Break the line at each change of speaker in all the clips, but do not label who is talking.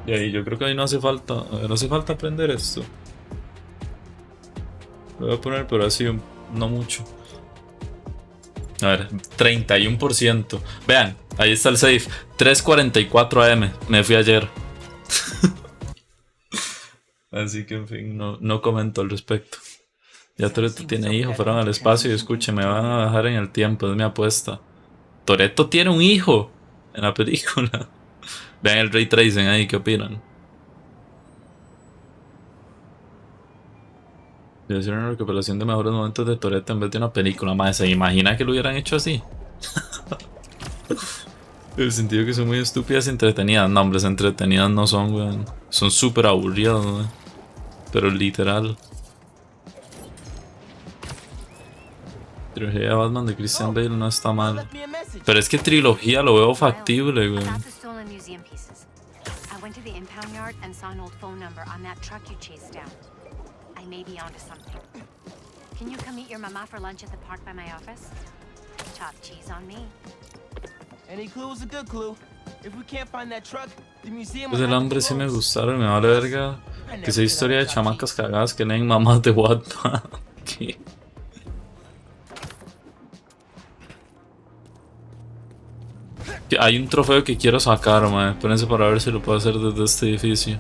Y ahí yo creo que ahí no hace falta aprender esto. Lo voy a poner, pero así no mucho. A ver, 31%. Vean, ahí está el save. 3:44 AM. Me fui ayer. Así que en fin, no comento al respecto. Ya Toretto tiene hijo, fueron al espacio y escuche, me van a dejar en el tiempo, es mi apuesta. Toretto tiene un hijo en la película. Vean el ray tracing ahí, ¿qué opinan? Debe ser una recopilación de mejores momentos de Toretto en vez de una película. Más, ¿se imagina que lo hubieran hecho así? El sentido que son muy estúpidas y entretenidas. No, hombres, entretenidas no son, weón. Son súper aburridas, weón. Pero literal. Trilogía de Batman de Christian Bale no está mal. Pero es que trilogía lo veo factible, weón. Pues el hambre sí me gustaron, me vale verga. Que sea historia de chamacas cagadas que leen mamás de Wattpad. ¿Qué? Hay un trofeo que quiero sacar, man. Espérense para ver si lo puedo hacer desde este edificio.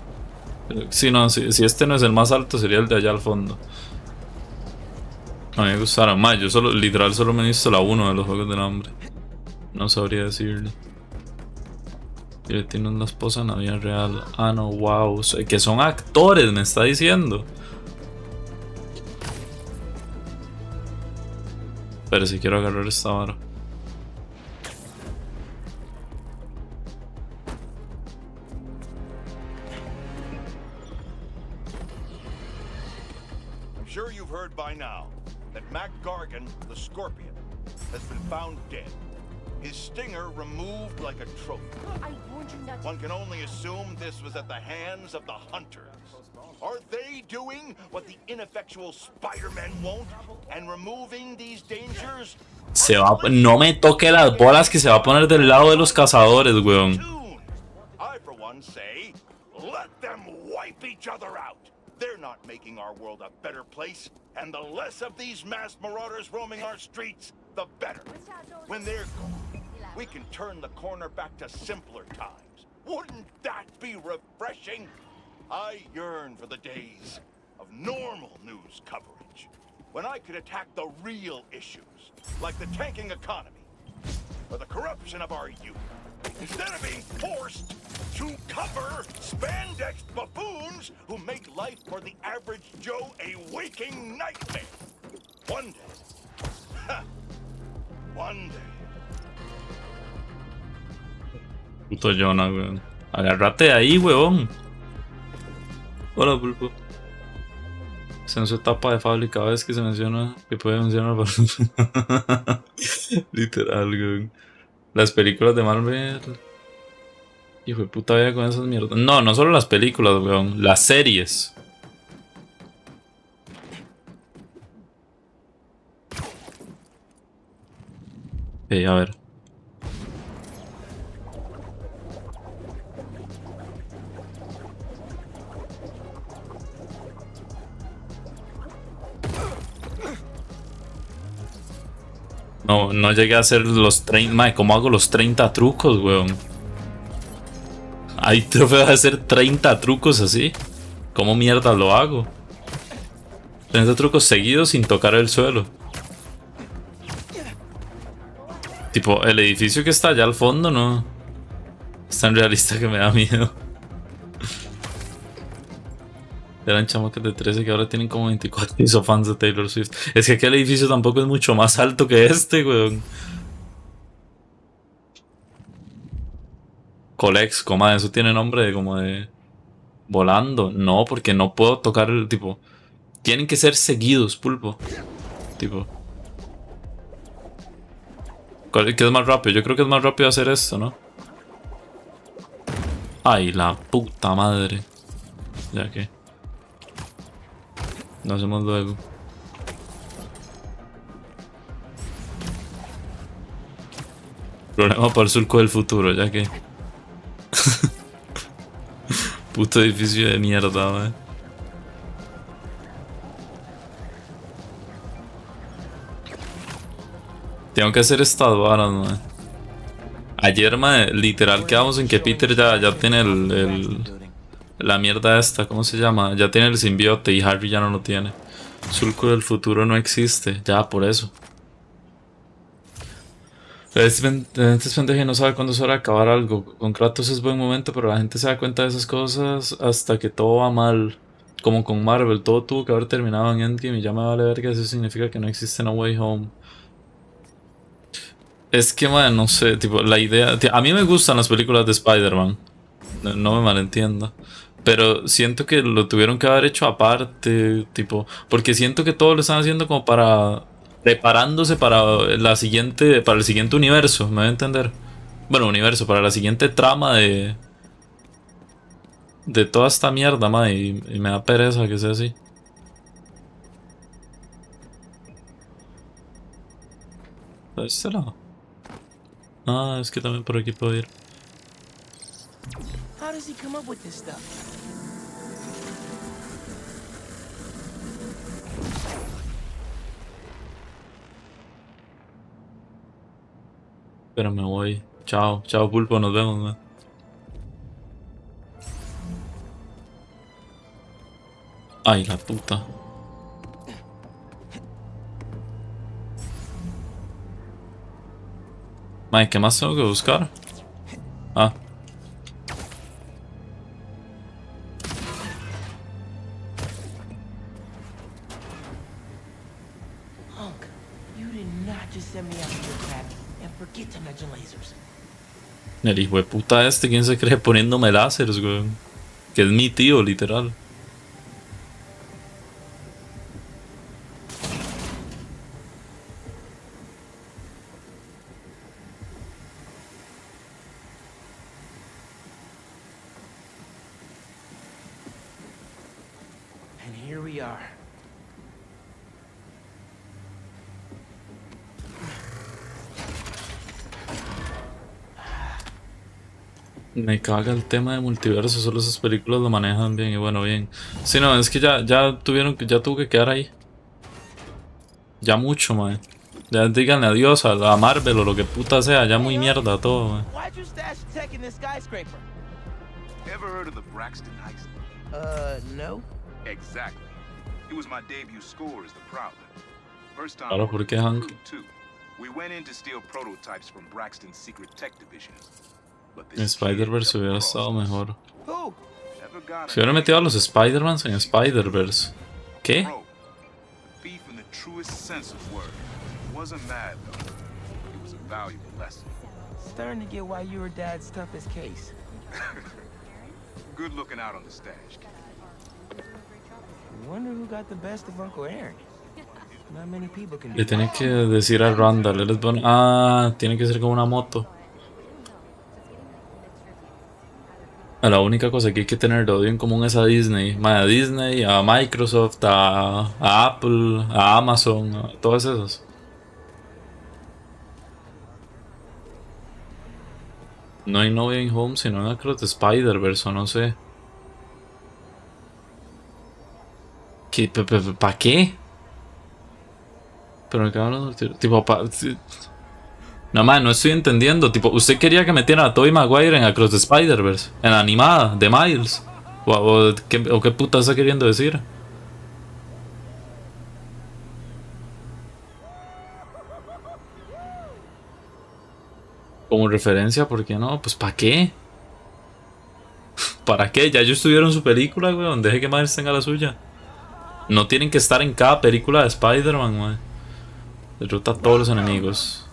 Si no, si este no es el más alto, sería el de allá al fondo. A mí me gustaron más. Yo solo, literal, solo me he visto la 1 de los Juegos del Hambre. No sabría decirle. Y le tiene una esposa en la vida real. Ah, no, wow. Que son actores, me está diciendo. Pero si quiero agarrar esta vara.
Sure you've heard by now that Mac Gargan, the Scorpion, has been found dead. His stinger removed like a trophy.
I warned you not to.
One can only assume this was at the hands of the hunters. Are they doing what the ineffectual Spider-Man won't and removing these dangers?
No me toque las bolas que se va a poner del lado de los cazadores, weón.
I for one say, let them wipe each other out. They're not making our world a better place, and the less of these masked marauders roaming our streets, the better. When they're gone, we can turn the corner back to simpler times. Wouldn't that be refreshing? I yearn for the days of normal news coverage, when I could attack the real issues, like the tanking economy, or the corruption of our youth, instead of being forced to cover spandex buffoons who make life for the average Joe a waking nightmare. One day, one day.
Puto Jonah, weón. Agárrate de ahí, weón. Hola, pulpo. Está en su etapa de fábrica, cada vez que se menciona que puede mencionar. Literal, weón. Las películas de Marvel. Hijo de puta vida con esas mierdas. No, no solo las películas, weón. Las series. A ver. No llegué a hacer los 30. Mae, ¿cómo hago los 30 trucos, weón? Hay trofeos de hacer 30 trucos así. ¿Cómo mierda lo hago? 30 trucos seguidos sin tocar el suelo. Tipo, el edificio que está allá al fondo no es tan realista que me da miedo. Eran chamacos de 13 que ahora tienen como 24 y son fans de Taylor Swift. Es que aquel edificio tampoco es mucho más alto que este, weón. Colex, coma, eso tiene nombre de como de... Volando. No, porque no puedo tocar el tipo... Tienen que ser seguidos, pulpo. Tipo... ¿Qué es más rápido? Yo creo que es más rápido hacer esto, ¿no? Ay, la puta madre. Ya que... Lo hacemos luego. Problema para el surco del futuro, ya que... Puto edificio de mierda, mae. Tengo que hacer estas varas, mae. Ayer, mae, literal quedamos en que Peter ya tiene la mierda esta, ¿cómo se llama? Ya tiene el simbiote y Harry ya no lo tiene. Sulco del futuro no existe, ya por eso. Este pendejo no sabe cuándo es hora de acabar algo. Con Kratos es buen momento, pero la gente se da cuenta de esas cosas hasta que todo va mal. Como con Marvel, todo tuvo que haber terminado en Endgame y ya me vale ver que eso significa que no existe No Way Home. Es que, man, no sé, tipo, la idea... A mí me gustan las películas de Spider-Man, no me malentienda. Pero siento que lo tuvieron que haber hecho aparte, tipo... Porque siento que todo lo están haciendo como para... Preparándose para la siguiente... Para el siguiente universo, ¿me voy a entender? Bueno, universo, para la siguiente trama de toda esta mierda, man, y me da pereza que sea así. ¿De este lado? Ah, es que también por aquí puedo ir.
How does he come up with this stuff?
Pero me voy. Chao, chao pulpo, nos vemos, man. Ay, la puta. Mae, ¿qué más tengo que buscar? Ah.
Hunk, you did not just send me out to your crap and forget to mention lasers.
El hijo de puta este, ¿quién se cree poniéndome láseres, weón? Que es mi tío, literal.
And here we are.
Me caga el tema de multiverso, solo esas películas lo manejan bien y bueno, bien. Sí, no, es que ya tuvo que quedar ahí. Ya mucho, mae. Ya díganle adiós a Marvel o lo que puta sea, ya muy mierda todo, mae.
Why'd you stash tech in this skyscraper?
Ever heard of the Braxton heist?
No.
Exactly. It was my debut score as the Prowler. First time
Claro,
on
¿por qué,
the
Hank?
crew, too. We went in to steal prototypes from Braxton's secret tech division. But
En
this
Spider-Verse
kid
hubiera
double-crossed
estado
us.
mejor.
Who?
Never got
Si hubiera metido a los Spider-Mans en Spider-Verse. ¿Qué?
Bro, a thief in the truest sense of word. It wasn't mad though. It was a valuable lesson.
Starting to get why you were Dad's toughest case.
Good looking out on the stash.
Wonder who got the best of Uncle Aaron. Not many people can do
Le tiene que decir a Randall, él es bueno. Ah, tiene que ser como una moto. La única cosa que hay que tener de odio en común es a Disney. A Disney, a Microsoft, a Apple, a Amazon, a todas esas. No hay No Way Home, sino en Across the Spider-Verse o no sé. ¿Para qué? Pero me cago en tipo, no, man, no estoy entendiendo. Tipo, usted quería que metieran a Tobey Maguire en Across the Spider-Verse, en la animada, de Miles. O qué puta está queriendo decir. Como referencia, ¿por qué no? Pues ¿para qué? ¿Para qué? Ya ellos estuvieron su película, weón. Deje que Miles tenga la suya. No tienen que estar en cada película de Spider-Man, weón. Derrota a todos los enemigos.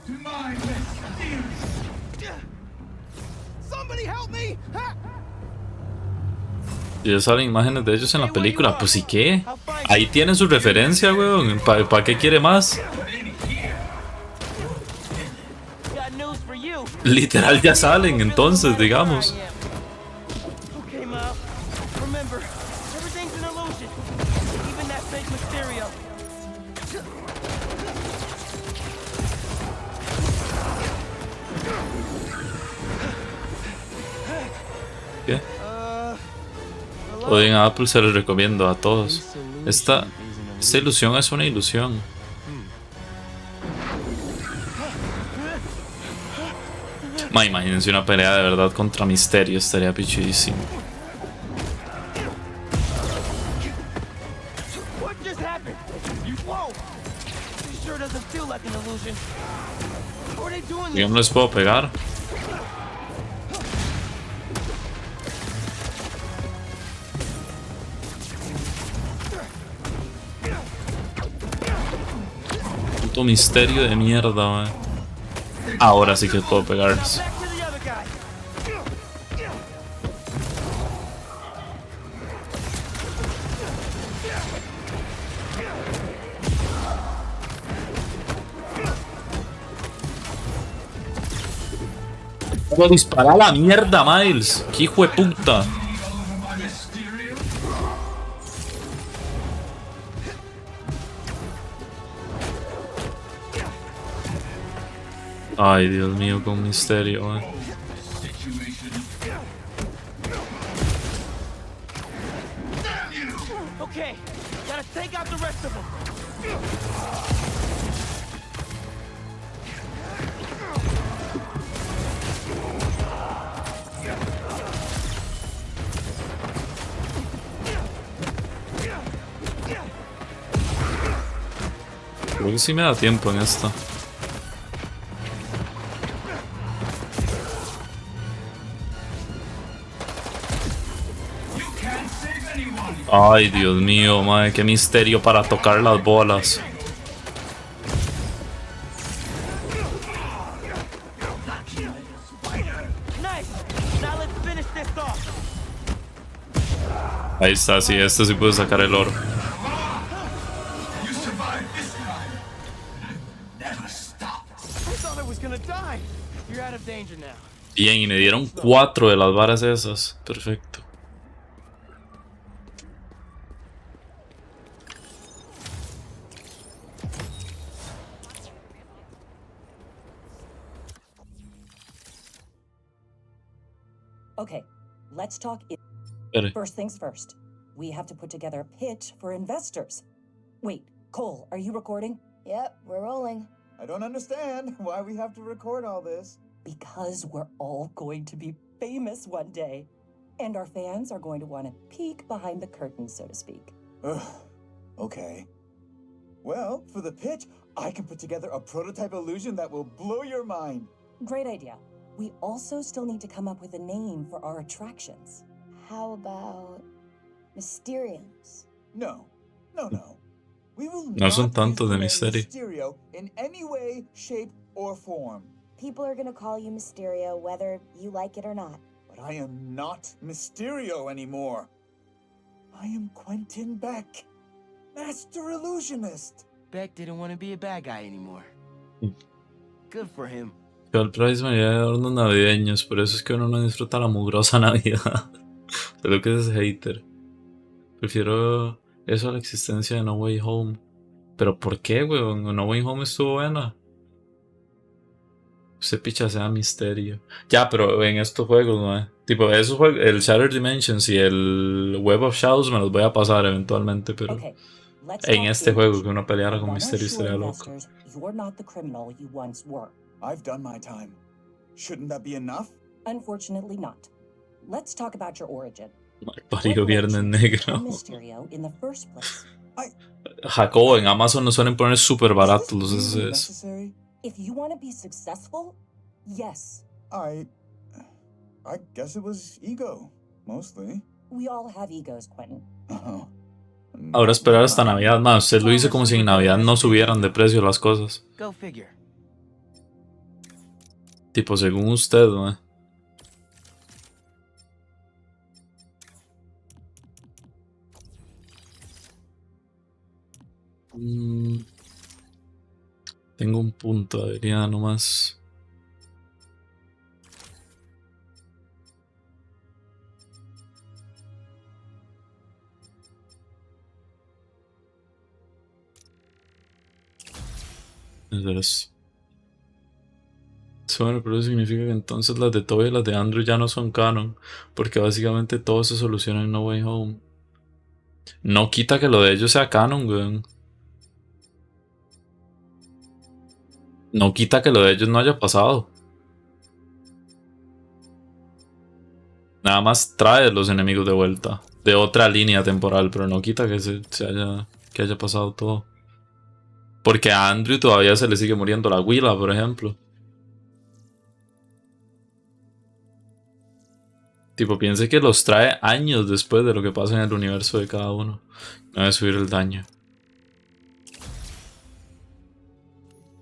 Somebody help me!
Y ya salen imágenes de ellos en la película. Pues ¿y qué? Ahí tienen su referencia, weón. ¿Para qué quiere más?
Got news for you.
Literal ya salen, entonces, digamos.
Okay, Mom. Remember, everything's an illusion. Even that fake Mysterio.
¿Qué? odien a Apple, se los recomiendo a todos. Esta ilusión es una ilusión. Ma, imagínense una pelea de verdad contra Misterio, estaría pichudísimo.
What just happened? Whoa! This sure doesn't feel like an illusion. How are they doing
Yo
this?
no les puedo pegar. Puto Misterio de mierda, man. Ahora sí que puedo pegarles.
Back to the other guy.
¿Cómo disparar a la mierda, Miles? ¡Qué hijo de puta! Ay, Dios mío, con Misterio, man.
Okay, gotta take out the rest of them.
Creo que sí me da tiempo en esta. Ay, Dios mío, madre, qué misterio para tocar las bolas.
Nice. Now let's finish this off.
Ahí está, sí, este sí puede sacar el oro.
You survived this time. Never stop.
I thought I was gonna die. You're out of danger now.
Bien, y me dieron 4 de las varas esas. Perfecto.
Okay, let's talk.
Espere.
First things first. We have to put together a pitch for investors. Wait, Cole, are you recording?
Yep, we're rolling.
I don't understand why we have to record all this.
Because we're all going to be famous one day. And our fans are going to want to peek behind the curtain, so to speak.
Ugh, okay. Well, for the pitch, I can put together a prototype illusion that will blow your mind.
Great idea. We also still need to come up with a name for our attractions.
How about Mysteriums?
No. We will
No son
not
tantos de
use the name
Misterio.
Mysterio in any way, shape, or form.
People are gonna call you Mysterio whether you like it or not.
But I am not Mysterio anymore. I am Quentin Beck, Master Illusionist.
Beck didn't want to be a bad guy anymore. Good for him.
Yo Price me había de adornos navideños, por eso es que uno no disfruta la mugrosa Navidad. De lo que es hater. Prefiero eso a la existencia de No Way Home. Pero ¿por qué, weón? No Way Home estuvo buena. Usted picha sea Misterio. Ya, pero en estos juegos, ¿no? Tipo, esos juegos, el Shattered Dimensions y el Web of Shadows me los voy a pasar eventualmente, pero
Okay, let's
en
talk
este
image.
juego que uno peleara
I
con
wanna
Misterio
assure
estaría loco.
investors you're not the criminal you once were.
I've done my time. Shouldn't that be enough?
Unfortunately not. Let's talk about your origin.
Mal parido Viernes Negro.
Mysterio in the first place.
Jacobo, en Amazon nos suelen poner súper baratos
Is
los
this really
SSDs.
necessary?
If you want to be successful, yes.
I guess it was ego, mostly.
We all have egos, Quentin.
Oh.
Ahora esperar hasta Navidad. No, usted lo hizo como si en Navidad no subieran de precio las cosas.
Go figure.
Tipo, según usted, ¿no? Tengo un punto, debería nomás. Bueno, pero eso significa que entonces las de Toby y las de Andrew ya no son canon, porque básicamente todo se soluciona en No Way Home. No quita que lo de ellos sea canon, weón. No quita que lo de ellos no haya pasado. Nada más trae los enemigos de vuelta. De otra línea temporal, pero no quita que que haya pasado todo. Porque a Andrew todavía se le sigue muriendo la Willa, por ejemplo. Tipo, piense que los trae años después de lo que pasa en el universo de cada uno. No debe subir el daño.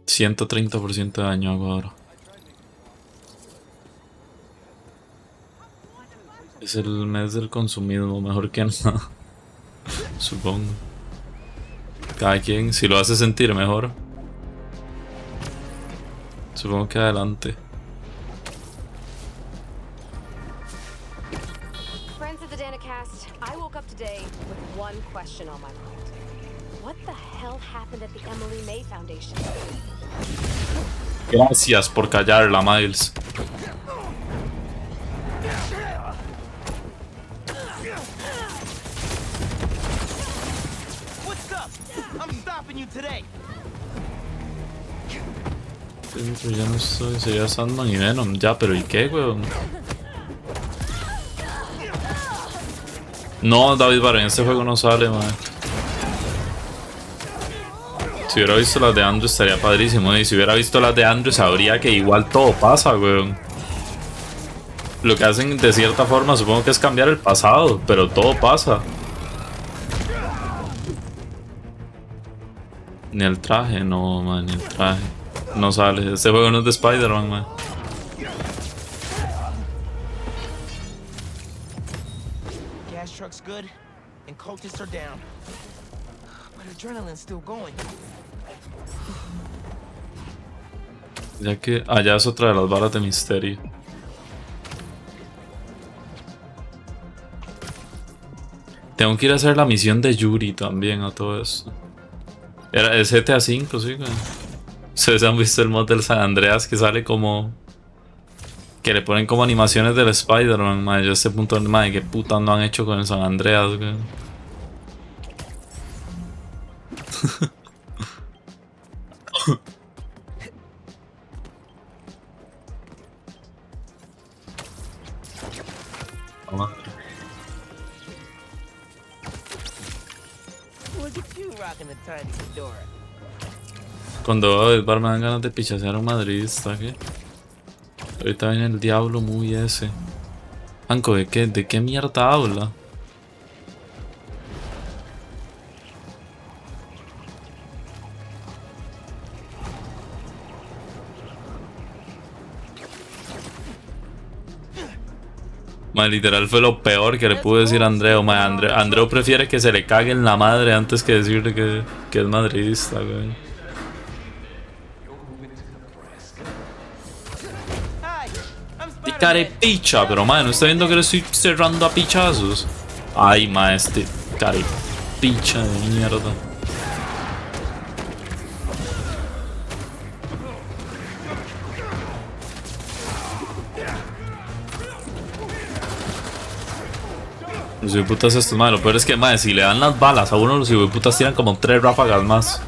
130% de daño hago ahora. Es el mes del consumismo, mejor que nada. Supongo. Cada quien, si lo hace sentir mejor. Supongo que adelante.
Friends of the Danicast, I woke up today with one question on my mind. What the hell happened at the Emily May Foundation?
Gracias por callarla, Miles.
What's up? I'm stopping you today.
Pero ya no soy, sería Sandman y Venom. Ya, pero ¿y qué, weón? No, David Barra, en este juego no sale, man. Si hubiera visto las de Andrew estaría padrísimo. Y si hubiera visto las de Andrew sabría que igual todo pasa, weón. Lo que hacen de cierta forma supongo que es cambiar el pasado, pero todo pasa. Ni el traje, no, man, ni el traje. No sale. Este juego no es de Spider-Man, man.
Gas truck's good, and cultists are down. But adrenaline's still going.
Ya que allá es otra de las balas de misterio. Tengo que ir a hacer la misión de Yuri también a todo esto. Es GTA 5, sí, güey. Ustedes han visto el mod del San Andreas que sale como... Que le ponen como animaciones del Spider-Man, madre. Yo a este punto, madre, ¿qué puta no han hecho con el San Andreas, güey?
Look at you rocking the tiny fedora.
Cuando veo el bar me dan ganas de pichasear a un madridista, ¿qué? Ahorita viene el diablo muy ese. Anco, ¿de qué mierda habla? Ma, literal fue lo peor que le pude decir a Andreo. Ma, Andreo prefiere que se le cague en la madre antes que decirle que es madridista, güey.
Hi, I'm
Y
Spider-Man.
carepicha, pero ma, ¿no está viendo que le estoy cerrando a pichazos? Ay, ma, este carepicha de mierda. Los hijueputas estos, madre, lo peor es que, madre, si le dan las balas a uno, los hijueputas tiran como 3 ráfagas más.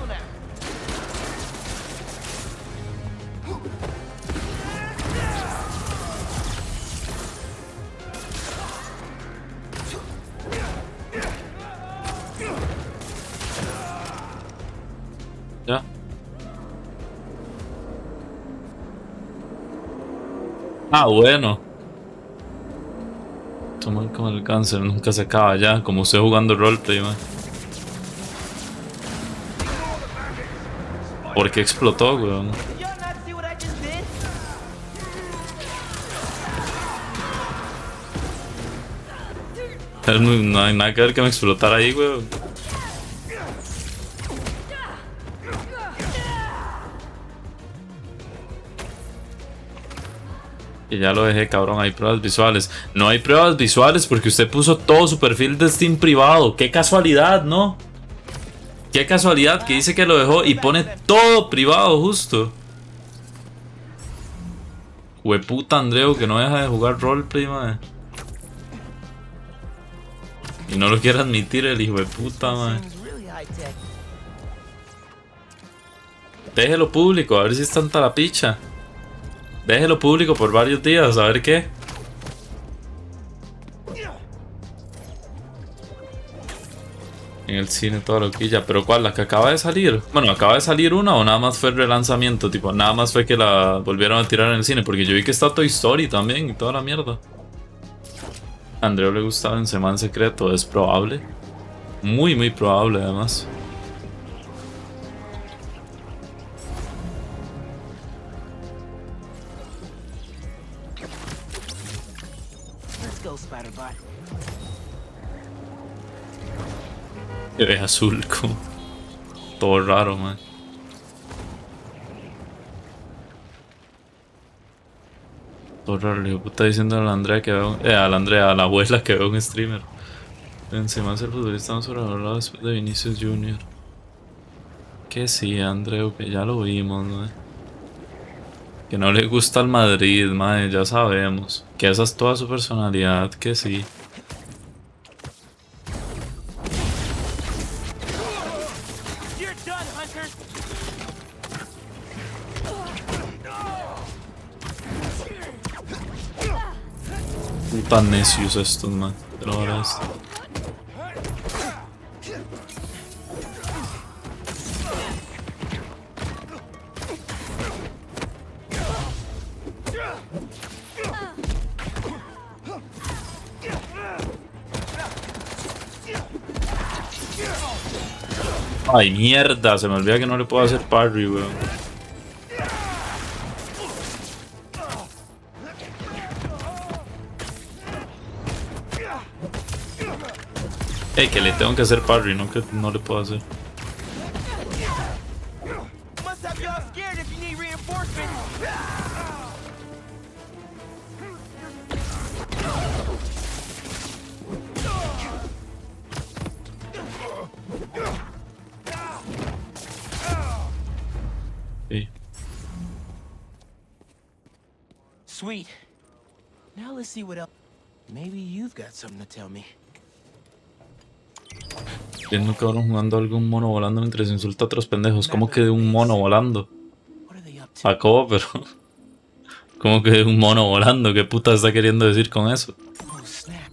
Ya. Ah, bueno. Tomar como el cáncer nunca se acaba ya, como usted jugando roleplay, man. ¿Por qué explotó, weón?
Did y'all not see what I just did?
No hay nada que ver que me explotara ahí, weón. Y ya lo dejé, cabrón, hay pruebas visuales. No hay pruebas visuales porque usted puso todo su perfil de Steam privado. Qué casualidad, ¿no? Qué casualidad que dice que lo dejó y pone todo privado justo. Hueputa Andreu que no deja de jugar roleplay, mae. Y no lo quiere admitir el hijo de puta, mae.
Seems really high-tech.
Déjelo público, a ver si es tanta la picha. Déjelo público por varios días, a ver qué. En el cine toda loquilla, pero ¿cuál? ¿La que acaba de salir? Bueno, ¿acaba de salir una o nada más fue el relanzamiento? Tipo, nada más fue que la volvieron a tirar en el cine, porque yo vi que está Toy Story también y toda la mierda. A Andreu le gustaba en Semana Secreto, es probable. Muy, muy probable además.
Let's go, Spider-Bot.
Que ve azul, como todo raro, man. Todo raro, le puta diciendo a la Andrea que veo, a la Andrea, a la abuela que veo un streamer. Encima el futbolista no sobrevalorado después de Vinicius Jr. Que sí, Andreu, que ya lo vimos, man. Que no le gusta el Madrid, man, ya sabemos. Que esa es toda su personalidad, que sí.
You're done, Hunter.
Tan necios estos, man. Pero ahora es. Ay, mierda, se me olvida que no le puedo hacer parry, weón. Ey, que le tengo que hacer parry, no que no le puedo hacer.
Must have y'all scared if you need reinforcements.
Sí.
Sweet. Now let's see what else. Maybe you've got something to tell me.
Viendo cabrón jugando algún mono volando mientras insulta a otros pendejos. ¿Cómo que de un mono volando?
What are they up to?
Jacobo, pero. ¿Cómo que de un mono volando? ¿Qué puta está queriendo decir con eso?
Oh, snap.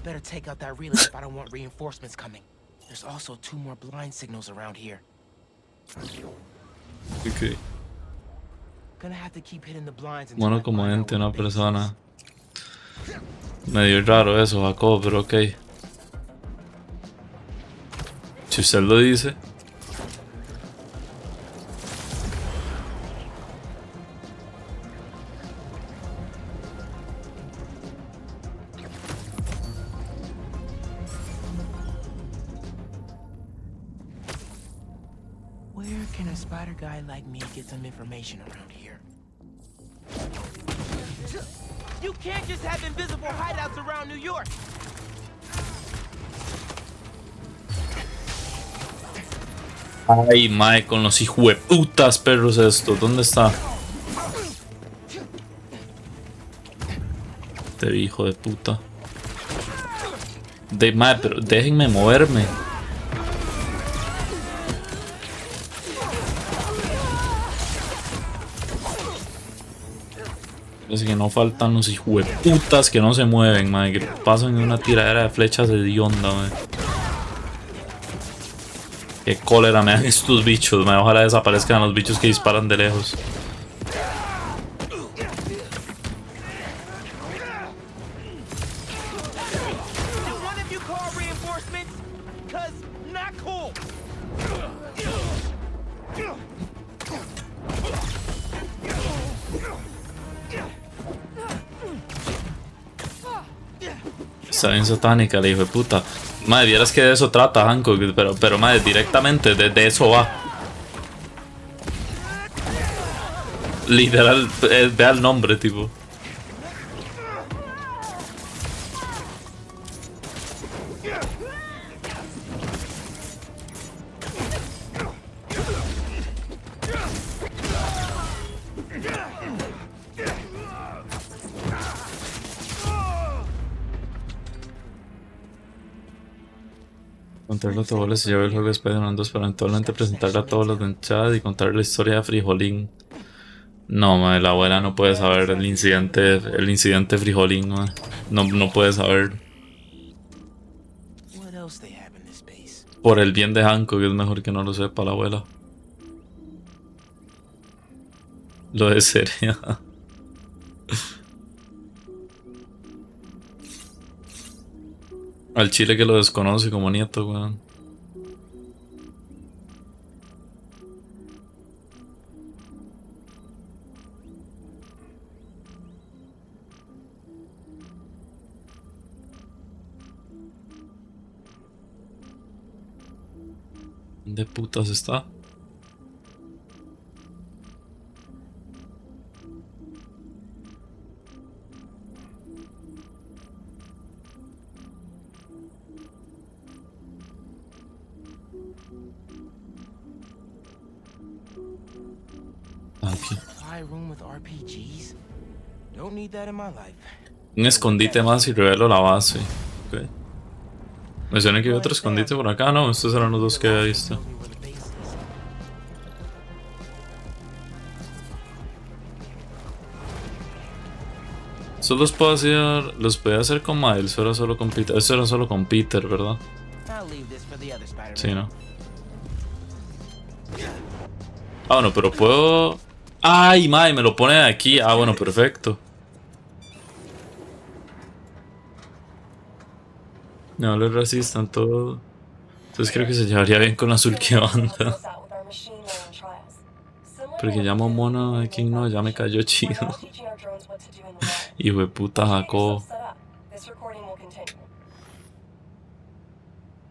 Better take out that relay if I don't want reinforcements coming. There's also 2 more blind signals around here.
Ok.
Gonna have to keep hitting the blinds until
Mono
I
como
find out
ente,
what
una
the base
persona. Medio raro eso, Jacobo, pero ok. Si usted lo dice.
Where can a spider guy like me get some information around here? You can't just have invisible hideouts around New York!
Ay, mae, con los hijueputas perros estos. ¿Dónde está? Este hijo de puta. Mae, pero déjenme moverme. Parece que no faltan los hijueputas que no se mueven, mae. Que pasan en una tiradera de flechas de onda, mae. Qué cólera me dan estos bichos, mae. Ojalá desaparezcan los bichos que disparan de lejos.
Did one of you call reinforcements? 'Cause not cool!
Está bien satánica, la hijo de puta. Madre, vieras que de eso trata Hancock, pero madre, directamente de eso va. Literal, vea el nombre, tipo. Contarle a tu abuela si lleva el juego de Spider-Man 2 para eventualmente presentarle a todos los del chat y contar la historia de Frijolín. No, madre, la abuela no puede saber el incidente Frijolín, madre. No puede saber.
What else they have in this base?
Por el bien de Hancock es mejor que no lo sepa la abuela. Lo de serie. Al chile que lo desconoce como nieto, weón. ¿Dónde putas está? Aquí.
Supply room with RPGs? Don't need that in my life.
Un escondite más y revelo la base. Ok. Me suena que hay otro escondite por acá, no, estos eran los dos que había visto.
Tell me where the base is.
Estos los podía hacer con Miles, o era solo con Peter. Eso era solo con Peter, ¿verdad?
I'll leave this for the other Spider-Man.
Sí, ¿no? Ah, bueno, pero puedo... ¡Ay, mae! Me lo pone de aquí. Ah, bueno, perfecto. No le resistan todo. Entonces creo que se llevaría bien con azul que banda. Porque llamo mono de King, no, ya me cayó chido. Hijo de puta Jacob.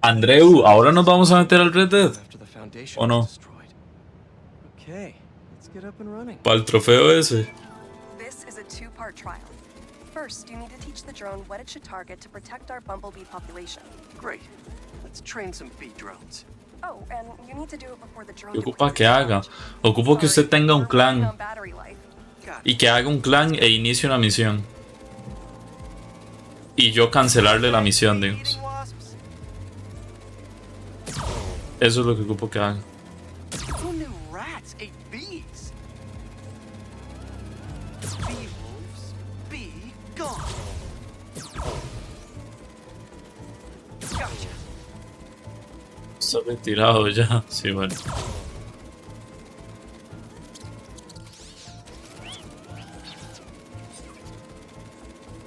Andreu, ¿ahora nos vamos a meter al Red Dead? ¿O no?
Okay, let's get up and running.
Para el trofeo ese.
This is a two-part trial. First, you need to teach the drone what it should target to protect our bumblebee population.
Great. Let's train some bee drones.
Oh, and you need to do it before the drone.
¿Qué ocupa que haga? Ocupo que usted tenga un clan. Y que haga un clan e inicie una misión. Y yo cancelarle la misión, digamos. Eso es lo que ocupo que haga.
Who knew rats ate bees? Bee wolves, bee gone. Gotcha.
Está retirado ya. Sí, bueno.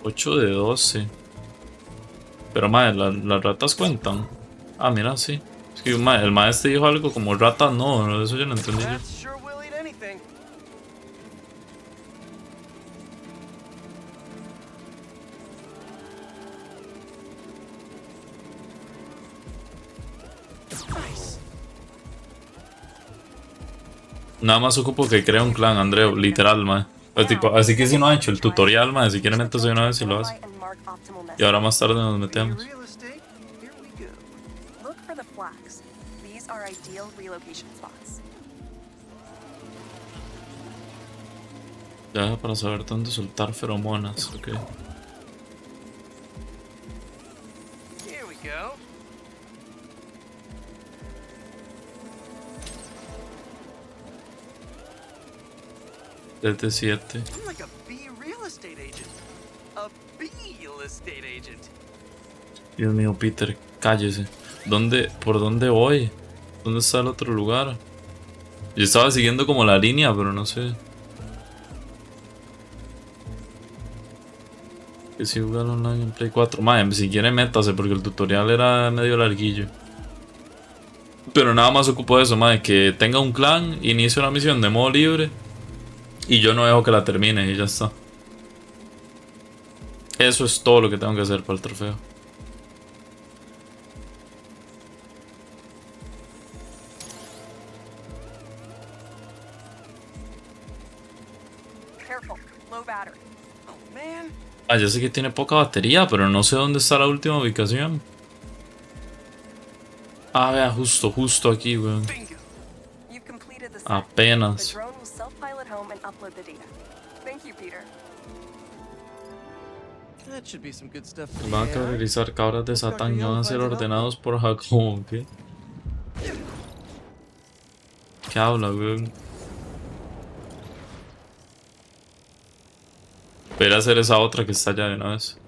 $8 de 12. Pero madre, las ratas cuentan. Ah, mira, sí. Es que el maestro dijo algo como ratas, no, eso yo no entendí yo.
Rats sure will eat anything. Nice.
Nada más ocupo que crea un clan, Andreu, literal, mae. Pues, tipo, así que si no ha hecho el tutorial, mae, si quiere métase de una vez y lo hace. Y ahora más tarde nos metemos.
Real estate, here we go.
Look for the flags. These are ideal relocation spots.
Ya para saber dónde soltar feromonas, ok.
Here we go.
Desde 7.
I'm like a bee real estate agent. A bee real estate agent.
Dios mío, Peter, cállese. ¿Por dónde voy? ¿Dónde está el otro lugar? Yo estaba siguiendo como la línea, pero no sé. Que si jugar online en Play 4. Madre, si quiere métase, porque el tutorial era medio larguillo. Pero nada más ocupo eso, madre, que tenga un clan, inicie una misión de modo libre. Y yo no dejo que la termine y ya está. Eso es todo lo que tengo que hacer para el trofeo.
Careful, low battery.
Oh man.
Ah, ya sé que tiene poca batería, pero no sé dónde está la última ubicación. Ah, vea, justo aquí, weón.
Bingo.
You've completed the set.
Apenas.
The drone will self-pilot home and upload the data. Thank you, Peter.
That should be some good stuff for the
Van a
AI.
categorizar cabras de Satán y van a ser ordenados por Jacobo, ¿qué? ¿Qué habla, weón? Voy a ir a hacer esa otra que está allá de una vez.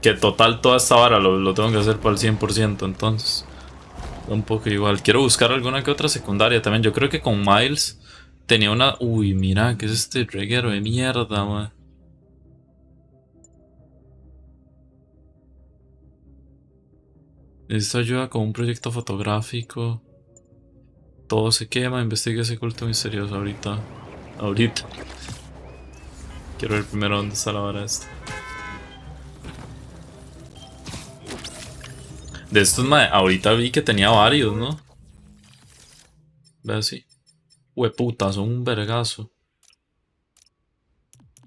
Que total toda esta vara lo tengo que hacer para el 100%, entonces un poco igual. Quiero buscar alguna que otra secundaria también. Yo creo que con Miles tenía una... Uy, mira, ¿qué es este reguero de mierda, man? Necesito ayuda con un proyecto fotográfico. Todo se quema, investigue ese culto misterioso ahorita. Ahorita. Quiero ver primero dónde está la vara esta. De estos, ahorita vi que tenía varios, ¿no? Ve así. Hueputa, son un vergazo.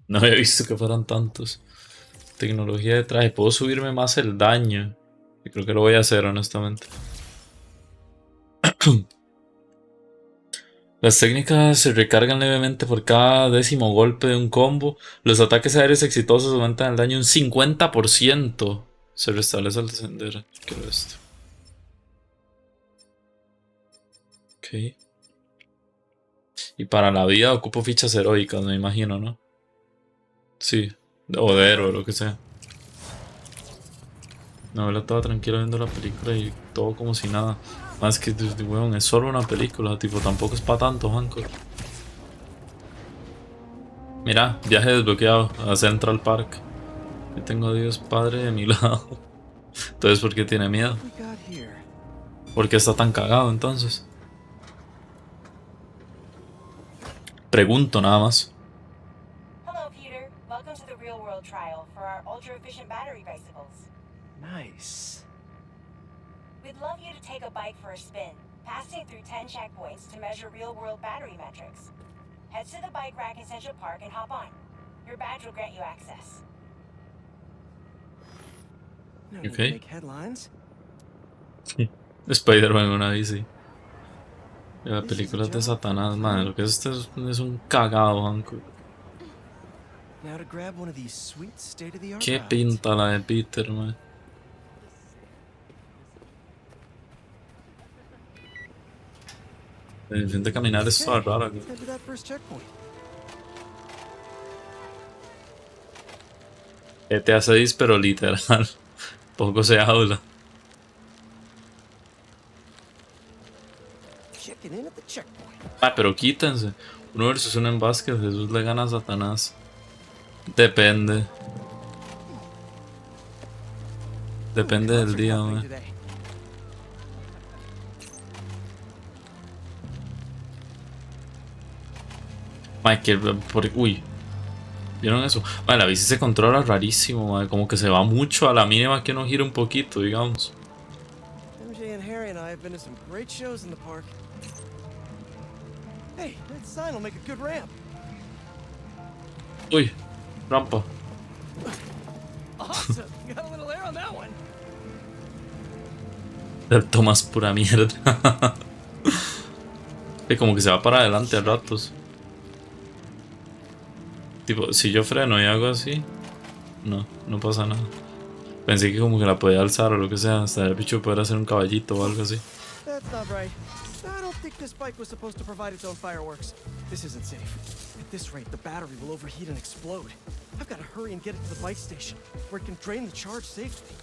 No había visto que fueran tantos. Tecnología de traje. Puedo subirme más el daño. Y creo que lo voy a hacer, honestamente. Las técnicas se recargan levemente por cada 10º golpe de un combo. Los ataques aéreos exitosos aumentan el daño un 50%. Se restablece al descender. Quiero esto. Ok. Y para la vida ocupo fichas heroicas, me imagino, ¿no? Sí. O de héroe, lo que sea. No, él estaba tranquilo viendo la película y todo como si nada. Más que, weón, es solo una película, tipo, tampoco es para tanto, Hancock. Mira, viaje desbloqueado a Central Park. Yo tengo a Dios Padre de mi lado. Entonces, ¿por qué tiene miedo? ¿Por qué está tan cagado entonces? Pregunto nada más.
Hello, Peter. Welcome to the real-world trial for our ultra-efficient battery bicycles.
Nice.
We'd love you to take a bike for a spin, passing through 10 checkpoints to measure real-world battery metrics. Head to the bike rack in Central Park and hop on. Your badge will grant you access.
No need to
Okay.
make headlines.
Spider-Man en una bici. La película de Satanás, madre. Lo que es esto es un cagado, Hancock.
Now to grab one of these sweet state-of-the-art
Qué
rides.
pinta la de Peter, man. La intención de caminar es toda rara.
Head to that first checkpoint.
GTA 6, pero literal. Poco se habla.
Checking in at the checkpoint.
Ah, pero quítense. 1 versus 1 en básquet. Jesús le gana a Satanás. Depende. Depende del día, man. Uy. ¿Vieron eso? Man, la bici se controla rarísimo, man. Como que se va mucho a la mínima que uno gira un poquito, digamos.
MJ and Harry and I have been to some great shows in the park. Hey, that sign will make a good ramp.
Uy, rampa.
Awesome. Got a little air on that one.
El Tomás pura mierda. Y como que se va para adelante a ratos. Tipo, si yo freno y hago así, no pasa nada. Pensé que como que la podía alzar o lo que sea, hasta el bicho poder hacer un caballito o algo así.
That's not right. I don't think this bike was supposed to provide its own fireworks. This isn't safe. At this rate, the battery will overheat and explode. I've got to hurry and get it to the bike station, where it can drain the charge safely.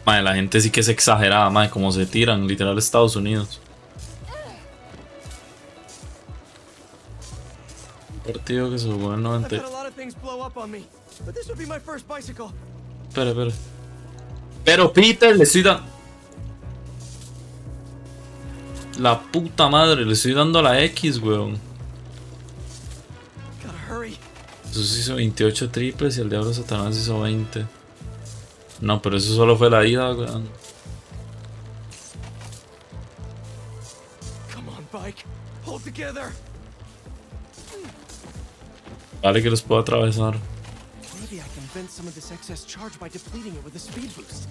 Madre, la gente sí que es exagerada, madre, como se tiran, literal Estados Unidos. Un partido que se jugó en el 90.
I've had a lot of things blow up on me, but this would be my first bicycle.
Espera. Pero Peter, le estoy dando... La puta madre, le estoy dando a la X, weón.
Gotta hurry.
Jesús hizo 28 triples y el diablo Satanás hizo 20. No, pero eso solo fue la ida, weón.
Come on, bike. Hold together.
Vale que los puedo atravesar.
Maybe I can vent some of this excess charge by depleting it with a speed boost.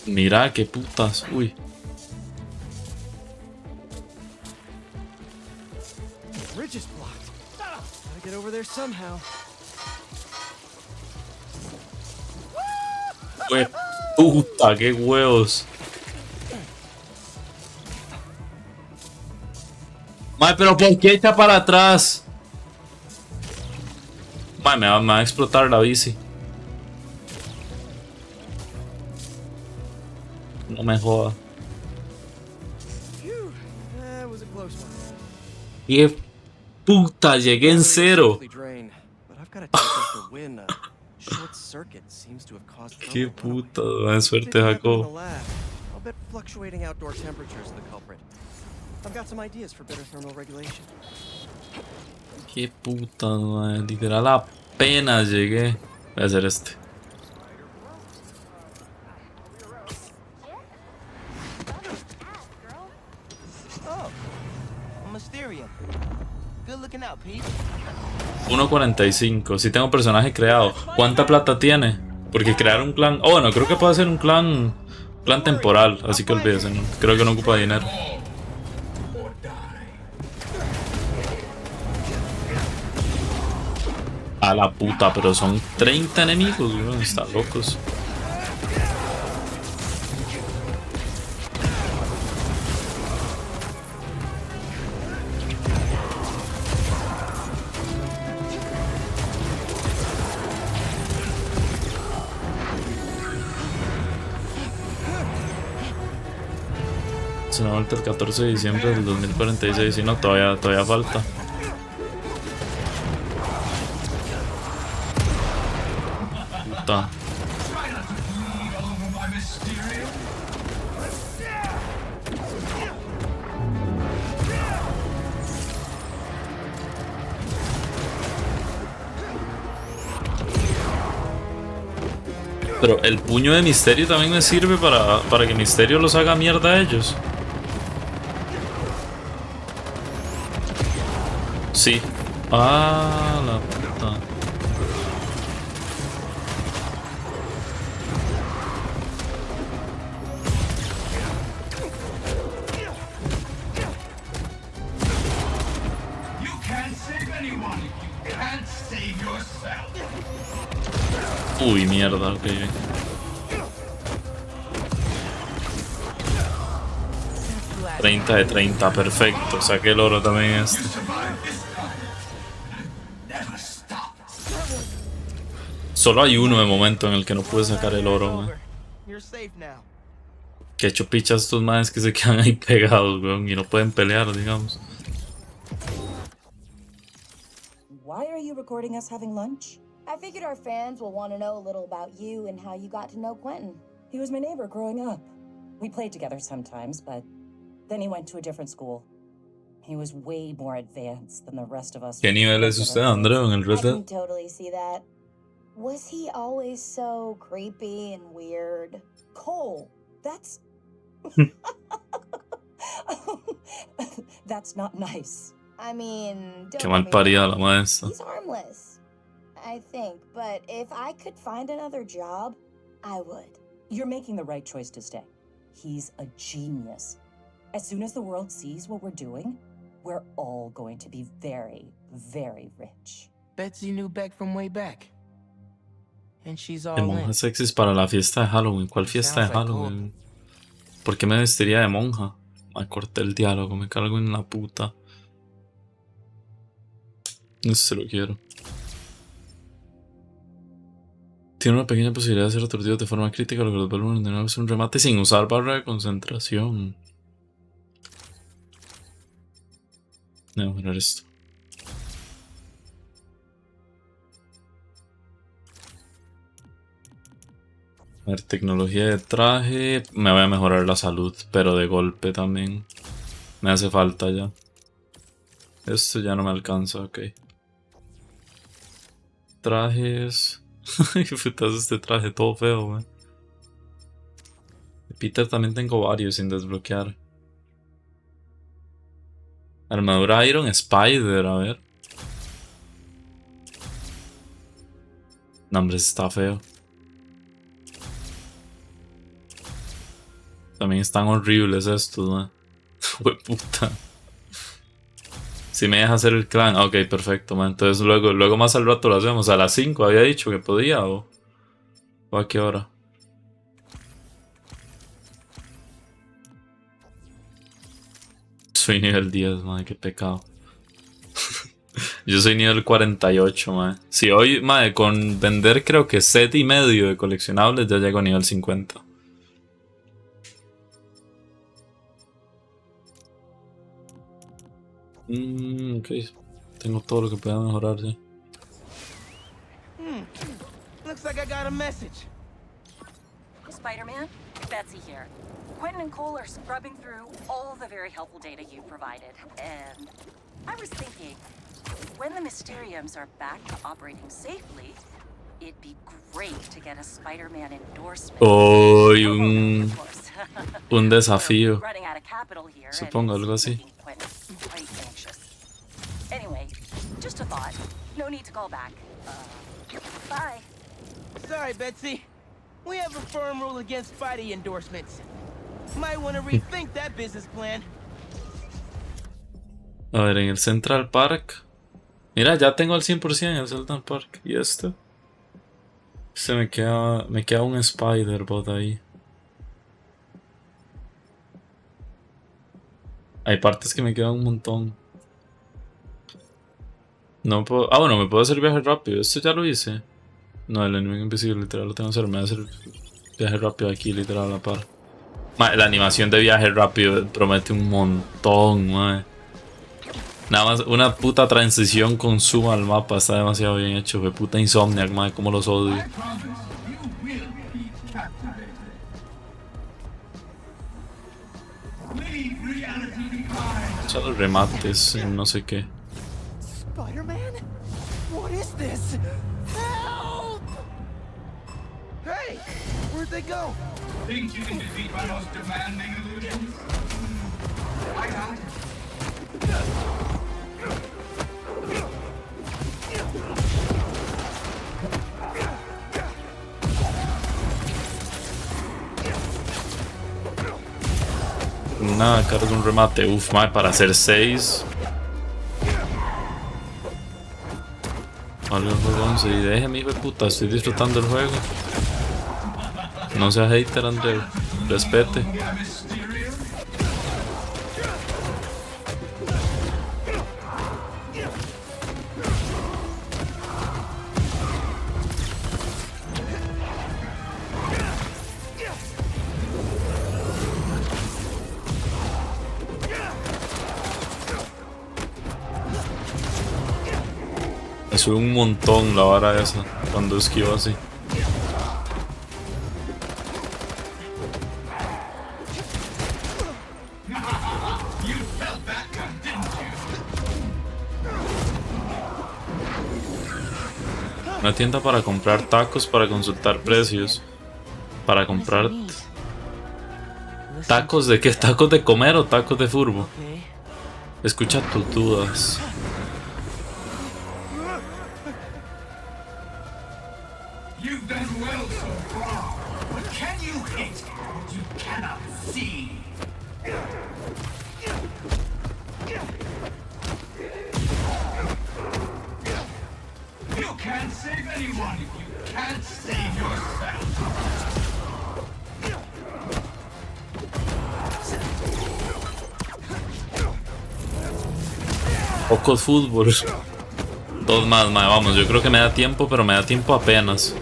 Mira, qué putas. Uy.
The bridge is blocked. Gotta get over there somehow.
Qué puta, qué huevos. Mae, pero ¿por qué echa para atrás? Mae, me va a explotar la bici. No me joda.
Phew, that was a close one.
Qué puta, llegué en cero.
Drained, but I've got a chance after win. A short circuit seems to have caused
Qué
trouble.
puta, buena suerte,
In the
Jacob.
lab, I'll bet fluctuating outdoor temperatures are the culprit. I've got some ideas for better thermal regulation.
Qué puta, mae. Literal apenas llegué. Voy a hacer este.
Oh, Mysterio. Good looking out, Pete.
1.45. Si tengo personaje creado. ¿Cuánta plata tiene? Porque crear un clan. Oh, bueno, creo que puede ser un clan. Clan temporal. Así que olvídese, ¿no? Creo que no ocupa dinero. A la puta, pero son 30 enemigos, weón. Están locos. Se me vuelve el 14 de diciembre del 2046 y no, todavía falta. Puta. Pero el puño de Misterio también me sirve para que Misterio los haga mierda a ellos. Sí. Ah, la puta.
You can't save anyone. You can't save yourself.
Uy, mierda, ok, bien. ...30 de 30, perfecto. Saqué el oro también este. Solo hay uno de momento en el que no pude sacar el oro, man.
You're safe now.
Que hecho pichas estos manes que se quedan ahí pegados, weón, y no pueden pelear, digamos.
Why are you recording us having lunch?
I figured our fans will want to know a little about you and how you got to know Quentin.
He was my neighbor growing up. We played together sometimes, but then he went to a different school. He was way more advanced than the rest of us.
¿Qué nivel es usted, Andreu, en el Red
I
Dead?
can totally see that. Was he always so creepy and weird?
Cole, that's... That's not nice.
I mean, don't
Qué mal
get me
parida
wrong,
la maestra.
he's harmless, I think. But if I could find another job, I would.
You're making the right choice to stay. He's a genius. As soon as the world sees what we're doing, we're all going to be very, very rich.
Betsy knew Beck from way back. And she's all
De
in.
monjas sexys para la fiesta de Halloween. ¿Cuál fiesta de Halloween? ¿Por qué me vestiría de monja? Me corté el diálogo, me cargo en la puta. Eso se lo quiero. Tiene una pequeña posibilidad de ser aturdido de forma crítica, lo que los vuelve a ordenar es un remate sin usar barra de concentración. Voy a mejorar esto. A ver, tecnología de traje. Me voy a mejorar la salud, pero de golpe también. Me hace falta ya. Esto ya no me alcanza, ok. Trajes. Qué putazo este traje, todo feo, wey. De Peter también tengo varios sin desbloquear. Armadura Iron Spider, a ver. No, hombre, está feo. También están horribles estos, man. Puta. Si me deja hacer el clan. Ok, perfecto, man. Entonces luego más al rato lo hacemos. A las 5 había dicho que podía o a qué hora. Soy nivel 10, man. Qué pecado. Yo soy nivel 48, man. Si hoy, man, con vender creo que set y medio de coleccionables ya llego a nivel 50. Ok. Tengo todo lo que pueda mejorar, sí.
Looks like I got a message.
Spider-Man, Betsy here. Quentin and Cole are scrubbing through all the very helpful data you provided, and I was thinking, when the Mysteriums are back to operating safely, it'd be great to get a Spider-Man endorsement.
Oh, un desafío. Supongo algo así.
Anyway, just a thought. No need to call back. Bye.
Sorry, Betsy. We have a firm rule against Spidey endorsements. Might want to rethink that business plan.
A ver, en el Central Park. Mira, ya tengo al 100% en el Central Park. ¿Y esto? Me queda un Spider-Bot ahí. Hay partes que me quedan un montón. No puedo... Ah, bueno, me puedo hacer viaje rápido. Esto ya lo hice. No, el enemigo invisible, literal, lo tengo que hacer. Me voy a hacer viaje rápido aquí, literal, a la par. La animación de viaje rápido promete un montón, mae. Nada más, una puta transición con zoom al mapa está demasiado bien hecho. De puta Insomniac, mae, como los odio. O sea, los remates, no sé qué.
Spider-Man? What is this? Help! Hey, where'd they go?
Think you can defeat my most demanding illusions? I got it.
Nada, cargo un remate. Uf, mae, para hacer 6. Vale, el juego 11. Y déjeme, hijo de puta, estoy disfrutando el juego. No sea hater, Andreu. Respete. Me sube un montón la vara esa cuando esquivo así. Una tienda para comprar tacos, para consultar precios. Para comprar... ¿Tacos de qué? ¿Tacos de comer o tacos de furbo? Escucha tus dudas.
You've done well so far, but can you hit what you cannot see? You can't save anyone if you can't save yourself.
Poco fútbol. Dos más, mae, vamos, yo creo que me da tiempo, pero me da tiempo apenas.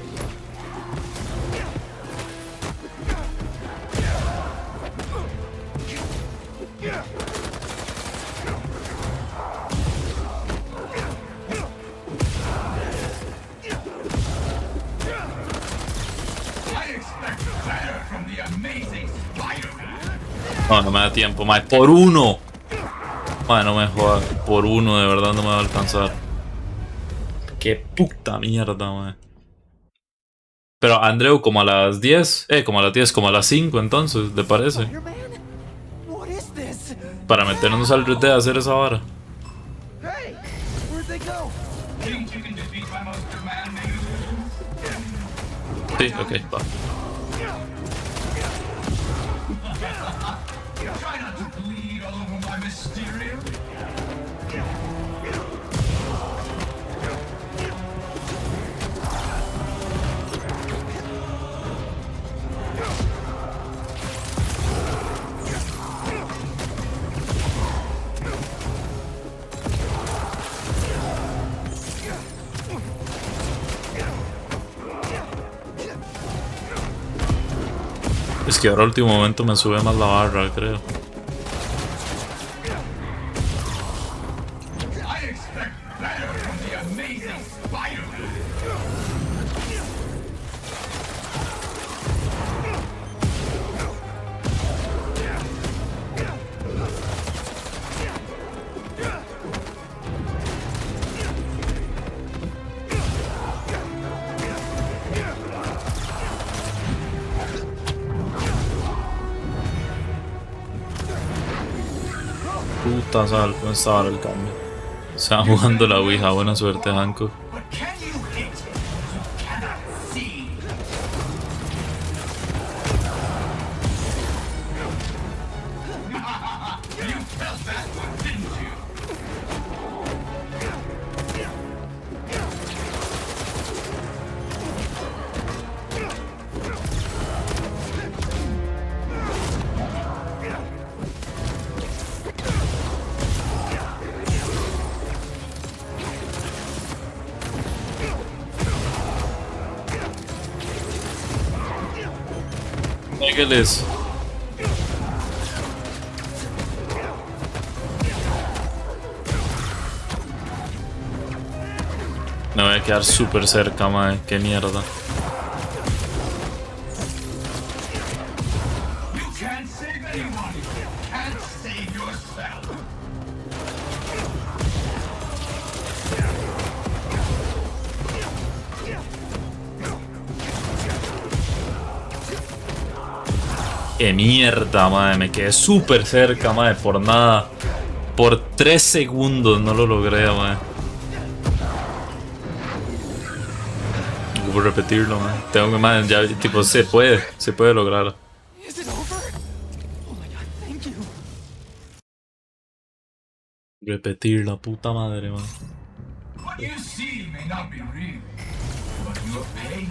No, no me da tiempo, mae, por uno. Mae, no me jodas, por uno de verdad no me va a alcanzar. Qué puta mierda, mae. Pero Andreu, como a las 10, como a las 5 entonces, ¿te parece? Para meternos al red de hacer esa vara. Sí, ok, va.
Mysterio?
Es que ahora último momento me sube más la barra, creo.
I expect better from the amazing Spider-Man.
Puta sal, ¿cómo estaba ahora el cambio? Se va jugando la Ouija, buena suerte, Hancock.
But can you hit what you cannot see? You felt that one, didn't you?
Nígeles. Me voy a quedar súper cerca, madre. Qué mierda.
You can't save anyone. You can't save yourself.
Qué mierda, madre. Me quedé súper cerca, madre. Por nada. Por 3 segundos no lo logré, madre. Voy a repetirlo, madre. Tengo que, madre, ya, tipo, se puede lograr.
Is it over? Oh my god, thank you.
Repetir la puta madre, madre.
What you see may not be real, but your pain.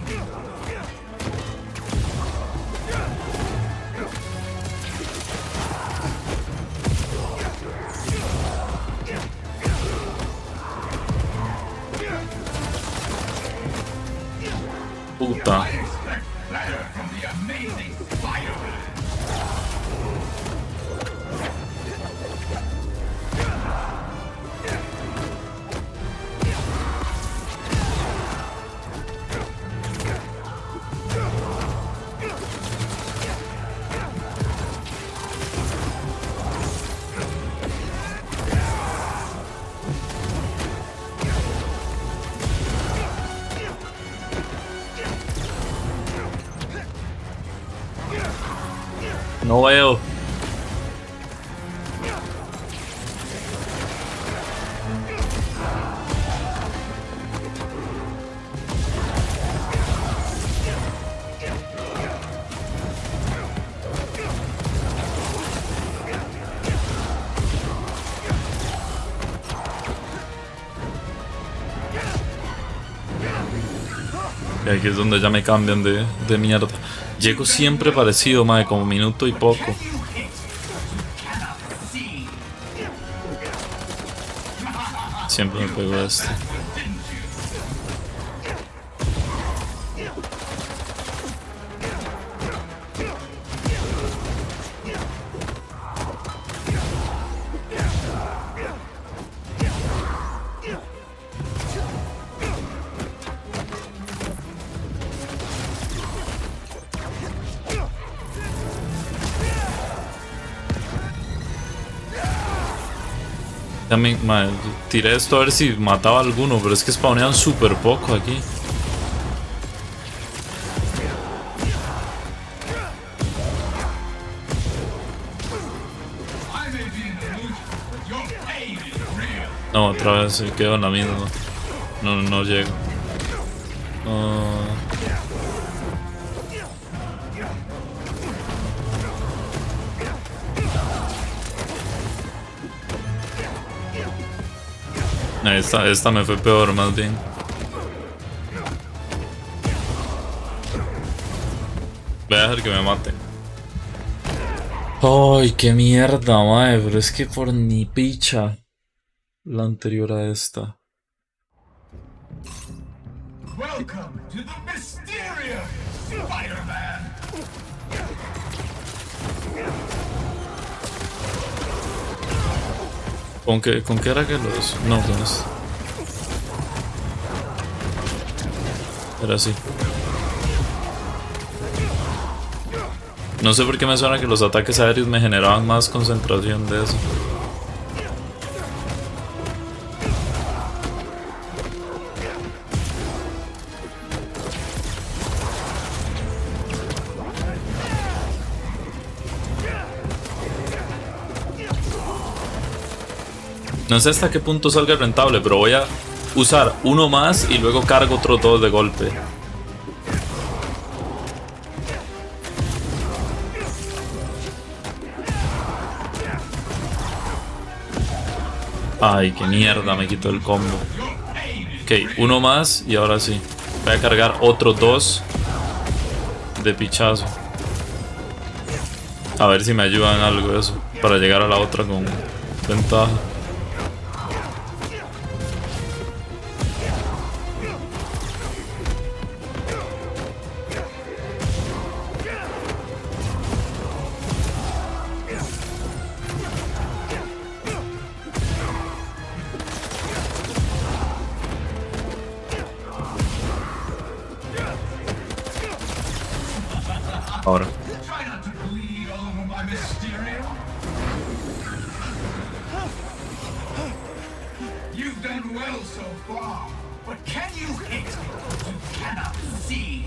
Puta.
I expect better from the amazing Spider-Man.
No veo. Y aquí es donde ya me cambian de mierda. Llego siempre parecido, madre, como minuto y poco. Siempre me pego este. También, madre, tiré esto a ver si mataba a alguno, pero es que spawnean súper poco aquí. No, otra vez quedo en la misma. No llego. Esta me fue peor, más bien. Voy a dejar que me maten. Ay, qué mierda, mae. Pero es que por ni picha la anterior a esta.
Welcome to the Mysterious Spider-Man.
¿Con qué era que los...? No, con esto. Era así. No sé por qué me suena que los ataques aéreos me generaban más concentración de eso. No sé hasta qué punto salga rentable, pero voy a usar uno más y luego cargo otros dos de golpe. Ay, qué mierda, me quitó el combo. Ok, uno más y ahora sí. Voy a cargar otros dos de pichazo. A ver si me ayudan algo eso, para llegar a la otra con ventaja. Ahora.
Try not to bleed all over my Mysterio. You've done well so far, but can you hit what you cannot see?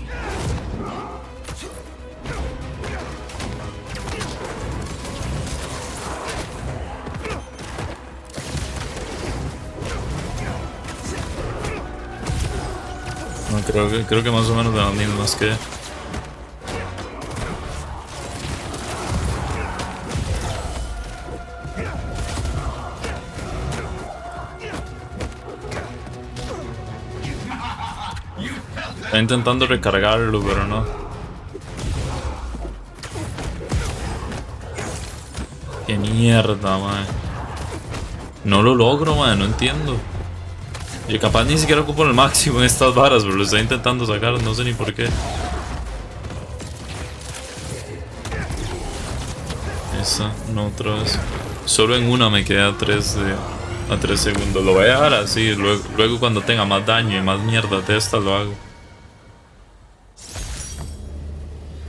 No, creo que más o menos de las mismas que... Está intentando recargarlo, pero no. Qué mierda, mae. No lo logro, mae, no entiendo. Yo capaz ni siquiera ocupo el máximo en estas varas, pero lo estoy intentando sacar, no sé ni por qué. Esa, no otra vez. Solo en una me quedé a 3 segundos. Lo voy a dejar así, luego cuando tenga más daño y más mierda de esta lo hago.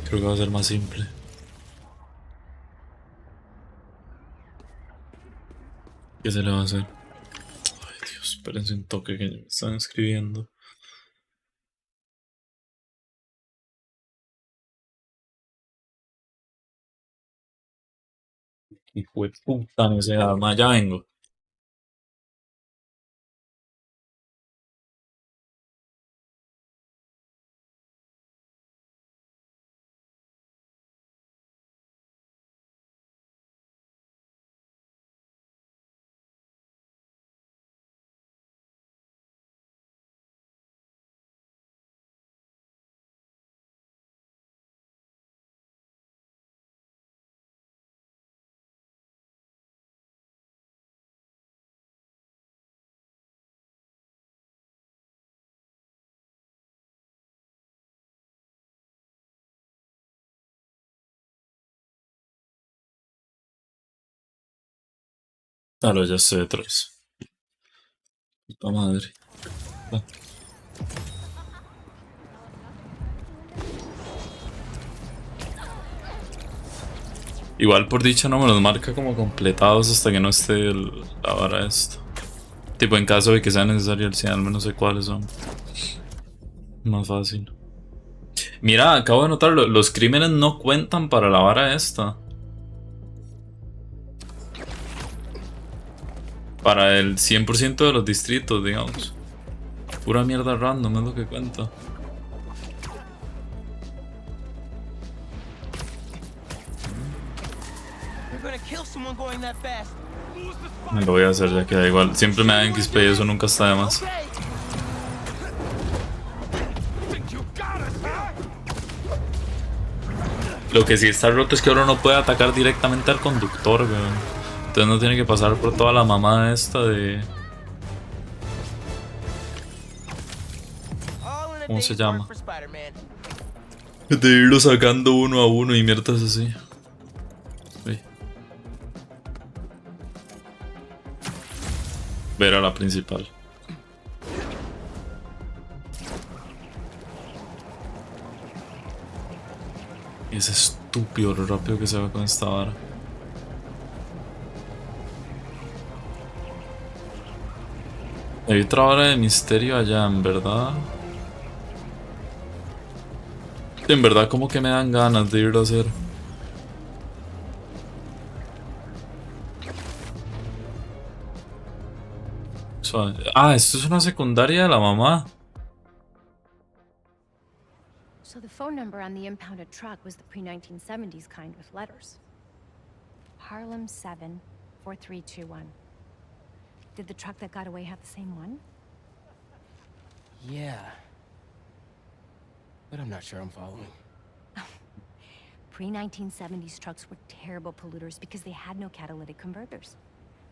Creo que va a ser más simple. ¿Qué se le va a hacer? Ay, Dios, espérense un toque que me están escribiendo. Hijo de puta necesidad, más ya vengo. Claro, ya estoy detrás. Puta madre. Va. Igual por dicha no me los marca como completados hasta que no esté la vara esto. Tipo en caso de que sea necesario el 100, al menos sé cuáles son. Más fácil. Mira, acabo de notar, los crímenes no cuentan para la vara esta. Para el 100% de los distritos, digamos. Pura mierda random es lo que cuenta.
You're gonna kill someone going that fast.
Me lo voy a hacer ya que da igual. Siempre me dan XP y eso nunca está de más. Lo que sí está roto es que ahora no puede atacar directamente al conductor, weón. Entonces no tiene que pasar por toda la mamada esta de... ¿Cómo se llama? De irlo sacando uno a uno y mierdas así. Uy. Ver a la principal. Es estúpido lo rápido que se va con esta vara. Hay otra vara de misterio allá, en verdad. En verdad como que me dan ganas de irlo a hacer. Ah, esto es una secundaria de la mamá.
So the phone number on the impounded truck was the pre-1970s kind with letters. Harlem 74321. Did the truck that got away have the same one?
Yeah. But I'm not sure I'm following.
Pre-1970s trucks were terrible polluters because they had no catalytic converters.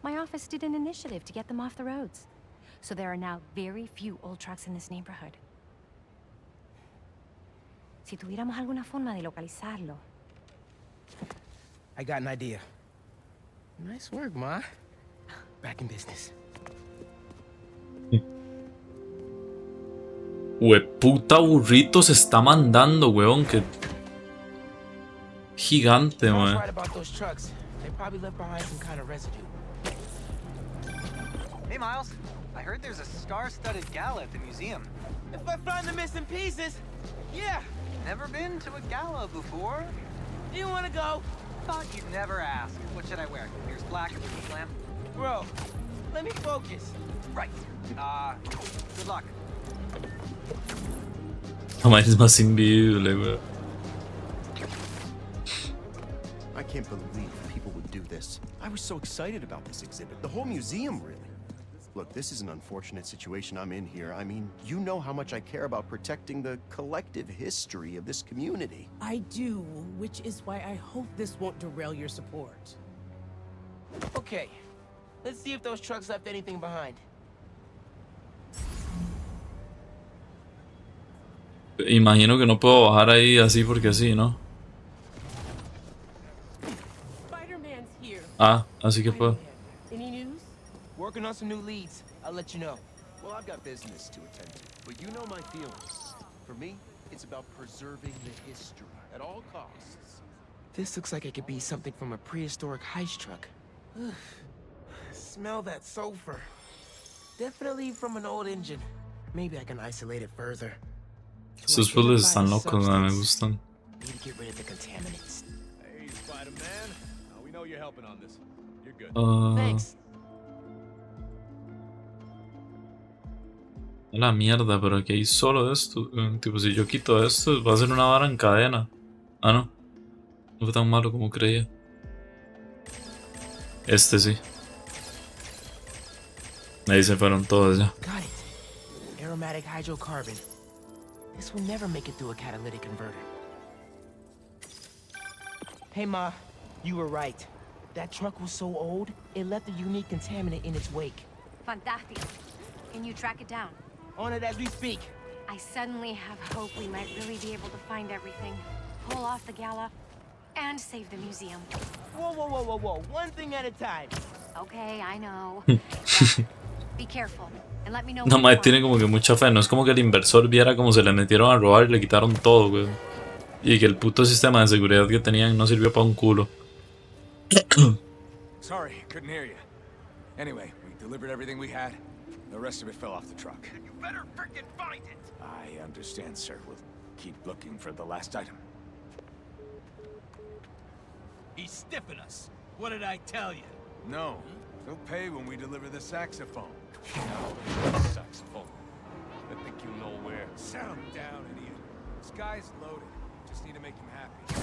My office did an initiative to get them off the roads. So there are now very few old trucks in this neighborhood. Si tuviéramos alguna forma de localizarlo.
I got an idea. Nice work, Ma. Back in business.
Hueputa burrito se está mandando, weón, que gigante,
I was
man.
right about those trucks. They probably left behind some kind of residue.
Hey, Miles. I heard there's a star-studded gala at the museum.
If I find the missing pieces, yeah.
Never been to a gala before?
Do you want to go?
Thought you'd never ask. What should I wear? Here's black and blue slam.
Bro, let me focus.
Right. Good luck.
La madre es más invisible, weón.
I can't believe people would do this. I was so excited about this exhibit. The whole museum, really. Look, this is an unfortunate situation I'm in here. I mean, you know how much I care about protecting the collective history of this community.
I do, which is why I hope this won't derail your support.
Okay, let's see if those trucks left anything behind.
Imagino que no puedo bajar ahí así porque así, ¿no?
Spider-Man's here.
Ah, así que puedo.
Any news?
Working on some new leads. I'll let you know.
Well, I've got business to attend to, but you know my feelings. For me, it's about preserving the history at all costs.
This looks like it could be something from a prehistoric heist truck. Smell that sulfur. Definitely from an old engine. Maybe I can isolate it further.
Estos puzzles están locos, me gustan.
Need to get rid of the contaminants.
Hey, Spider-Man. We know you're helping on this. You're good.
Thanks.
La mierda, pero aquí hay solo esto. Tipo, si yo quito esto, va a ser una vara en cadena. Ah, no. No fue tan malo como creía. Este sí. Ahí se fueron todos ya.
Got it. Aromatic hydrocarbon. This will never make it through a catalytic converter. Hey, Ma. You were right. That truck was so old, it left a unique contaminant in its wake.
Fantastic. Can you track it down?
On it as we speak.
I suddenly have hope we might really be able to find everything, pull off the gala, and save the museum.
Whoa, whoa, whoa, whoa, whoa. One thing at a time.
Okay, I know. Be careful, and let me know.
No, madre, tiene como que mucha fe. No es como que el inversor viera como se le metieron a robar y le quitaron todo, güey. Y que el puto sistema de seguridad que tenían no sirvió para un culo.
Sorry, couldn't hear you. Anyway, we delivered everything we had. The rest of it fell off the truck.
You better frickin' find it!
I understand, sir. We'll keep looking for the last item.
He's stiffing us. What did I tell you?
No. He'll pay when we deliver the saxophone.
Saxophone. I think you know where.
Sound down, idiot. This guy's loaded. Just need to make him happy.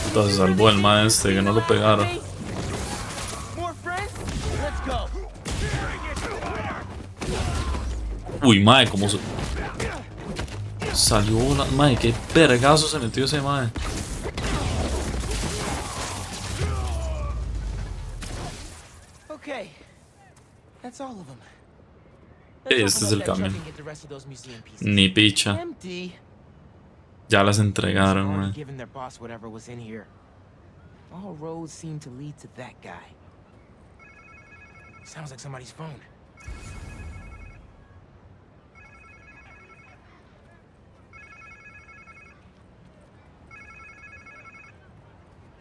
Entonces salvó el maestro que no lo pegaron. Uy, mae, cómo se... Salió una... Mae, qué vergazo se metió ese mae.
Okay, that's all of them.
Este es el camión. Ni picha.
Empty.
Ya las entregaron, mae.
Given their boss whatever was in here. All roads seem to lead to that guy. Sounds like somebody's phone.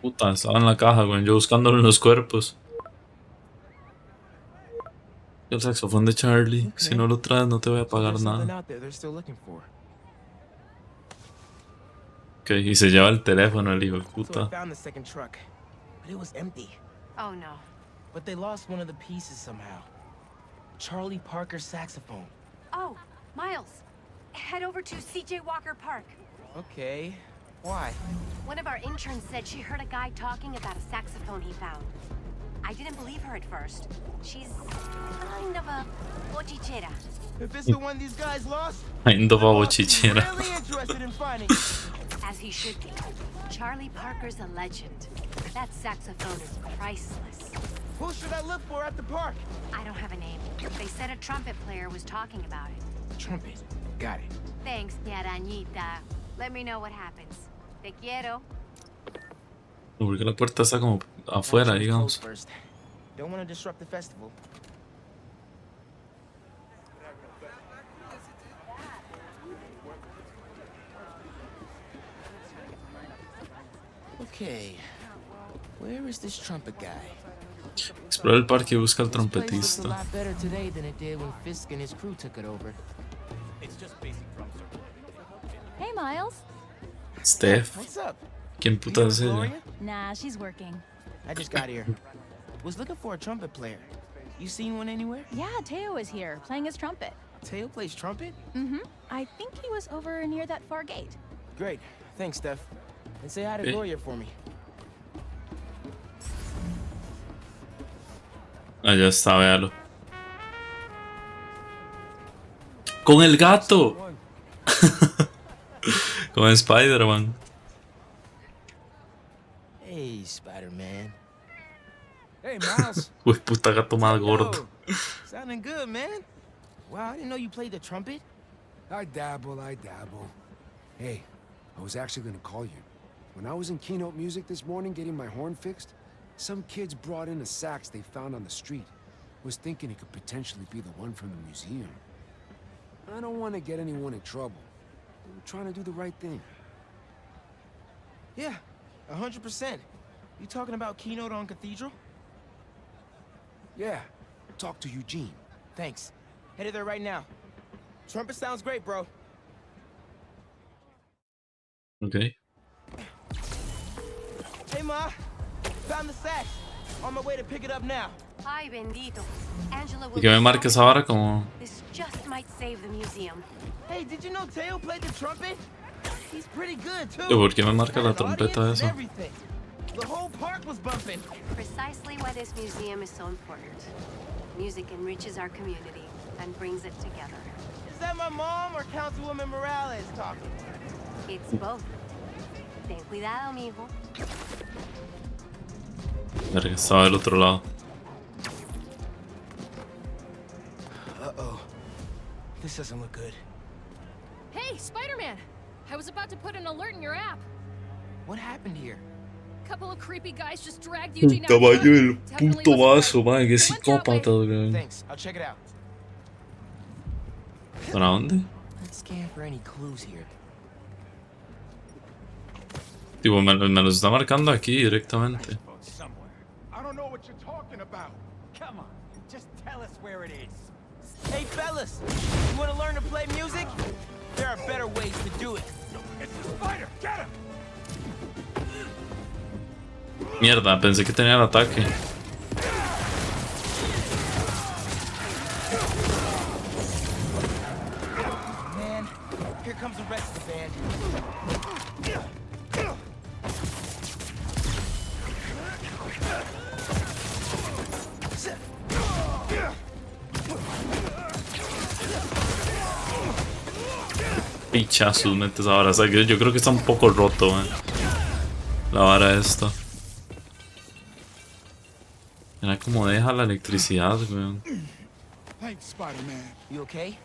Puta, estaba en la caja, güey. Yo buscándolo en los cuerpos. El saxofón de Charlie. Si no lo traes, no te voy a pagar nada. Ok, y se lleva el teléfono, el hijo de puta.
Oh no.
But they lost one of the pieces somehow. Charlie Parker's saxophone.
Oh, Miles. Head over to CJ Walker Park.
Okay. Why?
One of our interns said she heard a guy talking about a saxophone he found. I didn't believe her at first. She's kind of a bochichera.
If it's the one these guys lost,
Kind of a bochichera.
really interested in finding it.
As he should be. Charlie Parker's a legend. That saxophone is priceless.
Who should I look for at the park?
I don't have a name. They said a trumpet player was talking about it.
Trumpet. Got it.
Thanks, mi arañita. Let me know what happens. Te quiero.
Porque la puerta está como afuera, digamos.
Don't want to disrupt the festival. Okay. Where is this trumpet guy?
Explora el parque y busca al
This place looks a
trompetista.
lot better today than it did when Fisk and his crew took it over. It's just basic drum circle.
Hey, Miles.
Steph.
What's up?
¿Quién puta es ella?
Gloria?
Nah, she's working.
I just got here. Was looking for a trumpet player. You seen one anywhere?
Yeah, Teo is here, playing his trumpet.
Teo plays trumpet?
Mm-hmm. I think he was over near that far gate.
Great. Thanks, Steph. And say hi to
Okay.
Gloria for me.
Allá está, véalo. ¡Con el gato! Con Spider-Man.
Hey, Spider-Man.
Hey, Miles.
Uy, puta gato más gordo.
Sounding good, man. Wow, I didn't know you played the trumpet.
I dabble. Hey, I was actually gonna call you. When I was in Keynote Music this morning getting my horn fixed, some kids brought in a sax they found on the street. Was thinking it could potentially be the one from the museum. I don't want to get anyone in trouble. I'm trying to do the right thing.
Yeah, 100%. You talking about Keynote on Cathedral?
Yeah, talk to Eugene.
Thanks. Headed there right now. Trumpet sounds great, bro.
Ok.
Hey, Ma. Found the sax. On my way to pick it up now.
Ay, bendito. Angela
Y
will
que me
be
marques
so
ahora como...
This just might save the museum.
Hey, did you know Teo played the trumpet? He's pretty good, too.
¿Por qué me marca la
Had an
trompeta
audience
eso?
and everything. The whole park was bumping.
Precisely why this museum is so important. Music enriches our community and brings it together.
Is that my mom or Councilwoman Morales talking?
It's both. Ten cuidado, mijo.
Verga, estaba del otro lado.
Uh-oh. This doesn't look good.
Hey, Spider-Man! I was about to put an alert in your app.
What happened here?
A couple of creepy guys just dragged Eugene out.
Caballo del
Definitely
puto
wasn't
vaso, madre, qué psicópata, weón.
Thanks. I'll check it out.
¿Para dónde?
Let's scan for any clues here.
Tipo, me lo está marcando aquí directamente.
I don't know what you're talking about.
Come on, just tell us where it is.
Hey, fellas, you want to learn to play music? There are better ways to do it.
It's the spider. Get him.
Mierda, pensé que tenía el ataque.
Man,
pichazos metes ahora. O sea, yo creo que está un poco roto, man. La vara esta. Mira cómo deja la electricidad, weón.
Thanks, Spider-Man.
You okay?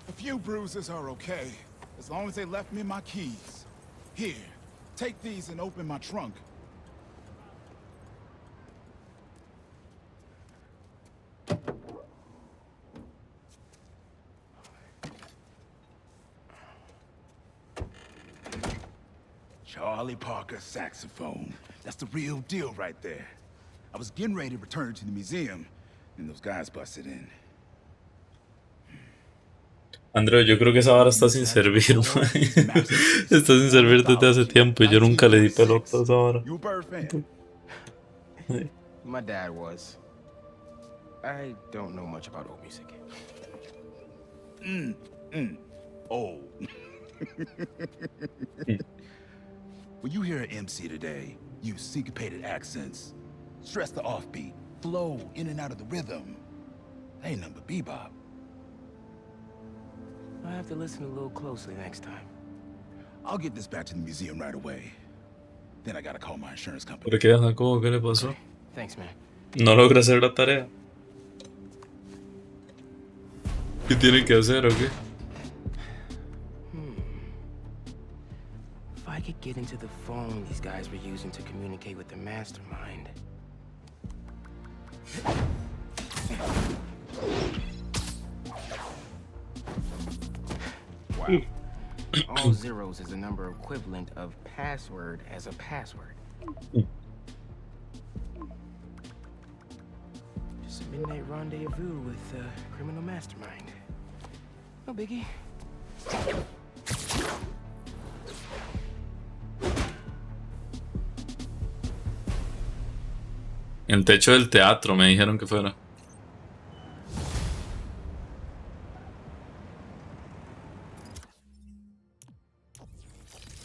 A few bruises are okay, as long as they left me my keys. Here, take these and open my trunk. Charlie Parker saxophone. That's the real deal right there. I was getting ready to return it to the museum, and those guys busted in.
Andreu, yo creo que esa vara está sin servir, man. Está sin servir desde hace tiempo y yo nunca le di pelota a esa vara.
You a Bird fan?
My dad was. I don't know much about old music.
Oh. When you hear an MC today, use syncopated accents, stress the offbeat, flow in and out of the rhythm. That ain't nothing but bebop.
I have to listen a little closely next time.
I'll get this back to the museum right away. Then I gotta call my insurance company.
¿Por qué, Jacobo? ¿Qué le pasó?
Thanks, man.
No logra hacer la tarea. ¿Qué tiene que hacer o qué?
If I could get into the phone these guys were using to communicate with the mastermind. Wow. All zeros is a number equivalent of password as a password. Just a midnight rendezvous with a criminal mastermind. No biggie.
El techo del teatro me dijeron que fuera.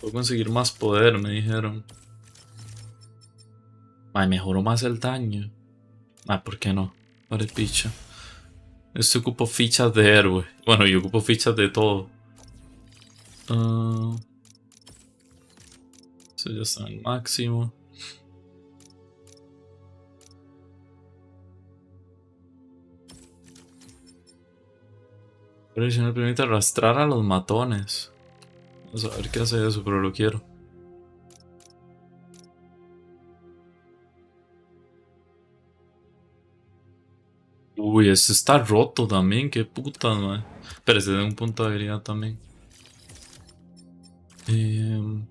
Puedo conseguir más poder, me dijeron. Ay, mejoró más el daño. Ay, ¿por qué no? Vale, picha. Este ocupo fichas de héroe. Bueno, yo ocupo fichas de todo. Eso ya está en el máximo. Pero si no permite arrastrar a los matones. Vamos a ver qué hace eso, pero lo quiero. Uy, este está roto también, qué puta, man. Pero este tiene un punto de habilidad también. El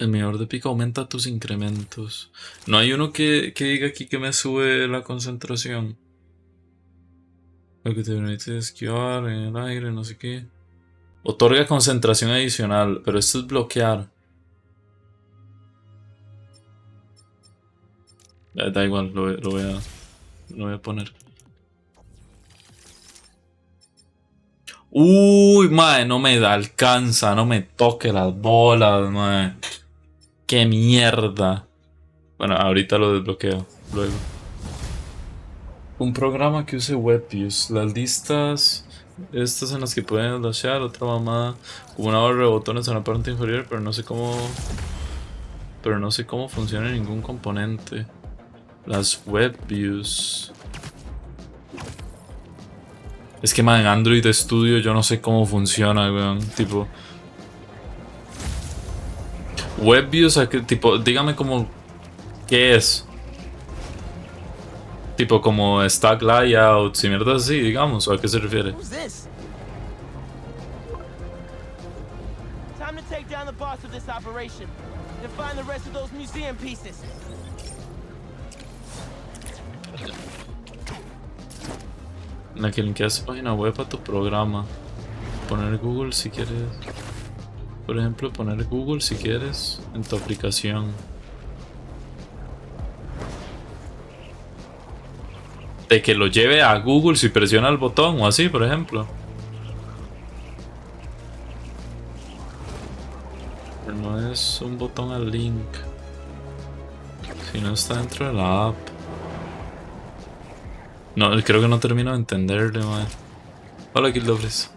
medidor de pico aumenta tus incrementos. No hay uno que diga aquí que me sube la concentración. Lo que te permite esquivar en el aire, no sé qué. Otorga concentración adicional, pero esto es bloquear. Da igual, lo voy a poner. Uy, mae, no me alcanza, no me toque las bolas, mae. Qué mierda. Bueno, ahorita lo desbloqueo, luego. Un programa que use WebViews. Las listas estas en las que pueden dashear, otra mamada, como una barra de botones en la parte inferior, pero no sé cómo funciona ningún componente. Las WebViews. Es que man, en Android Studio yo no sé cómo funciona, weón. Tipo WebViews, tipo, dígame como ¿qué es? Tipo como stack layouts y mierdas así, digamos, ¿o a qué se refiere?
Time to take down the boss of this operation and find the rest of those museum pieces.
La que linkeas página web a tu programa. Poner Google si quieres. Por ejemplo, poner Google si quieres en tu aplicación. De que lo lleve a Google si presiona el botón o así, por ejemplo. Pero no es un botón al link. Si no está dentro de la app. No, creo que no termino de entenderle, man. Hola, Kildofres.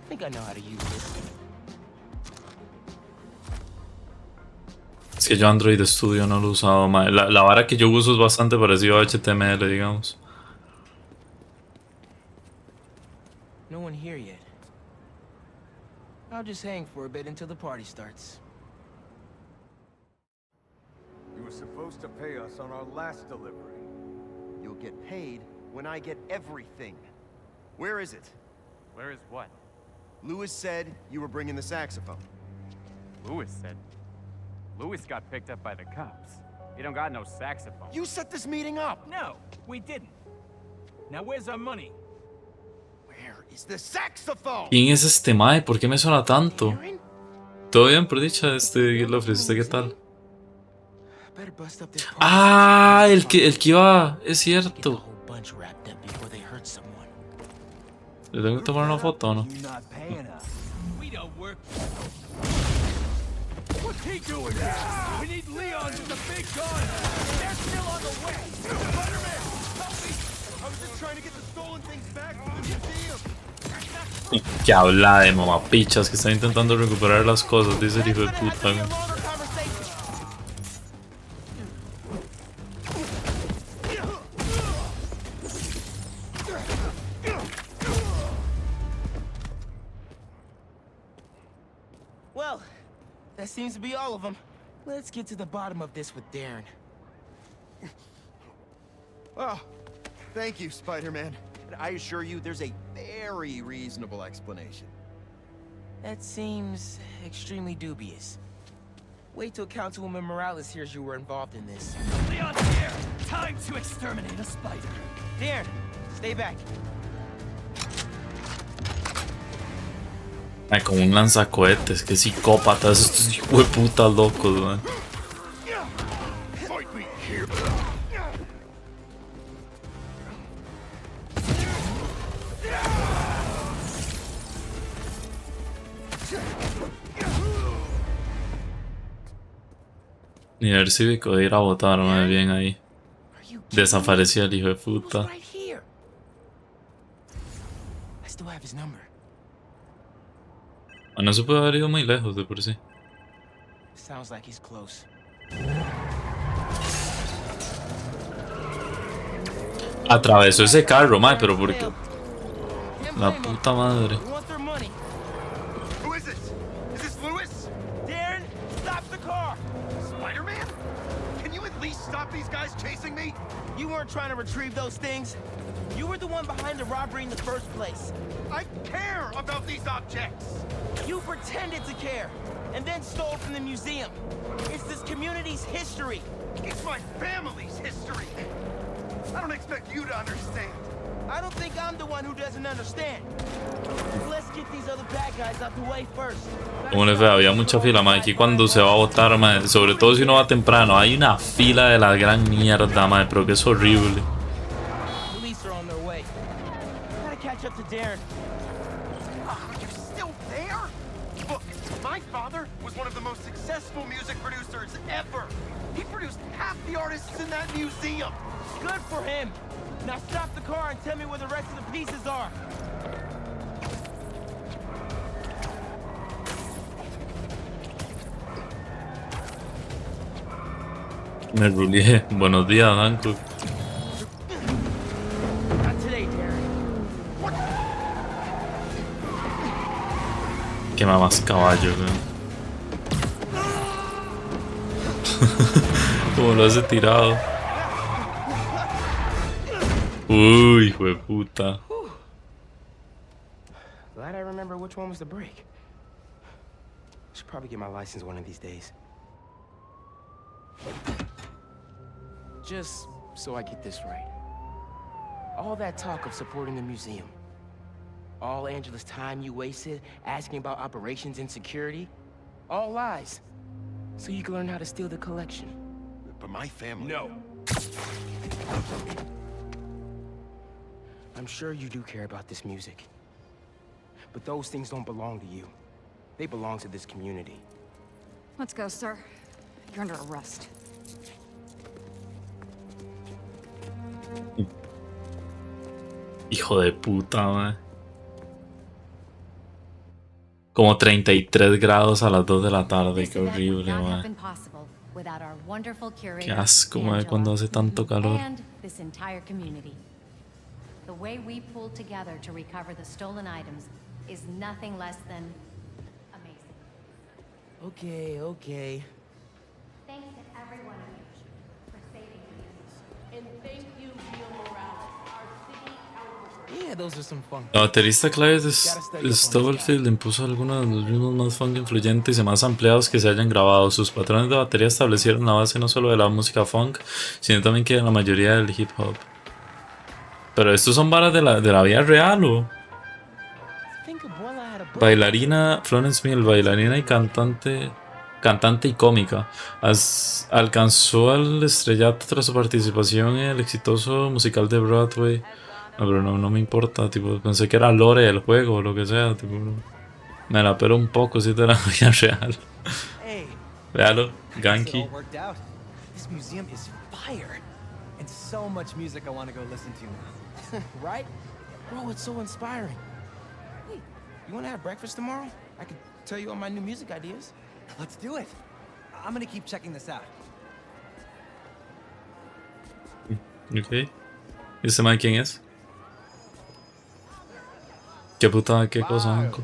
I think I know how to use this.
Es que yo Android Studio no lo he usado, mae. La vara que yo uso es bastante parecido a HTML, digamos.
No one here yet. I'll just hang for a bit until the party starts.
You were supposed to pay us on our last delivery. You'll get paid when I get everything. Where is it?
Where is what?
Lewis said you were bringing the saxophone.
Lewis said. Lewis got picked up by the cops. He don't got no saxophone.
You set this meeting up!
No, we didn't. Now where's our money?
Where is the saxophone?
¿Quién es este mae? ¿Por qué me suena tanto? Todo bien, por dicha, Gilofres, ¿usted qué tal? Ah, el que iba, es cierto. ¿Le tengo que tomar una foto o no?
What's he doing here? We need Leon's with the big gun. They're still on the way. Spider-Man, help me! I was just trying to get the stolen things back from the museum.
Que habla de mamapichas, que está intentando recuperar las cosas, dice el hijo de puta.
Well, that seems to be all of them. Let's get to the bottom of this with Darren.
Oh, thank you, Spider-Man. And I assure you, there's a very reasonable explanation.
That seems extremely dubious. Wait till Councilwoman Morales hears you were involved in this.
Leon's here! Time to exterminate a spider.
Darren, stay back.
Ay, como un lanzacohetes, que psicópatas, estos hijos de puta locos, man. Ni ver cívico de ir a votar, man, bien ahí. Desapareció el hijo de puta.
I still have his number.
No se puede haber ido muy lejos de por sí.
Sounds like he's close.
Atravesó ese carro, man, pero ¿por qué? La puta madre.
Who is this? Is this Lewis?
Darren, stop the car!
Spider-Man? Can you at least stop these guys chasing me?
You weren't trying to retrieve those things. You were the one behind the robbery in the first place.
I care about these objects!
You pretended to care, and then stole from the museum. It's this community's history.
It's my family's history! I don't expect you to understand.
I don't think I'm the one who doesn't understand. Let's get these other bad guys out the way first.
Como les veo, había mucha fila, man. Aquí cuando se va a votar, man, sobre todo si uno va temprano, hay una fila de la gran mierda, man, pero que es horrible.
Police are on their way. Gotta catch up to Darren.
You're still there? Look, my father was one of the most successful music producers ever. He produced half the artists in that museum.
Good for him. Now stop the car and tell me where the rest of the pieces are.
Me rulié. Buenos días, Danko.
Not today, Darren.
Quema más caballo, weón. Como lo hace tirado. Uy, hijo de puta.
Glad I remember which one was the break. Should probably get my license one of these days. Just so I get this right. All that talk of supporting the museum. All Angela's time you wasted asking about operations and security. All lies. So you can learn how to steal the collection.
But my family...
No. I'm sure you do care about this music. But those things don't belong to you. They belong to this community.
Let's go, sir. You're under arrest.
Hijo de puta, man. Como 33 grados a las 2 de la tarde, qué horrible, mae. Qué asco, mae, cuando hace tanto calor.
The way we pulled together to recover the stolen items is nothing less than amazing.
Okay.
Thanks to every one of you for saving me.
And thank you, Neil Morales, our city councilman.
Yeah, those are some fun.
La baterista clave de Stubblefield impuso algunos de los ritmos más funk influyentes y más ampliados que se hayan grabado. Sus patrones de batería establecieron la base no solo de la música funk, sino también que de la mayoría del hip hop. Pero estos son varas de la vida real, ¿o? Bailarina Florence Mill, bailarina y cantante y cómica, alcanzó el estrellato tras su participación en el exitoso musical de Broadway. No, pero no me importa, tipo, pensé que era Lore del juego o lo que sea, tipo, me la pelo un poco si es de la vida real. Véalo, Ganky.
This museum is fire, and so much music I want to go listen to now.
Right? Bro, it's so inspiring. Hey, you want to have breakfast tomorrow? I could tell you all my new music ideas.
Let's do it. I'm gonna keep checking this out.
Ok. ¿Y este man quién es? ¿Qué puta, qué cosa, Anko?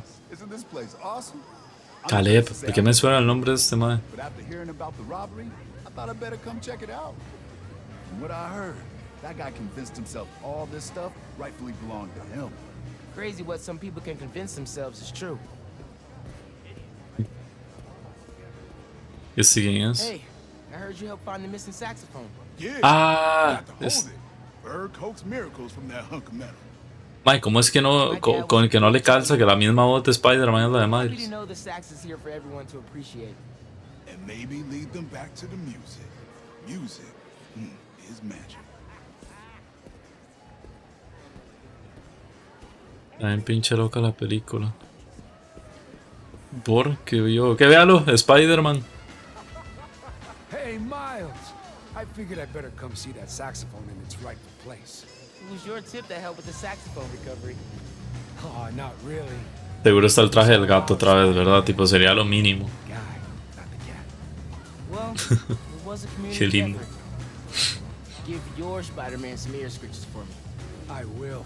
Caleb, ¿por qué me suena el nombre de este man?
But after hearing about the robbery, I thought I'd better come check it out. From what I heard, that guy convinced himself all this stuff rightfully belonged to him.
Crazy what some people can convince themselves is true.
¿Este quién es?
Hey, I heard you helped find the missing saxophone.
Ah,
Bird coaxed miracles from that hunk of metal.
Mike, ¿cómo es que no, con que no le calza que la misma voz de Spider-Man es la de
I
Miles?
really know the sax is here for everyone to appreciate.
And maybe lead them back to the music. Music is magic.
Está bien pinche loca la película. ¿Por qué vio? Que véalo, Spider-Man.
Hey, Miles! I figured I'd better come see that saxophone in its rightful place.
It was your tip that helped with the saxophone recovery.
Oh, not really.
Seguro está el traje del gato otra vez, ¿verdad? Tipo, sería lo mínimo.
Well, it was a community
Qué lindo.
effort. Give your Spider-Man some ear scratches for me.
I will.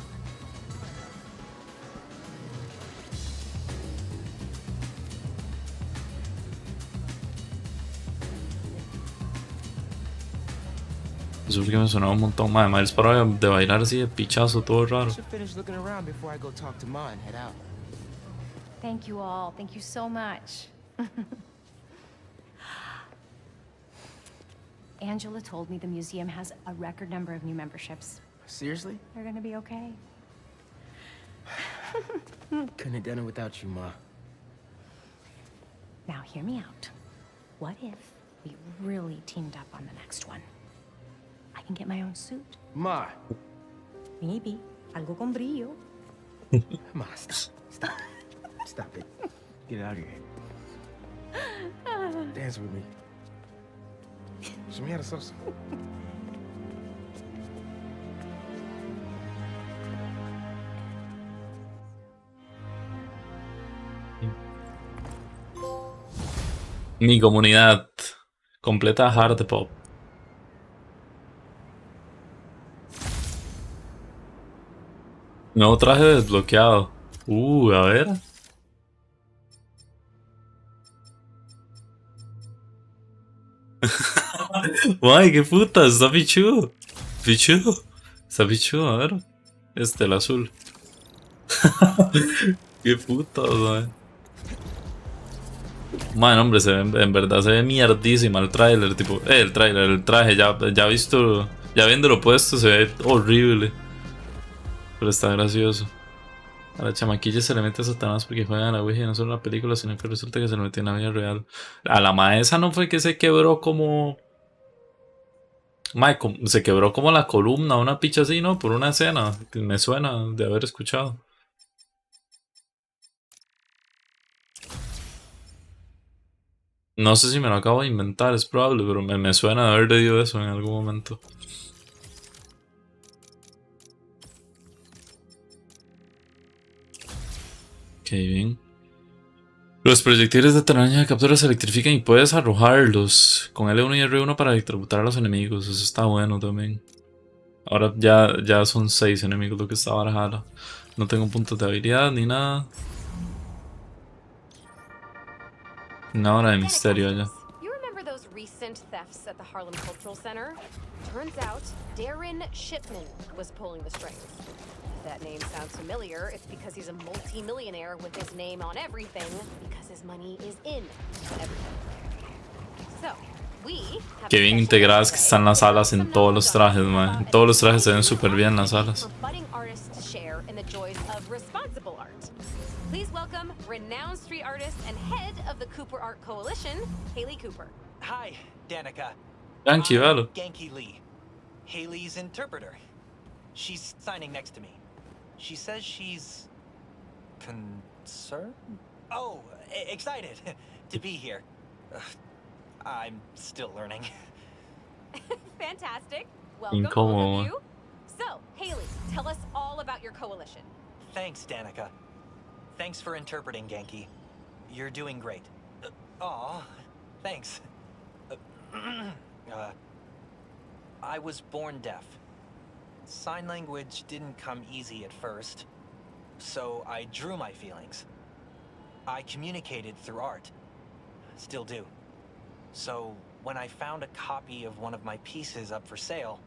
Eso porque me sonaba un montón más. Miles para de bailar así de pichazo, todo raro.
Should finish looking around before I go talk to Ma and head out.
Thank you all. Thank you so much. Angela told me the museum has a record number of new memberships.
Seriously?
They're gonna be okay.
Couldn't have done it without you, Ma.
Now, hear me out. What if we really teamed up on the next one? I can get my own suit.
Ma.
Maybe. Algo con brillo.
Ma, stop. Stop it. Get it out of your head. Dance with me. Show me how to salsa.
Mi comunidad completa hard pop. Nuevo traje desbloqueado. A ver. Guay, qué puta, está pichudo. Pichudo. Está pichudo, a ver. El azul. Qué puta, man. Man, hombre, en verdad se ve mierdísima el tráiler, tipo, el traje, ya visto, ya viéndolo puesto se ve horrible. Pero está gracioso. A la chamaquilla se le mete a Satanás porque juega a la Ouija y no solo en la película, sino que resulta que se le metió en la vida real. A la maestra no fue que se quebró como... se quebró como la columna, una picha así, ¿no? Por una escena que me suena de haber escuchado. No sé si me lo acabo de inventar, es probable, pero me suena de haber leído eso en algún momento. Ok, bien. Los proyectiles de telaraña de captura se electrifican y puedes arrojarlos con L1 y R1 para electrocutar a los enemigos. Eso está bueno también. Ahora ya son 6 enemigos lo que está barajado. No tengo puntos de habilidad ni nada. Una hora de misterio allá.
You remember those recent thefts at the Harlem Cultural Center? Turns out Darren Shipman was pulling the strings. If that name sounds familiar, it's because he's a multi-millionaire with his name on everything, because his money is in everything. So, we have
Qué bien integradas que están las alas en todos los trajes, man. En todos los trajes se ven súper bien las alas.
for budding artists to share in the joys of responsible art. Please welcome renowned street artist and head of the Cooper Art Coalition, Haley Cooper.
Hi, Danica.
Thank you,
I'm
Alo.
Genki Lee, Haley's interpreter. She's signing next to me. She says she's concerned? Oh, excited to be here. Ugh, I'm still learning.
Fantastic. Welcome,
Incómodo,
both
man.
of you. So, Haley, tell us all about your coalition.
Thanks, Danica. Thanks for interpreting, Genki. You're doing great. Aw, thanks. I was born deaf. Sign language didn't come easy at first, so I drew my feelings. I communicated through art. Still do. So, when I found a copy of one of my pieces up for sale,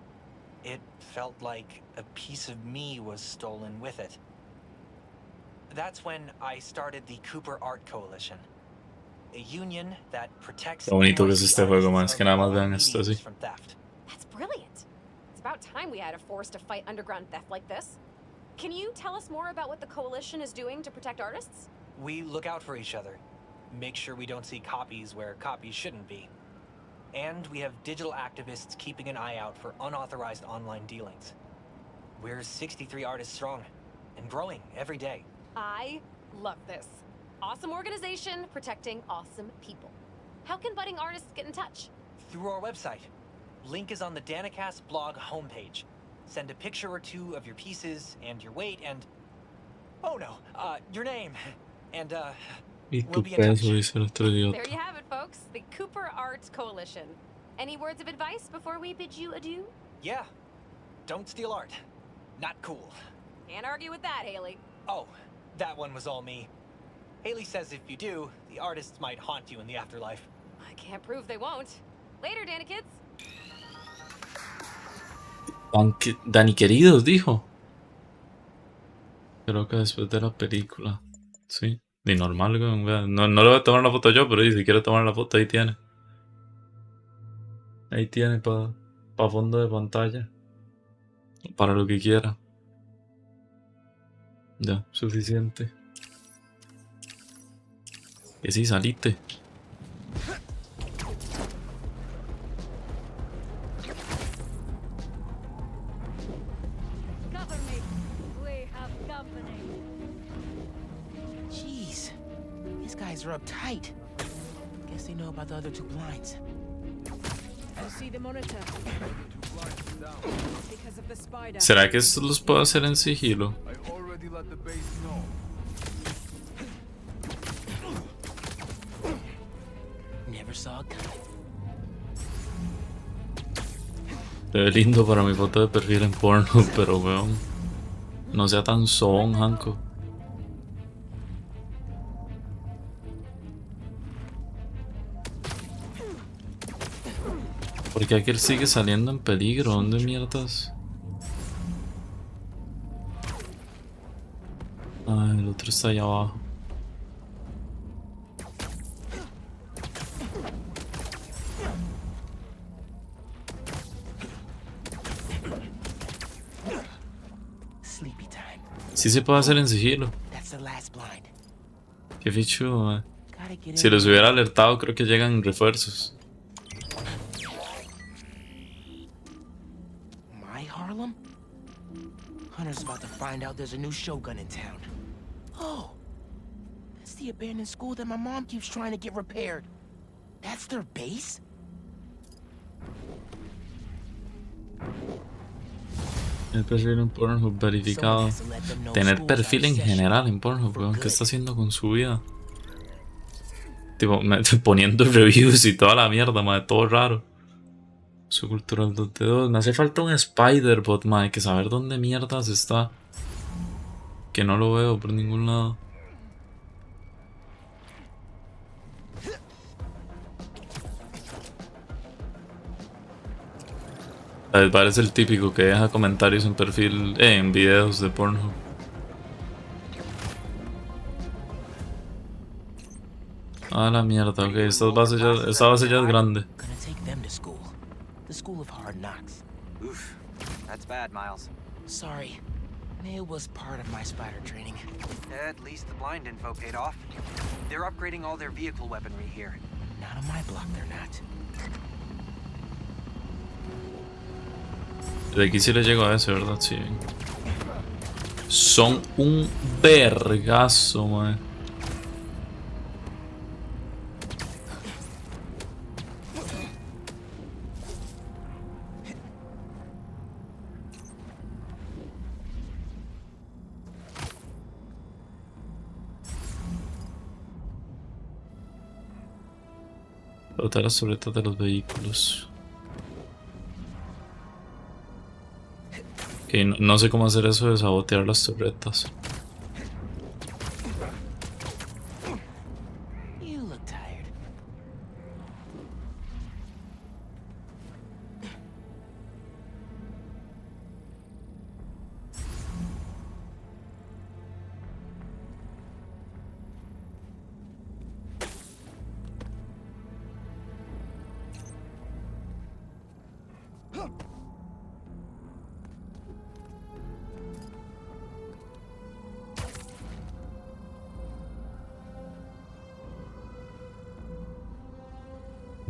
it felt like a piece of me was stolen with it. That's when I started the Cooper Art Coalition, a union that protects
Qué bonito que es este juego, más que nada más vean esto así.
from theft.
That's brilliant. It's about time we had a force to fight underground theft like this. Can you tell us more about what the coalition is doing to protect artists?
We look out for each other, make sure we don't see copies where copies shouldn't be. And we have digital activists keeping an eye out for unauthorized online dealings. We're 63 artists strong, and growing every day.
I love this. Awesome organization protecting awesome people. How can budding artists get in touch?
Through our website. Link is on the Danicast blog homepage. Send a picture or two of your pieces and your weight and... Oh no, your name. And,
Y
we'll
tu
be in touch.
peso, dice el otro idiota.
There you have it, folks. The Cooper Art Coalition. Any words of advice before we bid you adieu?
Yeah. Don't steal art. Not cool.
Can't argue with that, Haley.
Oh, that one was all me. Haley says if you do, the artists might haunt you in the afterlife.
I can't prove they won't. Later, Danny kids.
Dani queridos, dijo. Creo que después de la película. Sí, de normal, no le voy a tomar la foto yo, pero si quiero tomar la foto, ahí tiene. Ahí tiene para fondo de pantalla. Para lo que quiera. Ya, suficiente. Que sí, saliste.
Jeez, these guys are uptight. Guess they know about the other two blinds.
You see the monitor? Because of the spider.
¿Será que estos los puedo hacer en sigilo?
I already let the base know.
Never saw a gun.
Se ve lindo para mi foto de perfil en porno, pero weón, no sea tan son, Hanko. Porque aquel sigue saliendo en peligro, ¿dónde mierdas? Ah, el otro está allá abajo.
Sleepy time.
Sí se puede hacer en sigilo.
That's the last blind.
Qué fichudo, man.
Gotta get
Si
in
los
there.
hubiera alertado, creo que llegan refuerzos.
My Harlem? Hunter's about to find out there's a new Shogun in town. Oh, that's the abandoned school that my mom keeps trying to get repaired. That's their base?
El perfil en Pornhub verificado. Tener perfil en general en Pornhub, weón. ¿Qué está haciendo con su vida? Tipo, poniendo reviews y toda la mierda, mae, todo raro. Su cultural 2D2. Me hace falta un Spider-Bot, mae, que saber dónde mierdas está. Que no lo veo por ningún lado. Parece el típico que deja comentarios en perfil, en videos de Pornhub. Ah, la mierda, ok, esta base ya es grande.
Gonna take them to school. The school of hard knocks.
Oof, that's bad, Miles.
Sorry. It was part of my spider training.
At least the blind info paid off. They're upgrading all their vehicle weaponry here.
Not on my block, they're not.
De aquí sí le llego a ese, ¿verdad? Sí. Son un vergazo, mae. Rotar las turretas de los vehículos. Ok, no sé cómo hacer eso de sabotear las torretas.
You look tired.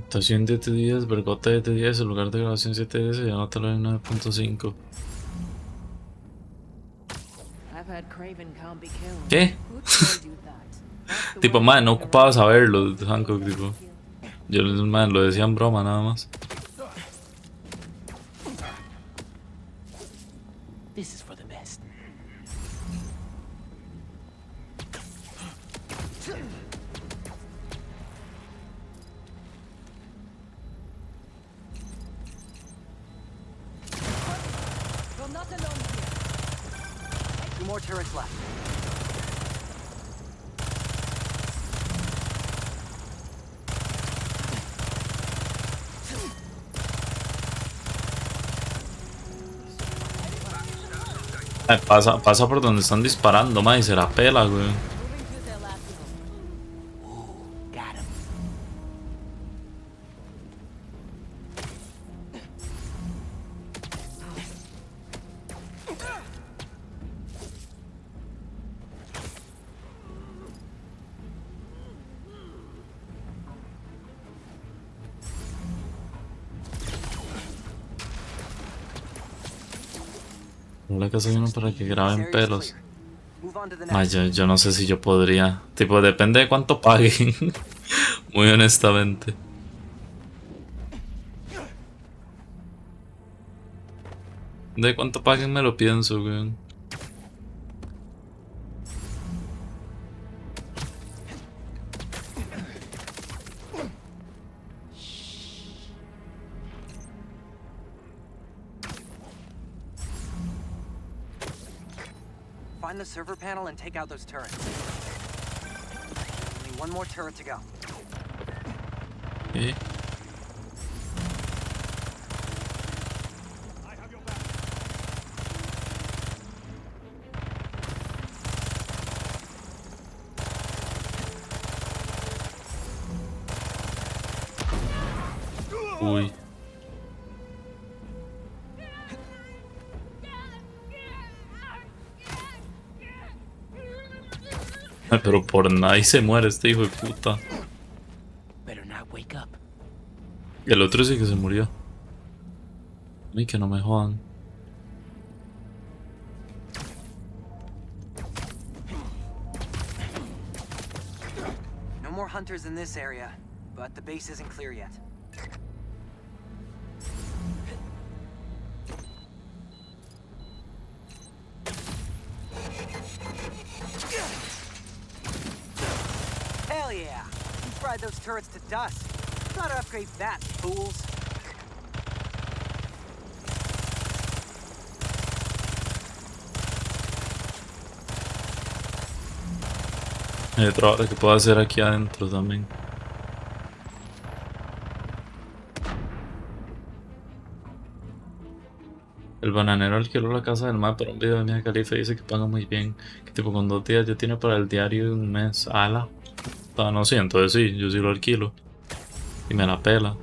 Estación 7 días, Vergota 7 días, el lugar de grabación 7 días y anótalo en 9.5. ¿Qué? Tipo, man, no ocupaba saberlo, Hancock, tipo. Yo, man, lo decía en broma nada más.
This is for the best.
Two more turrets left.
Pasa por donde están disparando, ma, y se la pela, güey. En la casa hay uno para que graben pelos. Ay, yo no sé si yo podría. Tipo, depende de cuánto paguen. Muy honestamente. De cuánto paguen me lo pienso, güey.
Find the server panel and take out those turrets. Only one more turret to go.
Okay. Uy. Pero por nadie se muere este hijo de puta. Y el otro sí que se murió. Ay, que no me jodan.
No more hunters in this area, but the base isn't clear yet. Hell yeah! fried those turrets to dust. Gotta upgrade that, fools.
Hay otra hora que puedo hacer aquí adentro también. El bananero alquiló la casa del mar para un video de Mia Khalifa y dice que paga muy bien. Que tipo con 2 días ya tiene para el diario de un mes. Ala. No sé, entonces sí, yo sí lo alquilo. Y me la pela.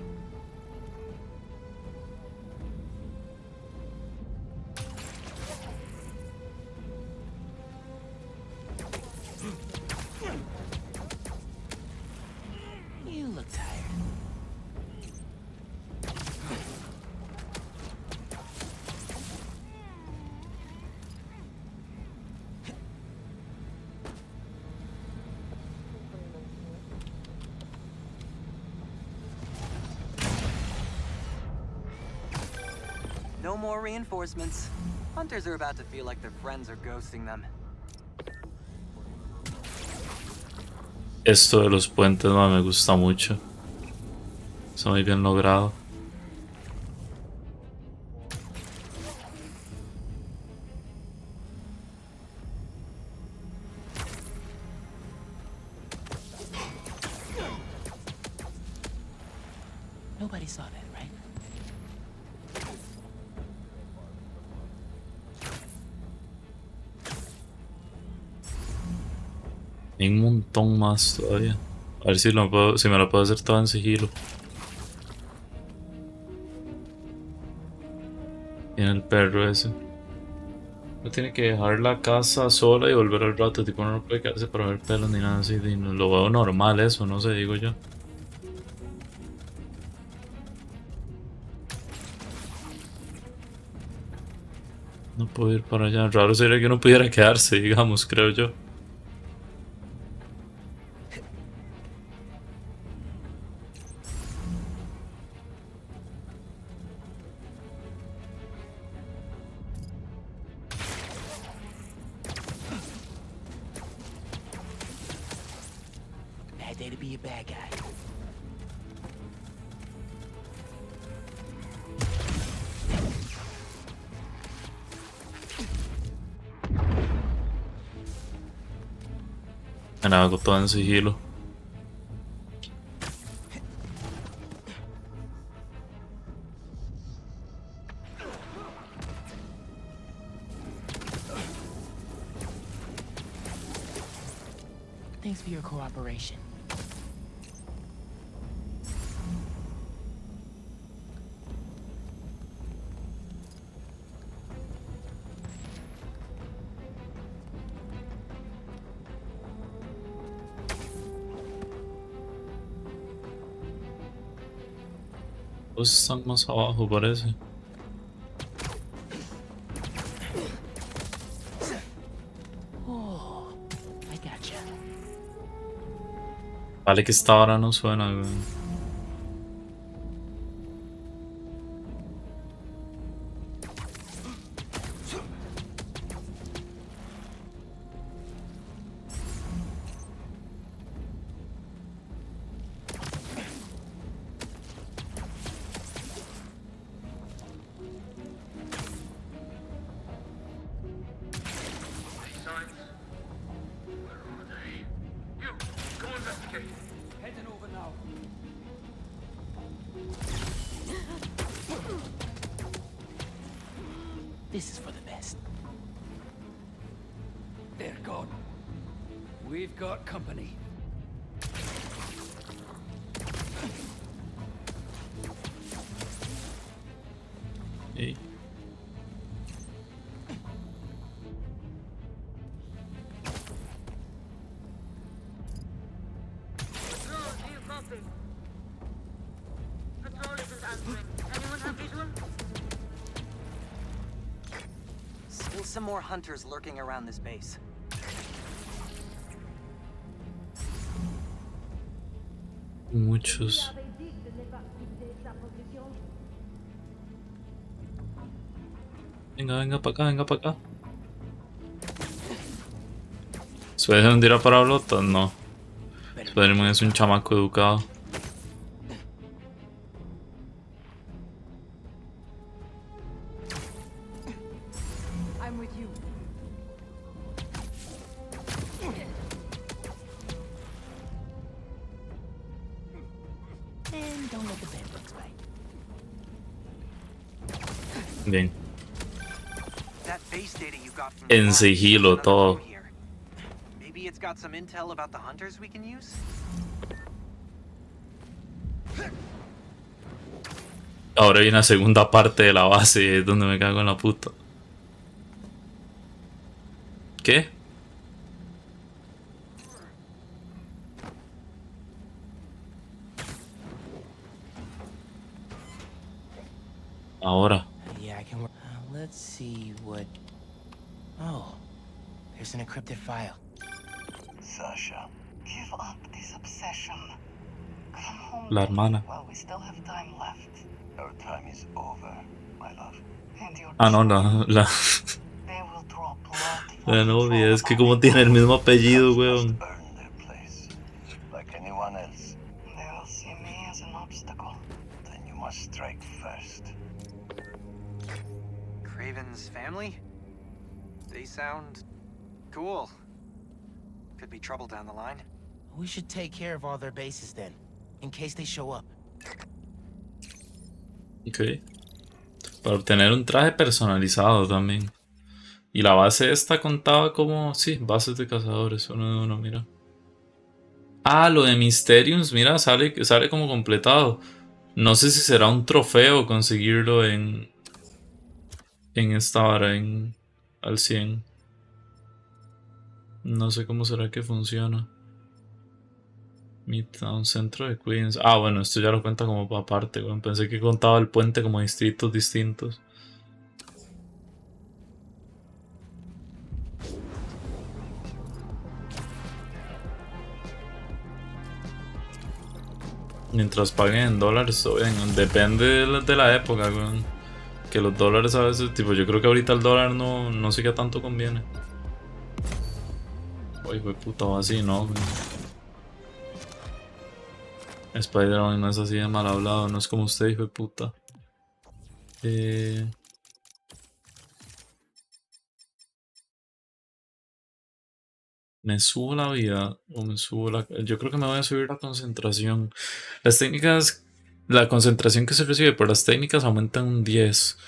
You look tired.
No more reinforcements. Hunters are about to feel like their friends are ghosting them.
Esto de los puentes me gusta mucho. Está muy bien logrado.
Nobody saw that, right?
Hay un montón más todavía. A ver si, si me lo puedo hacer todo en sigilo. Tiene el perro ese. No tiene que dejar la casa sola y volver al rato. Tipo, no puede quedarse para ver pelos ni nada así. Lo veo normal eso, no sé, digo yo. No puedo ir para allá. Raro sería que no pudiera quedarse, digamos, creo yo.
Bad day to be a bad guy.
Me la hago todo en sigilo.
Thanks for your cooperation.
Los están más abajo, parece.
Oh, I gotcha.
Vale que esta hora no suena, güey.
This is for the best.
They're gone. We've got company.
Hey.
Still some more hunters lurking around this base.
Muchos. Venga, venga para acá, venga para acá. ¿Se puede hundir a parablotas? No. Spider-Man es un chamaco educado.
I'm with you.
And don't let the bed bugs bite.
Bien.
That base data you got from
En
the
sigilo todo.
maybe it's got some intel about the hunters we can use?
Ahora hay una segunda parte de la base donde me cago en la puta. ¿Qué? Ahora.
Yeah, I can work. Let's see what. Oh, there's an encrypted file.
Sasha, give up this obsession. Come home
La hermana.
while we still have time left. Our time is over, my love. And your
Ah, no, la
they will draw blood
la novia. Es que como tiene el mismo apellido, weón.
like anyone else. They will see me as an obstacle. Then you must strike first.
Craven's family? They sound cool. Could be trouble down the line.
We should take care of all their bases then, in case they show up.
Ok. Para obtener un traje personalizado también. Y la base esta contaba como... Sí, bases de cazadores, uno de uno, mira. Ah, lo de Mysteriums, mira, sale como completado. No sé si será un trofeo conseguirlo en esta vara, al 100. No sé cómo será que funciona. Midtown, centro de Queens. Ah, bueno, esto ya lo cuenta como aparte, weón. Pensé que contaba el puente como distritos distintos. Mientras paguen en dólares, todo bien. Depende de la época, weón. Que los dólares a veces, tipo, yo creo que ahorita el dólar no sé qué tanto conviene. Uy, fue puta, o así, ¿no? Spider-Man no es así de mal hablado, no es como usted, hijo de puta. ¿Me subo la vida o me subo la...? Yo creo que me voy a subir la concentración. Las técnicas... La concentración que se recibe por las técnicas aumenta un 10.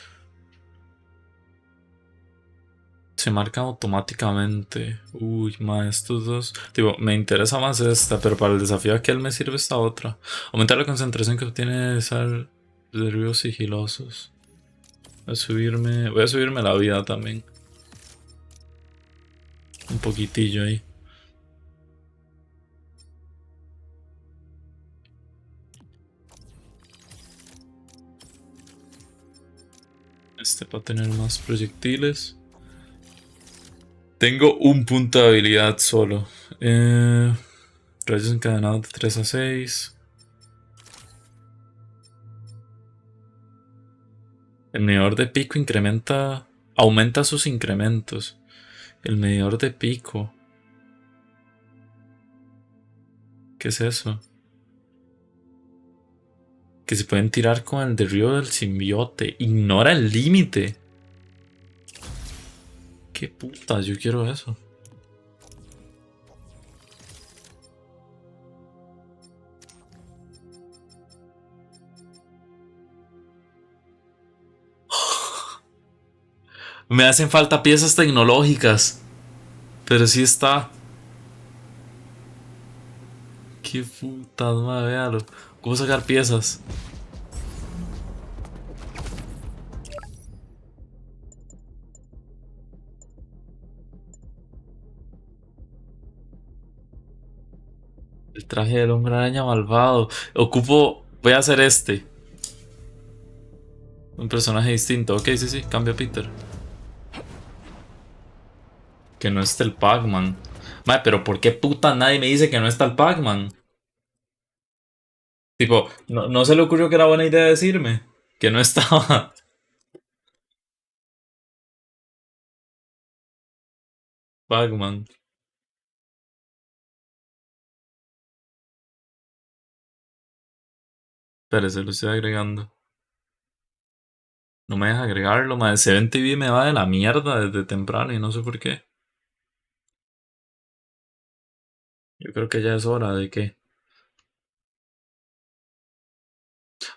Se marca automáticamente. Uy, ma, estos dos. Tipo, me interesa más esta, pero para el desafío aquel me sirve esta otra. Aumentar la concentración que obtiene de sal de ríos sigilosos. Voy a subirme la vida también. Un poquitillo ahí. Este para tener más proyectiles. Tengo un punto de habilidad solo. Rayos encadenados de 3 a 6. El medidor de pico aumenta sus incrementos. El medidor de pico. ¿Qué es eso? Que se pueden tirar con el derribo del simbiote. Ignora el límite. ¿Qué puta? Yo quiero eso. Me hacen falta piezas tecnológicas. Pero sí está. Qué puta, madre, véalo. ¿Cómo sacar piezas? El traje del hombre araña malvado. Voy a hacer este. Un personaje distinto. Ok, sí, cambia a Peter. Que no esté el Pac-Man. Madre, pero ¿por qué puta nadie me dice que no está el Pac-Man? Tipo, no se le ocurrió que era buena idea decirme que no estaba. Pac-Man. Espérese, lo estoy agregando. No me deja agregarlo, madre. 7TV me va de la mierda desde temprano y no sé por qué. Yo creo que ya es hora de que...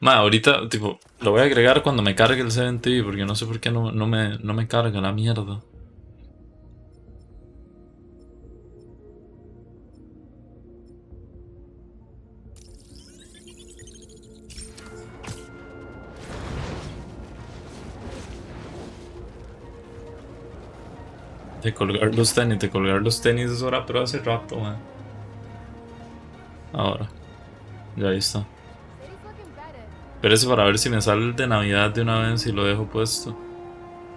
Madre, ahorita, tipo, lo voy a agregar cuando me cargue el 7TV porque no sé por qué no me carga la mierda. De colgar los tenis es hora, pero hace rato, man. Ahora. Ya ahí está. Pero ese para ver si me sale el de Navidad de una vez y lo dejo puesto.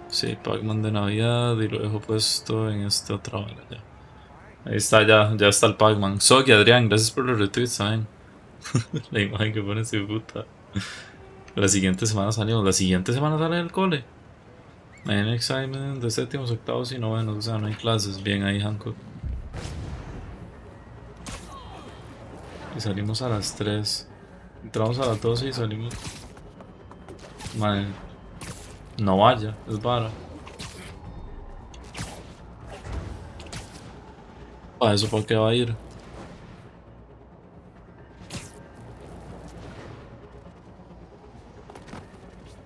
Sí, Pac-Man de Navidad y lo dejo puesto en esta otra hora ya. Ahí está, ya está el Pac-Man. Soki, Adrián, gracias por los retweets, ¿saben? La imagen que pone su puta. La siguiente semana salimos. La siguiente semana sale del cole. Main examen de séptimos, octavos y novenos, o sea, no hay clases. Bien ahí, Hancock. Y salimos a las 3. Entramos a las 12 y salimos. Madre. No vaya, es vara. ¿Para eso por qué va a ir?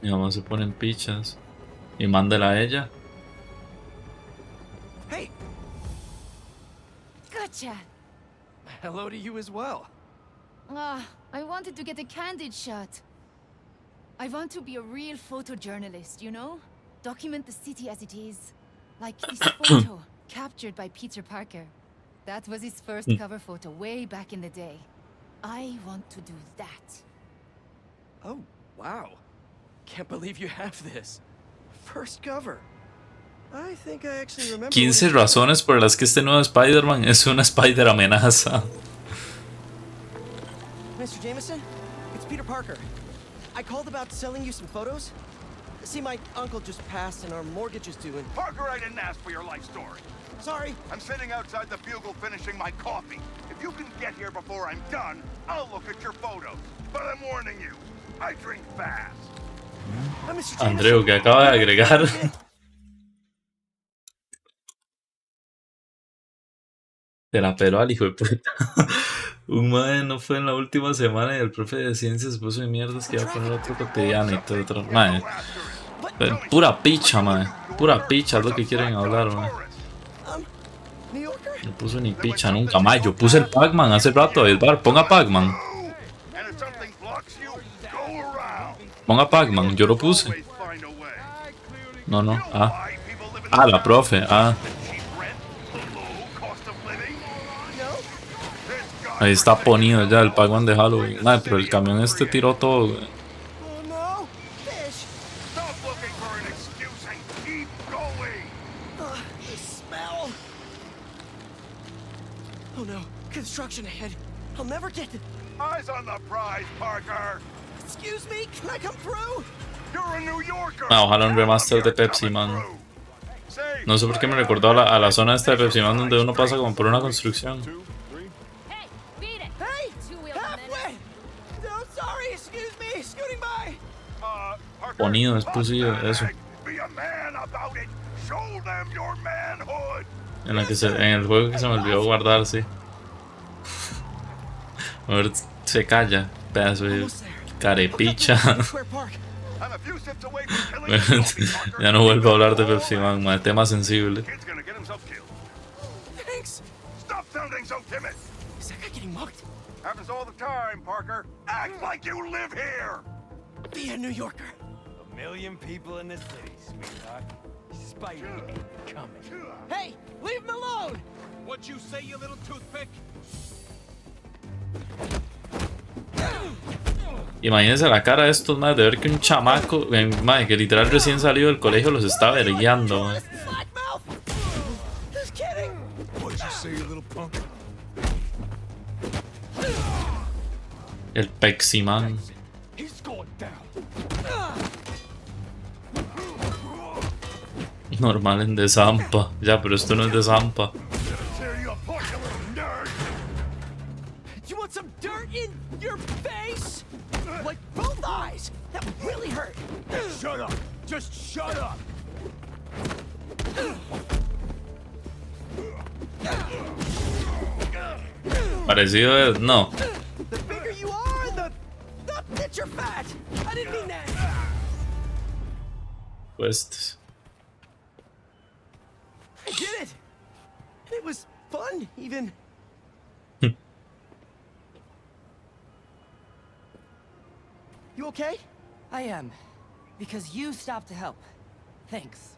Mi mamá se pone en pichas. Y mándela a ella.
Hey!
Gotcha!
Hello to you as well.
I wanted to get a candid shot. I want to be a real photojournalist, you know? Document the city as it is. Like this photo, captured by Peter Parker. That was his first cover photo way back in the day. I want to do that.
Oh, wow. Can't believe you have this. First cover. I think I actually remember
15 razones por las que este nuevo Spider-Man es una Spider amenaza.
Mr. Jameson, it's Peter Parker. I called about selling you some photos. See, my uncle just passed and our mortgage is due and...
Parker, I didn't ask for your life story.
Sorry.
I'm sitting outside the Bugle finishing my coffee. If you can get here before I'm done, I'll look at your photos. But I'm warning you, I drink fast.
Andreu, que acaba de agregar. Se la peló al hijo de puta. Un madre no fue en la última semana y el profe de ciencias se puso de mierdas que iba a poner otro cotidiano y todo otro. Madre. Pura picha, madre. Pura picha es lo que quieren hablar, madre. No puso ni picha nunca, madre. Yo puse el Pac-Man hace rato, Edvar. Ponga Pac-Man. Ponga Pac-Man, yo lo puse. No. La profe. Ahí está ponido ya el Pac-Man de Halloween. Madre, pero el camión este tiró todo, güey.
Oh no, construction ahead. I'll never get it.
Eyes on the prize, Parker.
Excuse me, can I come through?
You're a New Yorker.
Ojalá un remaster de Pepsi Man. No sé por qué me recordó a la zona esta de Pepsi Man donde uno pasa como por una construcción. Ponido, es pusido, eso. En el juego que se me olvidó guardar, sí. A ver, se calla, pedazo de carepicha. Ya no vuelvo a hablar de Pepsi Man, man, tema sensible.
Happens all the time, Parker. Act like you live here.
Be a New Yorker.
1,000,000 people in the city, sweetheart. Spidey ain't coming.
Hey, leave him alone!
What'd you say, you little toothpick?
Imagínense la cara de estos más de ver que un chamaco, madre, que literal recién salido del colegio los está vergueando, man. El Peximan. Normal en de Zampa. Ya, pero esto no es de Zampa.
You want some dirt in your face? Like both eyes? That would really hurt.
Shut up! Just shut up!
Parecido es... No.
The bigger you are, the... Not that you're fat! I didn't mean that!
Pues...
I did it! And it was fun, even. You okay?
I am. Because you stopped to help. Thanks.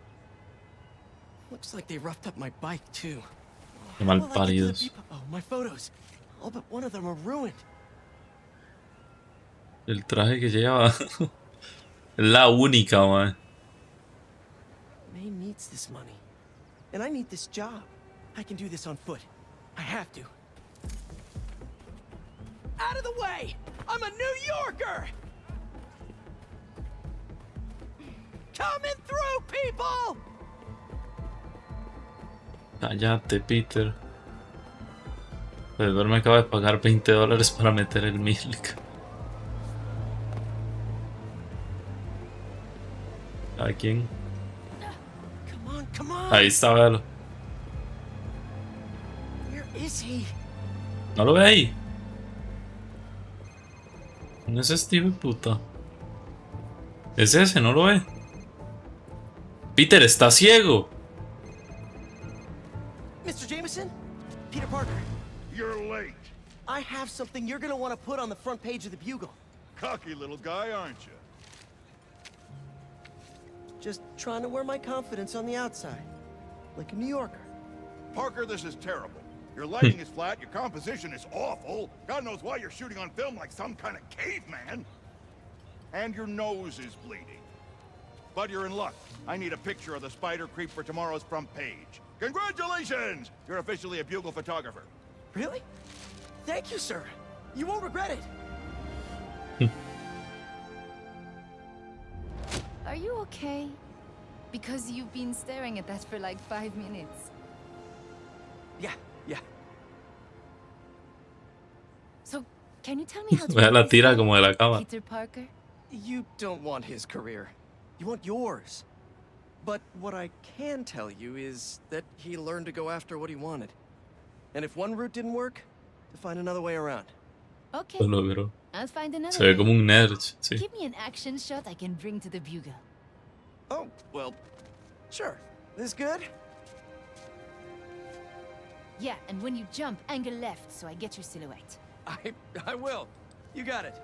Looks like they roughed up my bike, too.
Qué mal paridos.
Oh, my photos. All but one of them are ruined.
El traje que lleva. Es la única, man.
May needs this money. And I need this job. I can do this on foot. I have to. Out of the way! I'm a New Yorker! Coming through, people!
Cállate, Peter. Pedro me acaba de pagar $20 para meter el milk. ¿A quién?
Come on.
Ahí está, véalo.
Where is he?
¿No lo ve ahí? ¿No es este hijo de puta? ¿Es ese? ¿No lo ve? Peter está ciego.
Mr. Jameson? Peter Parker.
You're late.
I have something you're gonna want to put on the front page of the Bugle.
Cocky little guy, aren't you?
Just trying to wear my confidence on the outside. Like a New Yorker.
Parker, this is terrible. Your lighting is flat, your composition is awful. God knows why you're shooting on film like some kind of caveman. And your nose is bleeding. But you're in luck. I need a picture of the spider creep for tomorrow's front page. Congratulations! You're officially a Bugle photographer.
Really? Thank you, sir. You won't regret it.
Are you okay? Because you've been staring at that for like 5 minutes.
Yeah.
So, can you tell me how to
Vea la
work
tira
this
como de la cama.
Peter Parker?
You don't want his career. You want yours. But what I can tell you is that he learned to go after what he wanted. And if one route didn't work, to find another way around.
Okay.
Lo logró.
I'll find another
Se ve
way.
como un nerd, sí.
Give me an action shot I can bring to the Bugle.
Oh, well, sure. This good?
Yeah, and when you jump, angle left so I get your silhouette.
I will. You got it.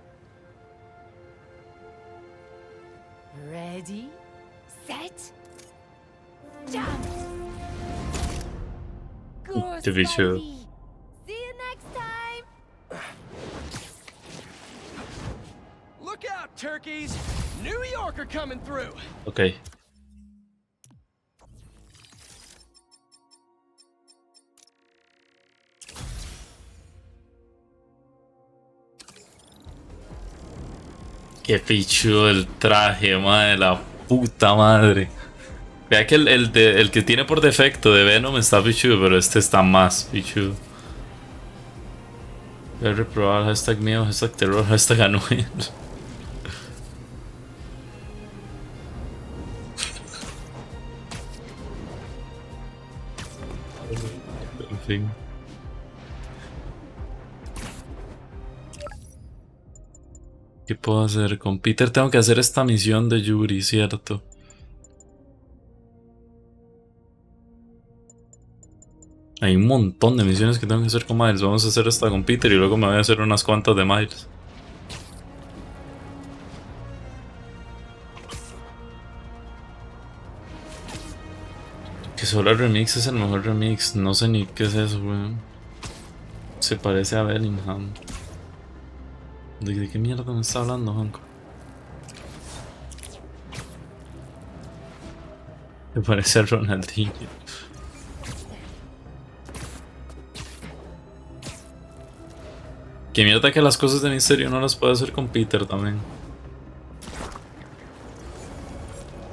Ready, set, jump! Go,
To be sure.
Spidey. See you next time!
Look out, turkeys! New Yorker coming through!
Ok. Qué pichudo el traje, madre, la puta madre. Vea que el que tiene por defecto de Venom está pichudo, pero este está más pichudo. Voy a reprobar hashtag miedo, hashtag terror, hashtag Anuel. En fin. ¿Qué puedo hacer? Con Peter tengo que hacer esta misión de Yuri, ¿cierto? Hay un montón de misiones que tengo que hacer con Miles. Vamos a hacer esta con Peter y luego me voy a hacer unas cuantas de Miles. Que solo el remix es el mejor remix. No sé ni qué es eso, weón. Se parece a Bellingham. ¿De qué mierda me está hablando, Hanko? Me parece a Ronaldinho. Que mierda que las cosas de misterio no las puedo hacer con Peter también.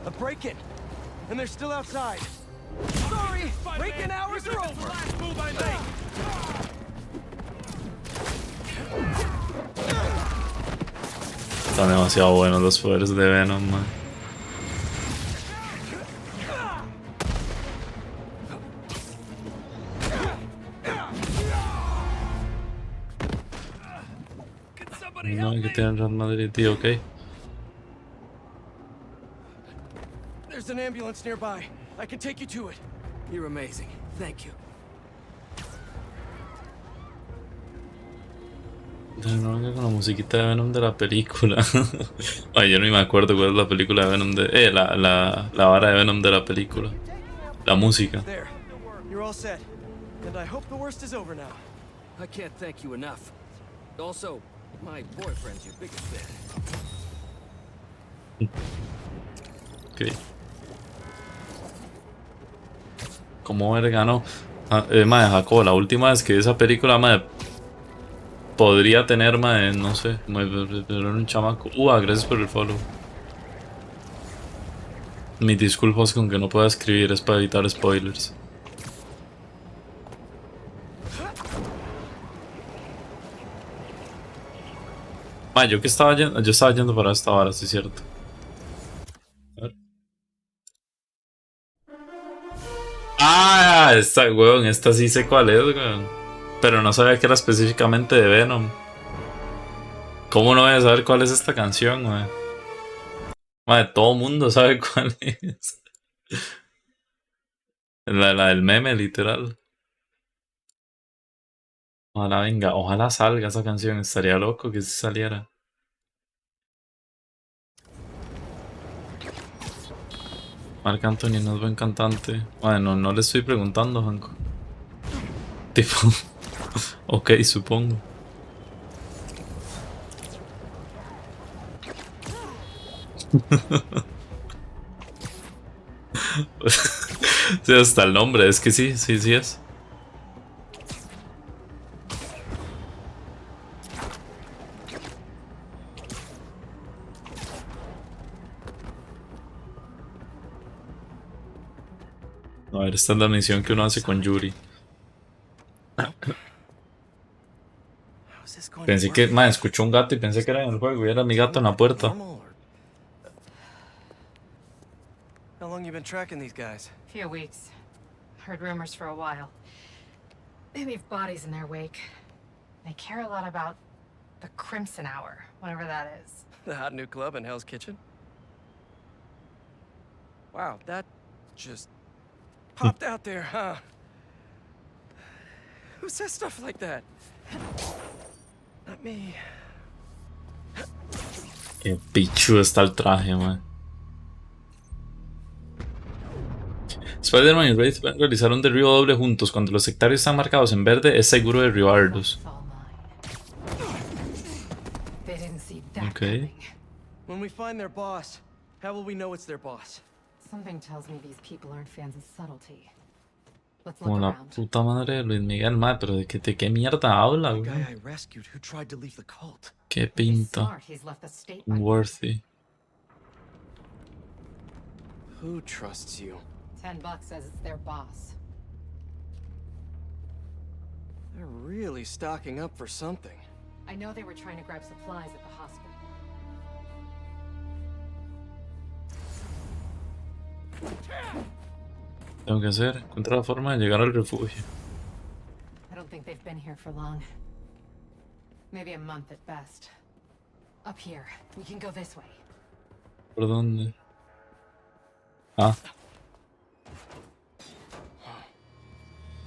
A break-in, and they're still outside. Sorry, break-in hours are over.
Están demasiado buenos los poderes de Venom, man. No, que tienen Real Madrid, tío, ok.
There's an ambulance nearby. I can take you to it.
You're amazing. Thank you.
No, con la musiquita de Venom de la película. Ay, yo no me acuerdo cuál es la película de Venom de... la vara de Venom de la película. La música.
There. You're all set. And I hope the worst is over now.
I can't thank you enough. Also, my boyfriend's your biggest fan.
Ok. ¿Cómo verga no? Madre, Jacob, la última vez que vi esa película, madre, podría tener, madre, no sé, pero era un chamaco. Gracias por el follow. Mis disculpas con que no pueda escribir, es para evitar spoilers. Madre, yo estaba yendo para esta hora, sí es cierto. Ah, esta, weón, esta sí sé cuál es, weón. Pero no sabía que era específicamente de Venom. ¿Cómo no voy a saber cuál es esta canción, weón? Madre, todo mundo sabe cuál es. La del meme, literal. Ojalá venga, ojalá salga esa canción. Estaría loco que si saliera. Marc Anthony no es buen cantante. Bueno, no le estoy preguntando, Hanko. Tipo, ok, supongo. Sí, hasta el nombre, es que sí es. A ver, esta es la misión que uno hace con Yuri. Pensé que, man, escuchó un gato y pensé que era en el juego y era mi gato en la puerta.
How long you been tracking these guys?
Few weeks. Heard rumors for a while. They leave bodies in their wake. They care a lot about the Crimson Hour, whatever that is.
The hot new club in Hell's Kitchen? Wow, that just popped out there, huh? Who says stuff like that? Not me.
Qué pichu está el traje, man. Spider-Man y Wraith van a realizar un derribo doble juntos. Cuando los sectarios están marcados en verde, es seguro derribarlos. Okay.
When we find their boss, how will we know it's their boss?
Something tells me these people aren't fans of subtlety. Let's
Como
look
la
around.
puta madre de Luis Miguel, madre, pero de qué mierda habla, güey.
Guy I rescued who tried to leave the cult.
Qué pinta.
He's left the state by
Worthy.
Who trusts you?
$10 says it's their boss.
They're really stocking up for something.
I know they were trying to grab supplies at the hospital.
Tengo que hacer, encontrar la forma de llegar al refugio.
I don't think they've been here for long. Maybe a month at best. Up here, we can go this way.
¿Por dónde? Ah.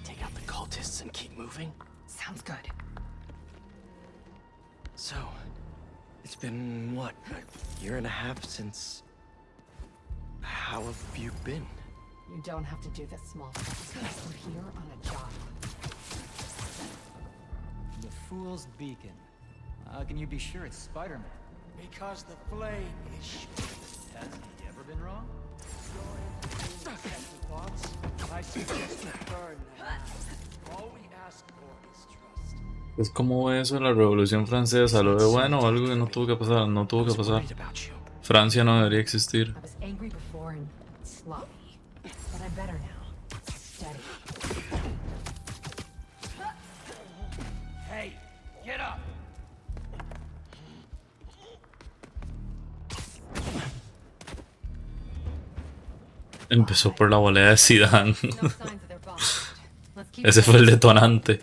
Take out the cultists and keep moving?
Sounds good.
So, it's been, what, a year and a half since... How have you been?
You don't have to do this small stuff. We're here on a job.
The Fool's Beacon. How can you be sure it's Spider-Man?
Because the flame is shit.
Has he ever been wrong?
Thoughts? I suggest you burn them. All we ask for is trust.
Es como eso de la Revolución Francesa, lo de bueno o algo que no tuvo que pasar, no tuvo que pasar. Francia no debería existir.
I was angry before and sloppy, but I'm better now. Steady.
Hey, get up!
Empezó por la volea de Zidane. Ese fue el detonante.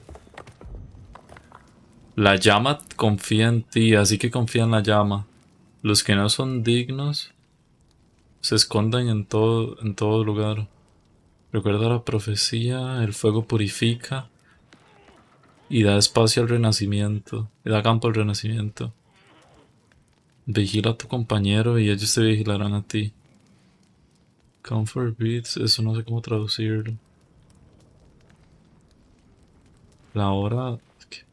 La llama confía en ti, así que confía en la llama. Los que no son dignos se esconden en todo lugar. Recuerda la profecía, el fuego purifica y da espacio al renacimiento, y da campo al renacimiento. Vigila a tu compañero y ellos te vigilarán a ti. Comfort Beats, eso no sé cómo traducirlo. La hora... Qué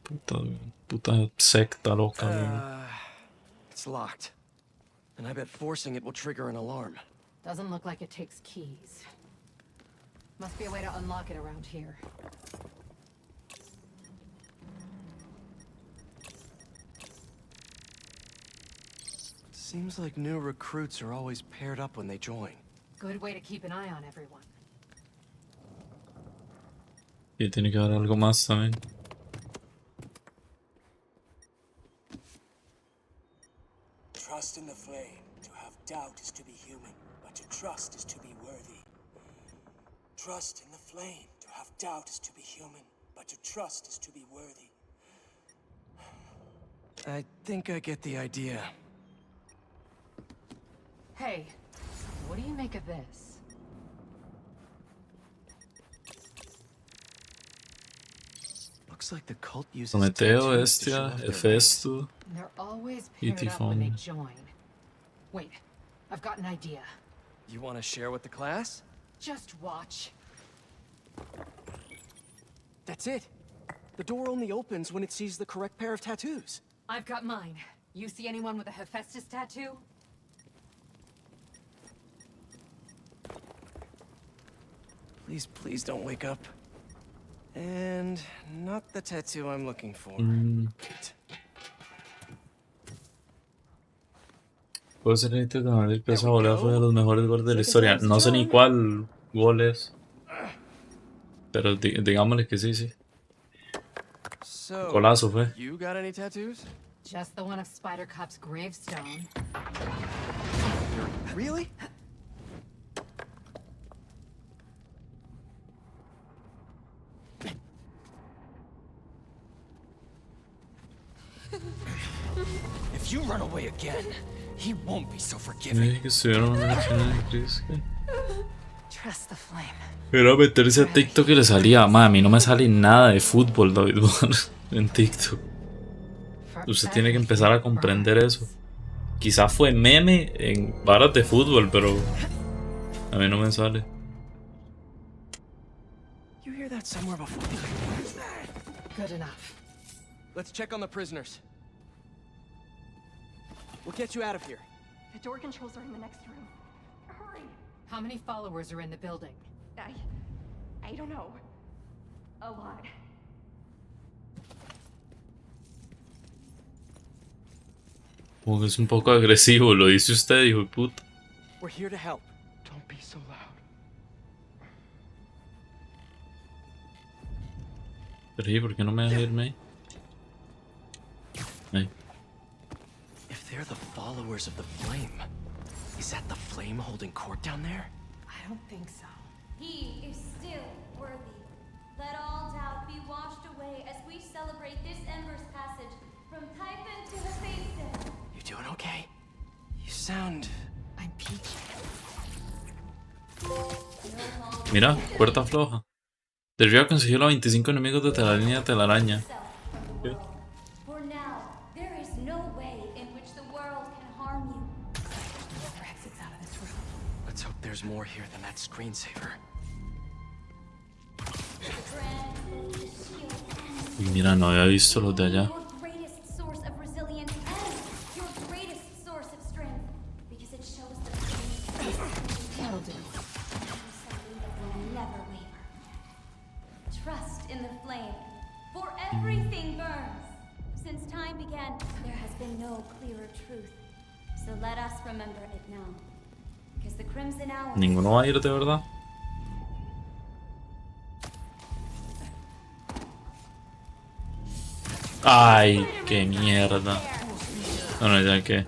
puta secta loca,
It's locked. And I bet forcing it will trigger an alarm.
Doesn't look like it takes keys. Must be a way to unlock it around here.
Seems like new recruits are always paired up when they join.
Good way to keep an eye on everyone.
Y tiene que haber algo más también.
Trust in the flame. To have doubt is to be human, but to trust is to be worthy. Trust in the flame. To have doubt is to be human, but to trust is to be worthy.
I think I get the idea.
Hey, what do you make of this?
Looks like the cult uses
Prometeo,
tattoos to show
Hestia,
off their
Hefesto,
They're always paired up when they
Itifon.
join. Wait, I've got an idea.
You want to share with the class?
Just watch.
That's it. The door only opens when it sees the correct pair of tattoos.
I've got mine. You see anyone with a Hephaestus tattoo?
Please, please don't wake up. And not the tattoo I'm looking for.
Puede ser el internacional que esa volea fue de los mejores goles de la historia. No sé ni cuál gol es. Pero digámosle que sí.
So,
Golazo fue.
you got any tattoos?
Just the one of Spider Cop's gravestone.
Really? If you run away again, he won't be so forgiving.
Dije que estuvieron en la escena de Chris.
Trust the flame.
Era meterse a TikTok y le salía. Ma, a mí no me sale nada de fútbol, David Bonner, en TikTok. Usted tiene que empezar a comprender eso. Quizás fue meme en varas de fútbol, pero a mí no me sale.
You hear that somewhere before?
Good enough.
Let's check on the prisoners. We'll get you out of here.
The door controls are in the next room. Hurry!
How many followers are in the building?
I don't know. A lot.
Como que es un poco agresivo, lo dice usted, hijo de puta.
We're here to help. Don't be so loud.
Pero ¿y por qué no me deja irme ahí? Ahí.
If they're the followers of the flame, is that the flame holding court down there?
I don't think so.
He is still worthy. Let all doubt be washed away as we celebrate this Ember's passage from Typhon to Hephaestus.
You doing okay? You sound...
I'm peachy.
Mira, puerta floja. Del Río consiguió los 25 enemigos de la línea de telaraña. ¿Qué?
For now, there is no way in which the world can harm you.
Let's hope there's more here than that screensaver.
Y mira, no había visto los de allá.
Your greatest source of resilience and your greatest source of strength, because it shows the
That'll do.
will never waver. Trust in the flame, for everything burns. Since time began, there has been no clearer truth. So let us remember it now, because the Crimson Hour.
Ninguno va a ir de verdad. Ay, qué mierda. Bueno, ya que.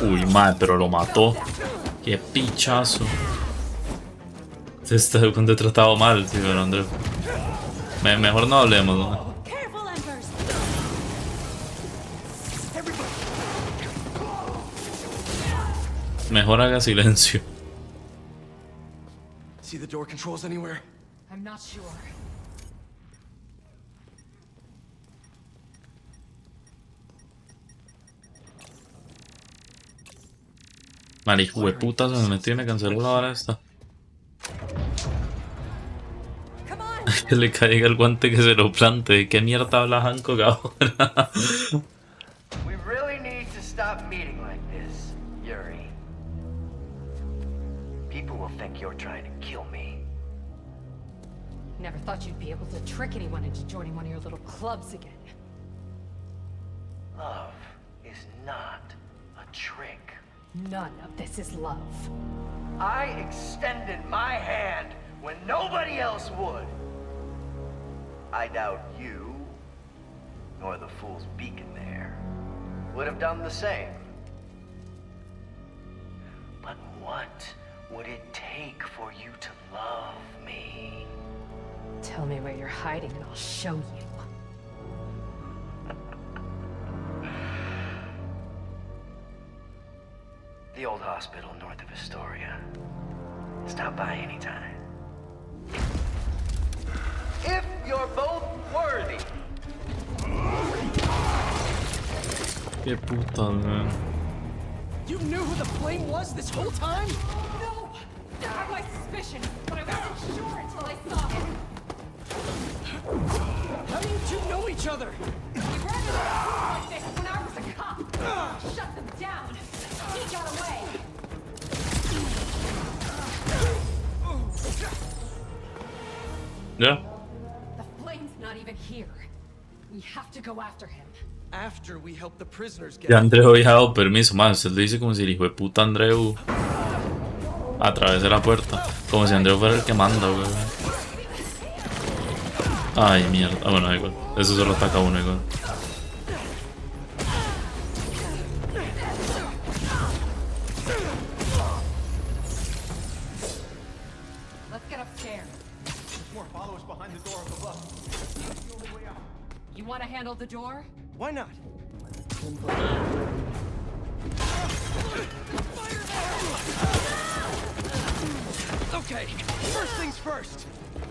Uy, madre, pero lo mató. Qué pichazo. Este segundo he tratado mal, sí, pero André. Mejor no hablemos, ¿no? Mejor haga silencio.
See the door controls anywhere?
I'm not sure.
Mal hijo de puta, se me metió y me canceló la vara esta. Que le caiga el guante que se lo plante. ¿Qué mierda habla Hancock ahora?
We really need to stop meeting like this, Yuri. People will think you're trying to kill me.
Never thought you'd be able to trick anyone into joining one of your little clubs again.
Love is not a trick.
None of this is love.
I extended my hand when nobody else would. I doubt you, nor the Fool's Beacon there, would have done the same. But what would it take for you to love me?
Tell me where you're hiding and I'll show you.
The old hospital north of Astoria. Stop by anytime. If you're both worthy.
Qué puta, man.
You knew who the flame was this whole time?
No! I had my suspicion, but I wasn't sure until I saw him.
How do you two know each other?
We were in a group like this when I was a cop. Shut them down. He got away.
Yeah.
The flame's not even here. We have to go after him.
After we help the prisoners get
Ya Andreu había dado permiso, man. Usted lo dice como si el hijo de puta Andreu atravesara la puerta. Como si Andreu fuera el que manda, güey. Ay, mierda. Ah, bueno, da igual. Eso solo ataca a uno, igual.
Let's get upstairs.
more followers behind the door of the bus. That's the only way out.
You want to handle the door?
Why not? Okay, first things first.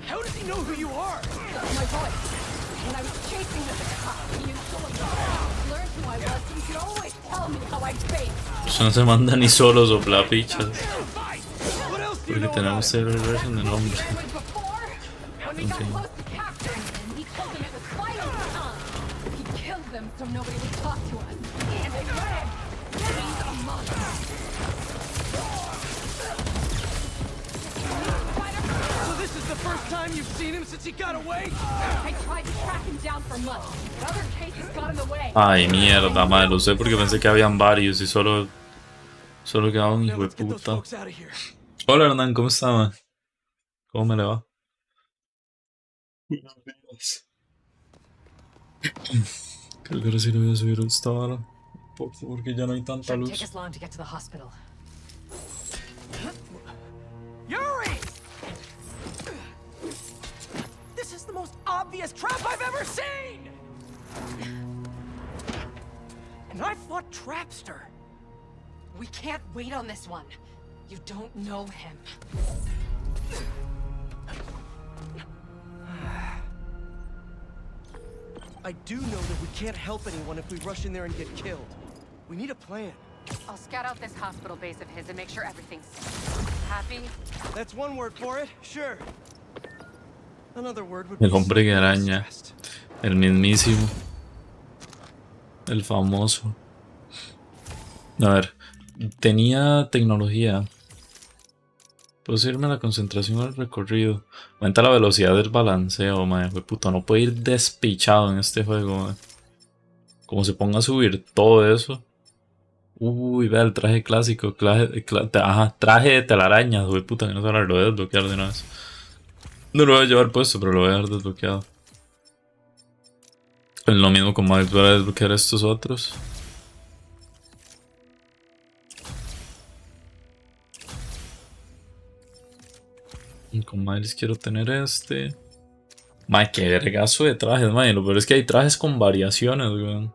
How does he know who you are?
My voice. When I was chasing the cop, he used to learn who I was. He could always tell me how I'd face.
Pues no se manda ni solo soplapichas. Porque tenemos server version de nombre.
When we got close to capturing him, he told them it was final time. He killed them so nobody would talk to us. And they ran. He's a monster.
So this is the first time you've seen him since he got away?
I tried to track him down for months, but other cases got in the way.
Ay, mierda, madre. Lo sé porque pensé que habían varios y solo quedaba un hijo de puta. Hola, Hernán, ¿cómo está, man? ¿Cómo me le va? Creo que ahora sí lo voy a subir esta hora. Un poco, porque ya no hay tanta
Shouldn't
luz.
take us long to get to the hospital.
Yuri! This is the most obvious trap I've ever seen! And I fought Trapster.
We can't wait on this one. You don't know him.
I do know that we can't help anyone if we rush in there and get killed. We need a plan.
I'll scout out this hospital base of his and make sure everything's happy.
That's one word for it, sure. Another word would be
El hombre que araña. El mismísimo. El famoso. A ver. Tenía tecnología. Puedo subirme la concentración al recorrido. Aumenta la velocidad del balanceo, madre. Puta, no puede ir despichado en este juego, madre. Como se ponga a subir todo eso. Uy, vea el traje clásico. Traje de telaraña, güey, puta, que no se lo voy a desbloquear de una vez. No lo voy a llevar puesto, pero lo voy a dejar desbloqueado. Es lo mismo con Miles para desbloquear estos otros. Y con Miles quiero tener este. Mae, qué vergazo de trajes, mae. Lo peor es que hay trajes con variaciones, weón.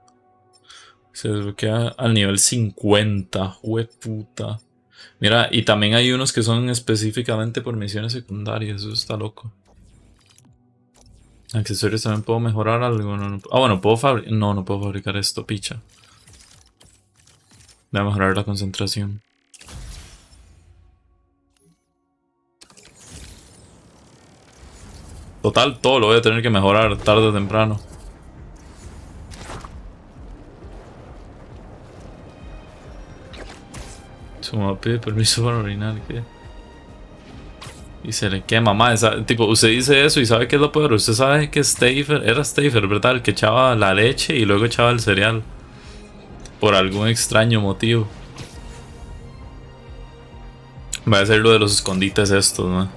Se desbloquea al nivel 50. Hueputa. Mira, y también hay unos que son específicamente por misiones secundarias. Eso está loco. Accesorios también puedo mejorar algo. Ah, bueno, puedo fabricar. No, no puedo fabricar esto, picha. Voy a mejorar la concentración. Total, todo lo voy a tener que mejorar tarde o temprano. Su mamá pide permiso para orinar, ¿qué? Y se le quema, mamá. Tipo, usted dice eso y sabe qué es lo peor. Usted sabe que Stafer, era Stafer, ¿verdad? El que echaba la leche y luego echaba el cereal. Por algún extraño motivo. Va a ser lo de los escondites estos, ¿no?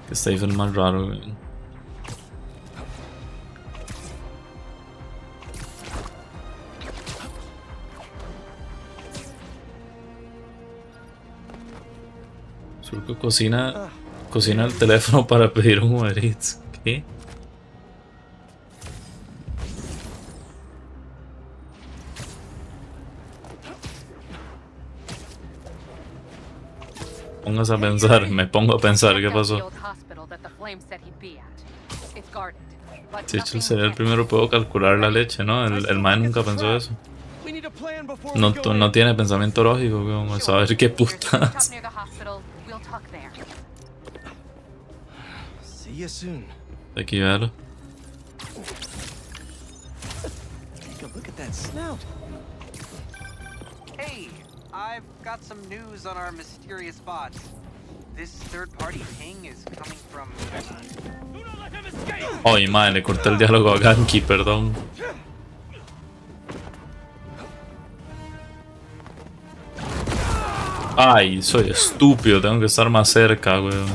Que Stafer es más raro, güey. Surco cocina el teléfono para pedir un Uber Eats. ¿Qué? Póngase a pensar, me pongo a pensar qué pasó. Si hecho el cereal primero puedo calcular la leche, ¿no? El man nunca pensó eso. No tiene pensamiento lógico, como saber qué putas. Aquí verlo.
Hey, I've got some news on our mysterious bots. This third-party ping is coming from.
Ay, madre, le corté el diálogo a Ganki, perdón. Ay, soy estúpido, tengo que estar más cerca, weón.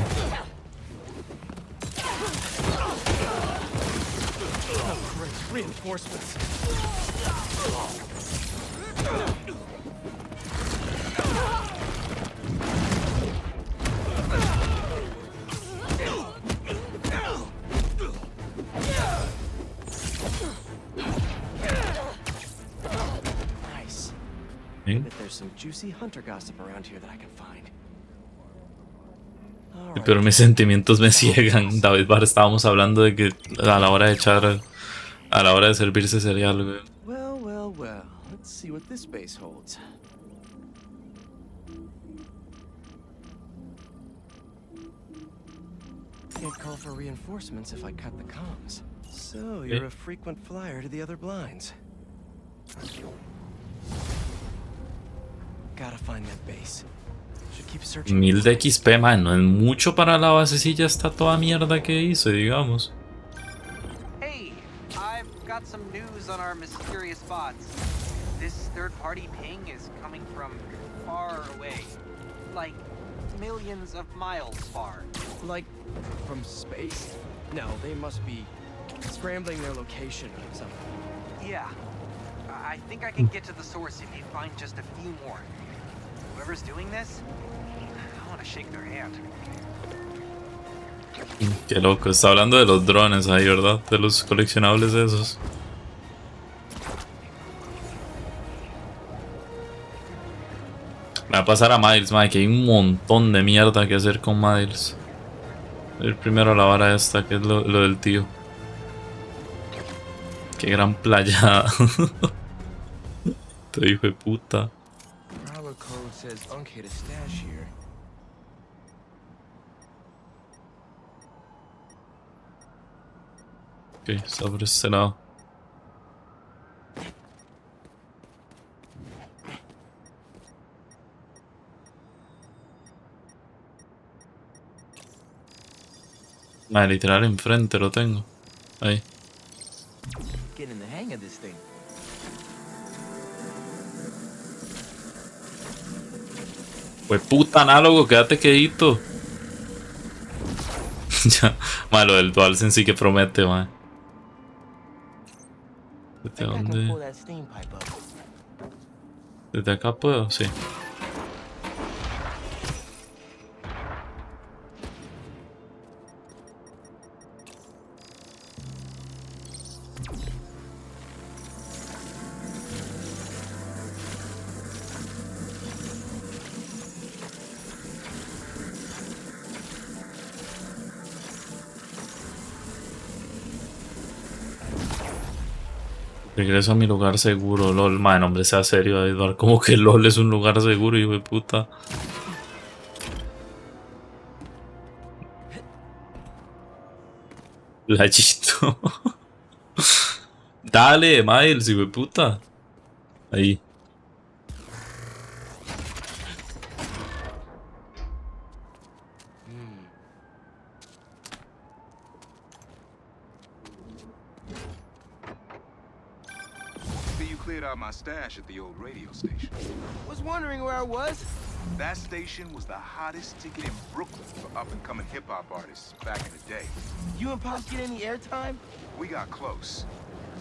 Pero mis sentimientos me ciegan. David Barr, estábamos hablando de que a la hora de echar, a la hora de servirse cereal, güey.
Well. Let's see what this base holds. Can't call for reinforcements if I cut the comms. So you're a frequent flyer to the other blinds. Gotta find that base.
1000 de XP, man, no es mucho para la basecilla esta toda mierda que hice, digamos.
Hey, I've got some news on our mysterious bots. This third-party ping is coming from far away. Like millions of miles far.
Like from space? No, they must be scrambling their location or something.
Yeah. I think I can get to the source if you find just a few more. Whoever's doing this, I want to shake their hand.
Qué loco, está hablando de los drones ahí, ¿verdad? De los coleccionables esos. Me va a pasar a Miles, man, que hay un montón de mierda que hacer con Miles. Voy a ir primero a la vara esta, que es lo del tío. Qué gran playada. Te hijo de puta. Ok, está por este lado. Madre, literal enfrente lo tengo. Ahí.
Getting the hang of this thing.
Pues puta análogo, quédate quedito. Ya, malo del DualSense sí que promete, man. ¿Desde dónde? ¿Desde acá puedo? Sí. Regreso a mi lugar seguro, LOL. Man, hombre, sea serio, Edward. Como que LOL es un lugar seguro, hijo de puta. Lachito. Dale, Miles, hijo de puta. Ahí.
Out my stash at the old radio station.
Was wondering where I was.
That station was the hottest ticket in Brooklyn for up-and-coming hip-hop artists back in the day.
You and Pops get any airtime?
We got close,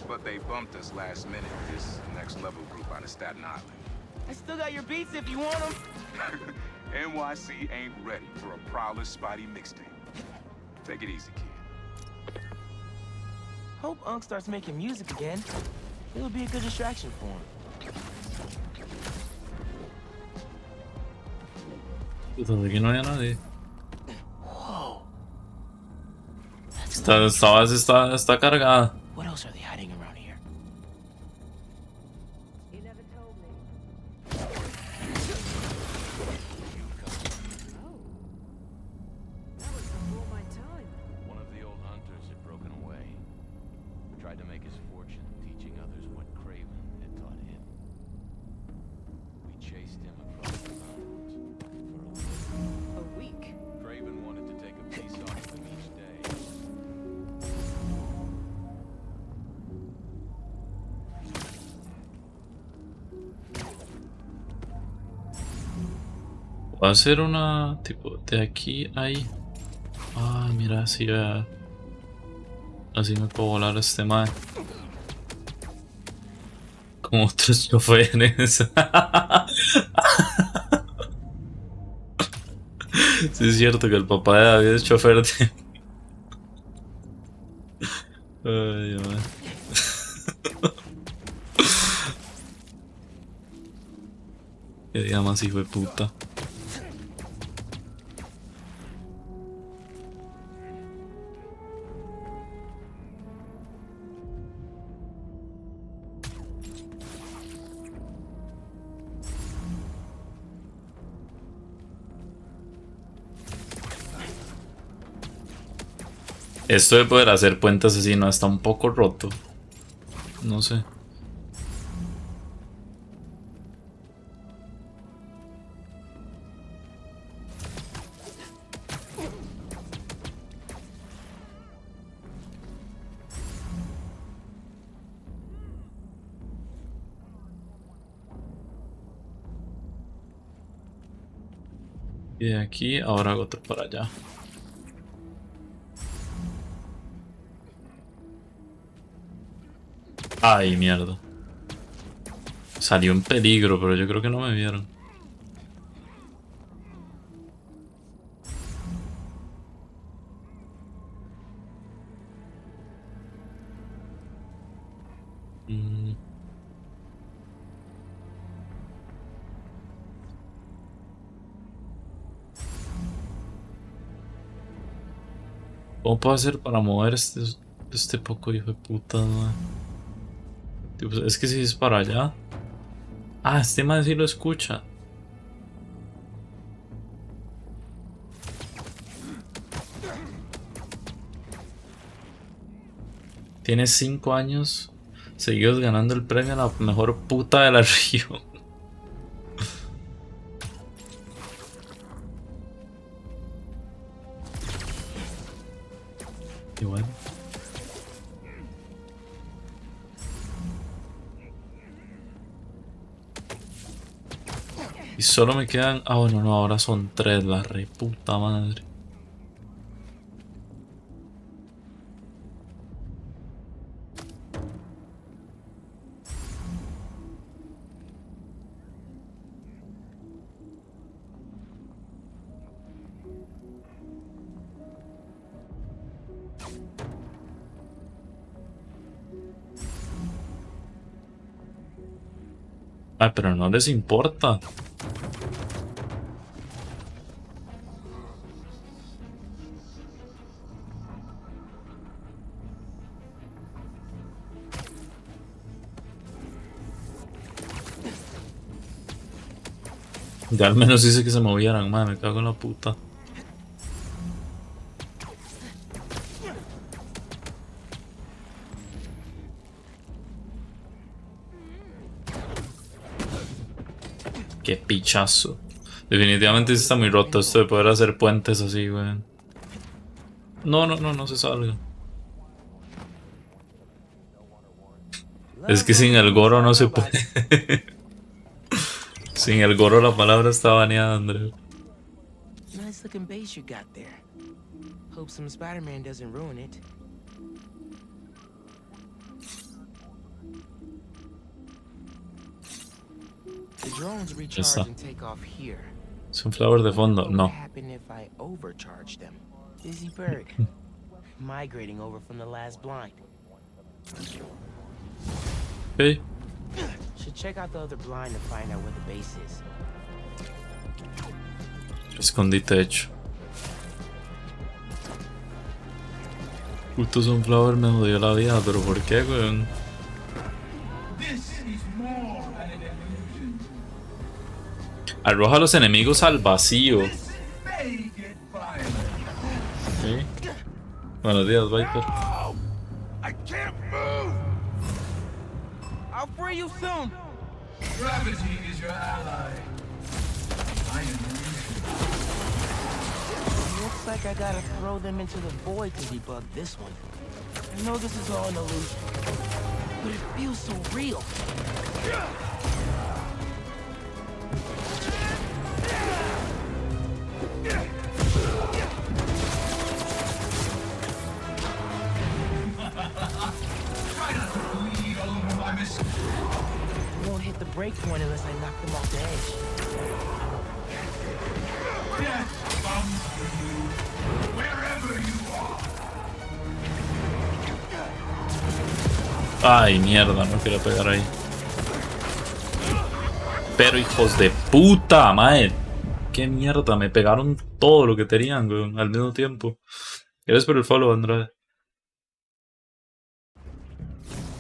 but they bumped us last minute with this next-level group out of Staten Island.
I still got your beats if you want them.
NYC ain't ready for a Prowler Spidey mixtape. Take it easy, kid.
Hope Unc starts making music again. It'll be a good distraction for him.
Puta, aquí no había nadie.
Whoa.
Está cargada.
What else are they hiding around here?
You never told me. Oh. That was before my time.
One of the old hunters had broken away. Tried to make his fortune teaching others what Craven had taught him. We chased him across the mountains for
A week.
Craven wanted to take a piece off of him each day.
Va a ser una tipo de aquí a ahí. Ah, mira, así vea. Así me puedo volar a este mae. Como otros choferes. Sí, es cierto que el papá de David es chofer de... Ay, man. Qué día más hijo de puta. Esto de poder hacer puente asesino está un poco roto. No sé. Y de aquí ahora hago otro para allá. Ay, mierda. Salió en peligro, pero yo creo que no me vieron. ¿Cómo puedo hacer para mover este poco hijo de puta, no? Tipo, es que si es para allá. Ah, este man sí lo escucha. Tiene 5 años seguidos ganando el premio a la mejor puta de la región. Y bueno. Y solo me quedan... Ah, bueno, no, ahora son 3, la reputa madre. Ah, pero no les importa. Ya al menos hice que se movieran, madre, me cago en la puta. Qué pichazo. Definitivamente sí está muy roto esto de poder hacer puentes así, weón. No se salga. Es que sin el Goro no se puede. Sin el Goro la palabra está baneada, André.
Nice looking base you got there. Hope some Spider-Man doesn't ruin it. The drones recharge and take off here.
Sunflower de fondo,
What would
no.
happen if I overcharge them? Busy bird. Migrating over from the last blind.
Okay.
Should check out the other blind to find out where the base is.
Escondite hecho. Puto Sunflower me jodió la vida, pero ¿por qué, weón? Arroja a los enemigos al vacío. ¿Sí? Buenos días, Viper.
I'll free you soon.
Gravity is your ally. I am
Looks like I gotta throw them into the void to debug this one. I know this is all an illusion, but it feels so real. Won't hit the break point unless I knock them off the edge.
Death comes for you, wherever you are.
Ay, mierda, no quiero pegar ahí. Pero hijos de puta, madre. Qué mierda, me pegaron todo lo que tenían, weón, al mismo tiempo. Gracias por el follow, Andrade.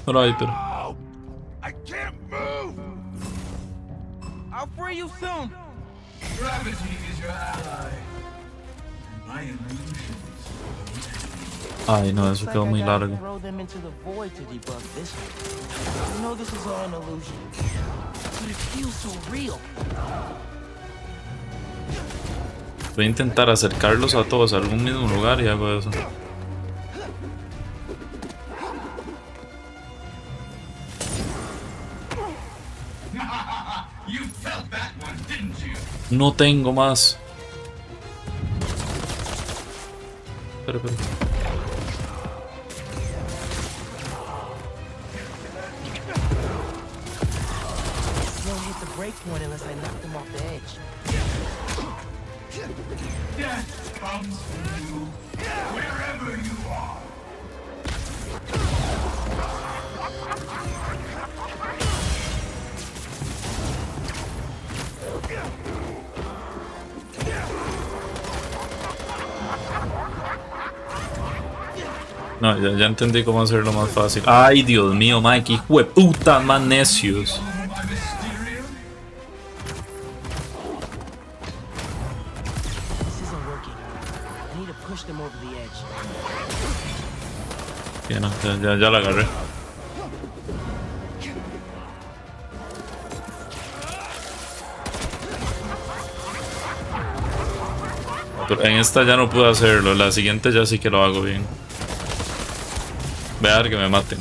Hola, Viper.
I'll free you soon.
Gravity is your ally. And my illusions.
Ay, no, eso quedó muy largo.
Throw them into the void to debug this one. I know this is all an illusion, but it feels so real.
Voy a intentar acercarlos a todos a algún mismo lugar y hago eso.
You felt that one, didn't you?
No tengo más. Espera.
Won't hit the break point unless I knock them off the edge.
Death comes for you, wherever you are.
No, ya entendí cómo hacerlo más fácil. Ay, Dios mío, Mike, hijo de puta, más necios. Bien, ya la agarré. Pero en esta ya no pude hacerlo, la siguiente ya sí que lo hago bien. Voy a ver que me maten.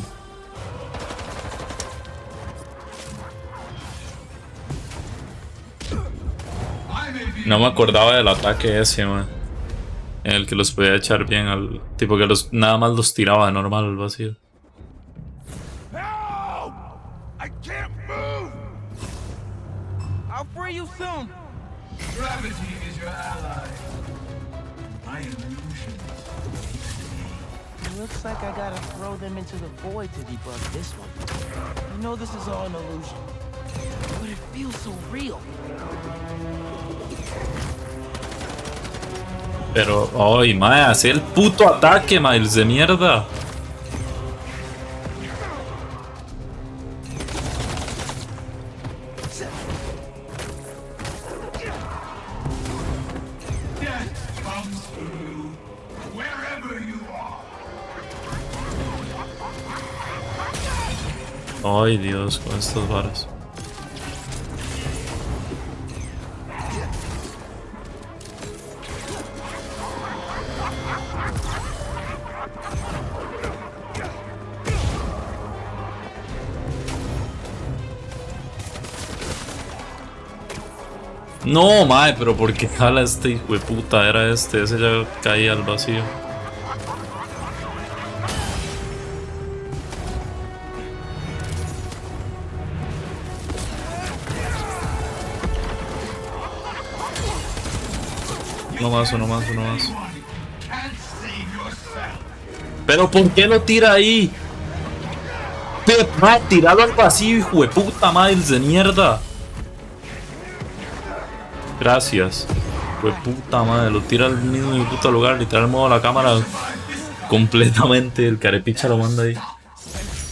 No me acordaba del ataque ese, man. En el que los podía echar bien al... Tipo que los nada más los tiraba de normal al vacío.
I can't move.
I'll free you soon.
Gravity is your ally. My illusions.
It looks like I gotta throw them into the void to debug this one. I know this is all an illusion, but it feels so real.
Pero, ay, mae, hace el puto ataque, Miles de mierda. Ay, Dios, con estas varas. No, mae, pero ¿por qué jala este hijo de puta? Era este, ese ya caía al vacío. Uno más, uno más, uno más. Pero ¿por qué lo tira ahí? Mae, tiralo al vacío, hijo de puta, Miles de mierda. Gracias. Hijo de puta madre, lo tira al mismo puto lugar, literal modo la cámara completamente. El carepicha lo manda ahí.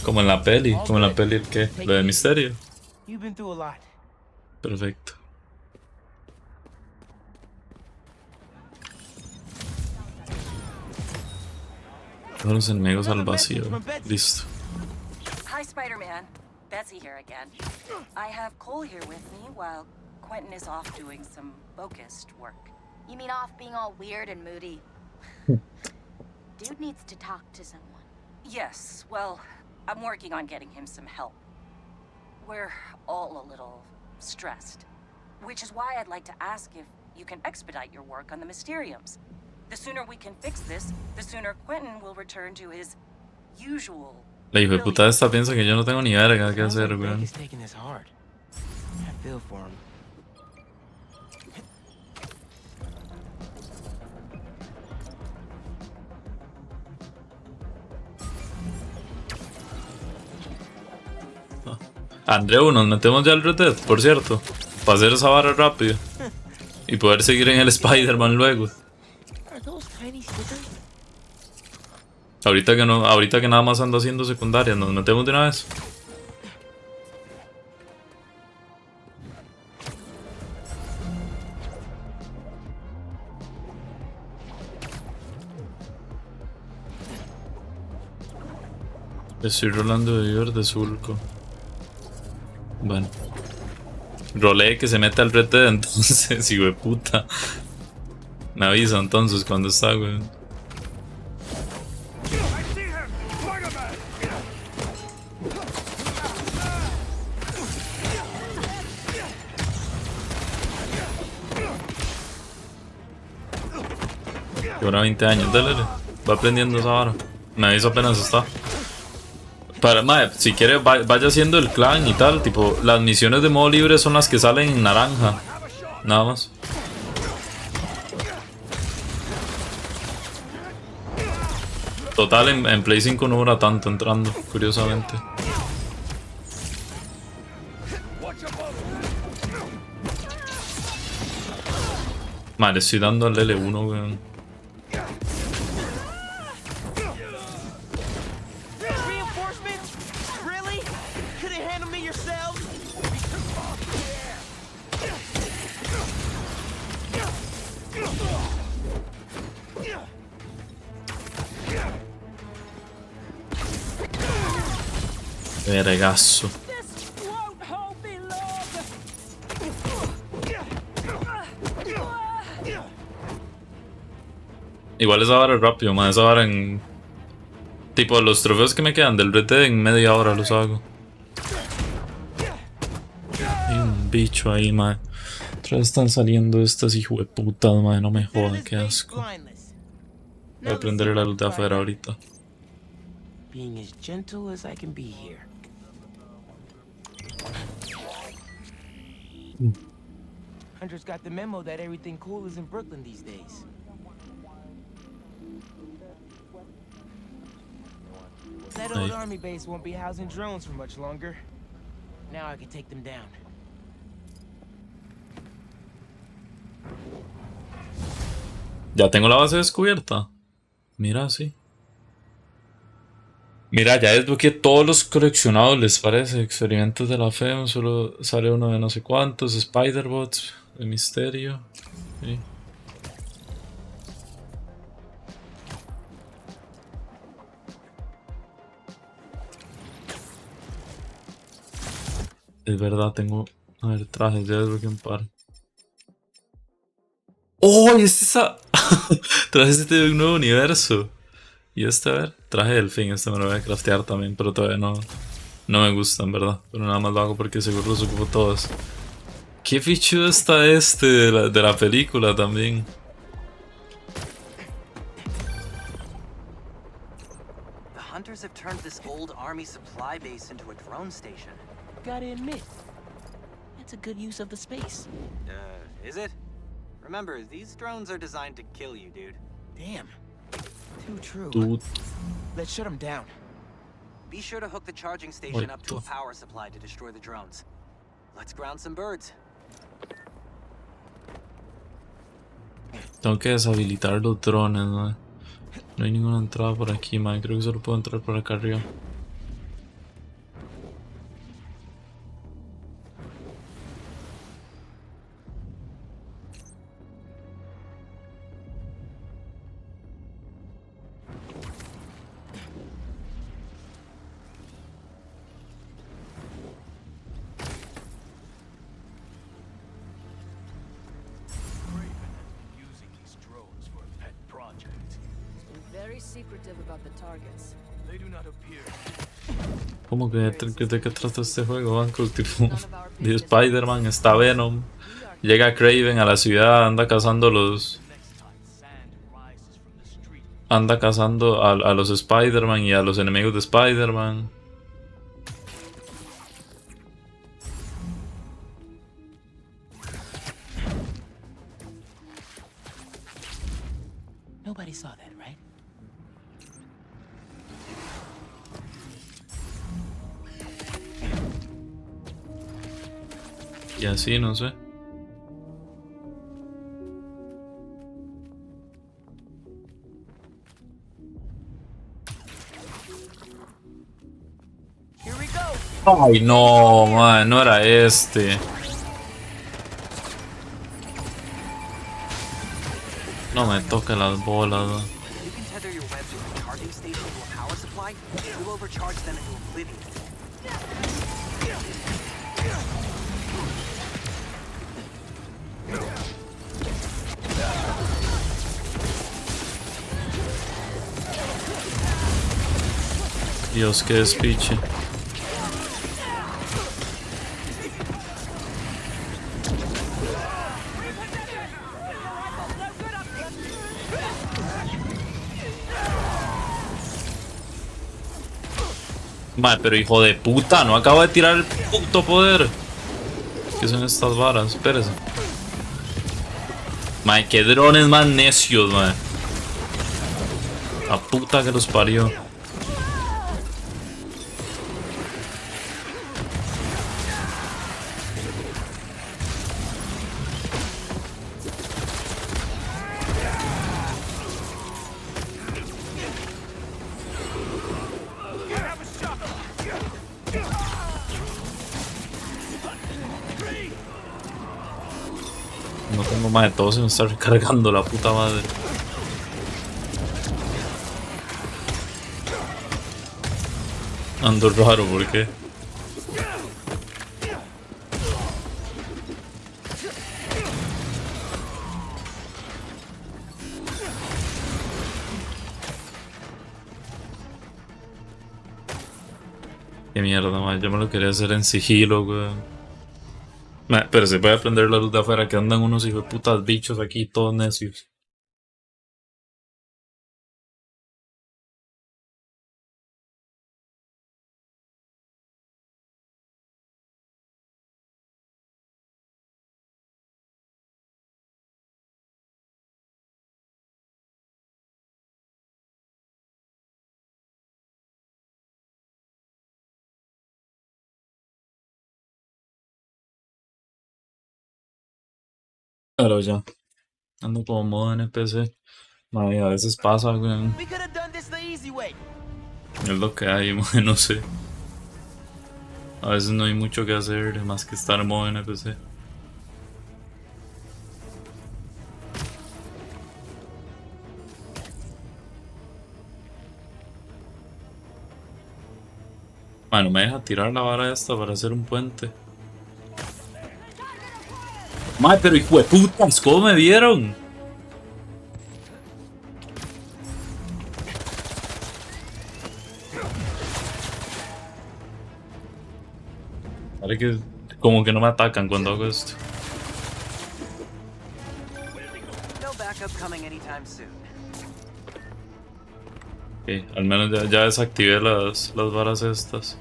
Como en la peli, el que, lo del misterio. Perfecto. Todos los enemigos al vacío. Listo.
Hi, Spider-Man. Betsy here again. I have Cole here with me while Quentin is off doing some focused work.
You mean off being all weird and moody? Dude needs to talk to someone.
Yes, well, I'm working on getting him some help. We're all a little stressed, which is why I'd like to ask if you can expedite your work on the Mysteriums. The sooner we can fix this, the sooner Quentin will return to his usual.
La hijo de puta esta piensa que yo no tengo ni verga que hacer, weón. Andreu, nos metemos ya al Red Dead, por cierto, para hacer esa vara rápido y poder seguir en el Spider-Man luego. Ahorita que nada más ando haciendo secundarias, nos metemos de una vez. Estoy rolando de Viver de Zulco. Bueno. Rolé que se mete al Red Dead, entonces, hijo de puta. Me avisa entonces cuando está, güey. Lleva 20 años, dale, va aprendiendo esa vara. Me avisa apenas está. Para, madre, si quiere vaya haciendo el clan y tal, tipo, las misiones de modo libre son las que salen en naranja. Nada más. Total, en Play 5 no dura tanto entrando, curiosamente. Madre, estoy dando al L1, weón. Vergazo. Igual esa vara es rápido, man. Esa vara en... tipo, los trofeos que me quedan del Red Dead en media hora los hago. Hay un bicho ahí, man. Otra vez están saliendo estas hijo de putas, man. No me jodan, qué asco. Voy a prender la luz de afuera ahorita.
Being as gentle as I can be here. Hunter's got the memo that everything cool is in Brooklyn these days. That old army base won't be housing drones for much longer. Now I can take them down.
Ya tengo la base descubierta. Mira, sí. Mira, ya desbloqueé todos los coleccionables, les parece. Experimentos de la fe, solo sale uno de no sé cuántos. Spider-Bots, de misterio. Sí. Es verdad, tengo... A ver, trajes, ya desbloqueé un par. ¡Oh! Y este esa... traje este de un nuevo universo. Y este, a ver, traje delfín, este me lo voy a craftear también, pero todavía no me gustan, ¿verdad? Pero nada más lo hago porque seguro los ocupo todos. Qué fichudo está este de la película también.
The hunters have turned this old army supply base into a drone station. Gotta admit, that's a good use of the space. Is it? Remember, these drones are designed to kill you, dude.
Damn. Too true.
Dude.
Let's shut them down.
Be sure to hook the charging station up to a power supply to destroy the drones. Let's ground some birds.
Tengo que deshabilitar los drones, ¿no? No hay ninguna entrada por aquí, man. Creo que solo puedo entrar por acá arriba.
Very secretive about the targets. They do not appear.
¿Cómo que de qué trata este juego, Banco? Tipo, de Spider-Man, está Venom, llega Kraven a la ciudad, anda cazando a los Spider-Man y a los enemigos de Spider-Man.
Nobody saw that, right?
Y así, no sé. Ay, no, man, no era este. No me toca las bolas, man.
You can tether your web to a charging station to a power supply. You'll overcharge them into oblivion.
Dios, qué despiche. Madre, pero hijo de puta, no acabo de tirar el puto poder. ¿Qué son estas varas? Espérese. Madre, qué drones más necios, madre. La puta que los parió. No tengo más de todo, se me está recargando la puta madre. Ando raro, ¿por qué? Qué mierda, man. Yo me lo quería hacer en sigilo, weón. Pero se puede prender la luz de afuera, que andan unos hijos de putas bichos aquí, todos necios. Pero ya, ando como modo NPC. Ay, a veces pasa, weón.
We could have done this the easy way.
Es lo que hay, weón, no sé. A veces no hay mucho que hacer más que estar en modo NPC. Bueno, me deja tirar la vara esta para hacer un puente. Mae, pero hijo de putas, ¿cómo me vieron? Parece que como que no me atacan cuando hago esto.
No backup coming anytime soon.
Ok, al menos ya desactivé las varas estas.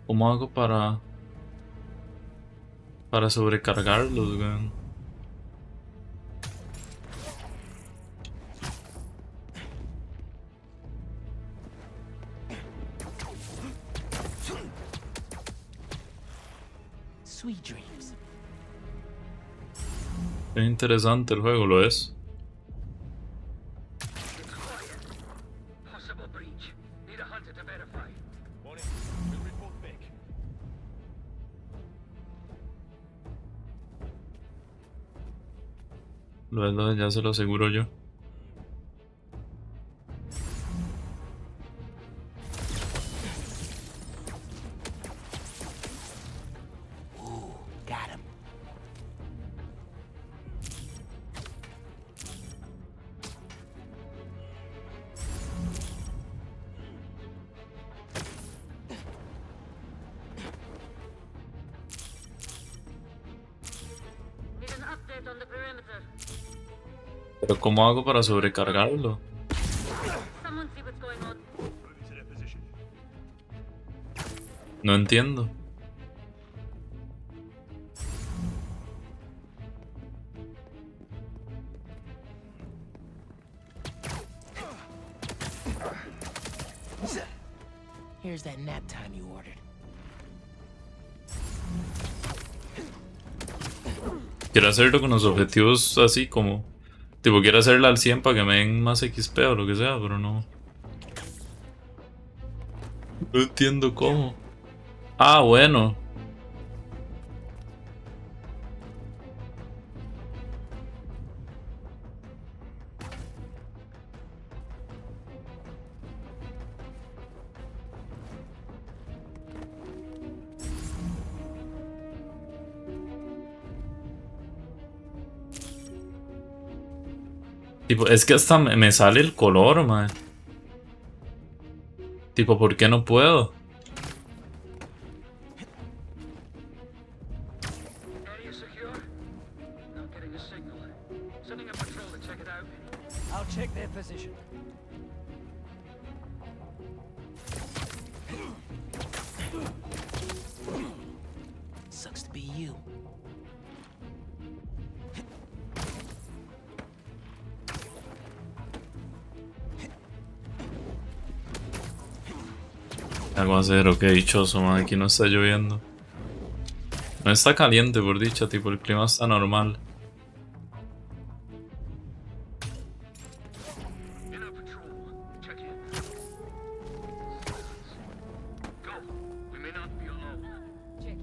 ¿Cómo hago para sobrecargarlos, weón?
Sweet dreams.
Es interesante el juego, lo es.
Possible breach. Need a hunter to verify.
Morning. We'll report back.
Lo es, ya se lo aseguro yo.
Ooh, got him.
Need an update on the perimeter.
Pero ¿cómo hago para sobrecargarlo?
Someone see what's going on.
Moving to their position.
No entiendo.
Here's that nap time you ordered.
Quiero hacerlo con los objetivos así como... Tipo, quiero hacerla al 100 para que me den más XP o lo que sea, pero no... No entiendo cómo. Ah, bueno. Tipo, es que hasta me sale el color, man. Tipo, ¿por qué no puedo?
Area secure? Not getting a signal. Sending a patrol to check it out.
I'll check their position.
Sucks to be you.
Aguacero, qué dichoso, man. Aquí no está lloviendo. No está caliente, por dicha, tipo, el clima está normal.
Inner patrol. Check in. Go. We may not be alone.
Check it.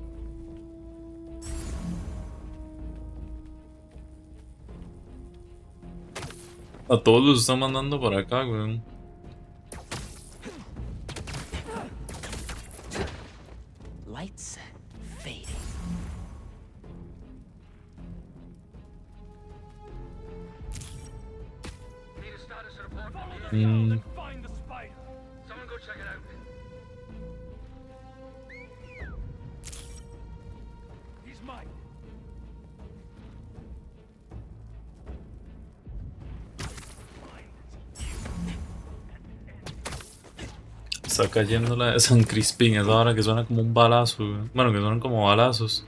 A todos los están mandando para acá, weón.
Lights fading.
Need a status report.
Find the spider.
Someone go check it out.
He's mine.
Está cayendo la de San Crispín, es ahora que suena como un balazo, weón. Bueno, que suenan como balazos.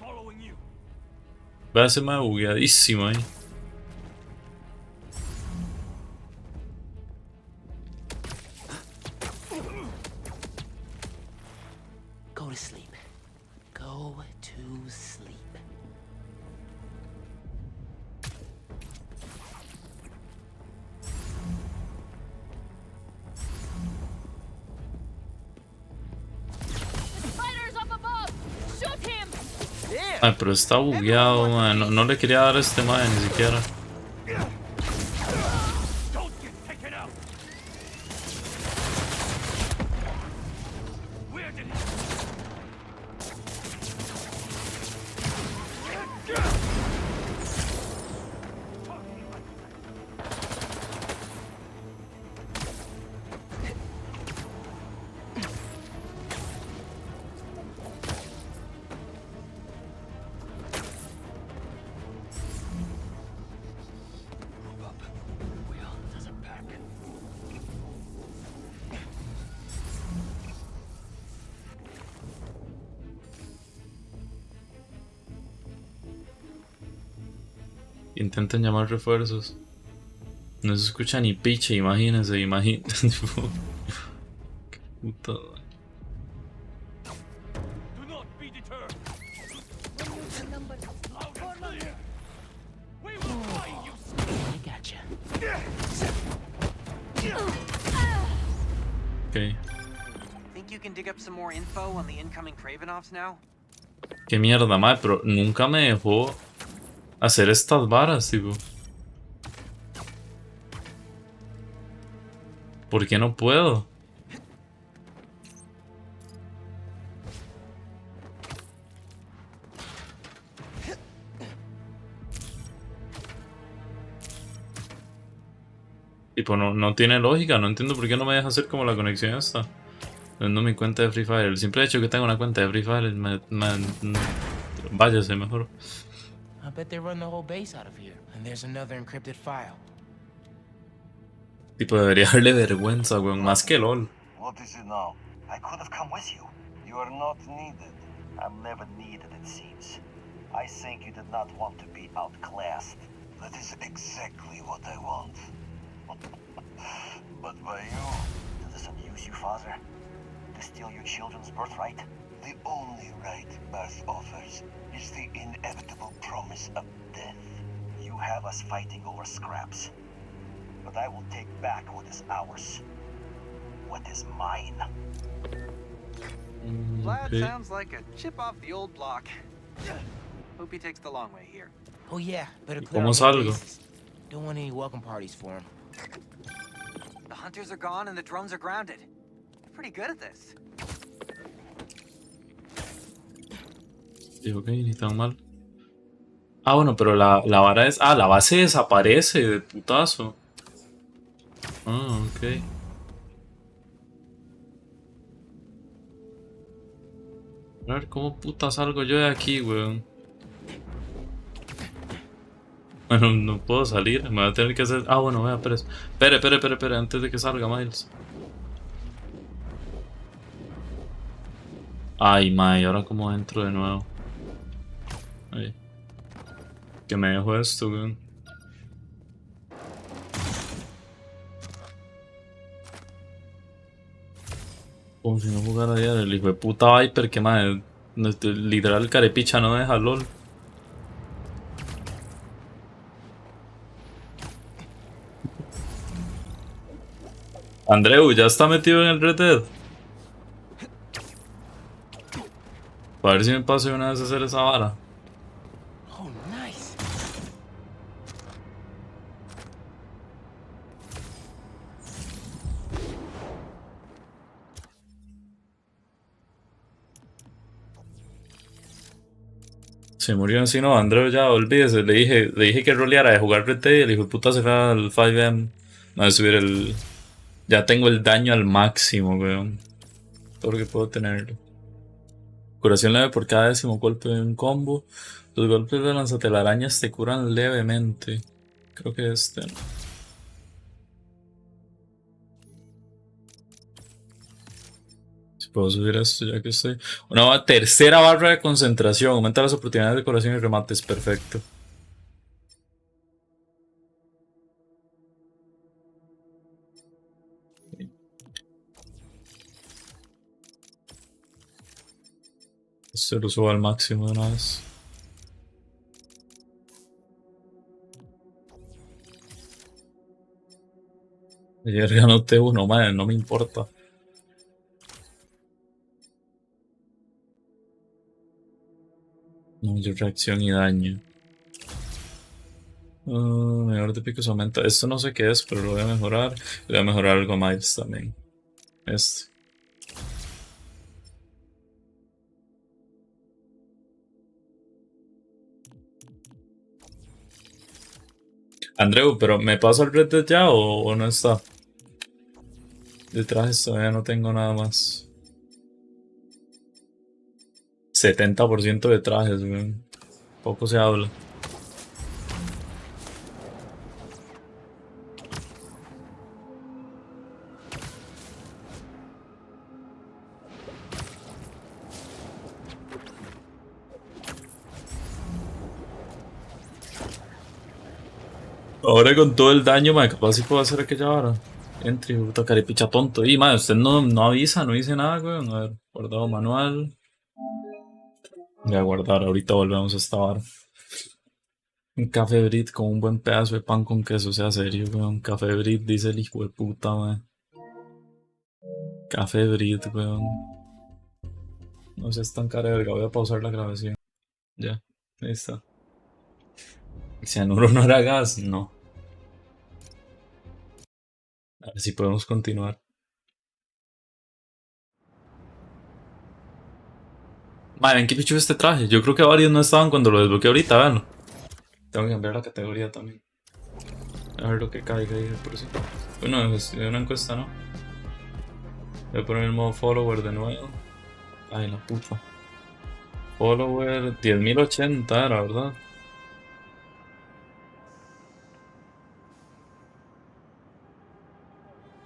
Following you.
Va a ser más bugueadísimo ahí.
to sleep. Go to sleep.
The spider's up above! Shoot him!
Ay, pero está bugueado, man. No, no le quería dar a este man ni siquiera. Intenten llamar refuerzos. No se escucha ni piche, imagínense, imagínense. Qué puta. Ok.
Think you can dig up some more info on the incoming Kravenoffs now?
Qué mierda, madre, pero nunca me dejó hacer estas varas, tipo. ¿Por qué no puedo? Tipo, no tiene lógica, no entiendo por qué no me deja hacer como la conexión esta. No mi cuenta de Free Fire. El simple hecho de que tenga una cuenta de Free Fire váyase mejor.
I bet they run the whole base out of here, and there's another encrypted file.
Tipo, debería darle vergüenza, weón, más que LOL.
What is it now? I could have come with you. You are not needed. I'm never needed, it seems. I think you did not want to be outclassed. That is exactly what I want. But by you, to disabuse you, father, to steal your children's birthright, the only right birth offers is the inevitable promise of death. You have us fighting over scraps, but I will take back what is ours, what is mine.
Vlad
Okay.
sounds like a chip off the old block. Hope he takes the long way here.
Oh yeah, better
¿Y
clear
cómo
out more
salgo?
bases. Don't want any welcome parties for him.
The hunters are gone and the drones are grounded. They're pretty good at this.
Dijo que ni tan mal. Ah, bueno, pero la vara es... Ah, la base desaparece de putazo. Ah, ok. A ver, ¿cómo puta salgo yo de aquí, weón? Bueno, no puedo salir, me voy a tener que hacer... Ah, bueno, vea, espere, antes de que salga Miles. Ay, mae, ahora cómo entro de nuevo. Ahí. Que me dejo esto, weón. Como si no jugara ayer, el hijo de puta Viper, que mae, literal carepicha no deja LOL. Andreu, ¿ya está metido en el Red Dead? A ver si me paso de una vez a hacer esa vara.
Oh, nice.
Se murió encima, Andreu, ya, olvídese. Le dije que roleara de jugar Red Dead y el hijo de puta se fue al 5M. No, a subir el... Ya tengo el daño al máximo, weón. Todo lo que puedo tenerlo. Curación leve por cada 10º golpe de un combo. Los golpes de lanzatelarañas te curan levemente. Creo que este, ¿no? Si puedo subir esto ya que estoy. Una tercera barra de concentración. Aumenta las oportunidades de curación y remates. Perfecto. Se lo subo al máximo de una vez. Ayer ganoté uno, madre, no me importa. Mayor reacción y daño. Mejor de picos aumenta. Esto no sé qué es, pero lo voy a mejorar. Voy a mejorar algo más también. Este. Andreu, pero ¿me paso el Red Dead ya o no está? De trajes todavía no tengo nada más. 70% de trajes, weón. Poco se habla. Ahora con todo el daño, madre, capaz si puedo hacer aquella vara. Entry, puta carepicha tonto. Y madre, usted no avisa, no dice nada, weón. A ver, guardado manual. Voy a guardar, ahorita volvemos a esta vara. Un café Brit con un buen pedazo de pan con queso, sea serio, weón. Café Brit, dice el hijo de puta, madre. Café Brit, weón. No seas tan cara de verga, voy a pausar la grabación. Ya, ahí está. ¿El cianuro no era gas? No. A ver si podemos continuar. Madre, ¿en qué pichu este traje? Yo creo que varios no estaban cuando lo desbloqueé ahorita, véanlo. Tengo que cambiar la categoría también. A ver lo que caiga ahí por si. Bueno, es una encuesta, ¿no? Voy a poner el modo follower de nuevo. Ay, la puta. Follower 10.080 era, ¿verdad?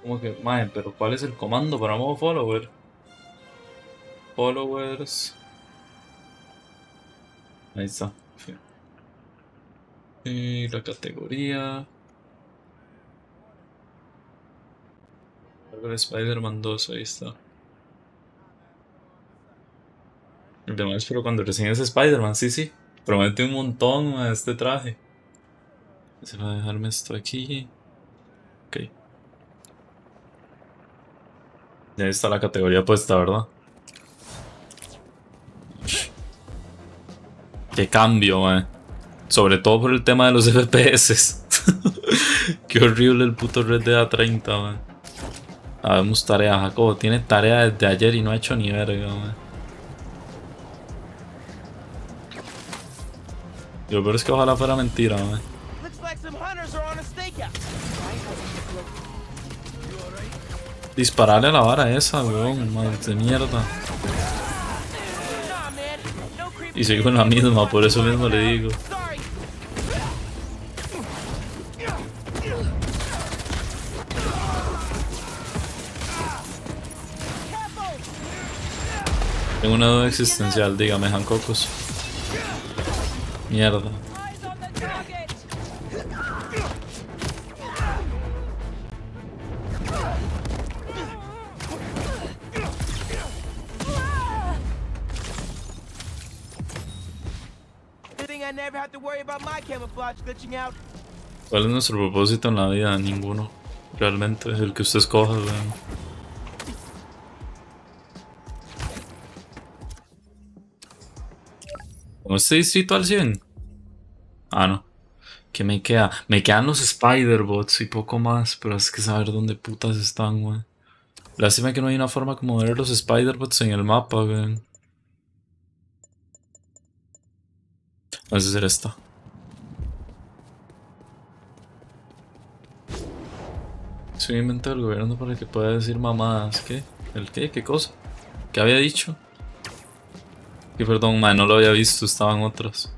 Como que, madre, pero ¿cuál es el comando para modo follower? Followers. Ahí está. Sí. Y la categoría. El Spider-Man 2, ahí está. El demás, pero cuando recién es Spider-Man, sí. Promete un montón a este traje. Se va a dejarme esto aquí. Ok. Ya está la categoría puesta, ¿verdad? Qué cambio, man. Sobre todo por el tema de los FPS. Qué horrible el puto Red Dead 30, man. Habemos tarea, Jacobo. Tiene tarea desde ayer y no ha hecho ni verga, man. Y lo peor es que ojalá fuera mentira, man. Dispararle a la vara esa, weón, madre de mierda. Y sigo en la misma, por eso mismo le digo. Tengo una duda existencial, dígame, Hancocos. Mierda. ¿Cuál es nuestro propósito en la vida? Ninguno. Realmente, el que usted escoja, weón. ¿Cómo este distrito al 100? Ah, no. ¿Qué me queda? Me quedan los Spider-Bots y poco más, pero es que saber dónde putas están, weón. Lástima que no hay una forma como de ver los Spider-Bots en el mapa, weón. Vamos a hacer esta. Soy un invento del gobierno para que pueda decir mamadas. ¿Qué? ¿El qué? ¿Qué cosa? ¿Qué había dicho? Que perdón, man, no lo había visto, estaban otras.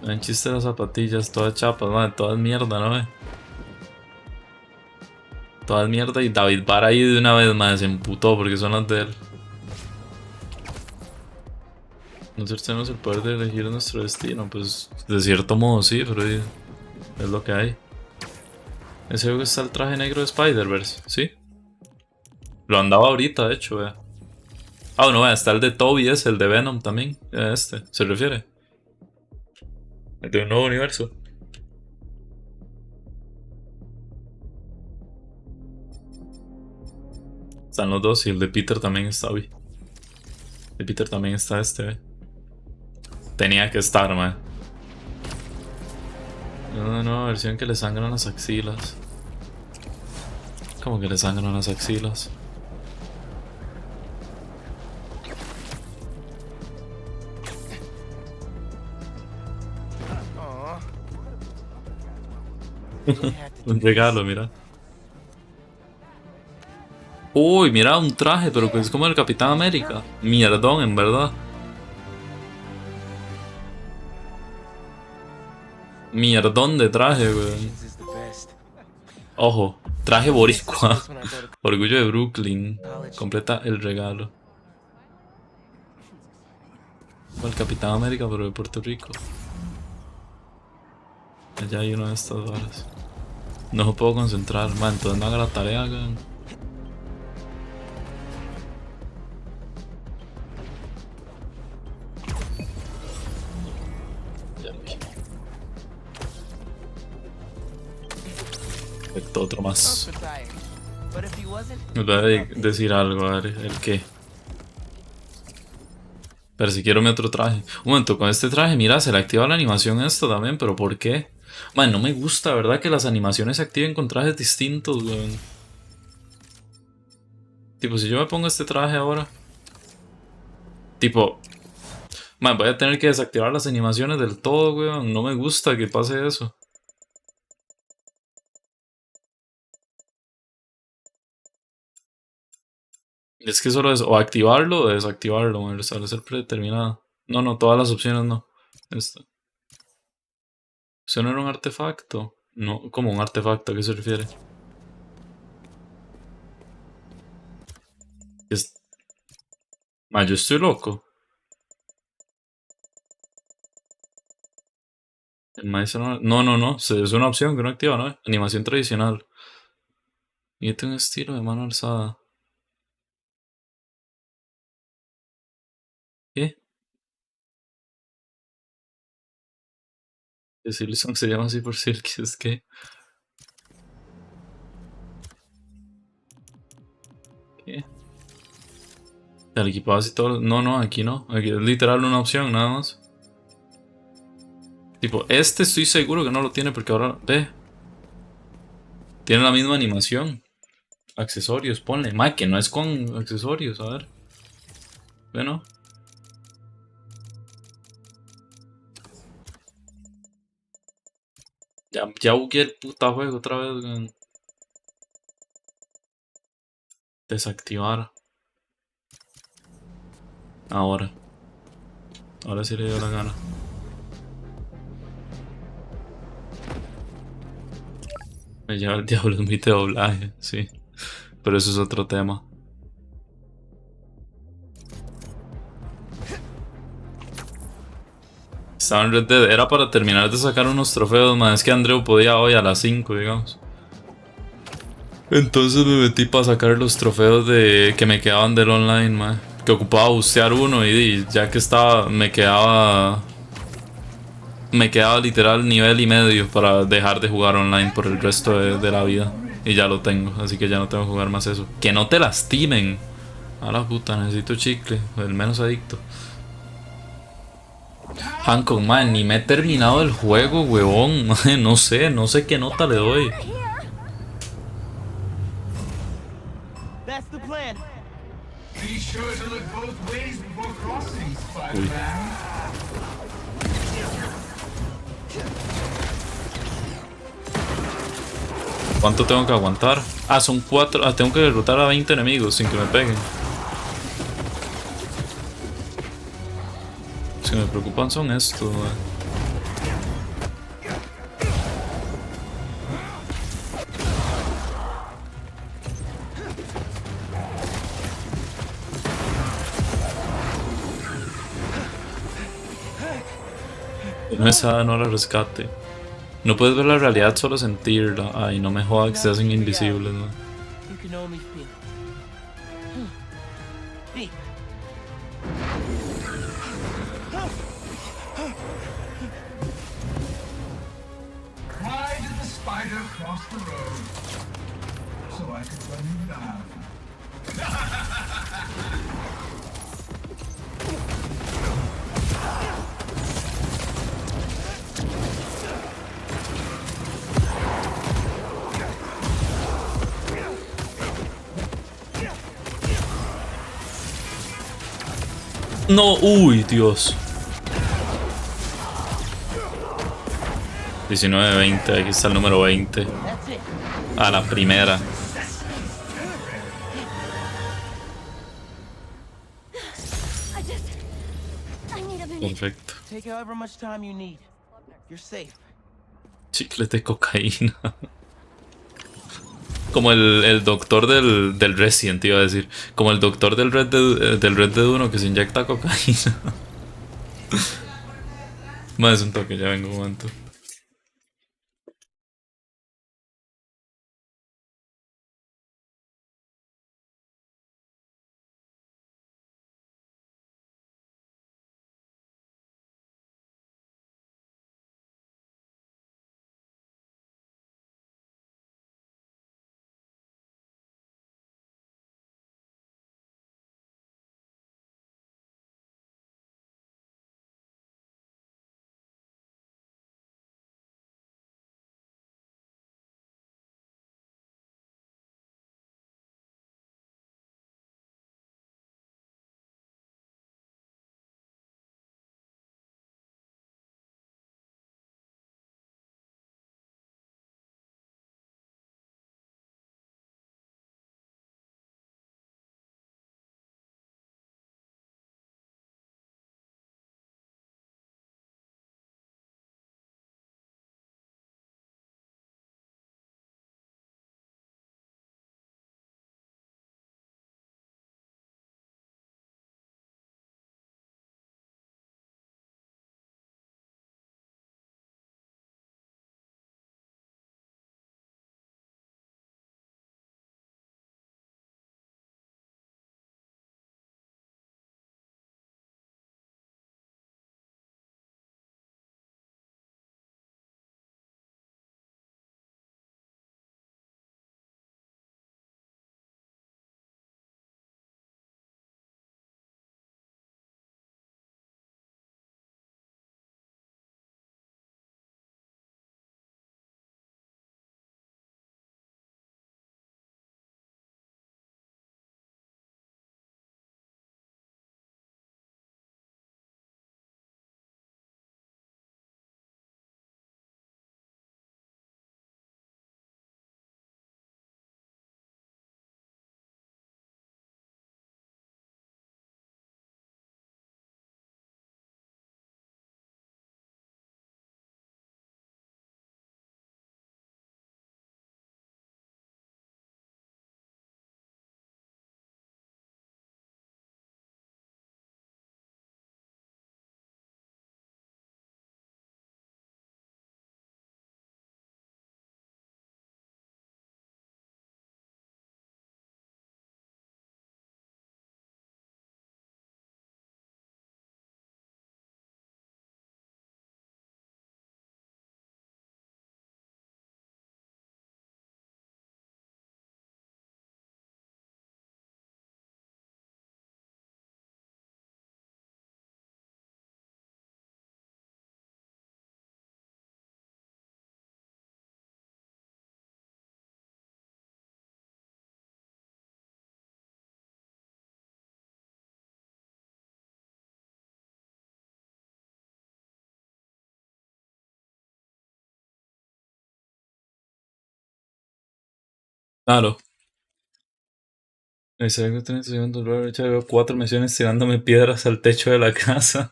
Ven chiste las zapatillas, todas chapas, man, todas mierda, ¿no? Todas mierda y David Barra ahí de una vez, man, se emputó porque son las de él. Nosotros tenemos el poder de elegir nuestro destino, pues de cierto modo sí, pero es lo que hay. Ese juego está el traje negro de Spider-Verse, ¿sí? Lo andaba ahorita, de hecho, vea. Ah, no, vea, está el de Toby, es el de Venom también. Este, ¿se refiere? El de un nuevo universo. Están los dos y el de Peter también está, vi. El de Peter también está este, ve. Tenía que estar, man. No, versión que le sangran las axilas. ¿Cómo que le sangran las axilas? Un regalo, mira. Uy, mira, un traje, pero que es como el Capitán América. Mierdón, en verdad. Mierdón de traje, weón. Ojo, traje boricua. Orgullo de Brooklyn. Completa el regalo. El Capitán América, pero de Puerto Rico. Allá hay una de estas varas. No me puedo concentrar, man. Entonces no haga la tarea, weón. Perfecto, otro más. Me voy a decir algo, a ver, ¿el qué? Pero si quiero mi otro traje. Un momento, con este traje, mira, se le activa la animación esto también, pero ¿por qué? Man, no me gusta, ¿verdad? Que las animaciones se activen con trajes distintos, weón. Tipo, si yo me pongo este traje ahora. Tipo. Man, voy a tener que desactivar las animaciones del todo, weón. No me gusta que pase eso. Es que solo es o activarlo o desactivarlo, man. Restablecer predeterminado. No, todas las opciones no. Esto. ¿Eso no era un artefacto? No, como un artefacto, ¿a qué se refiere? Yo estoy loco. El maestro no. Es una opción que no activa, ¿no? Animación tradicional. Y este es un estilo de mano alzada. ¿Qué? Que Silson se llama así por Silky, es que. ¿Qué? El equipado así todo. No, aquí no. Aquí es literal una opción, nada más. Tipo, este estoy seguro que no lo tiene porque ahora. Ve. Tiene la misma animación. Accesorios, ponle. Ma, que no es con accesorios, a ver. Ve, ¿no? Ya bugué el puta juego otra vez, weón. Desactivar. Ahora sí le dio la gana. Me lleva el diablo en mi doblaje, sí. Pero eso es otro tema. Estaba en Red Dead, era para terminar de sacar unos trofeos, man. Es que Andreu podía hoy a las 5, digamos. Entonces me metí para sacar los trofeos de que me quedaban del online, man. Que ocupaba bustear uno y ya que estaba, me quedaba literal nivel y medio para dejar de jugar online por el resto de la vida. Y ya lo tengo, así que ya no tengo que jugar más eso. Que no te lastimen. A la puta, necesito chicle, el menos adicto. Hancock, man, ni me he terminado el juego, huevón. No sé qué nota le doy. Uy. ¿Cuánto tengo que aguantar? Ah, son 4. Ah, tengo que derrotar a 20 enemigos sin que me peguen. Los que me preocupan son estos, No es no la rescate. No puedes ver la realidad, solo sentirla. Ay, no me jodas que se hacen invisibles, ¿no?
deep.
Why did the spider cross the road? So I could run you down.
No, uy, Dios. 19-20, aquí está el número 20. A la primera. Perfecto.
Take however much time you need. You're safe.
Chicles de cocaína. Como el doctor del Resident, iba a decir. Como el doctor del Red Dead 1 que se inyecta cocaína. Más un toque, ya vengo un momento. Claro. Ese que tenés segundo lugar, ya veo 4 misiones tirándome piedras al techo de la casa.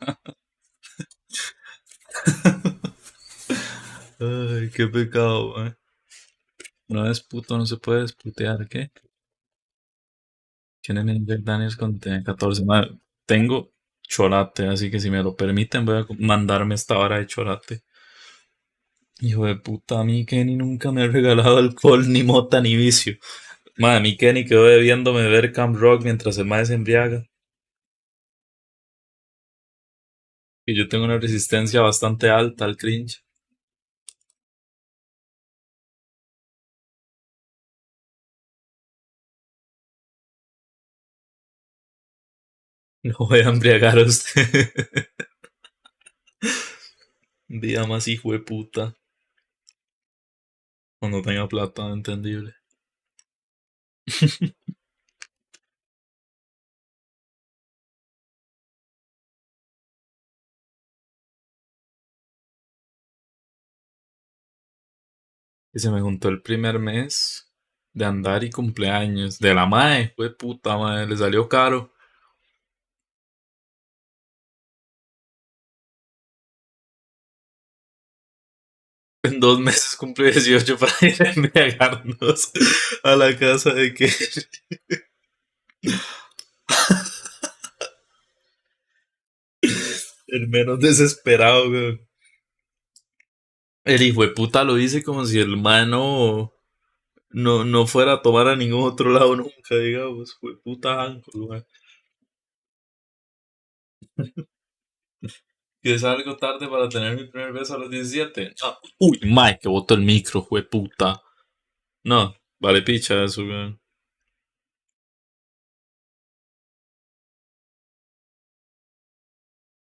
Ay, qué pecado, man. No es puto, no se puede desputear, ¿qué? ¿Quién es mi Jack Daniels con 14? Man, tengo chocolate, así que si me lo permiten voy a mandarme esta vara de chocolate. Hijo de puta, a mí Kenny nunca me ha regalado alcohol, ni mota, ni vicio. Madre, mi Kenny quedó debiéndome ver Camp Rock mientras el mae se embriaga. Y yo tengo una resistencia bastante alta al cringe. No voy a embriagar a usted. Vida más hijo de puta. Cuando tenga plata, entendible. Y se me juntó el primer mes de andar y cumpleaños. De la mae, fue puta mae, le salió caro. En 2 meses cumple 18 para ir a embriagarnos a la casa de que el menos desesperado, weón. El hijo de puta lo dice como si el mano no fuera a tomar a ningún otro lado nunca, digamos. Hijo de puta Hanco, weón. Que salgo tarde para tener mi primer beso a los 17. Ah, uy, Mike, que botó el micro, hijo de puta. No, vale picha eso, weón.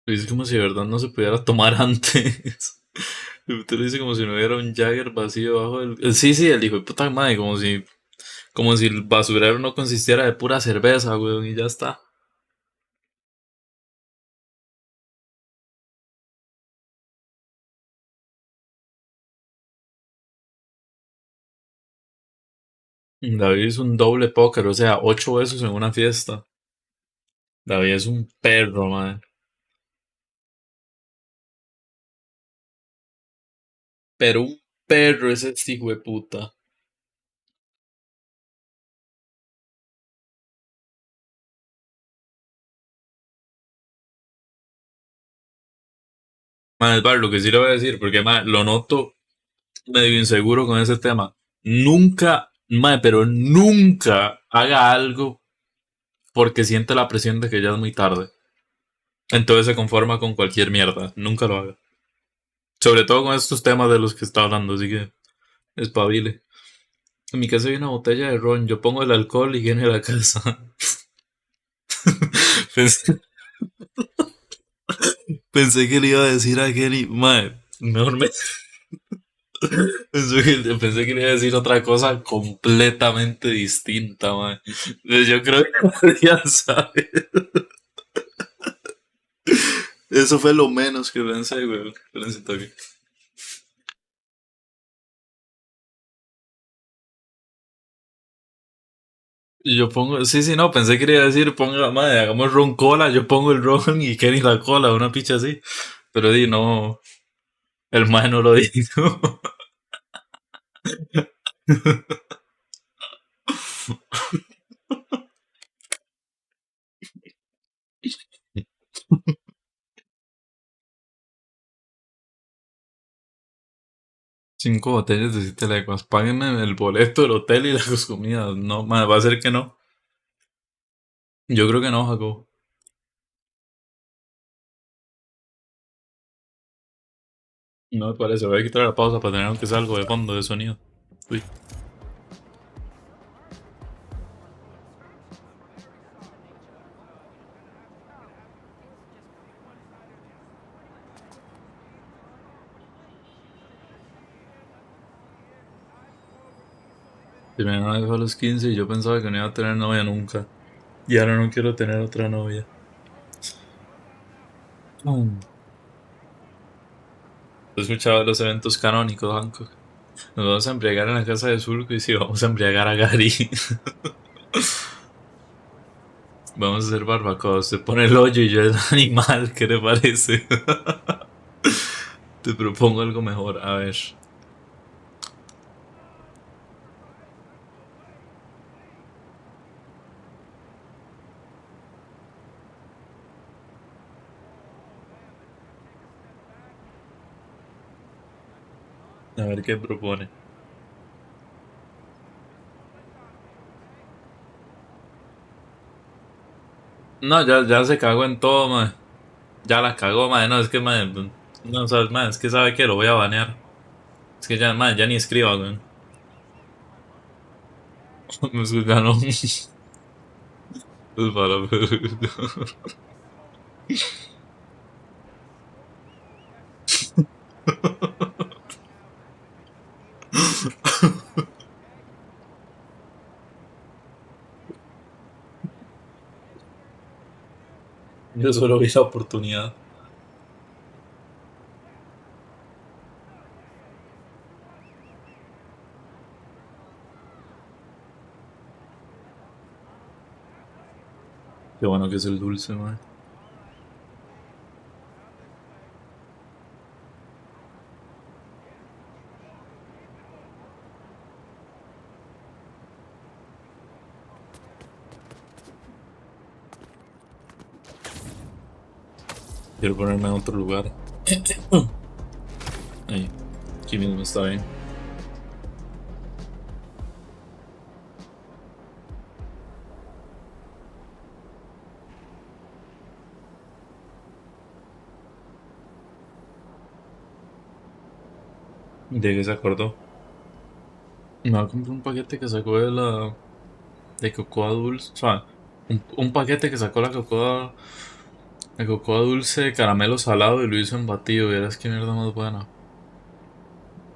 Lo dice como si de verdad no se pudiera tomar antes. Usted lo dice como si no hubiera un Jagger vacío debajo del. Sí, sí, el hijo de puta madre, como si el basurero no consistiera de pura cerveza, weón, y ya está. David es un doble póker, o sea, 8 besos en una fiesta. David es un perro, madre. Pero un perro es este hijo de puta. Madre, Bar, lo que sí le voy a decir, porque madre, lo noto medio inseguro con ese tema. Nunca, madre, pero nunca haga algo porque siente la presión de que ya es muy tarde. Entonces se conforma con cualquier mierda. Nunca lo haga. Sobre todo con estos temas de los que está hablando, así que espabile. En mi casa hay una botella de ron, yo pongo el alcohol y viene a la casa. pensé, pensé que le iba a decir a Kenny, mae, mejor me. Pensé que le iba a decir otra cosa completamente distinta, mae. Yo creo que ya sabe. Eso fue lo menos que pensé, güey. Espérense un toque. Y yo pongo, sí, sí, no, pensé que le iba a decir, ponga, madre, hagamos ron cola, yo pongo el ron y Kenny la cola, una picha así. Pero di, no, el mae no lo dijo. 5 botellas de 7 leguas. Páguenme el boleto del hotel y las comidas. No, madre, va a ser que no. Yo creo que no, Jacob. No me parece. Voy a quitar la pausa para tener aunque sea algo de fondo de sonido. Uy. Se me van a dejar los 15 y yo pensaba que no iba a tener novia nunca. Y ahora no quiero tener otra novia. He escuchado los eventos canónicos, Hancock. Nos vamos a embriagar en la casa de Zulco y sí, vamos a embriagar a Gary. Vamos a hacer barbacoa. Usted pone el hoyo y yo el animal. ¿Qué le parece? Te propongo algo mejor. A ver. A ver qué propone. No, ya se cagó en todo, man. Ya la cagó, madre. No, es que, madre. No, sabes, madre. Es que sabe que lo voy a banear. Es que ya, madre, ya ni escriba, güey. Es que ganó. Es para ver. Yo solo vi la oportunidad. Qué bueno que es el dulce, madre. Quiero ponerme en otro lugar. Ahí, aquí mismo está bien. ¿De qué se acordó? Me va a comprar un paquete que sacó de la... de cocoa dulce. O sea, un paquete que sacó la cocoa... la cocoa dulce de caramelo salado y lo hizo en batido. Verás qué mierda más buena.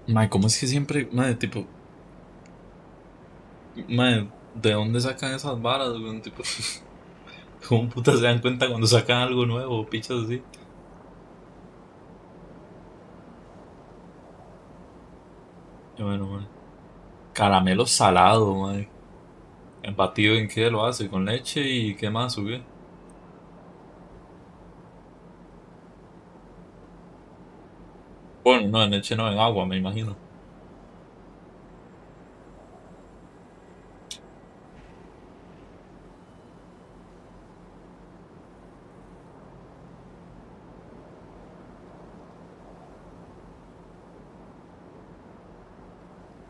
Mae, ¿cómo es que siempre... Mae, tipo... Mae, ¿de dónde sacan esas varas, weón? Tipo... ¿Cómo putas se dan cuenta cuando sacan algo nuevo o pichas así? Qué bueno, mae. Caramelo salado, mae. ¿En batido en qué lo hace? ¿Con leche y qué más o qué? Bueno, no, en leche no, en agua, me imagino.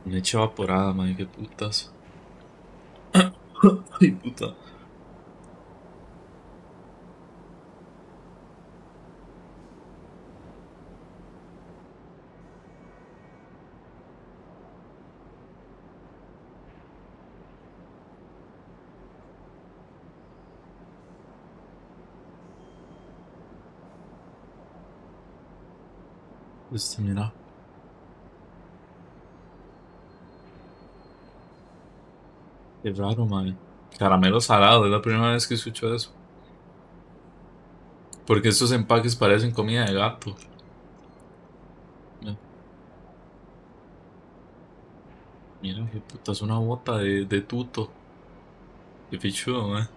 Leche evaporada, mae, qué putas. Ay, puta. Mira. Qué raro, mae. Caramelo salado, es la primera vez que escucho eso. Porque estos empaques parecen comida de gato. Mira, qué puta, es una bota de tuto. Qué pichudo, mae.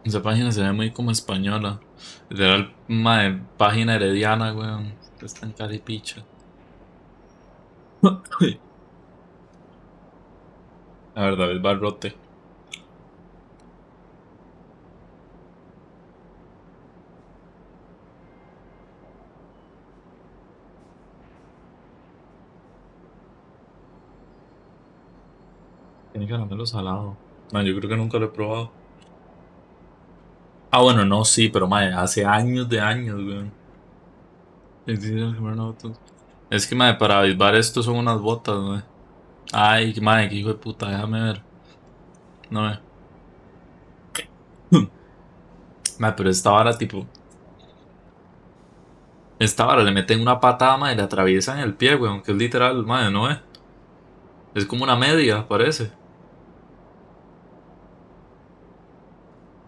Esa página se ve muy como española. Literal, mae, página herediana, weón. Está en caripicha. La verdad, es barrote. Tiene caramelo salado. Man, yo creo que nunca lo he probado. Ah, bueno, no, sí, pero mae, hace años de años, weón. Es que, mae, para avisbar esto son unas botas, mae. Ay, mae, qué hijo de puta, déjame ver. No ve. Mae, pero esta vara, tipo. Esta vara le meten una patada, mae, y le atraviesan el pie, weón, que es literal, mae, no ve. Es como una media, parece.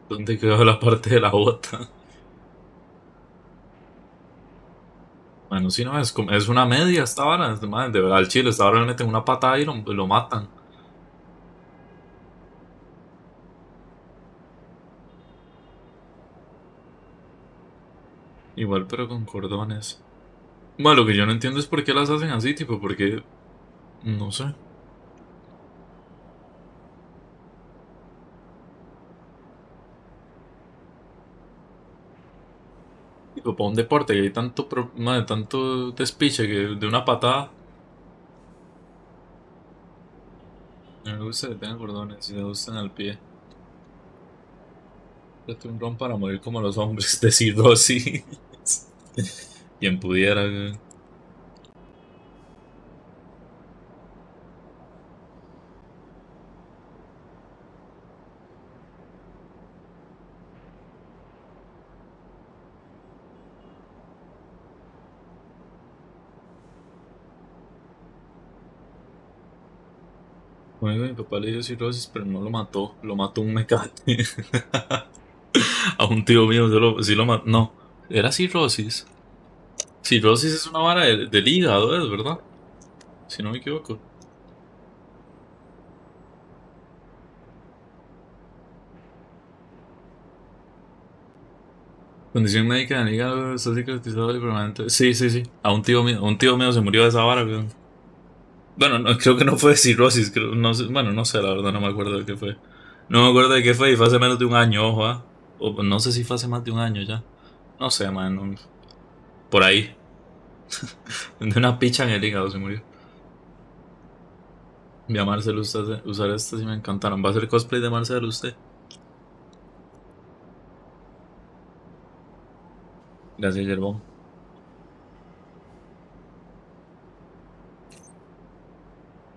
¿Dónde quedó la parte de la bota? Bueno, si no, es una media esta vara. Mae, de verdad, al chile, esta vara le meten una patada y lo matan. Igual, pero con cordones. Bueno, lo que yo no entiendo es por qué las hacen así, tipo, porque... No sé. Tipo, para un deporte que hay tanto, madre, tanto despiche que de una patada... Me gusta que tengan cordones y se gustan al pie. Date un ron para morir como los hombres de cirrosis. Quien pudiera, güey. Bueno, mi papá le dio cirrosis, pero no lo mató. Lo mató un mecate. A un tío mío sí lo mató. No, era cirrosis. Cirrosis es una vara del hígado, ¿es verdad? Si no me equivoco. Condición médica del hígado, está cicatrizado y permanente. Sí, sí, sí. A un tío mío se murió de esa vara, weón. Bueno, no, creo que no fue de cirrosis, no sé, bueno, no sé, la verdad, no me acuerdo de qué fue. No me acuerdo de qué fue y fue hace menos de un año, ojo, ¿ah? O no sé si fue hace más de un año ya. No sé, man, por ahí. De una picha en el hígado se murió. Vi a Marcel usar estas y me encantaron. ¿Va a hacer cosplay de Marcel usted? Gracias, Yerbón.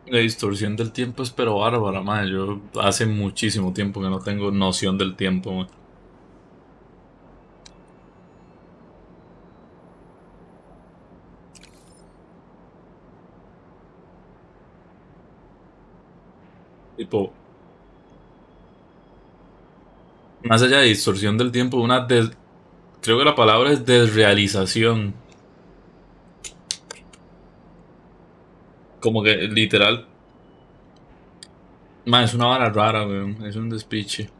La distorsión del tiempo es pero bárbara, madre. Yo hace muchísimo tiempo que no tengo noción del tiempo, man. Tipo, más allá de distorsión del tiempo, creo que la palabra es desrealización. Como que literal. Man, es una vara rara, weón. Es un despiche.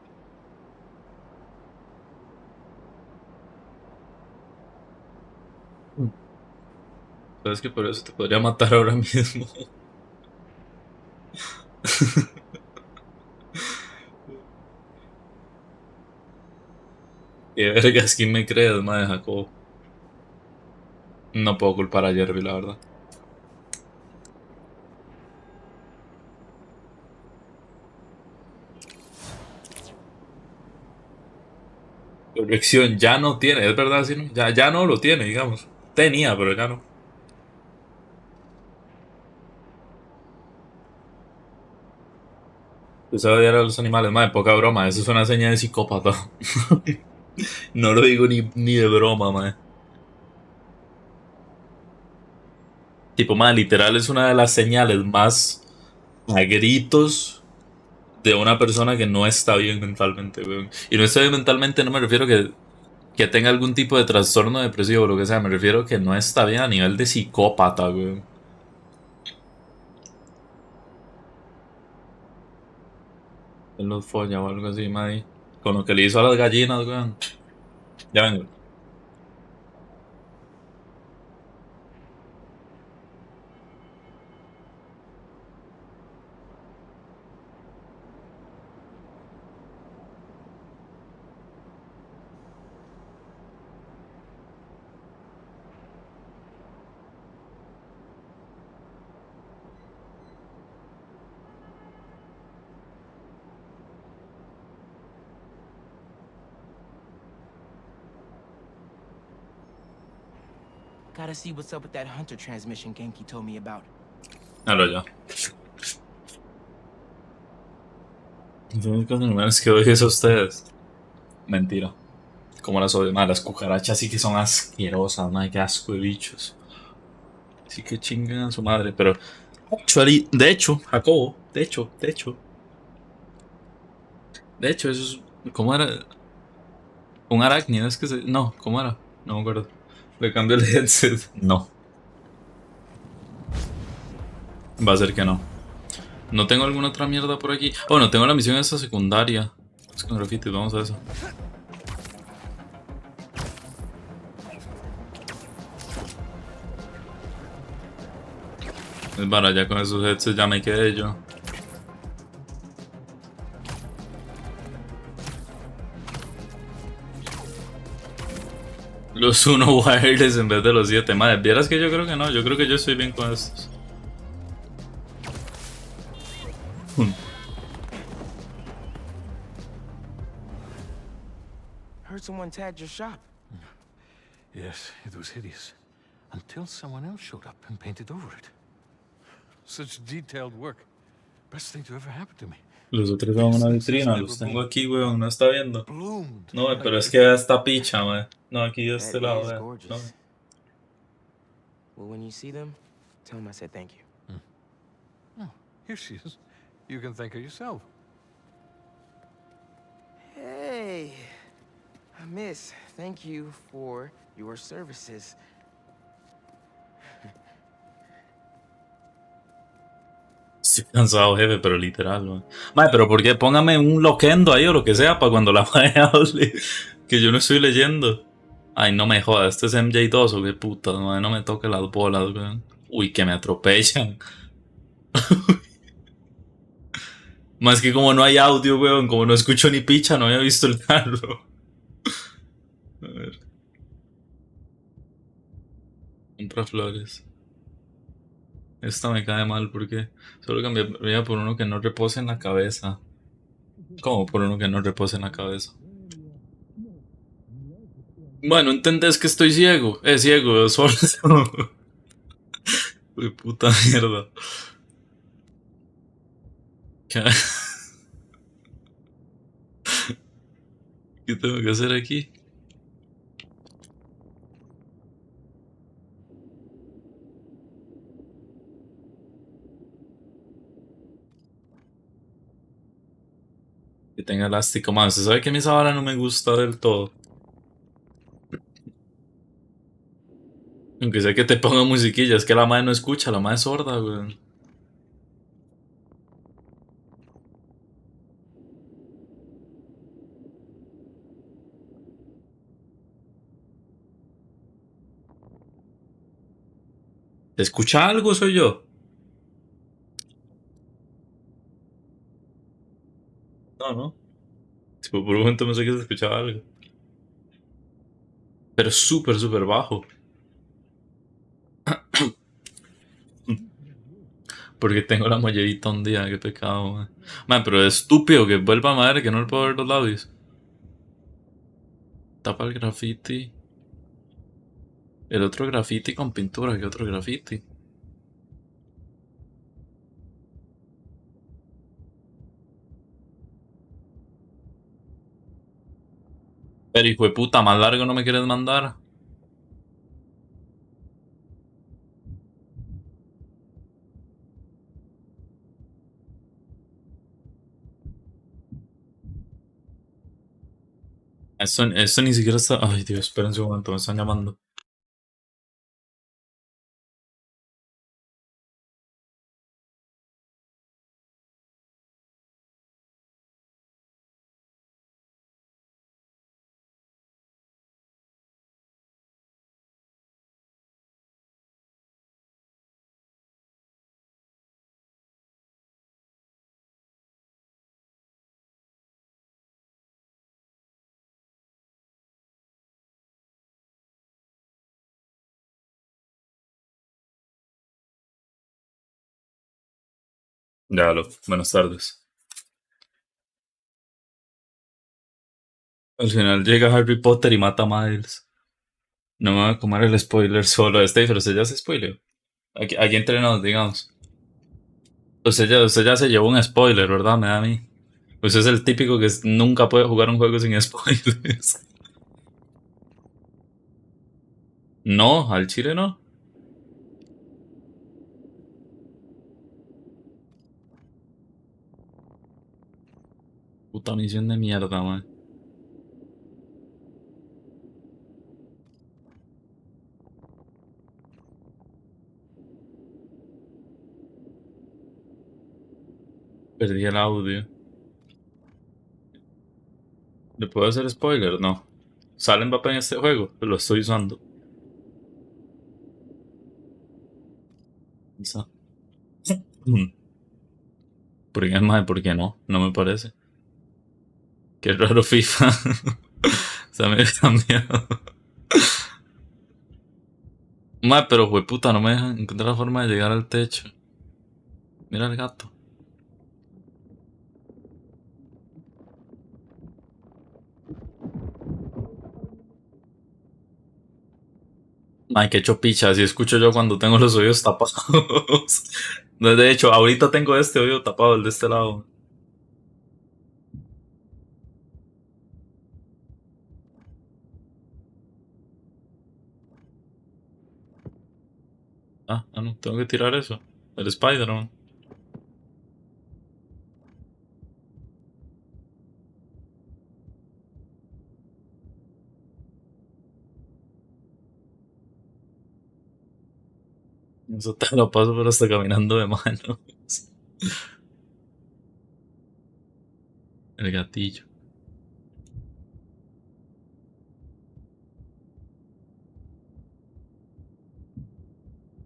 Sabes que por eso te podría matar ahora mismo. Qué vergas, ¿quién me crees, madre Jacob? No puedo culpar a Jerry, la verdad. Corrección, ya no tiene, es verdad, sí, ¿no? Ya no lo tiene, digamos. Tenía, pero ya no. Usted odiar a los animales, madre, poca broma, eso es una señal de psicópata. No lo digo ni de broma, madre. Tipo, madre, literal es una de las señales más a gritos de una persona que no está bien mentalmente, weón. Y no está bien mentalmente, no me refiero que tenga algún tipo de trastorno depresivo o lo que sea, me refiero que no está bien a nivel de psicópata, weón. Él los folla o algo así, madre. Con lo que le hizo a las gallinas, weón. Ya vengo.
Gotta see what's up with that Hunter transmission Genki told me about.
Ahora ya. Los únicos animales que odio es a ustedes. Mentira. Como las odio, las cucarachas sí que son asquerosas, madre, qué asco de bichos. Sí que chingan a su madre, pero... de hecho, Jacobo, de hecho, eso es... ¿Cómo era? Un arácnido, es que se... No, ¿cómo era? No me acuerdo. Le cambió el headset. No. Va a ser que no. No tengo alguna otra mierda por aquí. Oh, no tengo la misión esa secundaria. Es con graffiti, vamos a eso. Es para ya con esos headsets ya me quedé yo. Los 1 wireless en vez de los 7. Madre, vieras que yo creo que no. Yo creo que yo estoy bien con estos.
heard someone tagged your shop.
Yes, it was hideous. Until someone else showed up and painted over it. Such detailed work. Best thing to ever happen to me.
Los otros son una vitrina, los tengo aquí, weón, no está viendo. No, pero es que vea esta picha, weón. No, aquí de este lado,
Is
vea.
gorgeous.
No.
Well, when you see them, tell them I said thank you.
Oh, here she is. You can thank her yourself.
Hey, miss, thank you for your services.
Estoy cansado, jefe, pero literal, weón. Mae, pero ¿por qué? Póngame un loquendo ahí o lo que sea para cuando la mae hable. Que yo no estoy leyendo. Ay, no me jodas, ¿este es MJ2 o qué puta? Mae, no me toque las bolas, weón. Uy, que me atropellan. Más que como no hay audio, weón, como no escucho ni picha, no había visto el carro. A ver. Compra flores. Esta me cae mal porque solo cambiaría por uno que no repose en la cabeza. ¿Cómo por uno que no repose en la cabeza? Bueno, ¿entendés que estoy ciego? Ciego, solo. Uy, puta mierda. ¿Qué? ¿Qué tengo que hacer aquí? Que tenga elástico más. ¿Se sabe que mi sábana no me gusta del todo? Aunque sea que te ponga musiquilla, es que la madre no escucha, la madre es sorda, weón. ¿Se escucha algo? ¿Soy yo? No, no. Tipo, por un momento pensé que se escuchaba algo. Pero súper, súper bajo. Porque tengo la mollerita hundida, qué pecado, man. Man, pero es estúpido que vuelva a madre que no le puedo ver los labios. Tapa el graffiti. El otro graffiti con pintura, ¿qué otro graffiti? Pero hijo de puta, más largo no me quieres mandar. Eso ni siquiera está. Ay, Dios, esperen un segundo, me están llamando. Ya, buenas tardes. Al final llega Harry Potter y mata a Miles. No me voy a comer el spoiler solo de este, pero usted ya se spoileó. Aquí entre nos, digamos. Usted ya se llevó un spoiler, ¿verdad? Me da a mí. Usted es el típico que nunca puede jugar un juego sin spoilers. No, al chile no. Puta misión de mierda, man. Perdí el audio. ¿Le puedo hacer spoiler? No. ¿Sale Mbappé en este juego? Lo estoy usando. Esa. ¿Por qué, mae? ¿Por qué no? No me parece. Qué raro FIFA. Se me ha cambiado. Mae, pero puta, no me dejan encontrar la forma de llegar al techo. Mira el gato. Mae, que chopicha, así escucho yo cuando tengo los oídos tapados. De hecho, ahorita tengo este oído tapado, el de este lado. No, tengo que tirar eso. El Spider-Man. Eso te lo paso, pero hasta caminando de mano. El gatillo.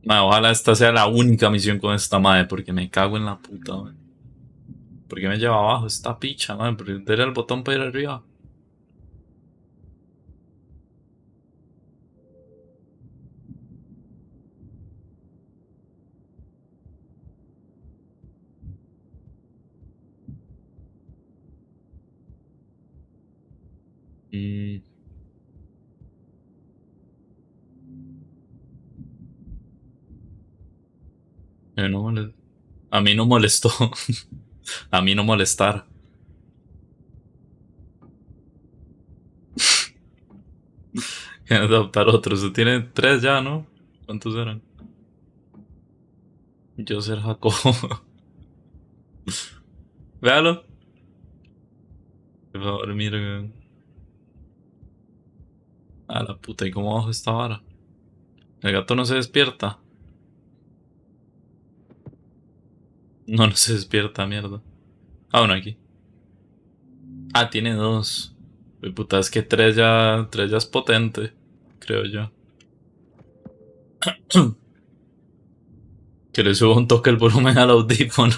Mae, ojalá esta sea la única misión con esta madre, porque me cago en la puta, mae. ¿Por qué me lleva abajo esta picha, madre? Dale el botón para ir arriba. A mí no molestó. A mí no molestar. Que adoptar otro. Se tiene 3 ya, ¿no? ¿Cuántos eran? Yo ser Jacobo. Véalo. Por favor, miren. A la puta, ¿y cómo bajo esta vara? El gato no se despierta. No, no se despierta, mierda. Bueno, aquí. Tiene 2. Uy, puta, es que 3 ya es potente, creo yo. Que le suba un toque el volumen al audífono.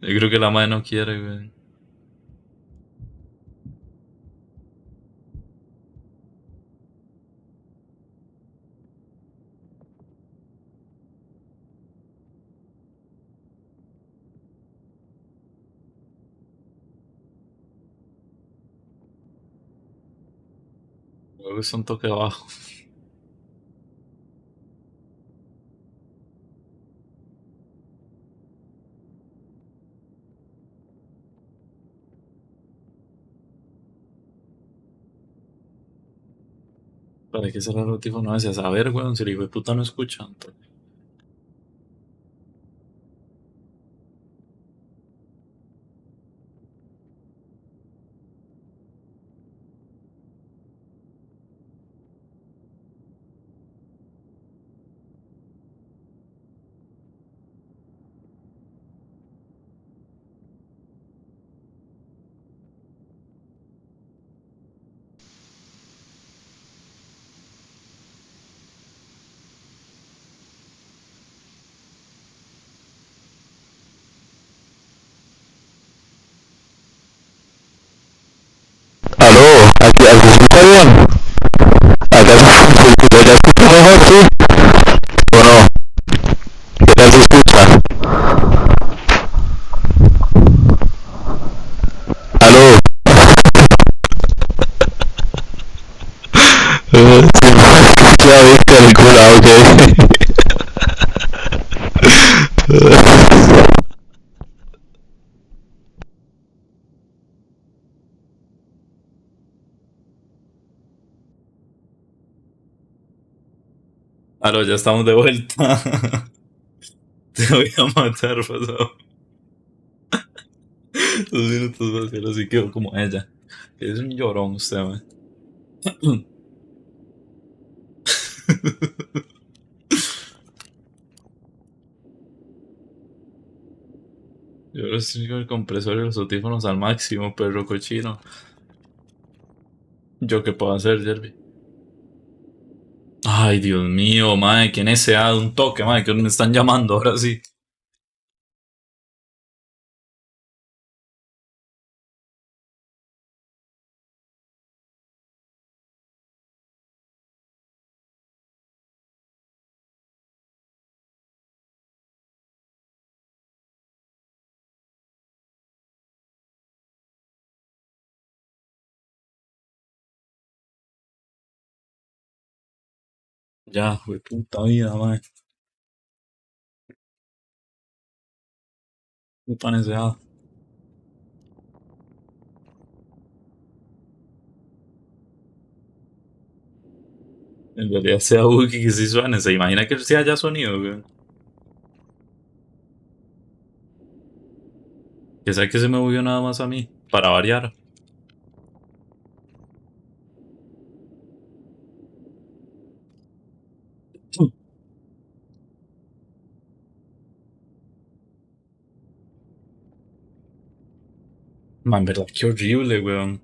Yo creo que la madre no quiere, güey. Luego es un toque abajo. ¿Para qué será el audífono ese? A saber, weón, si el hijo de puta no escucha.
Aló, aquí se escucha bien. Acá se escucha, ya escucha mejor, ¿sí? ¿O no? ¿Qué tal se escucha? Aló. Sí, me escucha bien, calculado, ok.
Aló, ya estamos de vuelta. Te voy a matar, pasado. 2 minutos más, pero sí quedó como ella. Es un llorón usted, man. Yo ahora estoy con el compresor y los audífonos al máximo, perro cochino. ¿Yo qué puedo hacer, Jerby? Ay, Dios mío, madre, ¿quién es ese? Un toque, madre, que me están llamando ahora sí. Ya, güey, puta vida, mae. Puta necesidad. En realidad sea Wookiee que sí suene. ¿Se imagina que sí haya sonido, güey? Que sea que se me movió nada más a mí. Para variar. Man, verdad, qué horrible, weón.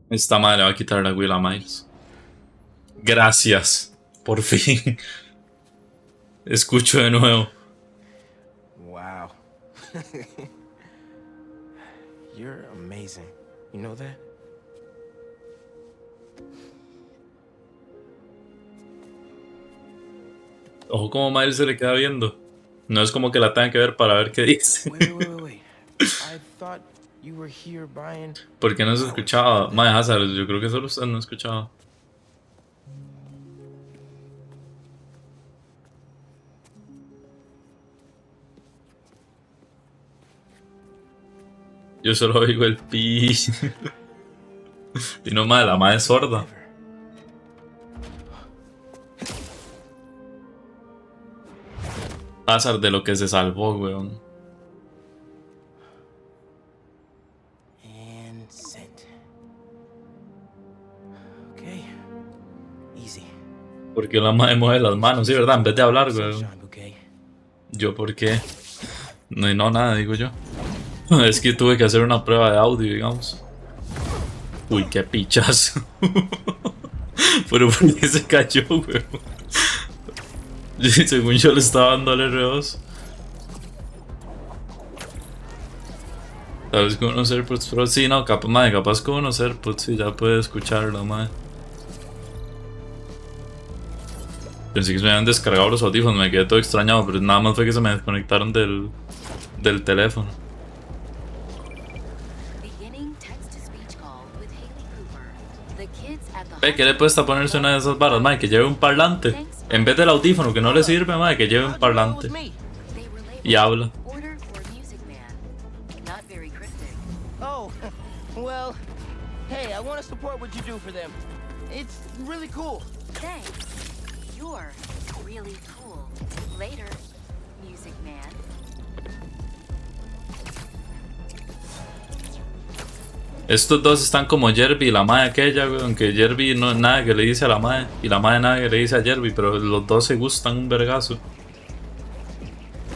Esta madre le va a quitar la Will a Miles. Gracias. Por fin. Escucho de nuevo.
Wow. You're amazing. You know that?
Ojo como Miles se le queda viendo. No es como que la tenga que ver para ver qué dice.
Wait. I thought you were here buying.
¿Por qué no se escuchaba? Madre Hazard, yo creo que solo usted no escuchaba. Yo solo oigo el pi. Y no madre, la madre es sorda. Hazard de lo que se salvó, weón.
And sent. Okay. Easy.
Porque la madre mueve las manos, sí, ¿verdad? En vez de hablar, weón. ¿Yo por qué? No, nada, digo yo. Es que tuve que hacer una prueba de audio, digamos. Uy, qué pichazo. Pero ¿por qué se cayó, weón? Según yo le estaba dando al R2. Tal vez con unos AirPods Pro. Sí, no, capaz con unos AirPods sí, ya puede escucharlo, madre. Pensé que se me habían descargado los audífonos, me quedé todo extrañado, pero nada más fue que se me desconectaron del teléfono. ¿Qué le cuesta ponerse una de esas barras, madre? Que lleve un parlante. En vez del audífono que no le sirve, madre, que lleve un parlante. Y habla.
Oh, well, hey, I want to support what you do for them. It's really cool.
Thanks. You're really cool. Later, Music Man.
Estos dos están como Jerby y la madre aquella, güey. Aunque Jerby no es nada que le dice a la madre. Y la madre nada que le dice a Jerby. Pero los dos se gustan un vergazo.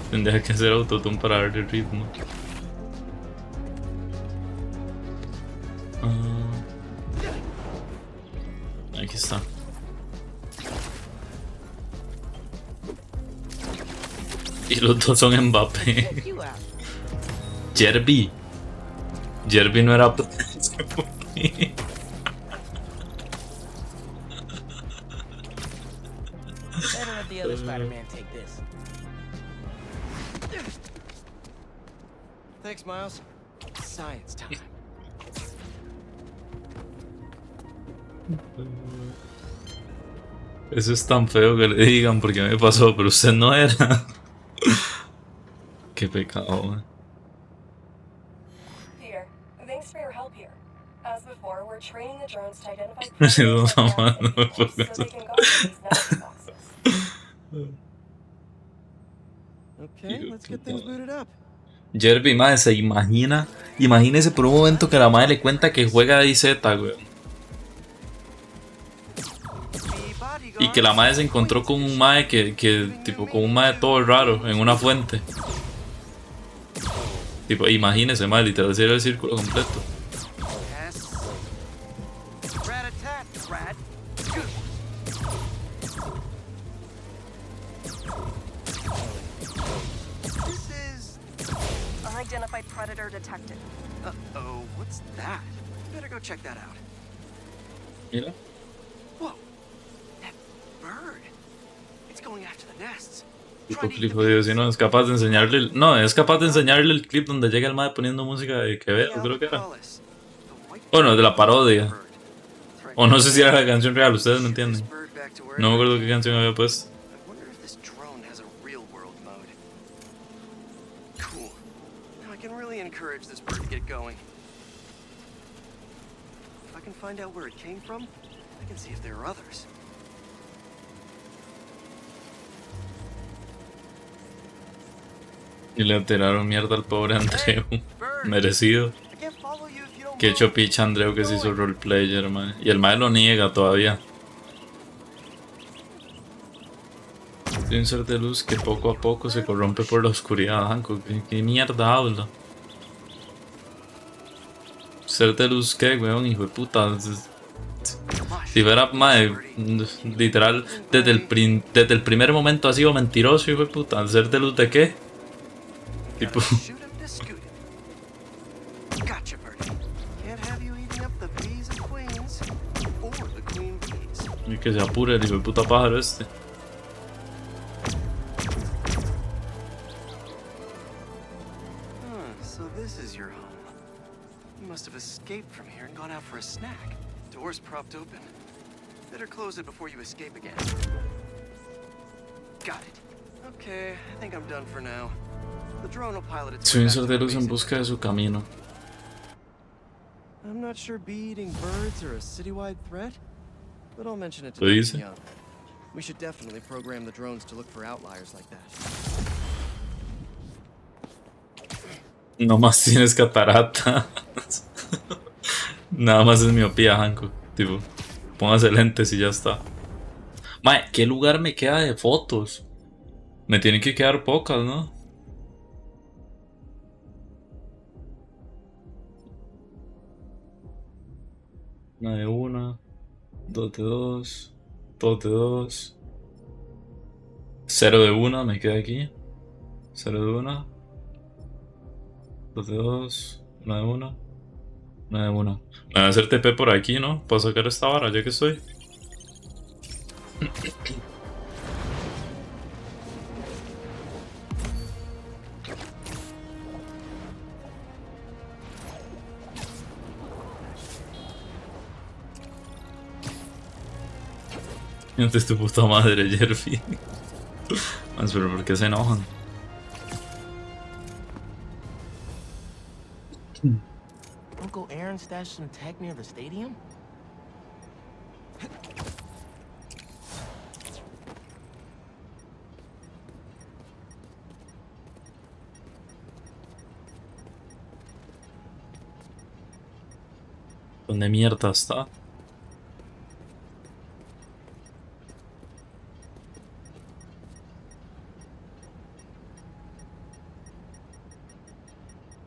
Tendría que hacer autotune para darle ritmo. Aquí está. Y los dos son Mbappé. Jerby. Jerby no era.
Better let the other Spider-Man take this. Thanks, Miles. Science time.
Eso es tan feo que le digan porque me pasó, pero usted no era. Qué pecado, man.
Here, thanks for your help here. As before, we're training the drones to identify
No me puedo
so they can go through these network boxes.
Okay, let's get things booted up.
Jerby, madre, se imagina. Imagínese por un momento que la madre le cuenta que juega de IZ, weón. Y que la madre se encontró con un madre tipo, con un madre todo raro en una fuente. Tipo, imagínese, madre, literal, sería el círculo completo.
Unidentified predator detected.
Uh-oh, what's that? Better go check that out.
Mira.
Whoa, that bird. It's going after the nests.
Tipo clip jodido, si no es capaz de enseñarle. No, es capaz de enseñarle el clip donde llega el madre poniendo música de Quevedo, creo que era. Bueno, de la parodia. O no sé si era la canción real, ustedes me entienden. No me acuerdo qué canción había puesto.
Encourage this bird to get going. If I can find out where it came from, I can see if there are others.
Y le tiraron mierda al pobre Andreu. Merecido. Que hecho picha Andreu que se hizo roleplayer, man. Y el mae lo niega todavía. Soy un ser de luz que poco a poco se corrompe por la oscuridad, Hancock. ¿Qué mierda habla? Ser de luz, ¿qué, weón? Hijo de puta. Si fuera, mae, literal, desde el primer momento ha sido mentiroso, hijo de puta. ¿Ser de luz de qué? Tipo. Y que se apure el hijo de puta pájaro este.
Must have escaped from here and gone out for a snack. Doors propped open. Better close it before you escape again. Got it. Okay, I think I'm done for now. The drone will pilot its
Soy
way
un
back
ser
to
de
the
luz en
base.
busca de su camino.
I'm not sure bee-eating birds are a citywide threat, but I'll mention it to
¿Lo dice?
Dr. Young. We should definitely program the drones to look for outliers like that.
No más tienes catarata. Nada más es miopía, Hancock. Tipo, póngase lentes y ya está. Mae, ¿qué lugar me queda de fotos? Me tienen que quedar pocas, ¿no? Una de una, dos de dos, dos de dos. 0 de una me queda aquí. 0 de una. 2 de 2, 1 de 1, 1 de 1. Me voy a hacer TP por aquí, ¿no? Para sacar esta vara, ya que estoy. Antes tu puta madre, Jerby. Pero ¿por qué se enojan?
Uncle Aaron stashed some tech near the stadium?
¿Dónde mierda está?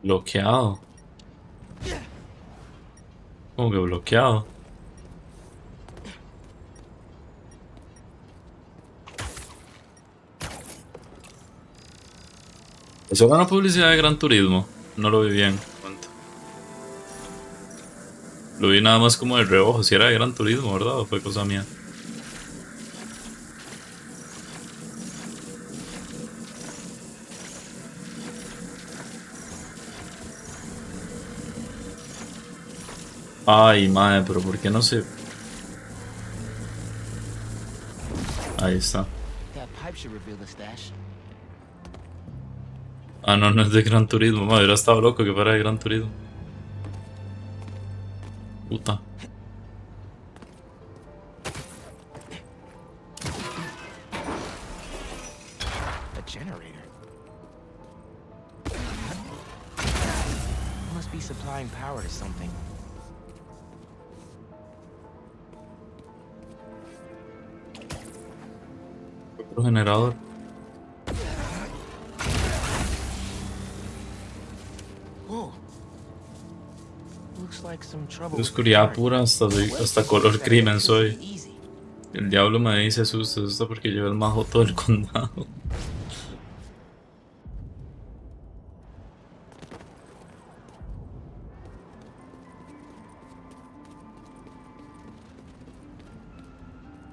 Bloqueado. ¿Cómo que bloqueado? Eso era una publicidad de Gran Turismo. No lo vi bien. Lo vi nada más como de reojo. Si era de Gran Turismo, ¿verdad? ¿O fue cosa mía? Ay, madre, pero ¿por qué no se...? Ahí está.
That pipe should reveal the stash.
Ah, no, no es de Gran Turismo. Madre, hubiera estado loco que fuera de Gran Turismo. Puta.
A generator. be supplying power to something.
Otro generador.
Whoa. Looks like some trouble.
Oscuridad pura, hasta color crimen soy. El diablo me dice asusta porque llevo el majo todo el condado.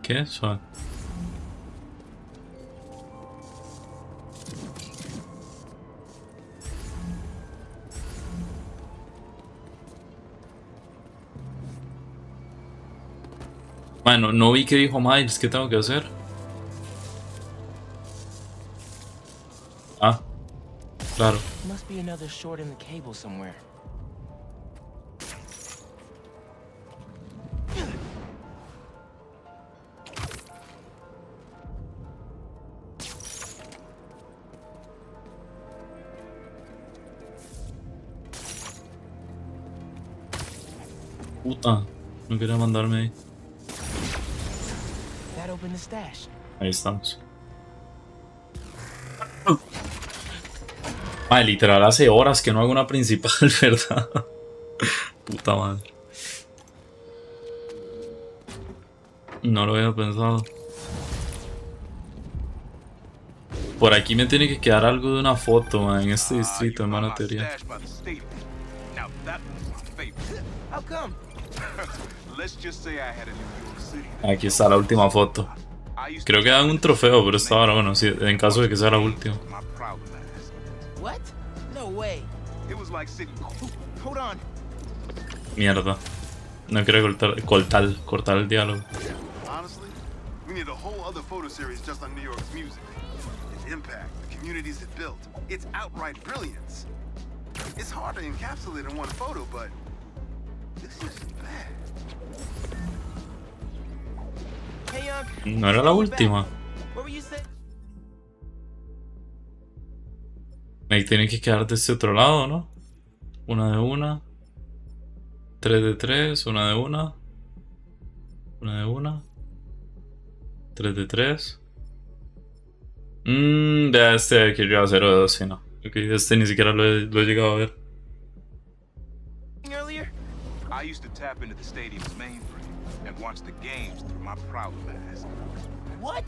¿Qué? Suave. Bueno, no vi que dijo Miles. ¿Qué tengo que hacer? Ah, claro.
Must be another short in the cable somewhere.
Puta, no quería mandarme ahí.
That opened the stash.
Ahí estamos. Ay, literal, hace horas que no hago una principal, ¿verdad? Puta madre. No lo había pensado. Por aquí me tiene que quedar algo de una foto, man, en este distrito, hermano, teoría.
How come?
Aquí está la última foto. Creo que dan un trofeo, pero está ahora, bueno, sí, en caso de que sea la última.
What? No way. Hold on.
Mierda. No quiero cortar el diálogo.
Honestly, we need a whole other photo series just on New York's music. Its impact, the communities it built, its outright brilliance. It's hard to encapsulate in one photo, but this isn't bad.
Hey,
No era la última.
what were you saying?
Me tiene que quedar de este otro lado, ¿no? Una de una. 3 de 3, una de una. Una de una. 3 de 3. Vea este que yo a 0 de 2, sí, no. Ok, este ni siquiera lo he llegado a ver.
Earlier?
I used to tap into the stadium's mainframe and watch the games through my Proud Mask.
What?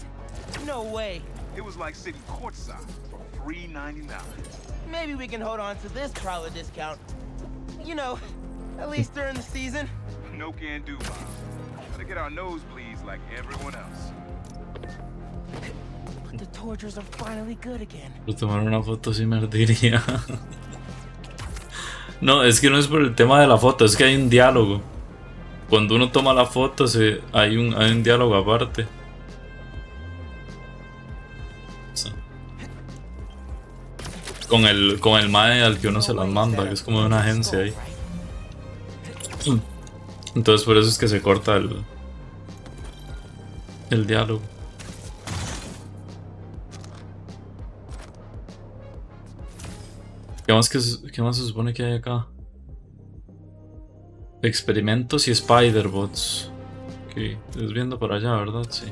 No way.
It was like sitting courtside for $3.99.
Maybe we can hold on to this Prowler discount. You know, at least during the season.
No can do, Bob. Gotta get our nosebleeds like everyone else.
But the tortures are finally good again.
Por tomar una foto sí me ardiría. No, es que no es por el tema de la foto, es que hay un diálogo. Cuando uno toma la foto hay un diálogo aparte. Sí. Con el mae al que uno se las manda, que es como de una agencia ahí. Entonces por eso es que se corta el diálogo. ¿Qué más se supone que hay acá? Experimentos y Spider-Bots. Ok, es viendo para allá, ¿verdad? Sí.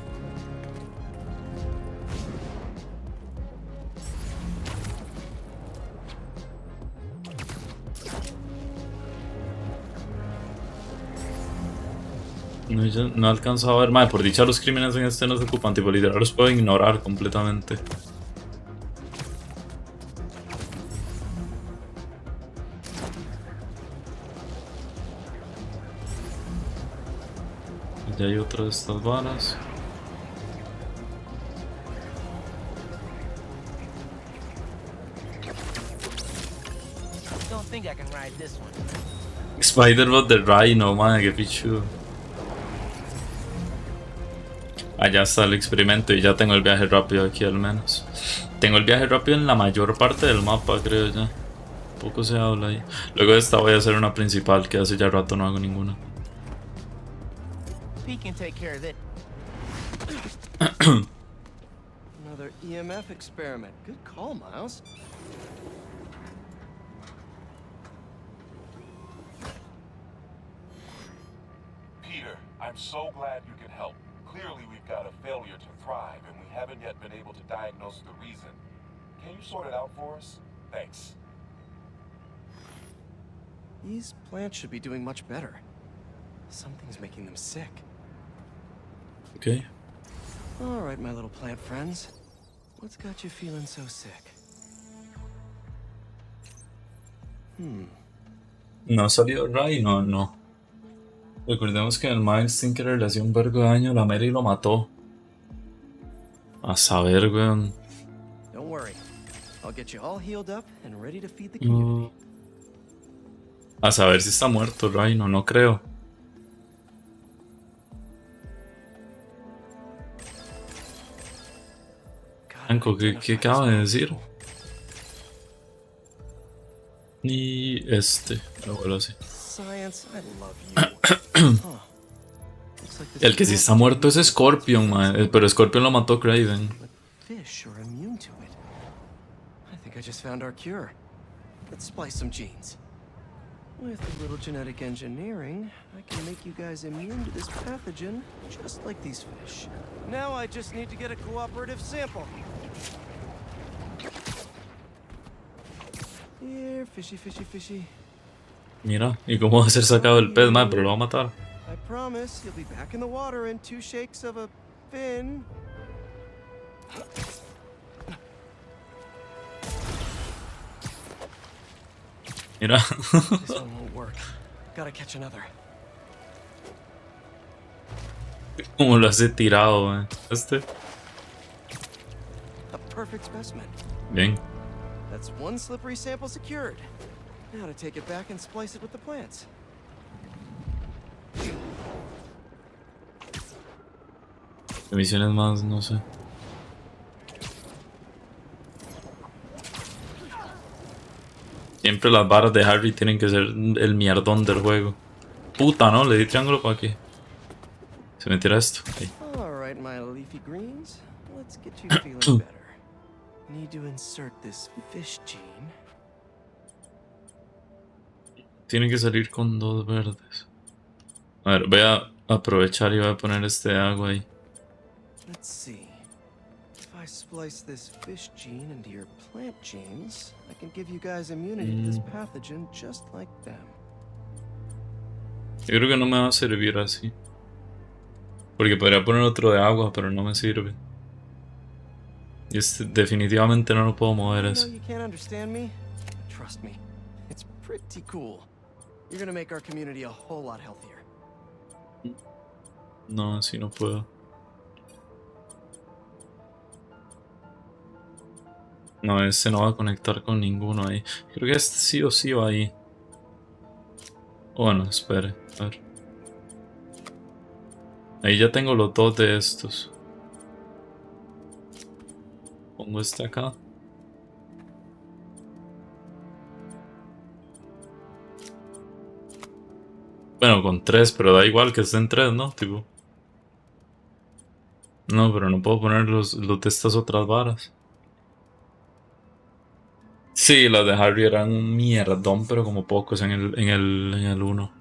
No, yo no he alcanzado a ver. Madre, por dicha los crímenes en este no se ocupan. Tipo, literal los puedo ignorar completamente. Ya hay otra de estas balas.
Don't think I can ride this one.
Spider-Bot de Rhino, madre, qué pichudo. Allá está el experimento y ya tengo el viaje rápido aquí al menos. Tengo el viaje rápido en la mayor parte del mapa, creo ya. Poco se habla ahí. Luego de esta voy a hacer una principal, que hace ya rato no hago ninguna.
He can take care of it.
Another EMF experiment. Good call, Miles.
so glad you can help. Clearly we've got a failure to thrive, and we haven't yet been able to diagnose the reason. Can you sort it out for us? Thanks.
These plants should be doing much better. Something's making them sick.
Okay.
All right, my little plant friends. What's got you feeling so sick?
No ha salido Ray, no. Recordemos que el Miles Tinkerer le hacía un vergo de daño a la Mary y lo mató. A saber, weón.
Don't worry. I'll get you all healed up and ready to feed the community.
A saber si está muerto Ray, no creo. Franco, ¿qué acaba de decir? Y lo vuelvo así. El que sí está muerto es Scorpion, man. Pero Scorpion lo mató Kraven.
Fish are immune to it. I think I just found our cure. Let's splice some genes. With a little genetic engineering, I can make you guys immune to this pathogen, just like these fish. Now I just need to get a cooperative sample. Here, fishy, fishy, fishy.
Mira, ¿y cómo va a ser sacado el pez, man? Pero lo va a matar.
I promise you'll be back in the water in 2 shakes of a fin.
Mira.
This one won't work. Gotta catch another.
Como lo hace tirado, man.
A perfect specimen.
Bien.
That's 1 slippery sample secured. Now to take it back and splice it with the plants.
Misiones más, no sé. Siempre las varas de Harry tienen que ser el mierdón del juego. Puta, ¿no? Le di triángulo para aquí. Se me tira esto. Ahí.
Alright, my leafy greens. Let's get you feeling better. Need to insert this fish gene.
Tiene que salir con 2 verdes. A ver, voy a aprovechar y voy a poner este agua ahí.
Let's see. If I splice this fish gene into your plant genes, I can give you guys immunity to this pathogen just like them.
Yo creo que no me va a servir así. Porque podría poner otro de agua, pero no me sirve. Y definitivamente no lo puedo mover eso.
You can't understand me? Trust me. It's pretty cool. You're gonna make our community a whole lot healthier.
No, así no puedo. No, ese no va a conectar con ninguno ahí. Creo que este sí o sí va ahí. Bueno, espere, a ver. Ahí ya tengo los 2 de estos. Pongo este acá. Bueno, con 3, pero da igual que estén 3, ¿no? Tipo. No, pero no puedo poner los de estas otras varas. Sí, las de Harry eran un mierdón, pero como pocos en el 1.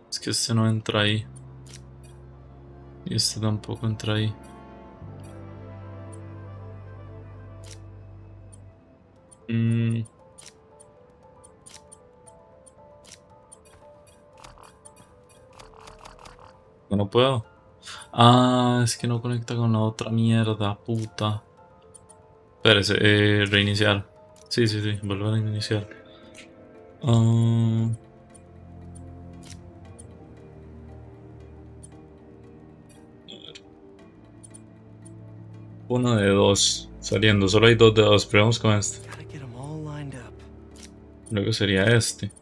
Es que este no entra ahí. Y este tampoco entra ahí. No puedo. Ah, es que no conecta con la otra mierda, puta. Espérese, reiniciar. Sí, volver a iniciar. Uno de 2 saliendo, solo hay 2 de 2. Probemos con este. Luego sería este.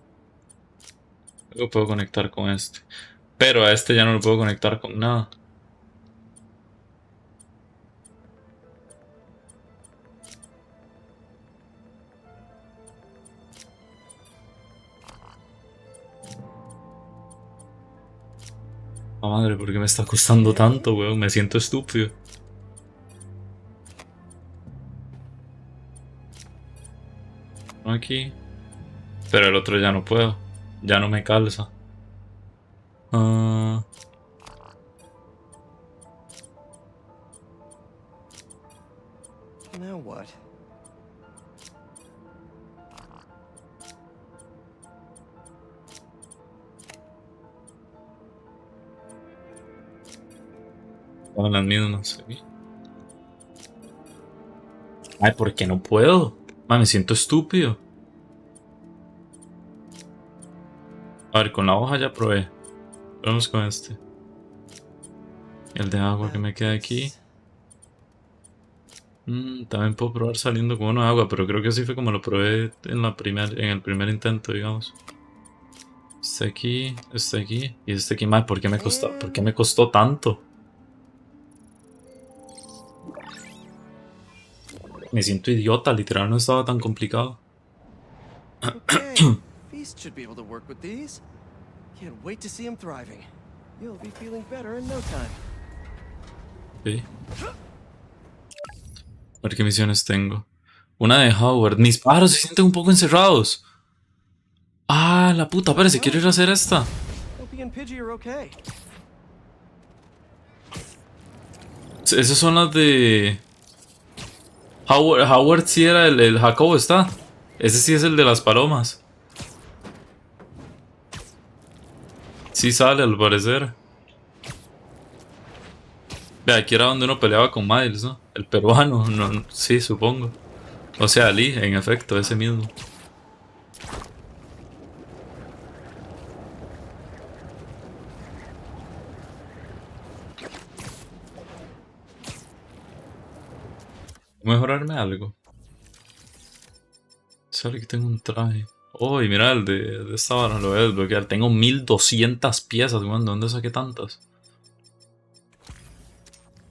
Luego puedo conectar con este. Pero a este ya no lo puedo conectar con nada. Madre, ¿por qué me está costando tanto, weón? Me siento estúpido. Uno aquí. Pero el otro ya no puedo. Ya no me calza. Now
what?
Con las mismas. Ay, ¿por qué no puedo? Me siento estúpido. A ver, con la hoja ya probé. Vamos con este. El de agua que me queda aquí. También puedo probar saliendo con uno de agua, pero creo que así fue como lo probé en el primer intento, digamos. Este aquí y este aquí más. ¿Por qué me costó tanto? Me siento idiota, literal no estaba tan complicado.
Okay, Feast should be able to work with these. Can't wait to see him thriving. You'll be feeling better in no time.
Ok. A ver qué misiones tengo. Una de Howard. Mis pájaros se sienten un poco encerrados. Ah, la puta, parece, quiero ir a hacer esta.
Opie and Pidgey are okay.
Esas son las de... Howard sí era el Jacobo, está. Ese sí es el de las palomas. Sí sale al parecer. Ve, aquí era donde uno peleaba con Miles, ¿no? El peruano, no, sí, supongo. O sea, Lee, en efecto, ese mismo. Mejorarme algo. Sale que tengo un traje. Oh, y mira, el de esta vara lo voy a desbloquear. Tengo 1200 piezas, weón. ¿De dónde saqué tantas?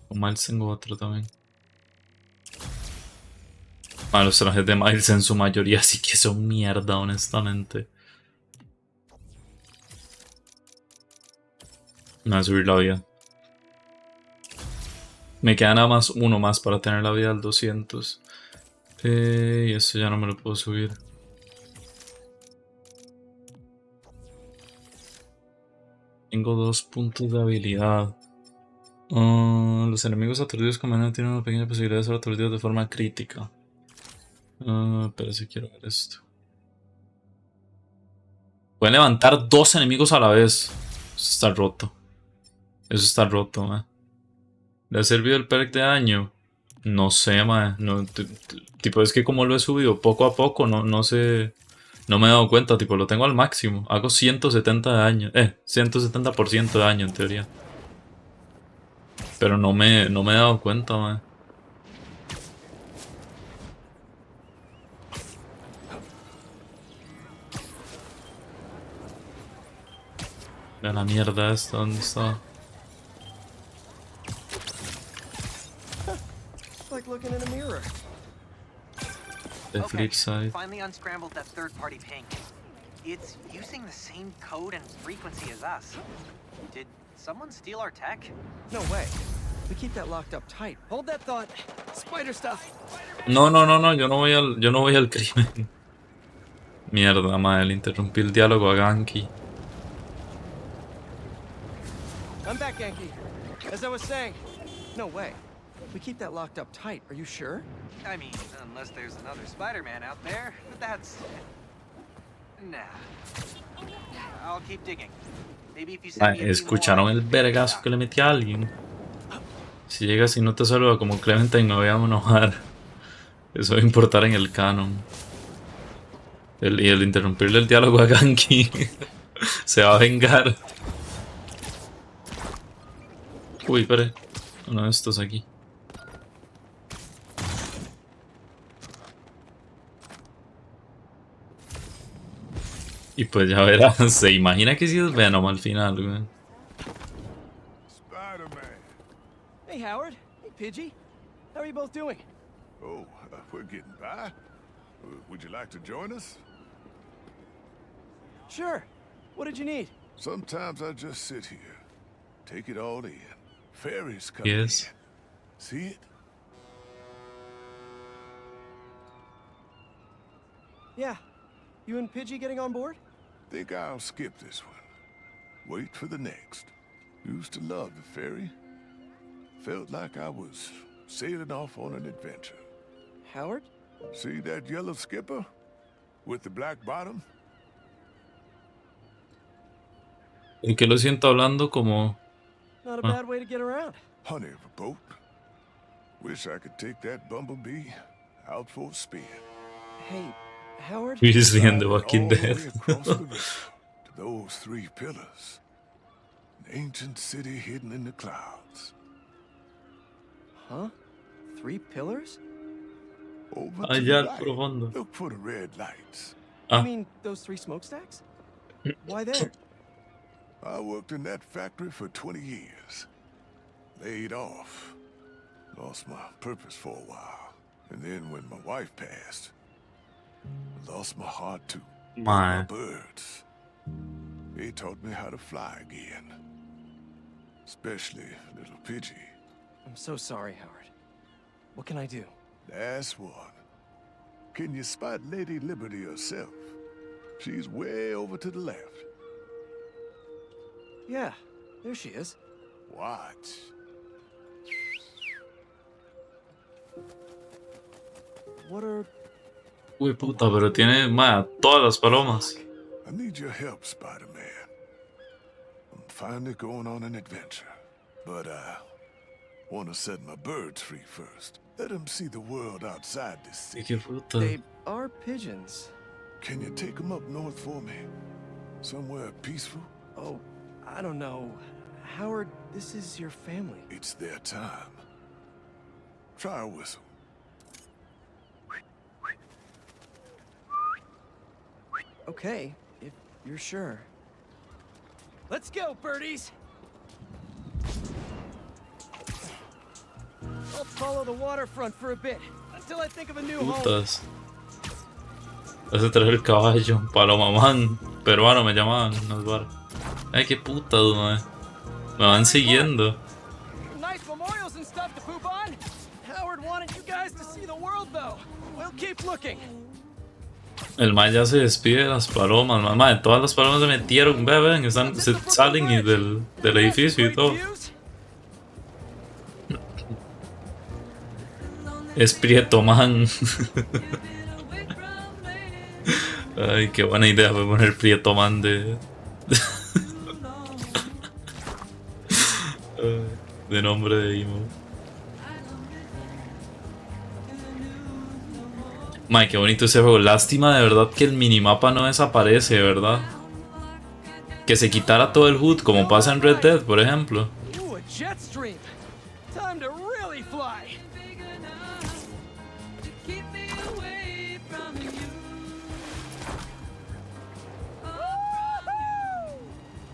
Con Miles tengo otro también. Ah, los trajes de Miles en su mayoría sí que son mierda, honestamente. Me voy a subir la vida. Me queda nada más uno más para tener la vida al 200. Y esto ya no me lo puedo subir. Tengo 2 puntos de habilidad. Los enemigos aturdidos con veneno tienen una pequeña posibilidad de ser aturdidos de forma crítica. Pero si quiero ver esto. Pueden levantar 2 enemigos a la vez. Eso está roto. Eso está roto, ¿Le ha servido el perk de daño? No sé, no, tipo, es que como lo he subido poco a poco, no sé. No me he dado cuenta, tipo, lo tengo al máximo. Hago 170 de daño. 170% de daño en teoría. Pero no me he dado cuenta, Ve la mierda esta, ¿dónde está?
Like looking in a mirror.
The flip side.
Finally unscrambled that third-party ping. It's using the same code and frequency as us. Did someone steal our tech?
No way. We keep that locked up tight. Hold that thought. Spider stuff.
No, yo no voy al crimen. Mierda, le interrumpí el diálogo a Ganke.
I'm back, Genki. As I was saying, no way. We keep that locked up tight. Are you sure?
I mean, unless there's another Spider-Man out there, but that's... Nah. I'll keep digging. Maybe if you send me a few
¿Escucharon el vergazo que le metí a alguien? Si llegas y no te saluda como Clementine me voy a enojar. Eso va a importar en el canon. Y el interrumpirle el diálogo a Ganke se va a vengar. Uy, espere. Uno de estos aquí. Y pues ya verás, se imagina que si es Venom al final, güey.
Spider-Man.
Hey, Howard. Hey, Pidgey. How are you both doing?
Oh, we're getting by. Would you like to join us?
Sure. What did you need?
Sometimes I just sit here, take it all in. Fairies coming
Yes.
in. See it?
Yeah. You and Pidgey getting on board?
Think I'll skip this one. Wait for the next. Used to love the ferry. Felt like I was sailing off on an adventure.
Howard?
See that yellow skipper? With the black bottom?
¿En qué lo siento hablando como?
Not a bad way to get around.
Honey of a boat. Wish I could take that bumblebee out for a spin.
Hey, Howard?
Weasley and the Walking
All the
Dead.
way across the river to those 3 pillars. An ancient city hidden in the clouds.
Huh? 3 pillars?
Over to
Allá
the
al
right.
profundo.
Look for the red lights.
You mean those 3 smokestacks? Why there?
I worked in that factory for 20 years. Laid off. Lost my purpose for a while. And then when my wife passed, I lost my heart too.
My.
My birds. They taught me how to fly again. Especially little Pidgey.
I'm so sorry, Howard. What can I do?
That's one. Can you spot Lady Liberty herself? She's way over to the left.
Yeah, there she is.
Watch.
What are...
Uy, puta, pero tiene todas las palomas.
I need your help, Spider-Man. I'm finally going on an adventure. But I want to set my birds free first. Let them see the world outside this city.
Qué puta.
They are pigeons.
Can you take them up north for me? Somewhere peaceful?
Oh, I don't know. Howard, this is your family.
It's their time. Try a whistle.
Okay, if you're sure. Let's go, birdies! I'll follow the waterfront for a bit, until I think of a new home.
Putas. Hace traer el caballo. Paloma man. Peruano me llamaban. No es bar. Ay, qué putas, mae. Me van siguiendo.
Nice memorials and stuff to poop on. Howard wanted you guys to see the world, though. We'll keep looking.
El mae ya se despide de las palomas, mamá. Todas las palomas se metieron, ven, están, se salen y del edificio y todo. Es Prieto Man. Ay, qué buena idea, voy a poner Prieto Man de nombre de emo. Mae, qué bonito ese juego. Lástima de verdad que el minimapa no desaparece, ¿verdad? Que se quitara todo el HUD como pasa en Red Dead, por ejemplo.
Ooh, a jet stream. Time to really fly.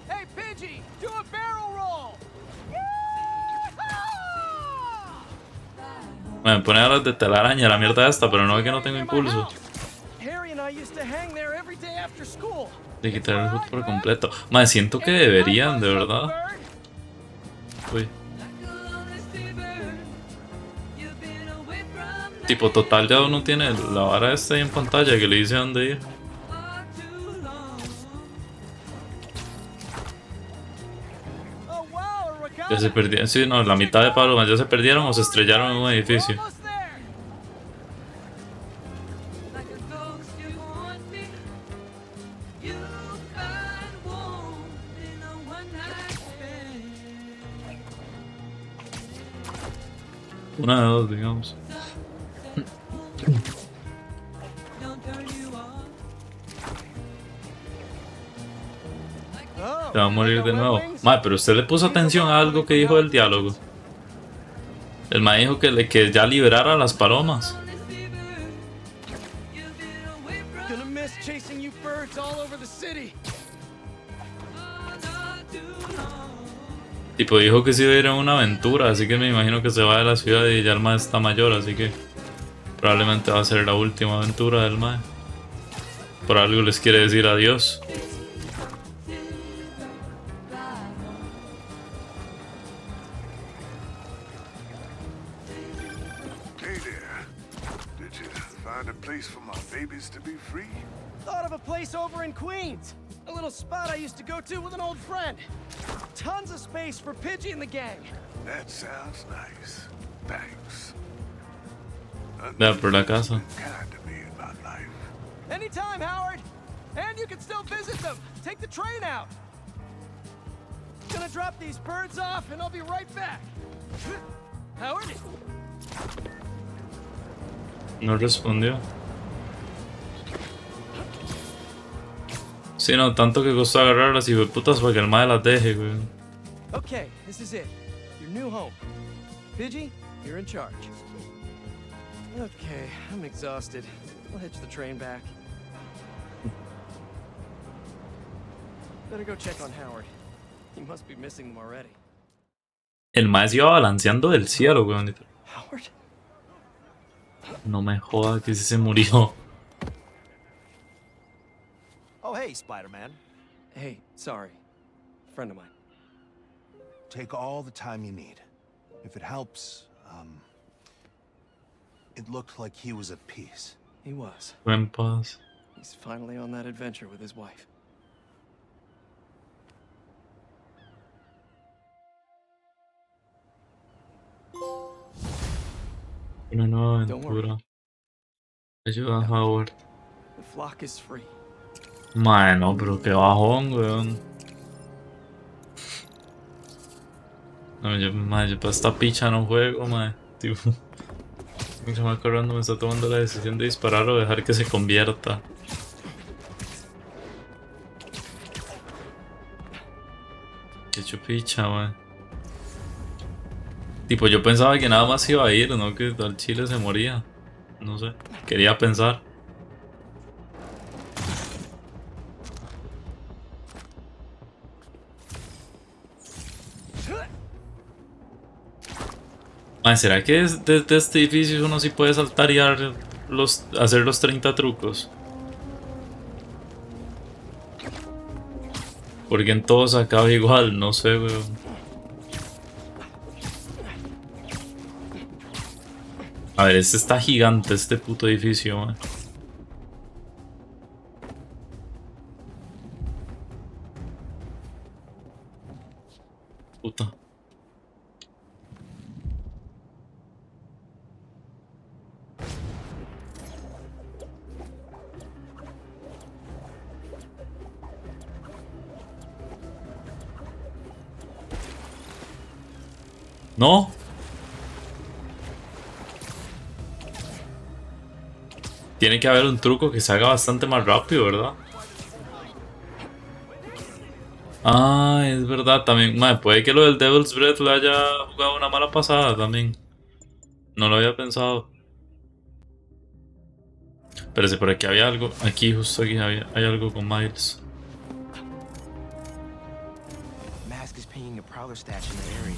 Hey, Pidgey, do a barrel roll.
Me pone a las de telaraña la mierda esta, pero no ve que no tengo impulso.
Harry and I used to hang there every day after school.
De quitar el HUD por completo. Mae, siento que deberían, de verdad. Uy. Tipo, total, ya uno tiene la vara esta ahí en pantalla que le dice a dónde ir. Ya se perdieron, sí, no, la mitad de palomas ya se perdieron o se estrellaron en un edificio. Una de dos, digamos. Se va a morir de nuevo. Mae, pero usted le puso atención a algo que dijo el diálogo. El mae dijo que ya liberara a las palomas.
Gonna miss chasing you birds all over the city.
Tipo, dijo que se iba a ir a una aventura, así que me imagino que se va de la ciudad y ya el mae está mayor, así que probablemente va a ser la última aventura del mae. Por algo les quiere decir adiós.
Hey there. Did you find a place for my baby? babies to be free?
Thought of a place over in Queens. A little spot I used to go to with an old friend. Tons of space for Pidgey and the gang.
That sounds nice. Thanks.
Vea por la casa.
Kind to me in my life.
Anytime, Howard. And you can still visit them. Take the train out. Gonna drop these birds off and I'll be right back. Howard?
No respondió. Sí, no, tanto que costó agarrar las hijueputas para que el mae las deje, güey.
Okay, this is it. Your new home. Pidgey, you're in charge. Okay, I'm exhausted. I'll hitch the train back. Better go check on Howard. He must be missing them already.
El mae se iba balanceando del cielo, güey.
Howard?
No me joda que sí se murió.
Oh, hey, Spider-Man.
Hey, sorry. Friend of mine.
Take all the time you need. If it helps, it looked like he was at peace.
He was.
Buen paz.
He's finally on that adventure with his wife.
Una nueva aventura. Ayuda a Howard.
The flock is free.
Mae, no, pero qué bajón, weón. No, yo para esta picha no juego, mae. Tipo, mi chamaco corriendo me está tomando la decisión de disparar o dejar que se convierta. Qué chupicha, mae. Tipo, yo pensaba que nada más iba a ir, no que al chile se moría. No sé, quería pensar. Ay, ¿será que desde este edificio uno sí puede saltar y hacer los 30 trucos? Porque en todos acaba igual, no sé, weón. A ver, este está gigante, este puto edificio, man. Puta. ¿No? Tiene que haber un truco que se haga bastante más rápido, ¿verdad? Ah, es verdad también. Madre, puede que lo del Devil's Breath le haya jugado una mala pasada también. No lo había pensado. Espérese, por aquí había algo. Aquí, justo aquí, hay algo con Miles.
Mask is pinging a prowler stash in the area.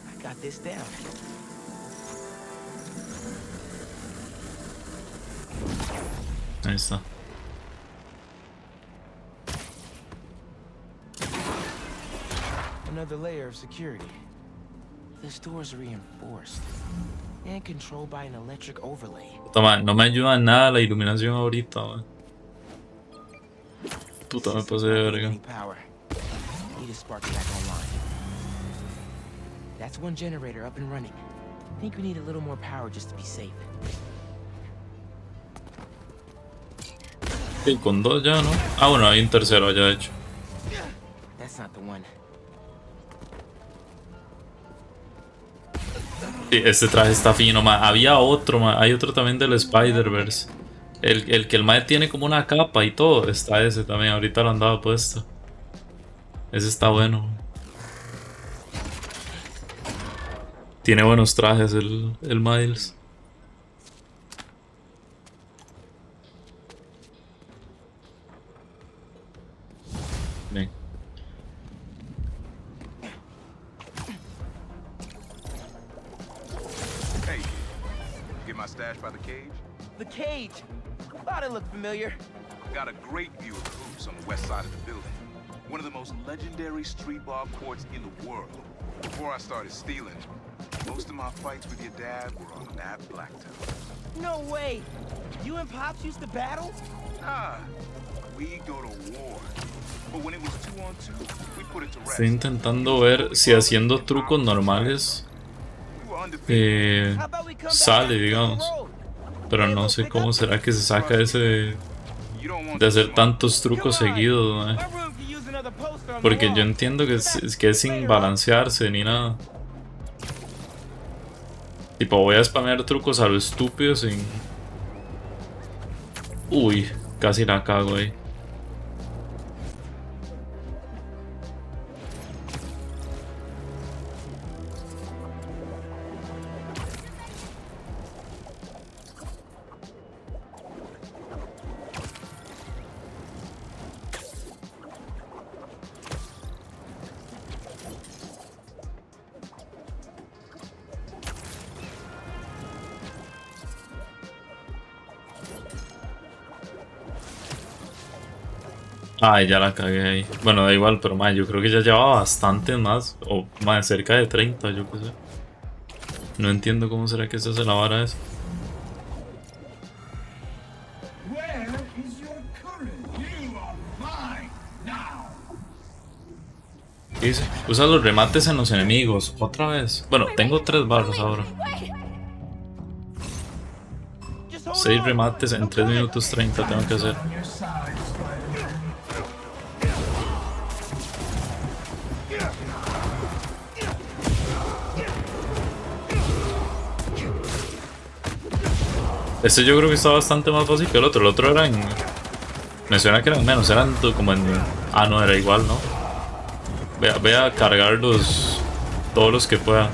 I got this down.
Ahí está.
Another layer of security. This door's reinforced and controlled by an electric overlay.
Toma, no me ayuda en nada la iluminación ahorita, man. Puta, me pasé de verga.
Need a spark back online. That's one generator up and running. Think we need a little more power just to be safe.
Sí, con dos ya, ¿no? Ah, bueno, hay un tercero ya hecho.
That's not the one.
Sí, este traje está fino, man. Había otro, man. Hay otro también del Spider-Verse. El que el mae tiene como una capa y todo. Está ese también, ahorita lo andaba puesto. Ese está bueno. Tiene buenos trajes el Miles. Bien.
Hey, get my stash by the cage?
The cage! Thought it looked familiar.
I got a great view of the hoops on the west side of the building. One of the most legendary street ball courts in the world. Before I started stealing, most of my fights with your dad were on that blacktop.
No way! You and Pops used to battle?
Nah, we go to war. But when it was 2-on-2, we put it to rest.
Estoy intentando ver si haciendo trucos normales sale, digamos. Pero no sé cómo será que se saca ese de hacer tantos trucos seguidos, ¿no? Porque yo entiendo que es sin balancearse ni nada. Tipo, voy a spamear trucos a lo estúpido sin... Uy, casi la cago ahí. Ay, ya la cagué ahí. Bueno, da igual, pero yo creo que ya llevaba bastante más. O más cerca de 30, yo qué sé. No entiendo cómo será que se hace la vara esa. ¿Qué dice? Usa los remates en los enemigos. Otra vez. Bueno, tengo 3 barras ahora. 6 remates en 3 minutos 30 tengo que hacer. Este yo creo que está bastante más fácil que el otro. El otro era en... Me suena que eran menos, eran como en... Ah, no, era igual, ¿no? Voy a cargar todos los que pueda.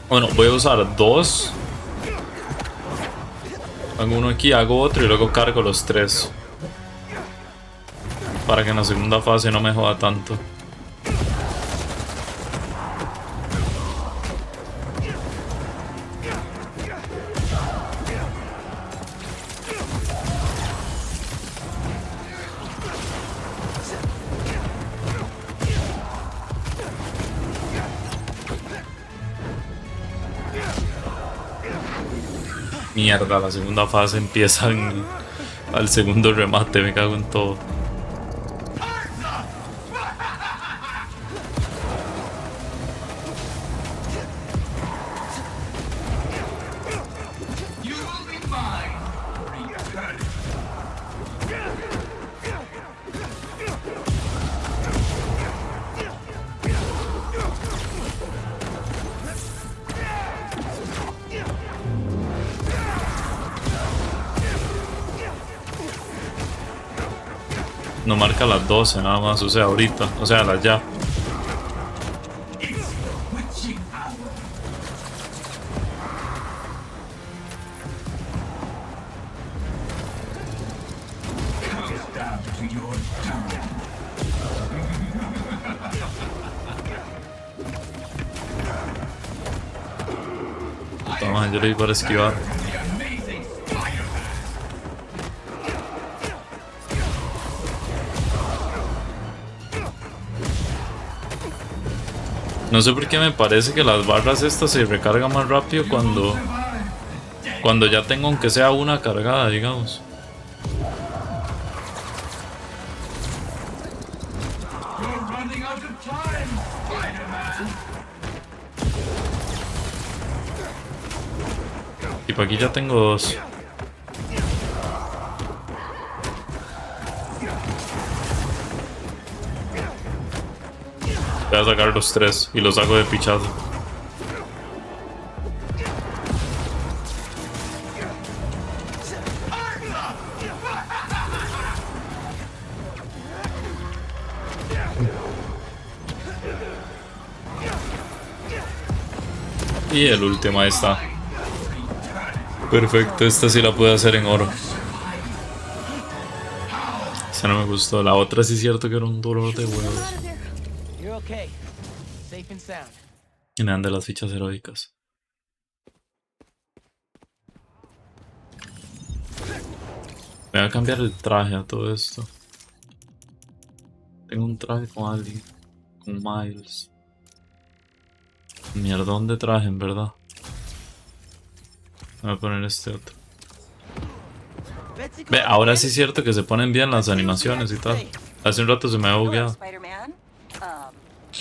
Bueno, voy a usar 2. Hago uno aquí, hago otro y luego cargo los 3. Para que en la segunda fase no me joda tanto. Mierda, la segunda fase empieza al segundo remate, me cago en todo. No marca las 12 nada más, o sea, ahorita, o sea, las ya. Toma, yo le di para esquivar. No sé por qué me parece que las barras estas se recargan más rápido cuando ya tengo aunque sea una cargada, digamos. Y por aquí ya tengo 2. Voy a sacar los 3 y los hago de pichazo. Y el último, ahí está. Perfecto, esta sí la puedo hacer en oro. Esa no me gustó, la otra sí es cierto que era un dolor de huevos. Y me dan de las fichas heroicas. Me voy a cambiar el traje a todo esto. Tengo un traje con alguien. Con Miles. Mierdón de traje, en verdad. Voy a poner este otro. Ve, ahora sí es cierto que se ponen bien las animaciones y tal. Hace un rato se me había bugueado.
Spider-Man.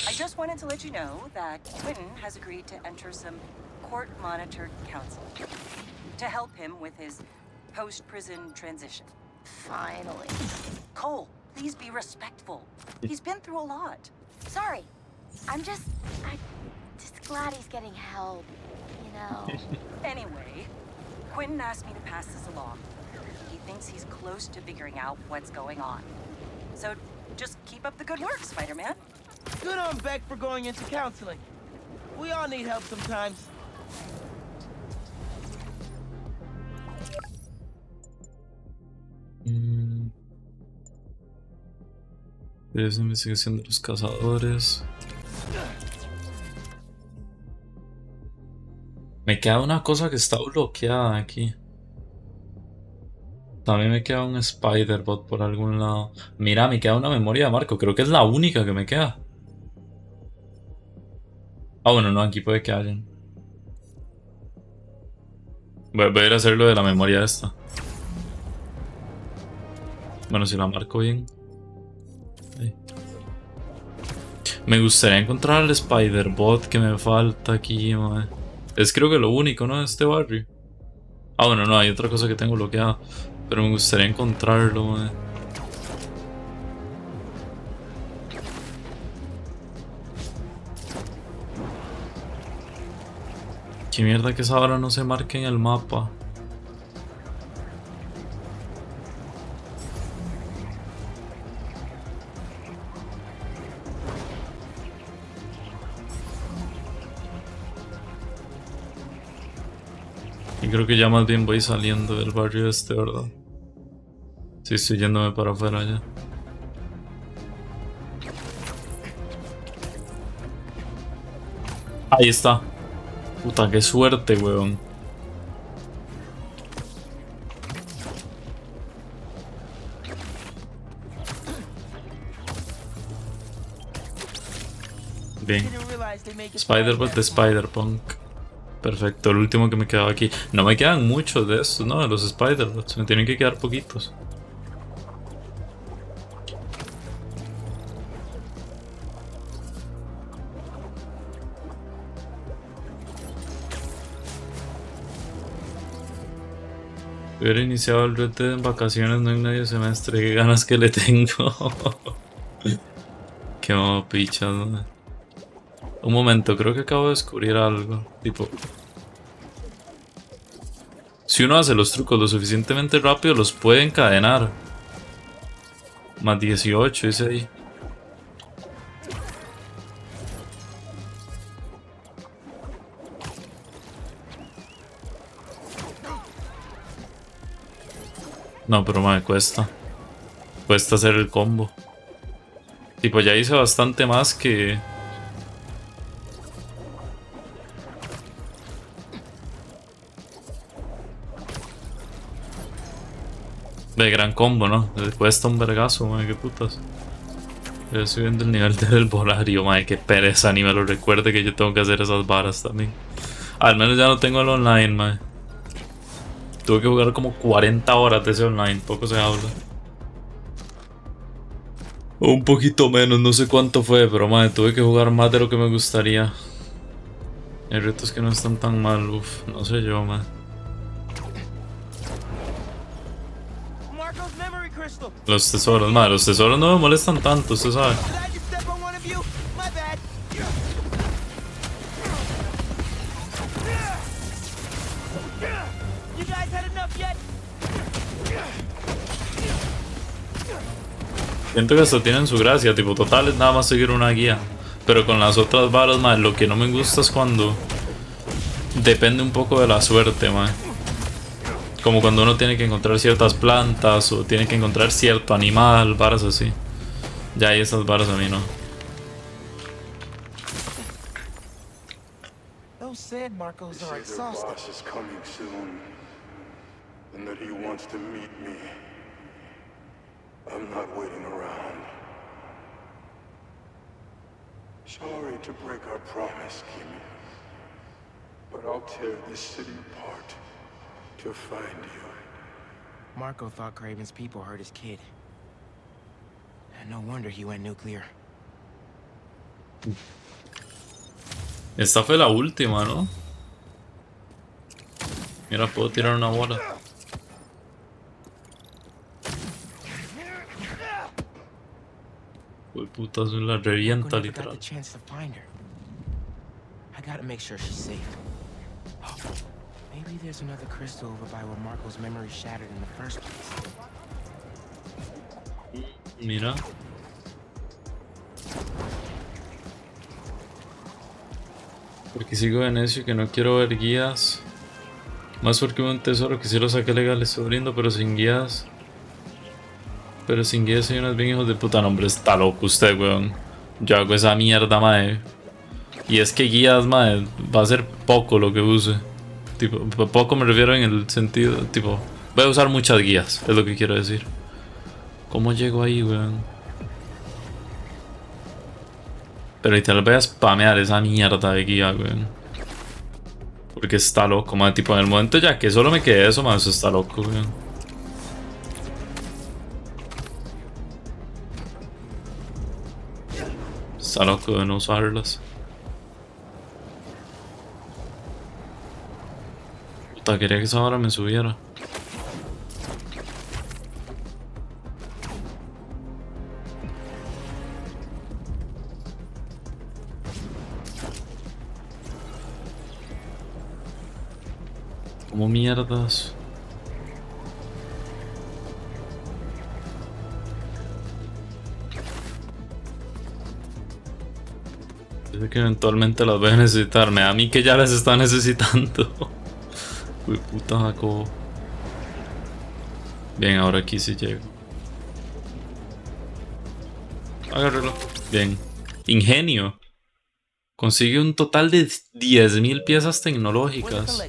I just wanted to let you know that Quentin has agreed to enter some court-monitored counseling to help him with his post-prison transition.
Finally.
Cole, please be respectful. He's been through a lot.
Sorry. I'm just glad he's getting help, you know.
Anyway, Quentin asked me to pass this along. He thinks he's close to figuring out what's going on. So just keep up the good work, Spider-Man.
Good on Beck for going into counseling. We all need help sometimes.
Es investigación de los cazadores. Me queda una cosa que está bloqueada aquí. También me queda un Spider-Bot por algún lado. Mira, me queda una memoria de Marco. Creo que es la única que me queda. Ah, bueno, no, aquí puede que hayan. Voy a ir a hacer lo de la memoria esta. Bueno, si la marco bien. Ahí. Me gustaría encontrar al Spider-Bot que me falta aquí, mae. Es creo que lo único, ¿no? De este barrio. Ah, bueno, no, hay otra cosa que tengo bloqueada. Pero me gustaría encontrarlo, mae. Qué mierda que esa hora no se marque en el mapa. Y creo que ya más bien voy saliendo del barrio este, ¿verdad? Sí, estoy yéndome para afuera ya. Ahí está. Puta, qué suerte, weón. Bien. Spider-Bot de Spider-Punk. Perfecto, el último que me quedaba aquí. No me quedan muchos de estos, ¿no? De los Spider-Bots. Me tienen que quedar poquitos. Hubiera iniciado el Red Dead en vacaciones, no en medio semestre. Qué ganas que le tengo. Qué pichas, ¿no? Un momento, creo que acabo de descubrir algo. Tipo, si uno hace los trucos lo suficientemente rápido, los puede encadenar. Más 18, dice ahí. No, pero me cuesta. Cuesta hacer el combo. Tipo, ya hice bastante más que... De gran combo, ¿no? Le cuesta un vergazo, madre, qué putas. Estoy subiendo el nivel del volario, madre, qué pereza, ni me lo recuerde que yo tengo que hacer esas varas también. Al menos ya no tengo el online, madre. Tuve que jugar como 40 horas de ese online, poco se habla. O un poquito menos, no sé cuánto fue, pero madre, tuve que jugar más de lo que me gustaría. Hay retos que no están tan mal, uff, no sé yo, madre. Los tesoros, madre, los tesoros no me molestan tanto, usted sabe. Siento que hasta tienen su gracia, tipo, total es nada más seguir una guía. Pero con las otras varas, madre, lo que no me gusta es cuando depende un poco de la suerte, madre. Como cuando uno tiene que encontrar ciertas plantas o tiene que encontrar cierto animal, varas así. Ya hay esas varas a mí, ¿no?
Those sand Marcos are exhausted.
Boss is coming soon, and that he wants to meet me
I'm not waiting around. Sorry to break our promise, Kimi. But I'll tear this city apart to find you.
Marco thought Kraven's people hurt his kid. And no wonder he went nuclear.
Esta fue la última, ¿no? Mira, puedo tirar una bola. Uy, puta, eso la revienta literal.
I gotta make sure she's safe. Oh, maybe there's another crystal over by where Marco's memory shattered in the first place.
Mira. Porque sigo de necio que no quiero ver guías. Más porque un tesoro que si lo saqué legal estoy abriendo, pero sin guías. Pero sin guías hay unos bien hijos de puta. No, hombre, está loco usted, weón. Yo hago esa mierda, mae. Y es que guías, mae, va a ser poco lo que use. Tipo, poco me refiero en el sentido, tipo, voy a usar muchas guías, es lo que quiero decir. ¿Cómo llego ahí, weón? Pero literal voy a spamear esa mierda de guía, weón. Porque está loco, mae. Tipo, en el momento ya que solo me quede eso, mae, eso está loco, weón. Está loco de no usarlas. Puta, quería que esa hora me subiera. Como mierdas. Sé que eventualmente las voy a necesitarme. A mí que ya las está necesitando. Uy, puta Jacobo. Bien, ahora aquí sí llego. Agárralo. Bien. Ingenio. Consigue un total de 10.000 piezas tecnológicas.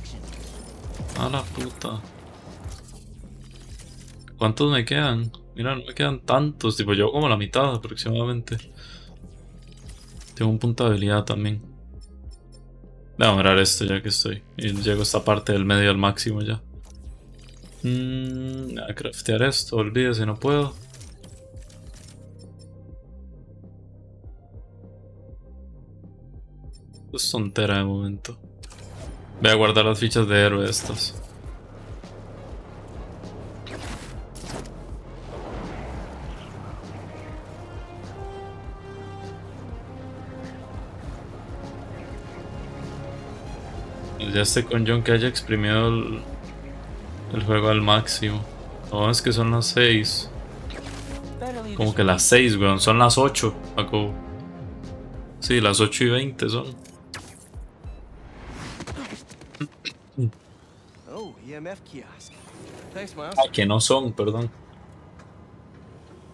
A la puta. ¿Cuántos me quedan? Mira, no me quedan tantos. Tipo, yo como la mitad aproximadamente. Tengo un punto de habilidad también. Voy a mirar esto ya que estoy. Y llego a esta parte del medio al máximo ya. A craftear esto, olvídese, no puedo. Es tontera de momento. Voy a guardar las fichas de héroe estas. Ya esté con John que haya exprimido el juego al máximo. No, es que son las 6. Como que las 6, weón. Son las 8, Paco. Sí, las 8:20 son.
Oh, EMF kiosk. Thanks, Miles.
Ah, que no son, perdón.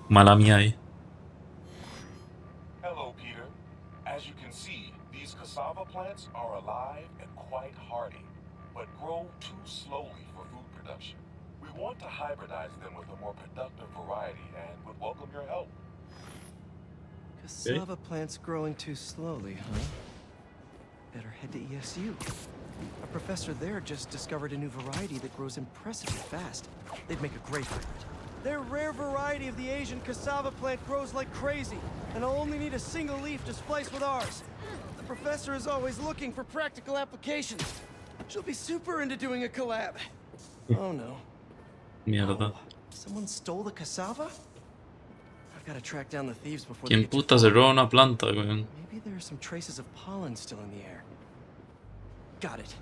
Mala mía ahí.
Hello, Peter. As you can see, these cassava plants are alive and quite hardy, but grow too slowly for food production. We want to hybridize them with a more productive variety and would welcome your help.
Cassava plants growing too slowly, huh? Better head to ESU. A professor there just discovered a new variety that grows impressively fast. They'd make a great hybrid. Their rare variety of the Asian cassava plant grows like crazy, and I'll only need a single leaf to splice with ours. The professor is always looking for practical applications. She'll be super into doing a collab. Oh no.
Mierda.
Someone stole the cassava? I've got to track down the thieves before
¿Quién puta se roba una planta, weón?
Maybe there are some traces of pollen still in the air. Got it.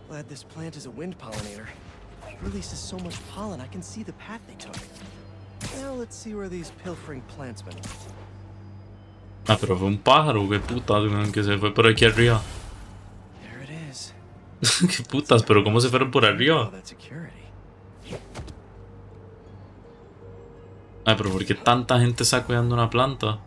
Glad this plant is a wind pollinator. It releases so much pollen, I can see the path they took. Now let's see where these pilfering plantsmen went.
Ah, pero fue un pájaro, qué putas, weón, que se fue por aquí arriba.
There it is.
Qué putas, pero ¿cómo se fueron por arriba?
Oh, that's security.
Ay, pero ¿por qué tanta gente está cuidando una planta?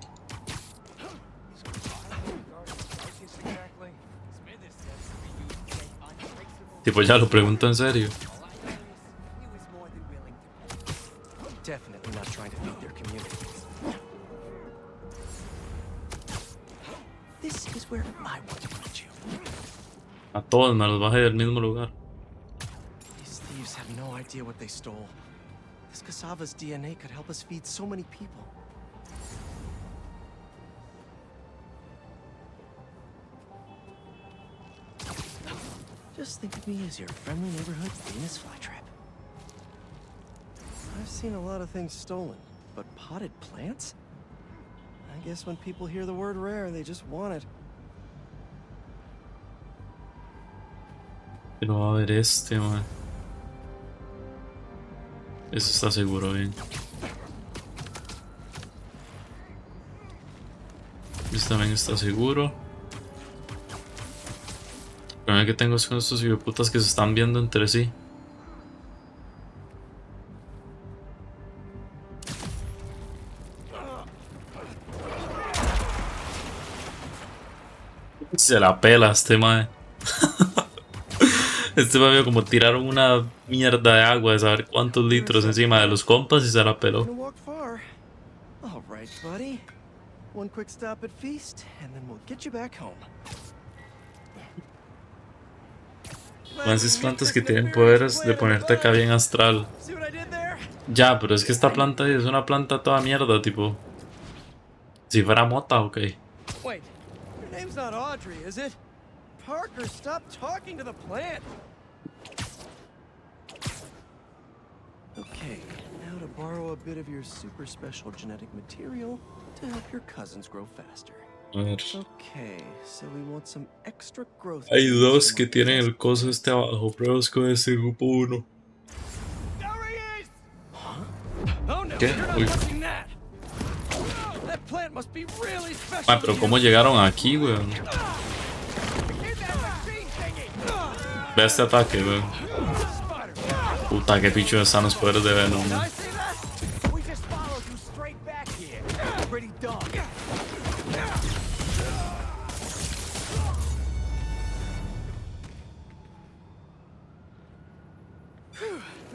Tipo, ya lo pregunto en serio.
Definitely not trying to where I want to put you.
A todos me los bajé del mismo lugar.
These thieves have no idea what they stole. This cassava's DNA could help us feed so many people. Just think of me as your friendly neighborhood Venus flytrap. I've seen a lot of things stolen, but potted plants? I guess when people hear the word rare, they just want it.
Pero a ver man. Eso está seguro bien. Este también está seguro. El problema que tengo es con estos hijoputas que se están viendo entre sí. Se la pela este mae. Este mae vio como tiraron una mierda de agua de saber cuántos litros encima de los compas y se la peló.
All right, buddy. One quick stop at Feast, and then we'll get you back home.
Esas plantas que tienen poderes de ponerte acá bien astral. Ya, pero es que esta planta es una planta toda mierda, tipo. Si fuera mota, ok.
Wait, your name's not Audrey, is it? Parker, stop talking to the plant. Okay, now to borrow a bit of your super special genetic material to help your cousins grow faster.
A ver.
Okay, so we want some extra growth.
Hay dos que tienen el coso este abajo. Pruebas con este grupo 1. ¿Qué? Uy. Ah, pero ¿cómo llegaron aquí, weón? Ve este ataque, weón. Puta, qué picho están los poderes de Venom, weón.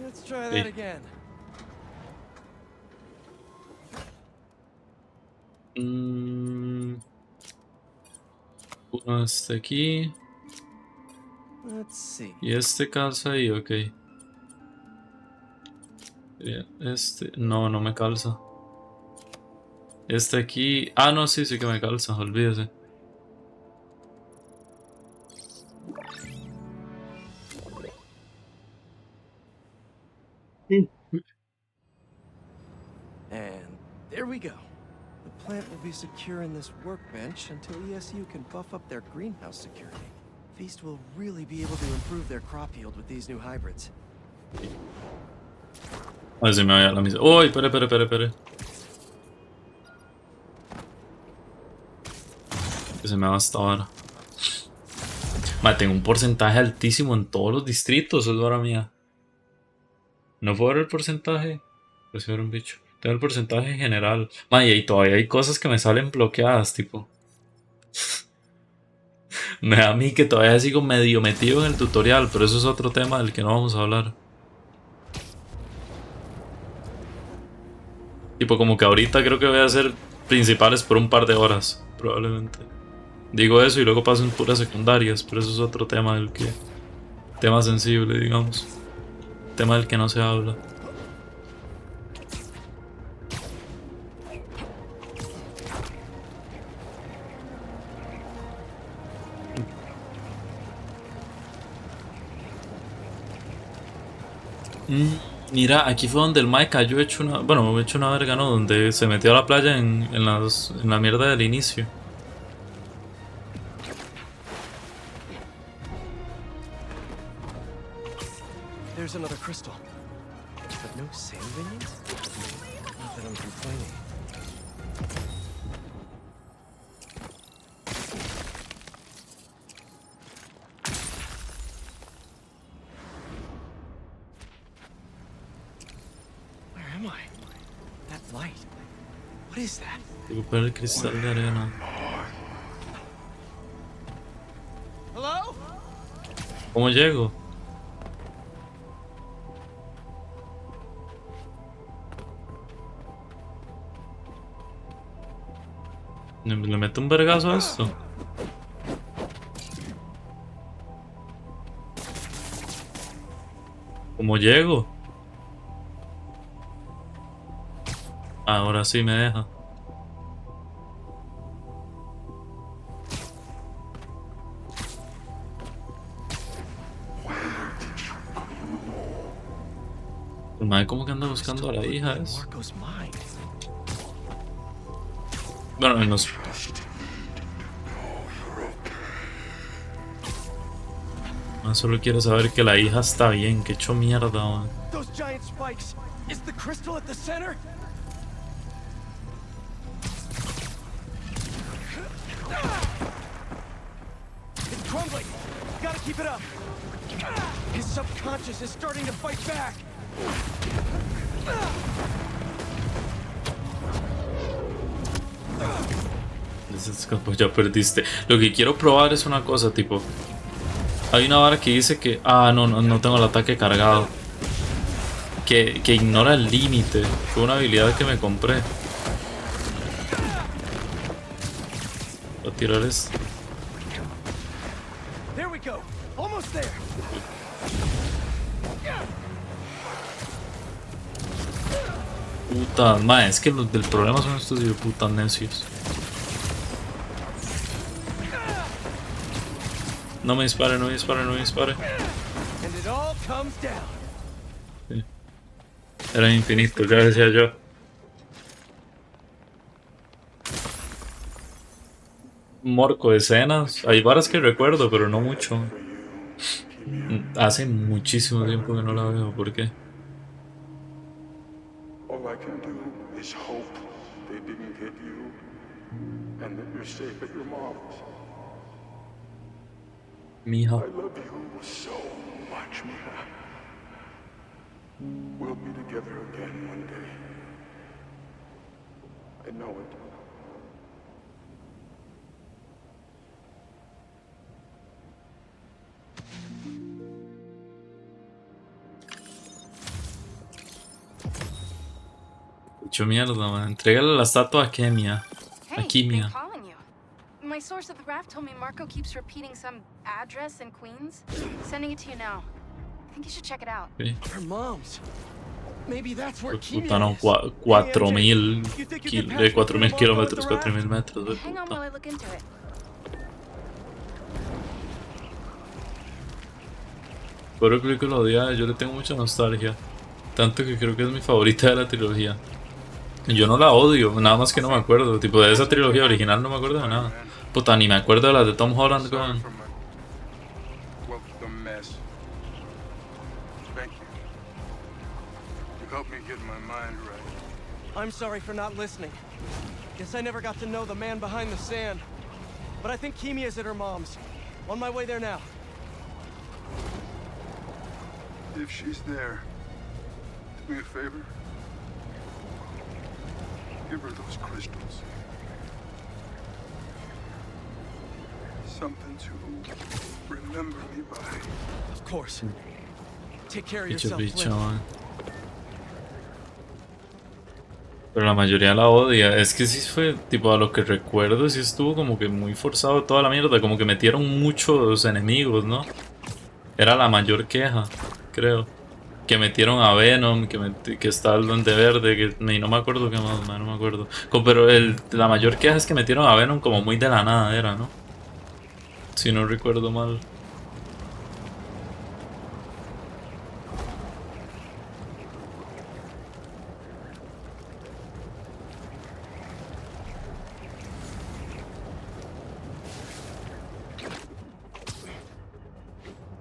Let's try that again.
Uno este aquí.
Let's see.
Y este calza ahí, ok. Bien, este. No, no me calza. Este aquí. Ah, no, sí, sí que me calza, olvídese.
And there we go. The plant will be secure in this workbench until ESU can buff up their greenhouse security. Feast will really be able to improve their crop yield with these new hybrids.
A ver si me vaya la misma. ¡Uy! Espere. Que se me va hasta ahora. Madre, tengo un porcentaje altísimo en todos los distritos, es hora mía. ¿No puedo ver el porcentaje? Pues ver un bicho. Tengo el porcentaje general. Madre, y todavía hay cosas que me salen bloqueadas, tipo. Me da a mí que todavía sigo medio metido en el tutorial, pero eso es otro tema del que no vamos a hablar. Tipo, como que ahorita creo que voy a hacer principales por un par de horas, probablemente. Digo eso y luego paso en puras secundarias, pero eso es otro tema del que... Tema sensible, digamos. Tema del que no se habla. Mira, aquí fue donde el Mike cayó hecho una... Bueno, hecho una verga, ¿no? Donde se metió a la playa en la mierda del inicio.
There's another crystal. But no sand minions? Not that I'm complaining. Where am I? That light. What is that?
Recupera el cristal de arena.
Hello?
¿Cómo llego? ¿Le meto un vergazo a esto? ¿Cómo llego? Ahora sí me deja. El mae como que anda buscando a la hija. Bueno, en los... Solo quiero saber que la hija está bien, que hecho mierda, man.
Those giant spikes. Is the crystal at the center? It's crumbling. Gotta keep it up. His subconscious is starting to fight back.
Pues ya perdiste. Lo que quiero probar es una cosa, tipo... Hay una vara que dice que... Ah, no tengo el ataque cargado. Que ignora el límite. Fue una habilidad que me compré. Voy a tirar esto.
There we go. Almost there.
Puta, ma, es que los del problema son estos putas necios. No me dispare, no me dispare, no me dispare.
And it all comes down.
Sí. Era infinito, ya decía yo. Morco de escenas. Hay varas que recuerdo, pero no mucho. Hace muchísimo tiempo que no la veo, ¿por qué?
All I can do is hope they didn't hit you and that you're safe at your mom's.
Mija.
I love you so much, Mija. We'll be together again one day. I know it.
Hecho mierda, man. Entrégale la estatua a Kemia. A Kimia.
Calling you. My source at the raft told me Marco keeps repeating some address in Queens. Sending it to you now. I think you should check it out.
Okay.
Her mom's. Maybe that's where Kimia
Puta, no,
is.
4.000 kilómetros, 4.000 metros de
Hang on while
puta.
I look into it.
Pero creo que lo odiaba, yo le tengo mucha nostalgia. Tanto que creo que es mi favorita de la trilogía. Yo no la odio, nada más que no me acuerdo. Tipo, de esa trilogía original no me acuerdo de nada. Puta, ni me acuerdo de las de Tom Holland con...
The mess. Thank you. You helped me get my mind right.
I'm sorry for not listening. Guess I never got to know the man behind the sand. But I think Kimia's at her mom's. On my way there now.
If she's there, do me a favor. Give her those crystals. Something to remember me by.
Of course. Take care of
Bicho,
yourself,
bicho,
Flint.
man. Pero la mayoría la odia. Es que sí fue, tipo, a lo que recuerdo, sí estuvo como que muy forzado toda la mierda. Como que metieron muchos enemigos, ¿no? Era la mayor queja, creo. Que metieron a Venom, que está el Duende Verde, y no me acuerdo qué más, no me acuerdo. Pero la mayor queja es que metieron a Venom como muy de la nada, era, ¿no? Si no recuerdo mal.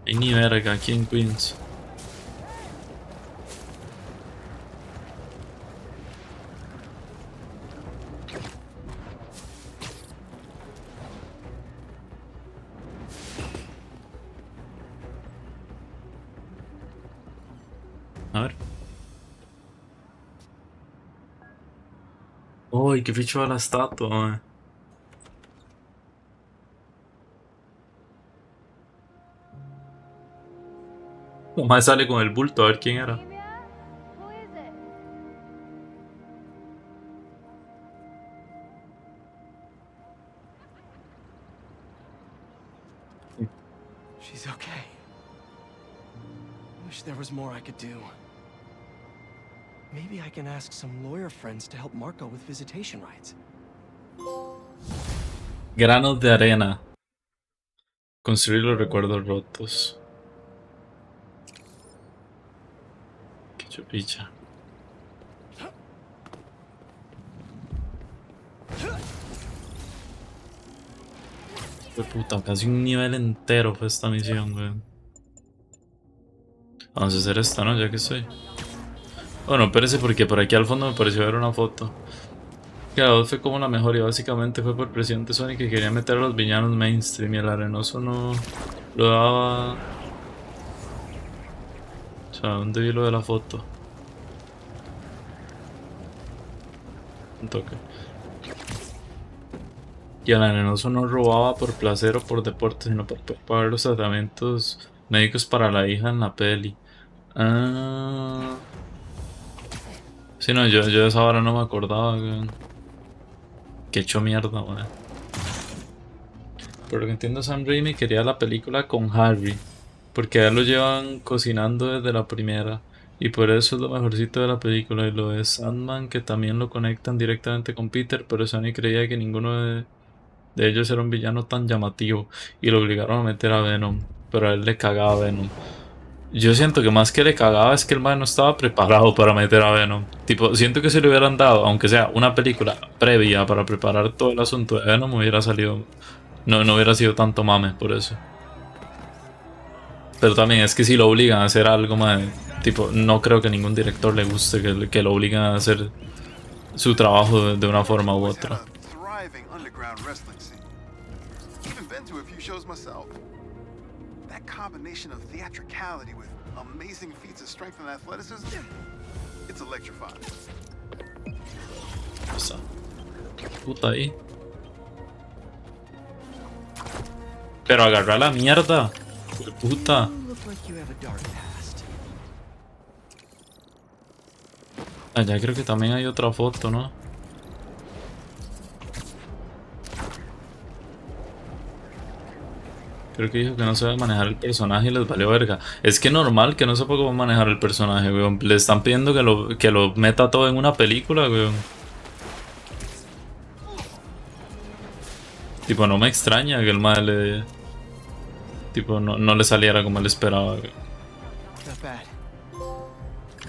Y ni verga aquí en Queens. A ver. Uy, qué ficho a la estatua. Nomás sale con el bulto a ver quién era.
She's okay. Wish there was more I could do. Maybe I can ask some lawyer friends to help Marco with visitation rights.
Granos de arena. Construir los recuerdos rotos. Qué chupicha. Qué puta, casi un nivel entero fue esta misión, weón. Vamos a hacer esta, ¿no? Ya que estoy. Bueno, espérese porque por aquí al fondo me pareció ver una foto. Que la voz fue como la mejor y básicamente fue por el presidente Sony que quería meter a los villanos mainstream y el arenoso no lo daba. O sea, ¿dónde vi lo de la foto? Un toque. Y el arenoso no robaba por placer o por deporte, sino por pagar los tratamientos médicos para la hija en la peli. Ah. Sí, no, yo de esa hora no me acordaba, weón. Que hecho mierda, weón. Por lo que entiendo, Sam Raimi quería la película con Harry, porque a él lo llevan cocinando desde la primera, y por eso es lo mejorcito de la película. Y lo de Sandman, que también lo conectan directamente con Peter, pero Sony creía que ninguno de ellos era un villano tan llamativo, y lo obligaron a meter a Venom, pero a él le cagaba Venom. Yo siento que más que le cagaba es que el man no estaba preparado para meter a Venom. Tipo, siento que si le hubieran dado, aunque sea una película previa para preparar todo el asunto de Venom, hubiera salido. No hubiera sido tanto mame por eso. Pero también es que si lo obligan a hacer algo más. Tipo, no creo que ningún director le guste que lo obliguen a hacer su trabajo de una forma u otra.
That combination of theatricality with amazing feats of strength and athleticism, it's electrifying.
Esa puta ahí. Pero agarra la mierda. Puta. Allá creo que también hay otra foto, ¿no? Creo que dijo que no sabe manejar el personaje y les valió verga. Es que normal que no sepa cómo manejar el personaje, weón. Le están pidiendo que lo meta todo en una película, weón. Tipo, no me extraña que el mal le... Tipo, no le saliera como él esperaba, weón.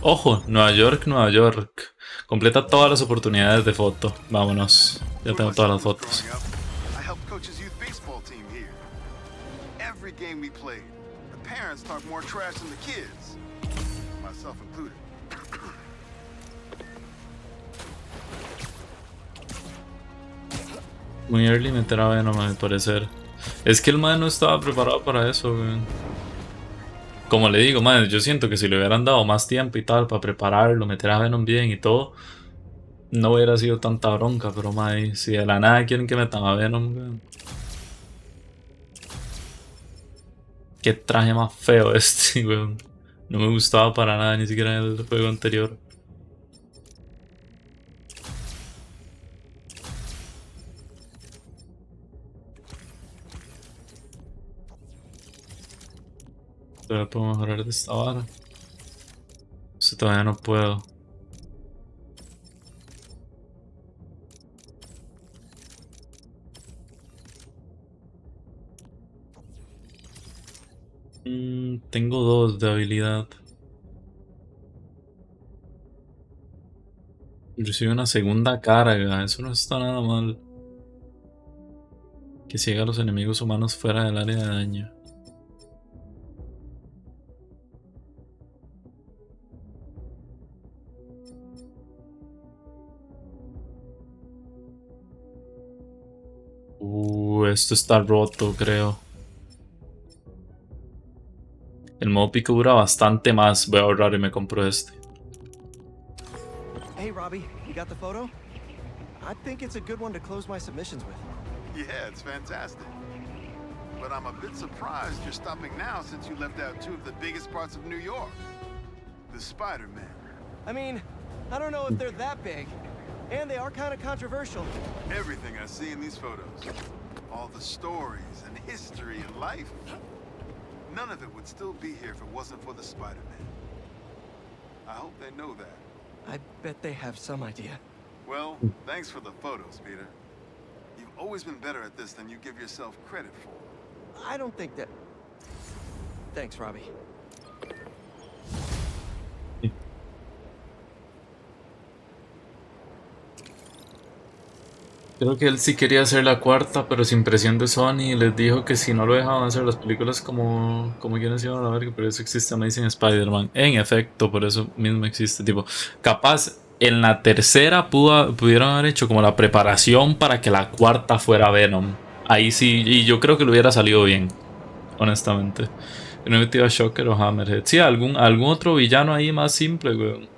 Ojo, Nueva York, Nueva York. Completa todas las oportunidades de foto. Vámonos. Ya tengo todas las fotos.
Every game we played, the parents talk more trash than the kids, myself included.
Muy early meter a Venom, al parecer. Es que el man no estaba preparado para eso, güey. Como le digo, man, yo siento que si le hubieran dado más tiempo y tal para prepararlo, meter a Venom bien y todo, no hubiera sido tanta bronca. Pero, man, si de la nada quieren que metan a Venom, güey. Qué traje más feo este, weón. No me gustaba para nada, ni siquiera en el juego anterior. Todavía puedo mejorar de esta vara. Eso todavía no puedo. Tengo 2 de habilidad. Recibe una segunda carga. Eso no está nada mal. Que ciega a los enemigos humanos fuera del área de daño. Esto está roto, creo. El modo pico dura bastante más. Voy a ahorrar y me compro este.
Hey Robbie, you got the photo? I think it's a good one to close my submissions with.
Yeah, it's fantastic. But I'm a bit surprised you're stopping now since you left out 2 of the biggest parts of New York. The Spider-Man.
I mean, I don't know if they're that big. And they are kind of controversial.
Everything I see in these photos. All the stories and history and life. none of it would still be here if it wasn't for the Spider-Man. I hope they know that.
I bet they have some idea.
Well, thanks for the photos, Peter. You've always been better at this than you give yourself credit for.
I don't think that... Thanks, Robbie.
Creo que él sí quería hacer la cuarta, pero sin presión de Sony les dijo que si no lo dejaban hacer las películas como quienes iban a ver, que por eso existe Amazing Spider-Man. En efecto, por eso mismo existe. Tipo, capaz en la tercera pudieron haber hecho como la preparación para que la cuarta fuera Venom. Ahí sí, y yo creo que le hubiera salido bien, honestamente. No he metido a Shocker o Hammerhead. Sí, algún otro villano ahí más simple, weón.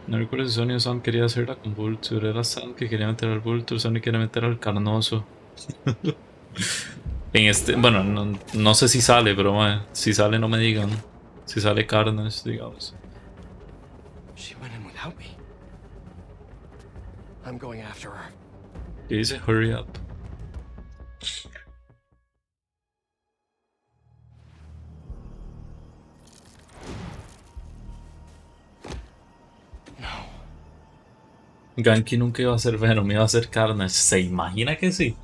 No recuerdo si Sony o Sam quería hacerla con Vulture. Era Sam que quería meter al Vulture, Sony quería meter al Carnoso. En este, bueno, no sé si sale, pero si sale no me digan. Si sale Carnage, digamos.
She went in without me. I'm going after her.
¿Qué dice? Hurry up. Ganke nunca iba a ser Venom, iba a ser Carnage. ¿Se imagina que sí?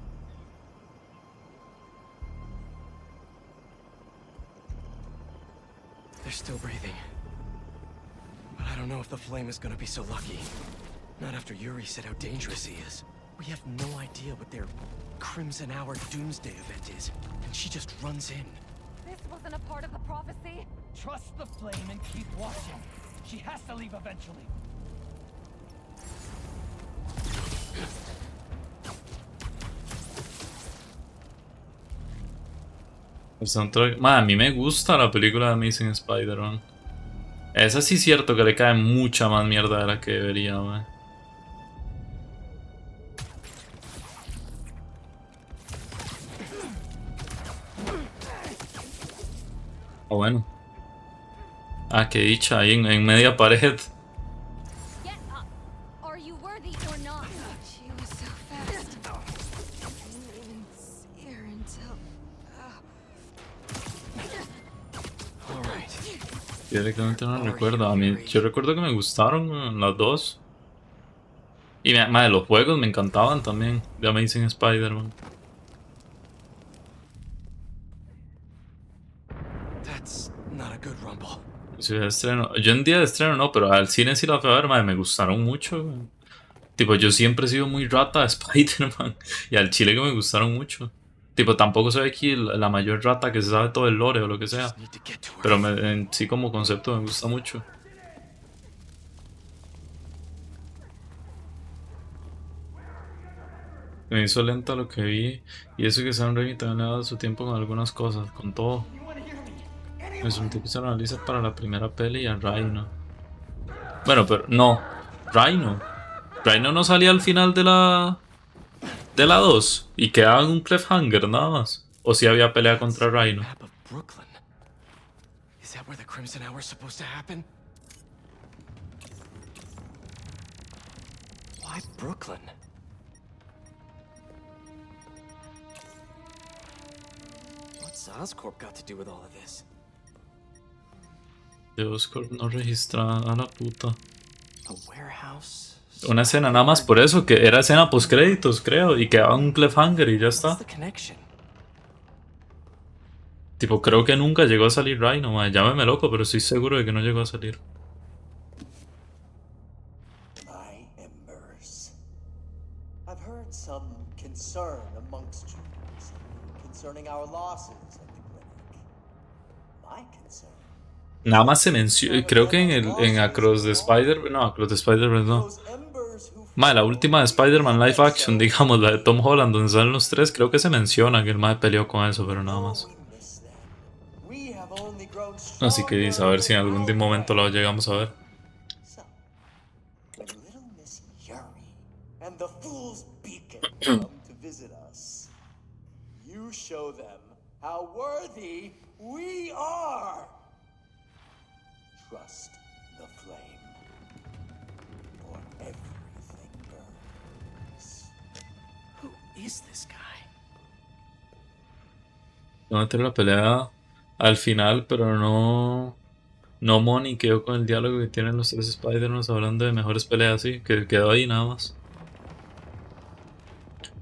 They're still breathing. But I don't know if the Flame is gonna be so lucky. Not after Yuri said how dangerous he is. We have no idea what their Crimson Hour Doomsday event is, and she just runs in.
This wasn't a part of the prophecy.
Trust the Flame and keep watching. She has to leave eventually.
El soundtrack, a mí me gusta la película de Amazing Spider-Man. Esa sí es cierto que le cae mucha más mierda de la que debería, man. O bueno. Ah, qué dicha, ahí en media pared. Yo directamente no recuerdo. A mí, yo recuerdo que me gustaron las dos. Y de los juegos me encantaban también. De Amazing Spider-Man. Si de estreno, yo en día de estreno no, pero al cine sí la fui a ver, me gustaron mucho. Tipo, yo siempre he sido muy rata de Spider-Man. Y al chile que me gustaron mucho. Tipo, tampoco soy aquí la mayor rata que se sabe todo el lore o lo que sea. Pero en sí como concepto me gusta mucho. Me hizo lenta lo que vi. Y eso que Sam Raimi también le ha dado su tiempo con algunas cosas. Con todo. Me sentí que se lo analiza para la primera peli y a Rhino. Bueno, pero no. Rhino no salía al final de la 2 y quedaba en un cliffhanger nada más. O si había pelea contra Rhino.
Is that where the Crimson Hour is supposed to happen? Why Brooklyn? What's Oscorp got to do with all of this?
De Oscorp no registra a la puta.
A warehouse?
Una escena nada más por eso, que era escena post créditos creo, y quedaba un cliffhanger y ya está. Tipo, creo que nunca llegó a salir Rhino, man. Llámeme loco, pero estoy seguro de que no llegó a salir.
My embers. I've heard some concern amongst you concerning our losses at the clinic. My concern.
Nada más se menciona, creo que en Across the Spider-Man, no, Across the Spider-Man no. La última de Spider-Man live action, digamos, la de Tom Holland, donde salen los tres, creo que se menciona que el mae peleó con eso, pero nada más. Así que a ver si en algún momento lo llegamos a ver.
Trust the flame, or everything burns.
Who is this guy?
¿Dónde tiene la pelea al final, pero no Money quedó con el diálogo que tienen los 3 Spider-Man hablando de mejores peleas, sí, que quedó ahí nada más.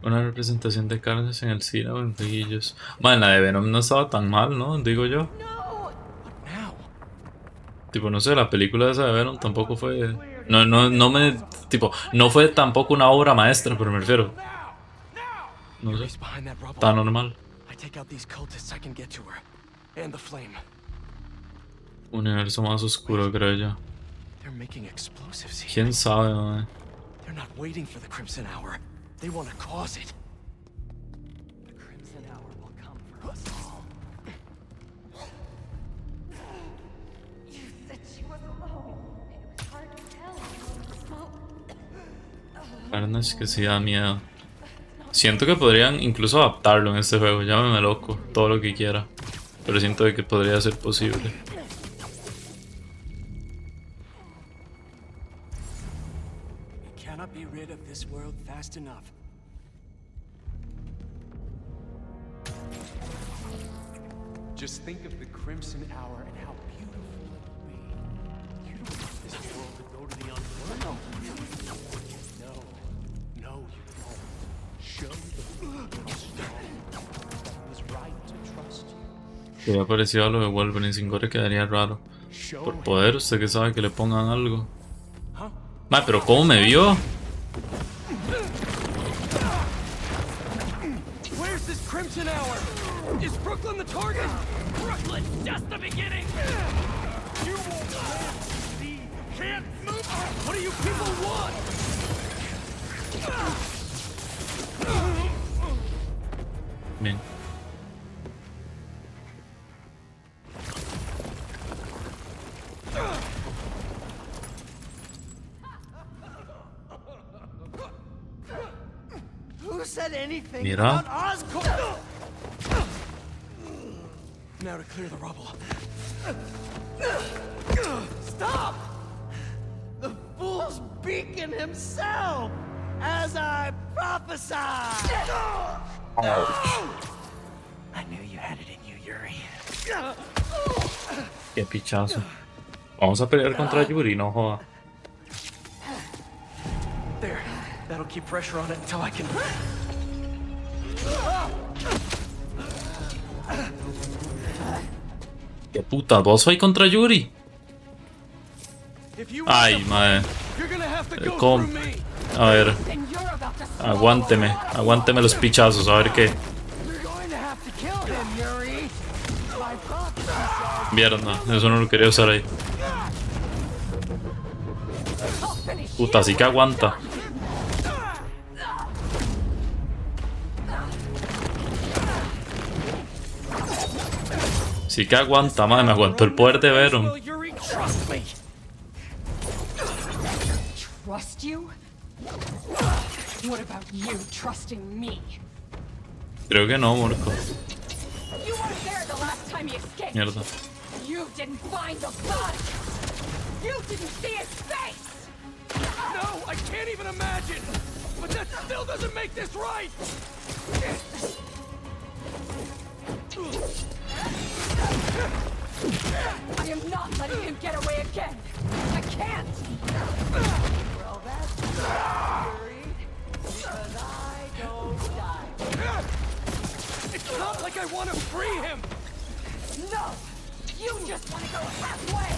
Una representación de carnes en el cine o en jueguillos. Bueno, la de Venom no estaba tan mal, ¿no? Digo yo. Tipo, no sé, la película esa de Venom tampoco fue... No me... Tipo, no fue tampoco una obra maestra, pero me refiero... No sé. Está normal. Universo más oscuro, creo yo. ¿Quién sabe, man?
They're not waiting for the Crimson Hour. They want to cause it. The Crimson Hour will come for us all.
You said she was alone. It was hard to tell from the smoke.
Carnage que sí da miedo. Siento que podrían incluso adaptarlo en este juego. Llámeme loco, todo lo que quiera. Pero siento que podría ser posible.
Cannot be rid of this world fast enough.
Just think of the Crimson Hour and how beautiful it would be. You don't want this world to go to the unborn. No, you don't. Show the little stone that it was right to trust you.
Si hubiera parecido a lo de Wolverine sin gore quedaría raro. Por poder, usted que sabe que le pongan algo. Ma, pero ¿cómo me vio?
Where's this Crimson Hour? Is Brooklyn the target? Brooklyn's just the beginning. You won't see, can't move. What do you people want?
Bien.
Who said anything
Mira.
about Oscorp? Now to clear the rubble. Stop! The fool's beacon himself, as I prophesied. I knew you had it in you, Yuri.
Qué pichazo. Vamos a pelear contra Yuri, no joda.
There. That'll keep pressure on it until I can...
Qué puta, vos soy contra Yuri. Ay, madre. ¿Cómo? A ver. Aguánteme los pichazos, a ver qué. Mierda, eso no lo quería usar ahí. Puta, sí que aguanta. Sí que aguanta, madre, me aguantó el poder de Venom.
Trust you? What about you trusting me?
Creo que no, Morco.
You weren't there the last time he escaped.
Mierda.
You didn't find the body. You didn't see his face.
No, I can't even imagine. But that still doesn't make this right.
I am not letting him get away again. I can't.
Well, that's worried, because I don't die. It's not like I want to free him.
No, you just want to go halfway.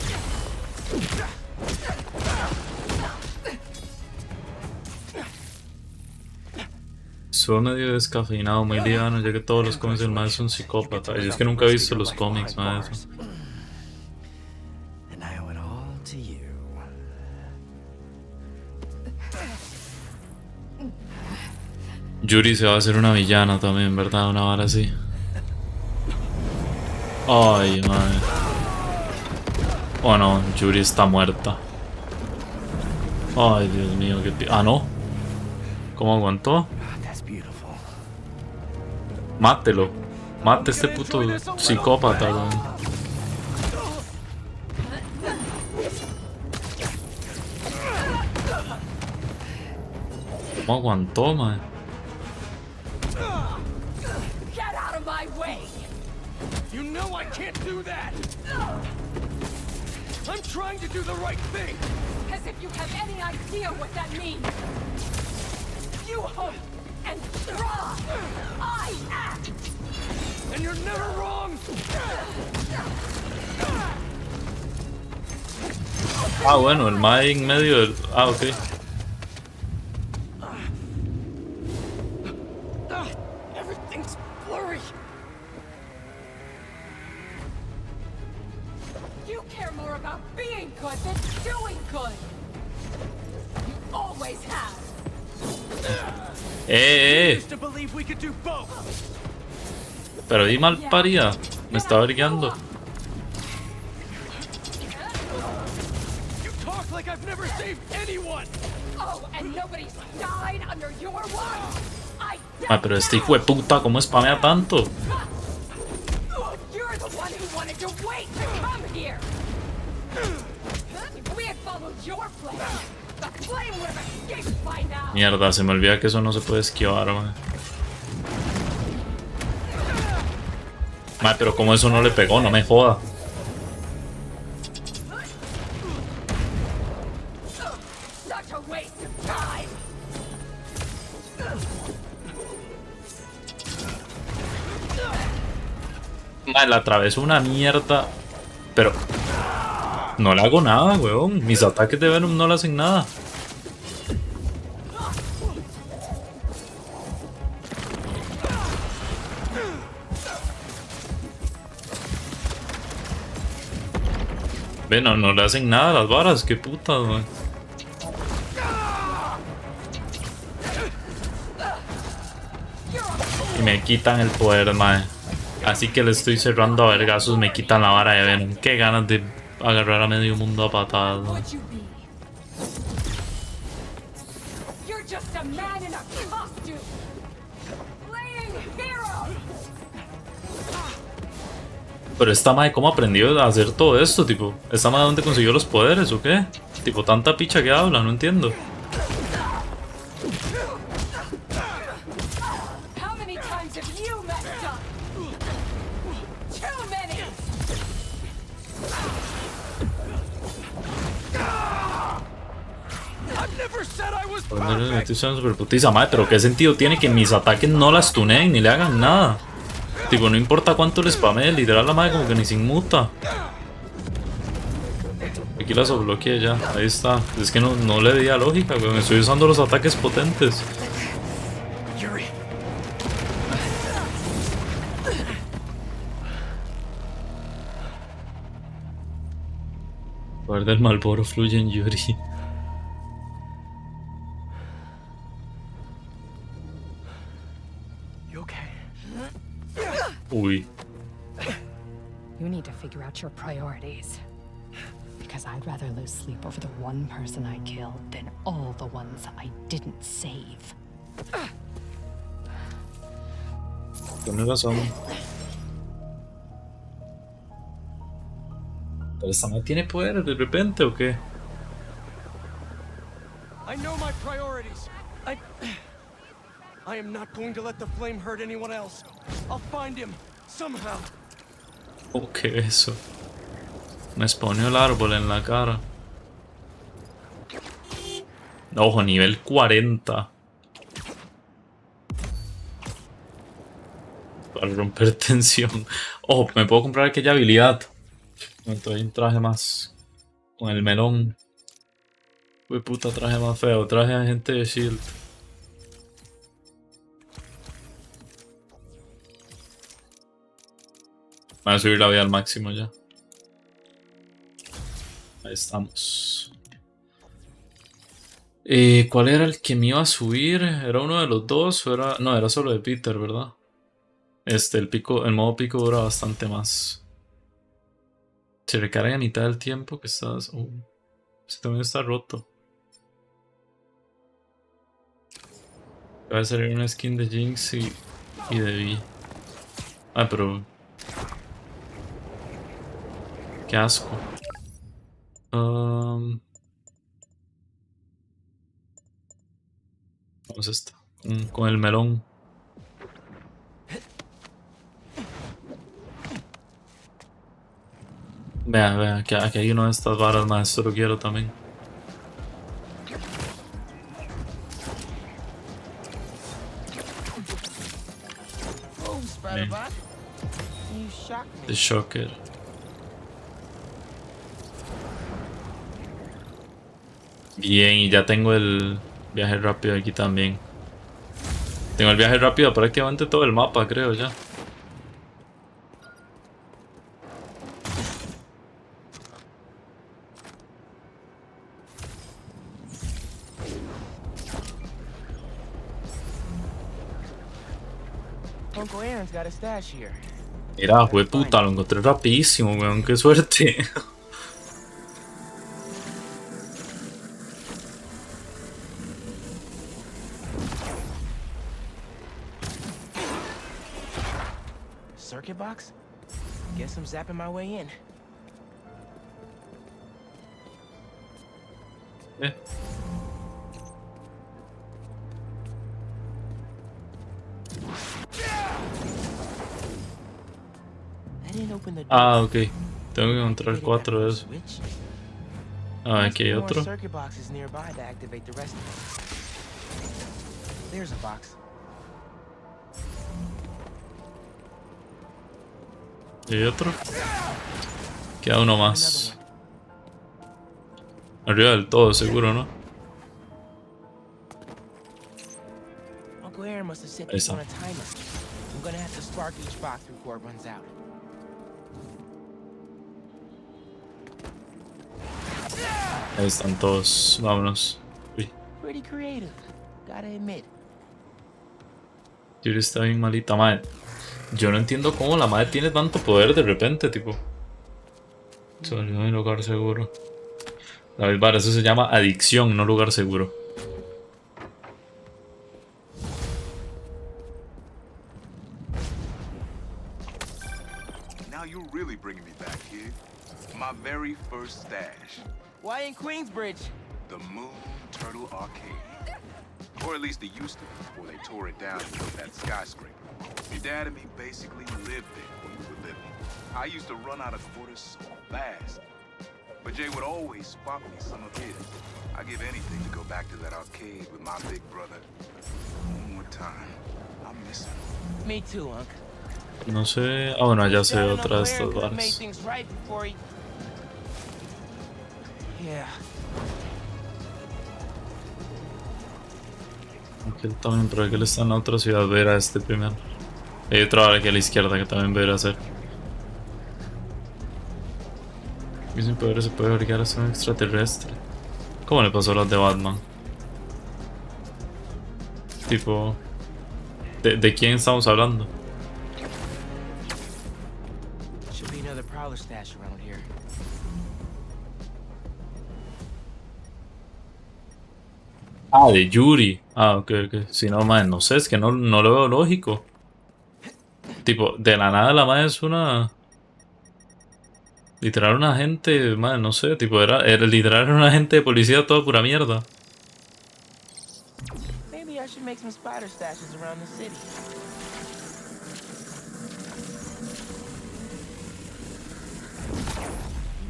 Suena medio descafeinado, muy liviano, ya que todos los cómics del man son psicópata. Y es que nunca he visto los cómics, nada de eso.
And I owe it all to you.
Yuri se va a hacer una villana también, ¿verdad? Una vara así. Ay, madre. Oh no, Yuri está muerta. Ay, Dios mío, qué... Ah, no. ¿Cómo aguantó? Mátelo. Mate a este puto psicópata, weón. ¿Cómo aguantó, man?
Get out of my way.
You know I can't do that! I'm trying to do the right thing!
As if you have any idea what that means! You hope and draw! I act!
And you're never wrong!
Ah, bueno, el mae en medio del... Ah, ok.
Everything's blurry.
You care more about being good than doing good! You always have!
Used to believe we could do both.
Pero di mal parida. Me estaba brillando.
You talk like I've never saved anyone.
Oh, and nobody's died under your watch!
Ah, pero este hijo de puta, ¿cómo spamea tanto?
You're the one who wanted to wait to come here! If we had followed your plan, the flame would have escaped by now!
Mierda, se me olvida que eso no se puede esquivar, man. Pero como eso no le pegó, no me joda.
Such a waste of time!
Le atravesó una mierda. Pero no le hago nada, weón. Mis ataques de Venom no le hacen nada. Venom no le hacen nada a las varas. Qué puta, weón. Y me quitan el poder, mae. Así que le estoy cerrando a vergazos, me quitan la vara de Venom. Qué ganas de agarrar a medio mundo a patadas, ¿no?
You're just a man in a costume! Playing hero!
Pero esta mae, ¿cómo aprendió a hacer todo esto? Tipo, ¿esta mae dónde consiguió los poderes o qué? Tipo, tanta picha que habla, no entiendo.
How many times have you messed up? Too many!
I've never said I was
Me estoy usando super putiza, mae, pero ¿qué sentido tiene que mis ataques no las tuneen ni le hagan nada? Tipo, no importa cuánto le spamee, literal la mae como que ni se inmuta. Aquí la sobloqueé ya, ahí está. Es que no le veía lógica, weón. Estoy usando los ataques potentes.
Yuri.
El poder del Malboro fluye en Yuri.
You okay?
Uy.
You need to figure out your priorities. Because I'd rather lose sleep over the one person I killed than all the ones I didn't save.
Tienes razón. ¿Pero esta no tiene poder de repente o qué?
I know my priorities. I am not going to let the flame hurt anyone else. I'll find him somehow.
¿O qué es eso? Me spawneó el árbol en la cara. Ojo, nivel 40. Para romper tensión. Ojo, me puedo comprar aquella habilidad. Entonces hay un traje más. Con el melón. Uy, puta, traje más feo. Traje a gente de Shield. Voy a subir la vida al máximo ya. Ahí estamos. ¿Cuál era el que me iba a subir? ¿Era uno de los dos o era...? No, era solo de Peter, ¿verdad? El modo pico dura bastante más. Se recarga a mitad del tiempo que estás... ese también está roto. Va a salir una skin de Jinx y de Vi. Ah, pero... qué asco. Vamos a esta. Con el melón. Vea, vea, aquí hay uno de estas varas más, esto lo quiero también.
Oh, Spider-Bot. You shocked me.
The Shocker. Bien, y ya tengo el viaje rápido aquí también. Tengo el viaje rápido prácticamente todo el mapa, creo ya.
Uncle Aaron's got a stash here.
Mira, fue puta, lo encontré rapidísimo, weón, qué suerte.
Circuit box? Guess I'm zapping my way in.
Eh.
I didn't open the door.
Ah, ok. Tengo que encontrar 4 de esos.
Switch.
Ah, aquí hay
More
otro.
circuit boxes nearby to activate the rest of them. There's a box.
Y hay otro. Queda uno más. Arriba del todo, seguro, ¿no?
Uncle Aaron must have set
Ahí
this
está.
on a timer. I'm gonna have to spark each box before it runs out.
Ahí están todos. Vámonos. Uy,
Pretty creative, gotta admit.
Yuri está bien malita, madre. Yo no entiendo cómo la madre tiene tanto poder de repente, tipo. Se olvidó mi lugar seguro. David Vara, eso se llama adicción, no lugar seguro.
Now you're really bringing me back, kid. My very first stash.
Why in Queensbridge?
The Moon Turtle Arcade. Or at least it used to before they tore it down and built that skyscraper. Your dad and me basically lived there when we were little. I used to run out of quarters so fast. But Jay would always spot me some of his. I'd give anything to go back to that arcade with my big brother. One more time. I miss him.
Me too, Unc.
No sé. Ah, bueno, ya sé otra de estas
Made
varas.
things right before he... Yeah.
Aquel también, pero aquel está en la otra ciudad. Voy a ir a este primero. Hay otra vara aquí a la izquierda que también voy a ir a hacer. Y sin poder se puede obligar a ser un extraterrestre. ¿Cómo le pasó a las de Batman? Tipo... ¿De quién estamos hablando?
Should be another Prowler stash around here.
Ah, de Yuri. Ah, ok, ok. Si no, man, no sé, es que no lo veo lógico. Tipo, de la nada la madre es una... Literal una agente, man, no sé, tipo, literal era una agente de policía toda pura mierda.
Maybe I should make some spider stashes around the city.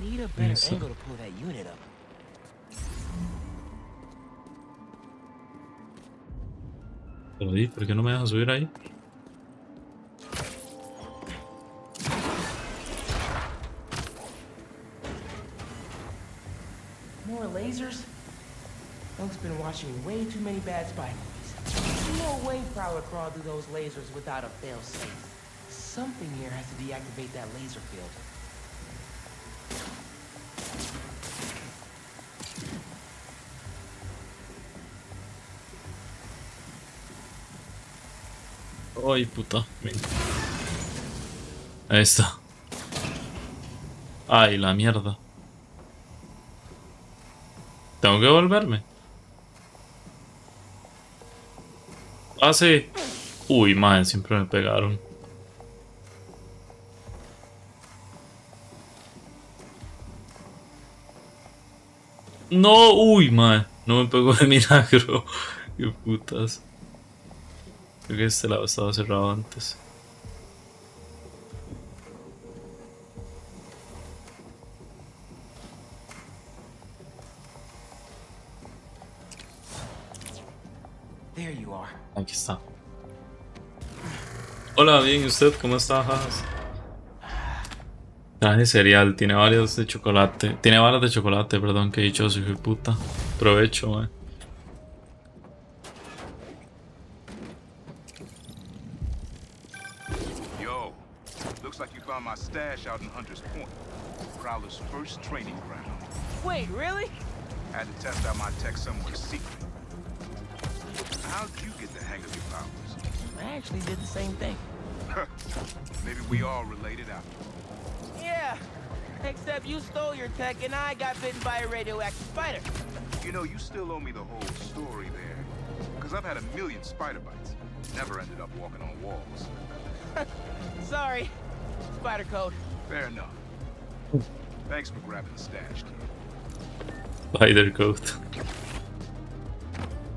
Need a better
Eso.
angle to pull that unit up.
Pero di, ¿por qué no me dejas subir ahí?
More lasers? Unc's been watching way too many bad spy movies. No way Prowler crawled through those lasers without a failsafe. Something here has to deactivate that laser field.
Ay, puta. Venga. Ahí está. Ay, la mierda. Tengo que volverme. Ah, sí. Uy, man, siempre me pegaron. No, uy, man. No me pegó de milagro. Qué putas. Creo que este lado estaba cerrado antes. Hola, bien, ¿y usted? ¿Cómo está, Haas? Traje cereal, tiene varias de chocolate. Tiene balas de chocolate, perdón, que dichoso, hijo de puta. Provecho, wey.
Yo, looks like you found my stash out in Hunter's Point. Prowler's first training ground.
Wait, really?
Had to test out my tech somewhere secret. How'd you get the hang of your powers?
I actually did the same thing.
Maybe we all related after.
Yeah, except you stole your tech and I got bitten by a radioactive spider.
You know, you still owe me the whole story there. Because I've had a million spider bites. Never ended up walking on walls.
Sorry. Spider code.
Fair enough. Thanks for grabbing the stash, kid.
Spider Code.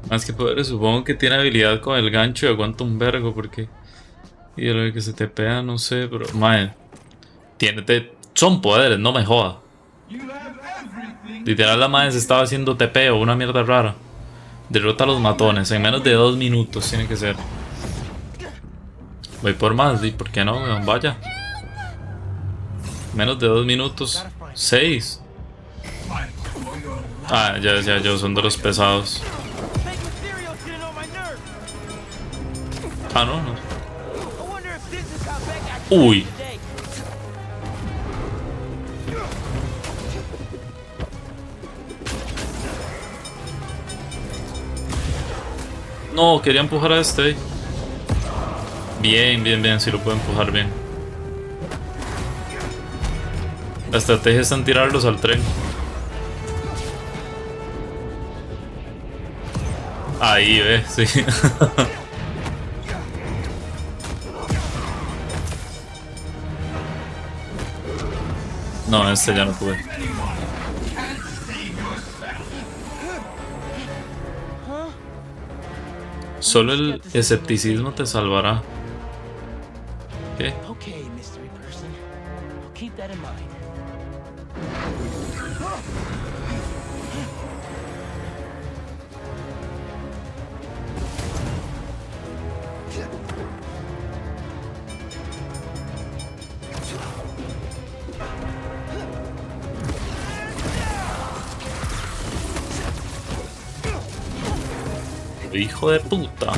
Más que poderes, supongo que tiene habilidad con el gancho y aguanta un vergo porque... Y de lo de que se te pega, no sé, pero... Mae, son poderes, no me joda. Literal la madre se estaba haciendo TP o una mierda rara. Derrota a los matones en menos de 2 minutos, tiene que ser. Voy por más, ¿y por qué no, weón? Vaya. Menos de 2 minutos. 6. Ah, ya decía yo, son de los pesados. Ah, no, no. Uy. No, quería empujar a este. Bien, bien, bien, si lo puedo empujar bien. La estrategia está en tirarlos al tren. Ahí, ve, sí. No, este ya no pude. Solo el escepticismo te salvará. ¿Qué?
Okay, mystery person. I'll keep that in mind.
Hijo de puta.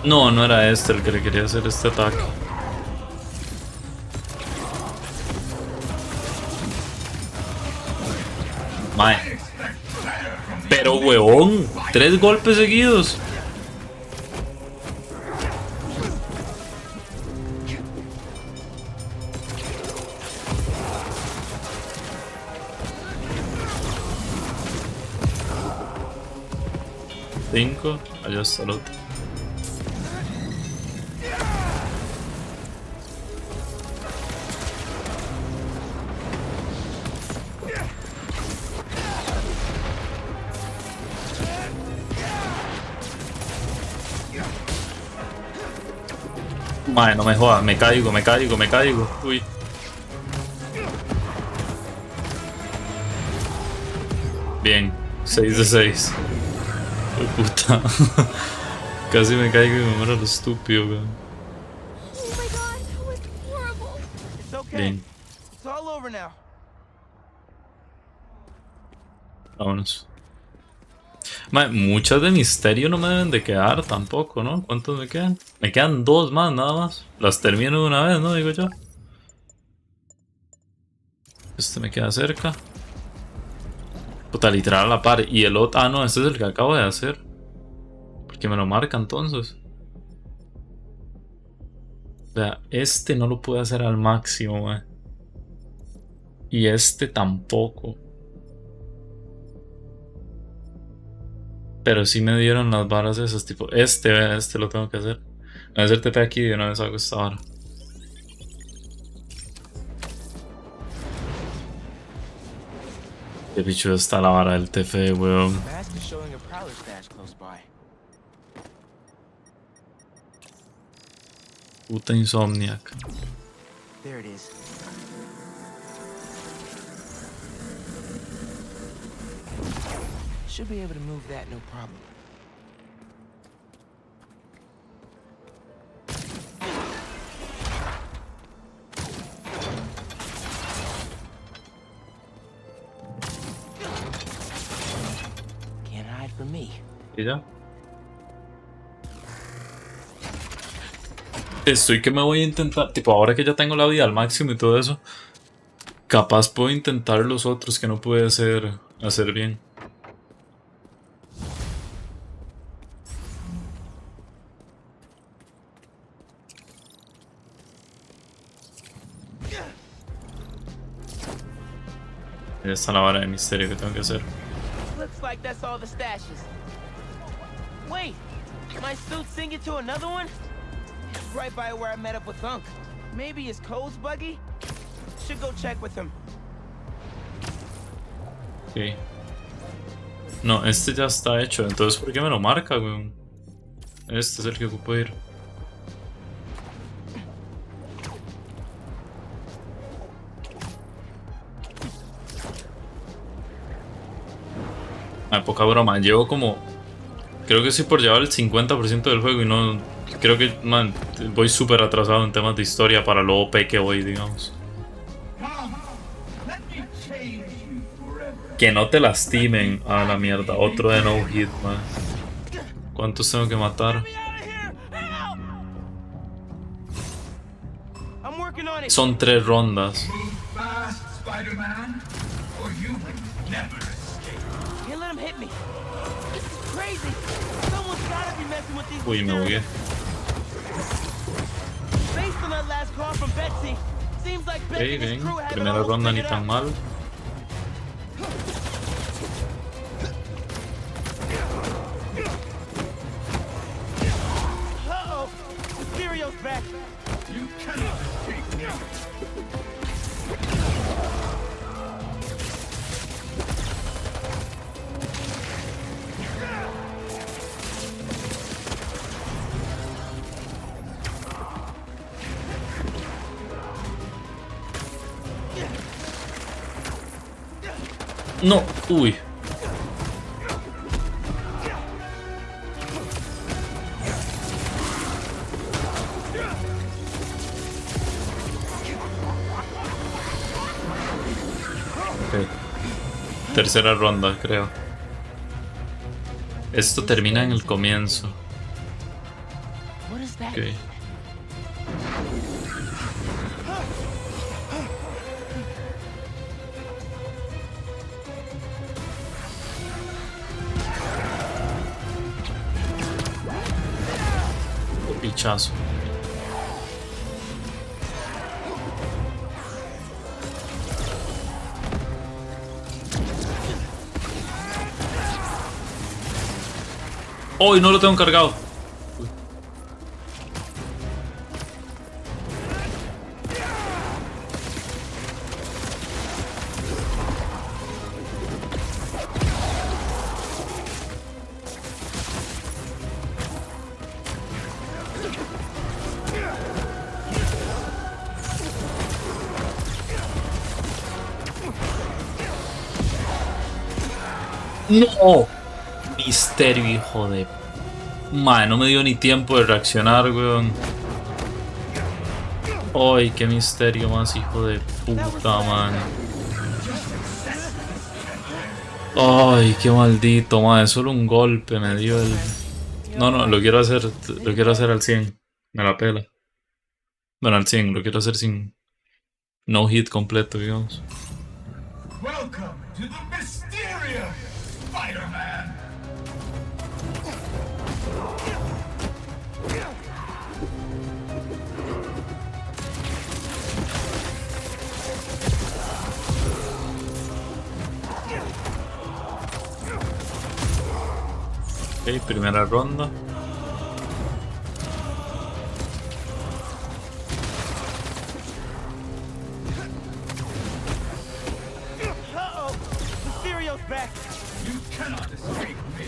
No, no era este el que le quería hacer este ataque. Mae. Pero huevón, 3 golpes seguidos. Allá está el otro. Madre, no me jodas, me caigo. Uy. Bien, 6 de 6. Puta. Casi me caigo y me muero lo estúpido, weón.
Oh my god, that was horrible. It's okay.
Bien.
It's all over now.
Vámonos. Muchas de misterio no me deben de quedar tampoco, ¿no? ¿Cuántos me quedan? Me quedan 2 más, nada más. Las termino de una vez, ¿no? Digo yo. Este me queda cerca. Puta, literal a la par. Y el otro... Ah, no, este es el que acabo de hacer. Porque me lo marca entonces. O sea, este no lo pude hacer al máximo, wey. Y este tampoco. Pero sí me dieron las varas esas, tipo... Este lo tengo que hacer. Voy a hacer TP aquí y de una vez hago esta vara. Qué bicho está la vara del TF, weón. Puta Insomniac.
There it is. Should be able to move that no problem.
Y ya. Estoy que me voy a intentar, tipo, ahora que ya tengo la vida al máximo y todo eso, capaz puedo intentar los otros que no pude hacer bien. Ya está la vara de misterio que tengo que hacer.
Looks like that's all the stashes. Wait, my suit singing to another one? Right by where I met up with Unc. Maybe it's Cole's buggy? Should go check with him.
Ok. No, este ya está hecho, entonces ¿por qué me lo marca, weón? Este es el que ocupo ir. Ah, poca broma, llevo como... Creo que sí por llevar el 50% del juego y no... Creo que, man, voy súper atrasado en temas de historia para lo OP que voy, digamos. Que no te lastimen. A la mierda, otro de no hit, man. ¿Cuántos tengo que matar? Son 3 rondas. Uy, me bugué. Ok, bien. Primera ronda ni tan mal. No, uy. Okay. Tercera ronda, creo. Esto termina en el comienzo. Okay. Pichazo. ¡Uy! No lo tengo cargado. No, misterio, hijo de... Madre, no me dio ni tiempo de reaccionar, weón. Ay, qué misterio más, hijo de puta, man. Ay, qué maldito, madre. Solo un golpe me dio el... No, lo quiero hacer al 100. Me la pela. Bueno, al 100, lo quiero hacer sin... No hit completo, digamos.
Welcome to the Mysterium, Spider-Man.
Ok, primera ronda.
Back. You cannot escape me.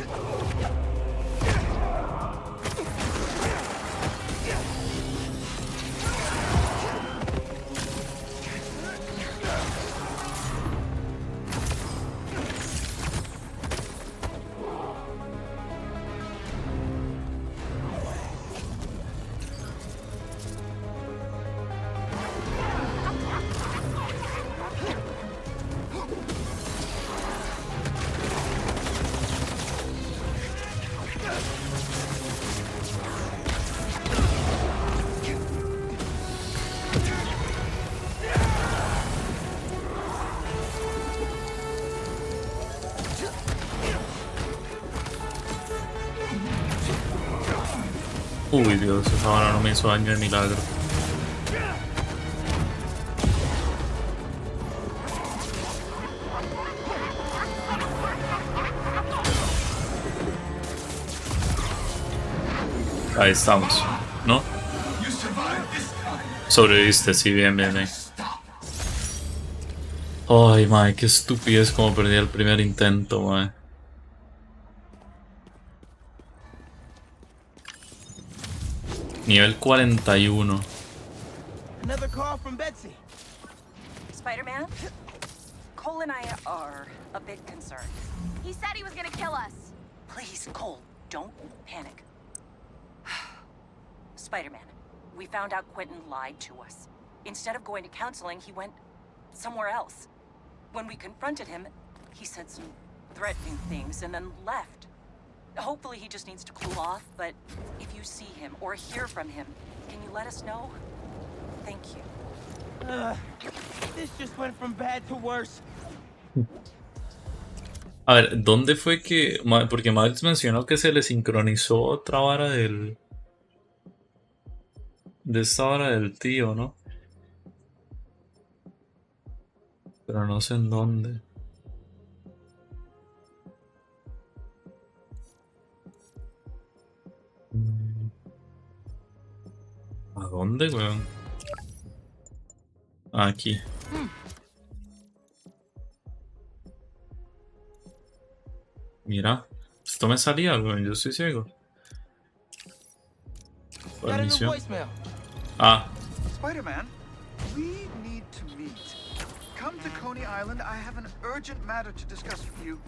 Uy, Dios, esa vara no me hizo daño de milagro. Ahí estamos, ¿no? Sobreviviste, sí, bien, bien, bien. Ay, mae, qué estupidez como perdí el primer intento, mae. Nivel 41.
Another call from Betsy.
Spider-Man? Cole and I are a bit concerned.
He said he was gonna kill us.
Please, Cole, don't panic. Spider-Man, we found out Quentin lied to us. Instead of going to counseling, he went somewhere else. When we confronted him, he said some threatening things and then left. Hopefully he just needs to cool off, but if you see him or hear from him, can you let us know? Thank you.
This just went from bad to worse.
A ver, ¿dónde fue que...? Porque Miles mencionó que se le sincronizó otra vara del... De esta vara del tío, ¿no? Pero no sé en dónde. ¿A dónde, weón? Aquí. Mira, esto me salía, weón, yo estoy ciego. Permisión. Ah.
Spider-Man, we need to meet. Come to Coney Island. I have an urgent matter to discuss with you.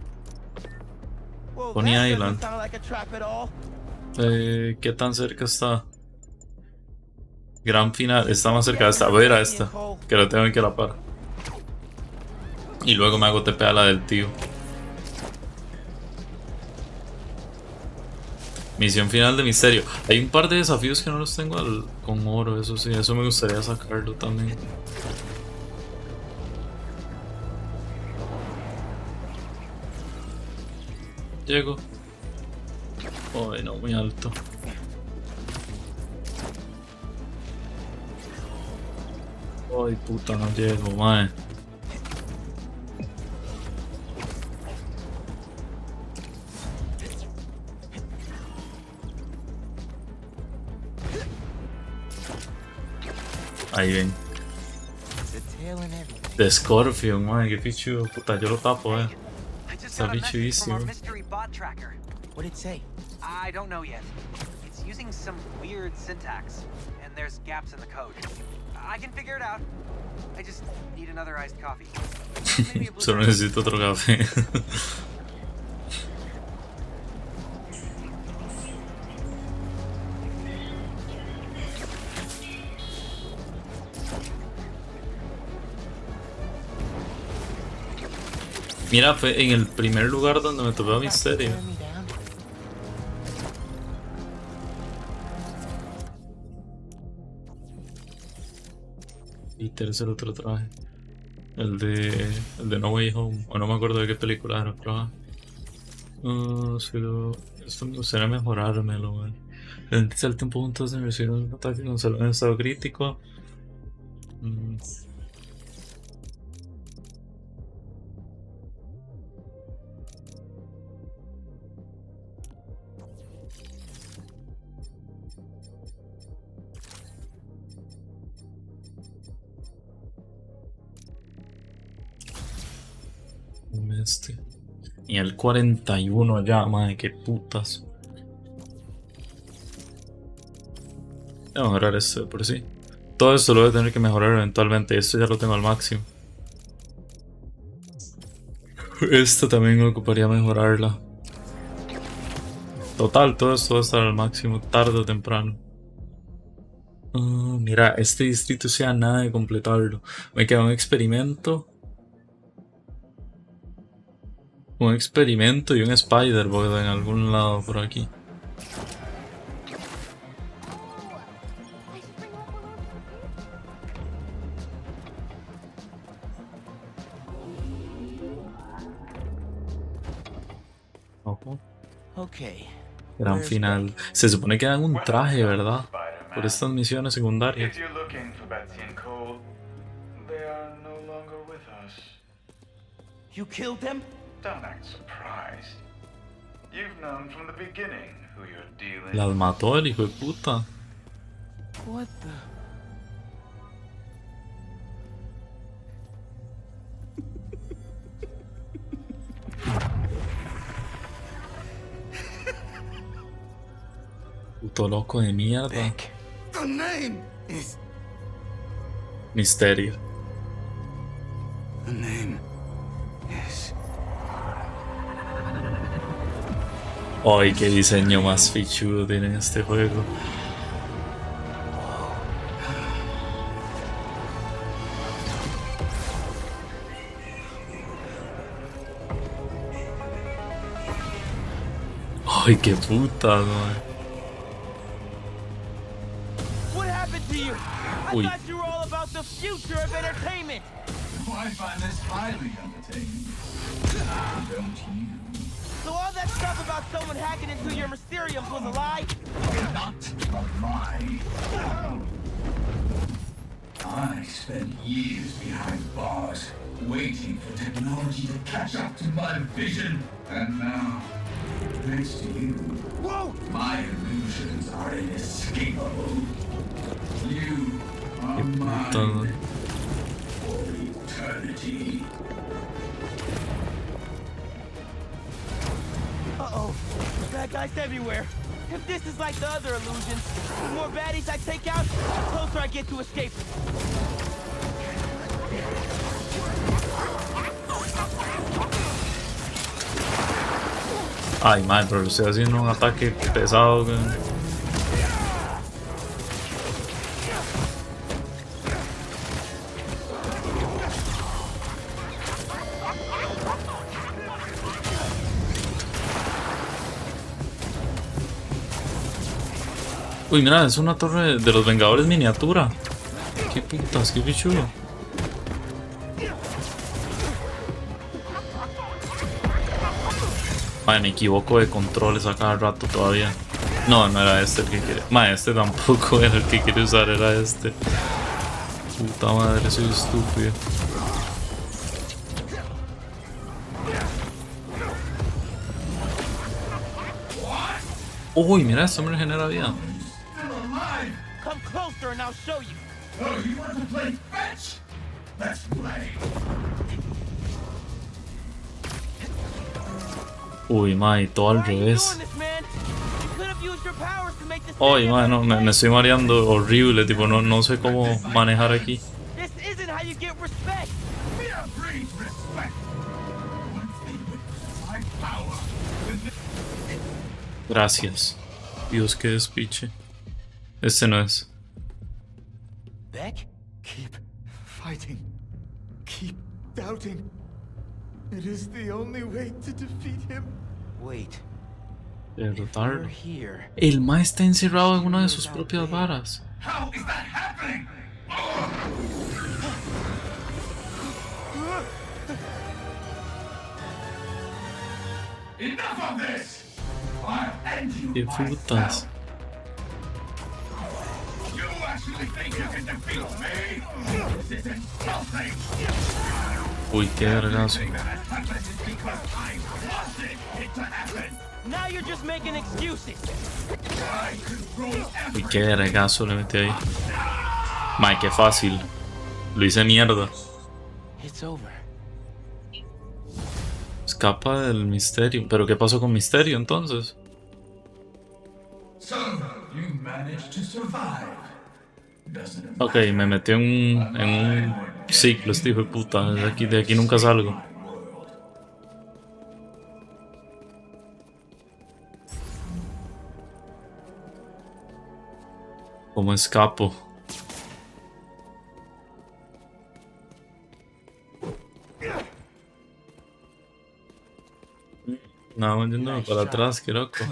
Well,
Coney
that
Island.
doesn't sound like a trap at all.
¿Qué tan cerca está? Gran final, está más cerca de esta. Voy a ir a esta, que la tengo que la par. Y luego me hago TP a la del tío. Misión final de misterio. Hay un par de desafíos que no los tengo con oro, eso sí, eso me gustaría sacarlo también. Llego. Ay, no, muy alto. Ay, puta, no llego, mae. Ahí ven. De Scorpion, mae, qué pichu, puta, yo lo tapo, Está pichuísimo.
What'd it say?
I don't know yet. It's using some weird syntax, and there's gaps in the code. I can figure it out. I just need another iced coffee.
Solo necesito otro café. Mira, fue en el primer lugar donde me topé a Misterio. Y tercer otro traje. El de No Way Home. O no me acuerdo de qué película era, pero... esto me gustaría mejorármelo, man. Salte un punto de recibir un ataque con salud en estado crítico. Y el 41 ya, madre, qué putas. Voy a mejorar esto por sí. Todo esto lo voy a tener que mejorar eventualmente. Esto ya lo tengo al máximo. Esto también me ocuparía mejorarla. Total, todo esto va a estar al máximo tarde o temprano. Mira, este distrito sea nada de completarlo. Me queda un experimento. Un experimento y un Spider-Boy en algún lado por aquí.
Okay,
Gran final. Se supone que dan un traje, ¿verdad? Por estas misiones secundarias.
If you're looking for Betsy and Cole, they are no longer with us.
You killed them?
Don't act surprised. You've known from the beginning who you're dealing
Las mató el hijo de puta.
What the?
Puto loco de mierda.
The name is...
Misterio.
The name is...
Ay, qué diseño más fichudo tiene este juego. Ay, qué puta, man.
What happened to you? I
Uy.
thought you were all about the future of entertainment.
I find this highly entertaining. Don't you?
So all that stuff about someone hacking into your Mysteriums was a lie?
Not a lie. I spent years behind bars, waiting for technology to catch up to my vision. And now, thanks to you, my illusions are inescapable. You are mine for eternity.
Uh-oh. Bad guys everywhere. If this is like the other illusions, the more baddies I take out, the closer I get to escaping.
Ay, man, pero estoy haciendo un ataque pesado. Güey. Uy, mira, es una torre de los Vengadores miniatura. Qué putas, qué pichudo. Madre, me equivoco de controles a cada rato todavía. No, no era este el que quería. Madre, este tampoco era el que quería usar, era este. Puta madre, soy estúpido. Uy, mira, esto me regenera vida.
Come closer and I'll show you.
Oh, you want to play fetch? Let's play.
Uy, mae, todo al revés. Uy, mae, no, me estoy mareando horrible, tipo, no sé cómo manejar aquí.
This isn't how you get respect.
Fear breeds respect. One thing with my power.
Gracias. Dios, qué despiche. Este no es.
Beck?
Keep fighting. Keep doubting. It is the only way to defeat him.
Wait.
Derrotarlo.
Here.
El mae está encerrado en una de sus propias varas.
How is that happening? Enough of this! I'll end you.
Qué putas.
You actually think you can defeat me? This isn't nothing.
Uy, qué vergazo.
Now you're just making excuses.
Uy, qué vergazo le metí ahí. Mae, qué fácil. Lo hice mierda.
It's over.
Escapa del misterio. ¿Pero qué pasó con Misterio entonces?
So, you managed to survive.
Ok, me metió en un ciclo este hijo de puta. De aquí nunca salgo. ¿Cómo escapo? No, yendo para atrás, qué loco.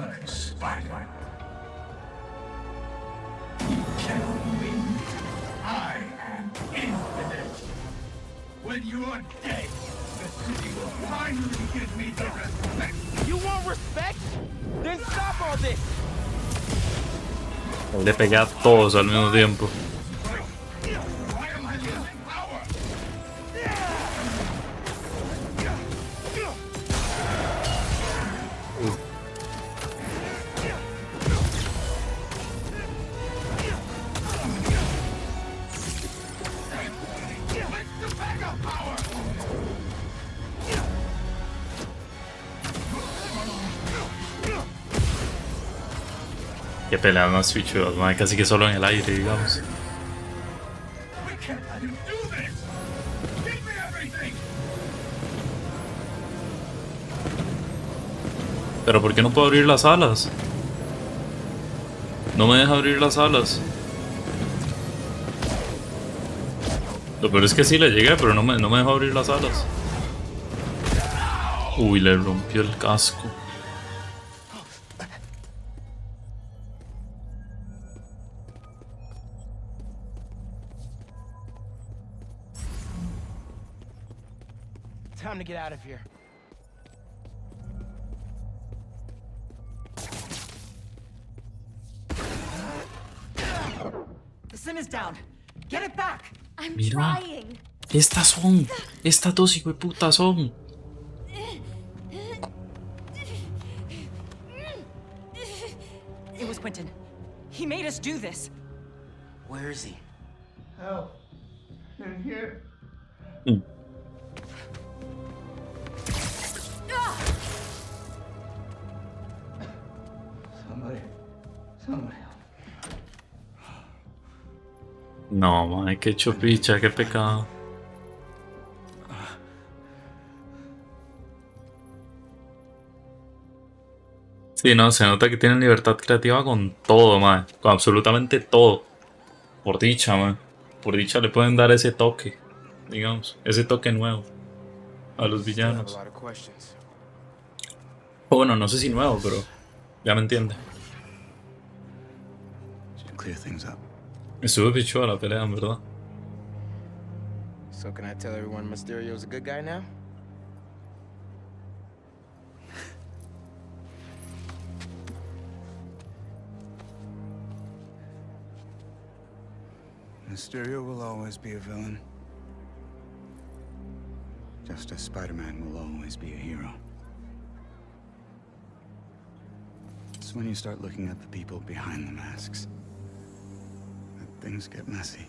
When you are dead, the city will finally give me the respect.
You want respect? Then stop all this.
Le pegué a todos al mismo tiempo. Qué pelea más fichudas, man, casi que solo en el aire, digamos. Pero ¿por qué no puedo abrir las alas? No me deja abrir las alas. Lo peor es que sí le llegué, pero no me deja abrir las alas. Uy, le rompió el casco.
Time to get out of here.
The sim is down. Get it back.
I'm
Mira,
trying.
estas dos hijueputas son.
It was Quentin. He made us do this.
Where is he?
Help. In here. Somebody.
No, man, qué chupicha, qué pecado. Sí, no, se nota que tienen libertad creativa con todo, man. Con absolutamente todo. Por dicha, man. Por dicha le pueden dar ese toque, digamos, ese toque nuevo a los villanos. O bueno, no sé si nuevo, pero ya me entiende.
Clear things up.
Estuvo pichuda la pelea, en verdad.
So can I tell everyone Mysterio's a good guy now?
Mysterio will always be a villain. Just as Spider-Man will always be a hero. It's when you start looking at the people behind the masks that things get messy.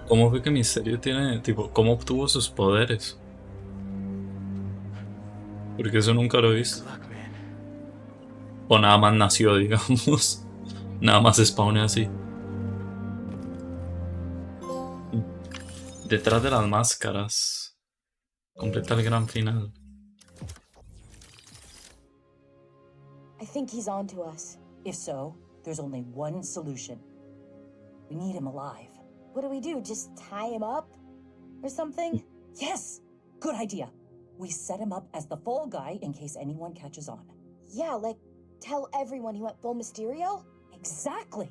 ¿Cómo fue que Mysterio tiene, tipo, cómo obtuvo sus poderes? Porque eso nunca lo he visto. O nada más nació, digamos. Nada más spawne así. Detrás de las máscaras. Completa el gran final.
I think he's on to us. If so, there's only one solution. We need him alive.
What do we do? Just tie him up? Or something?
Yes! Good idea. We set him up as the fall guy in case anyone catches on.
Yeah, like, tell everyone he went full Mysterio?
Exactly!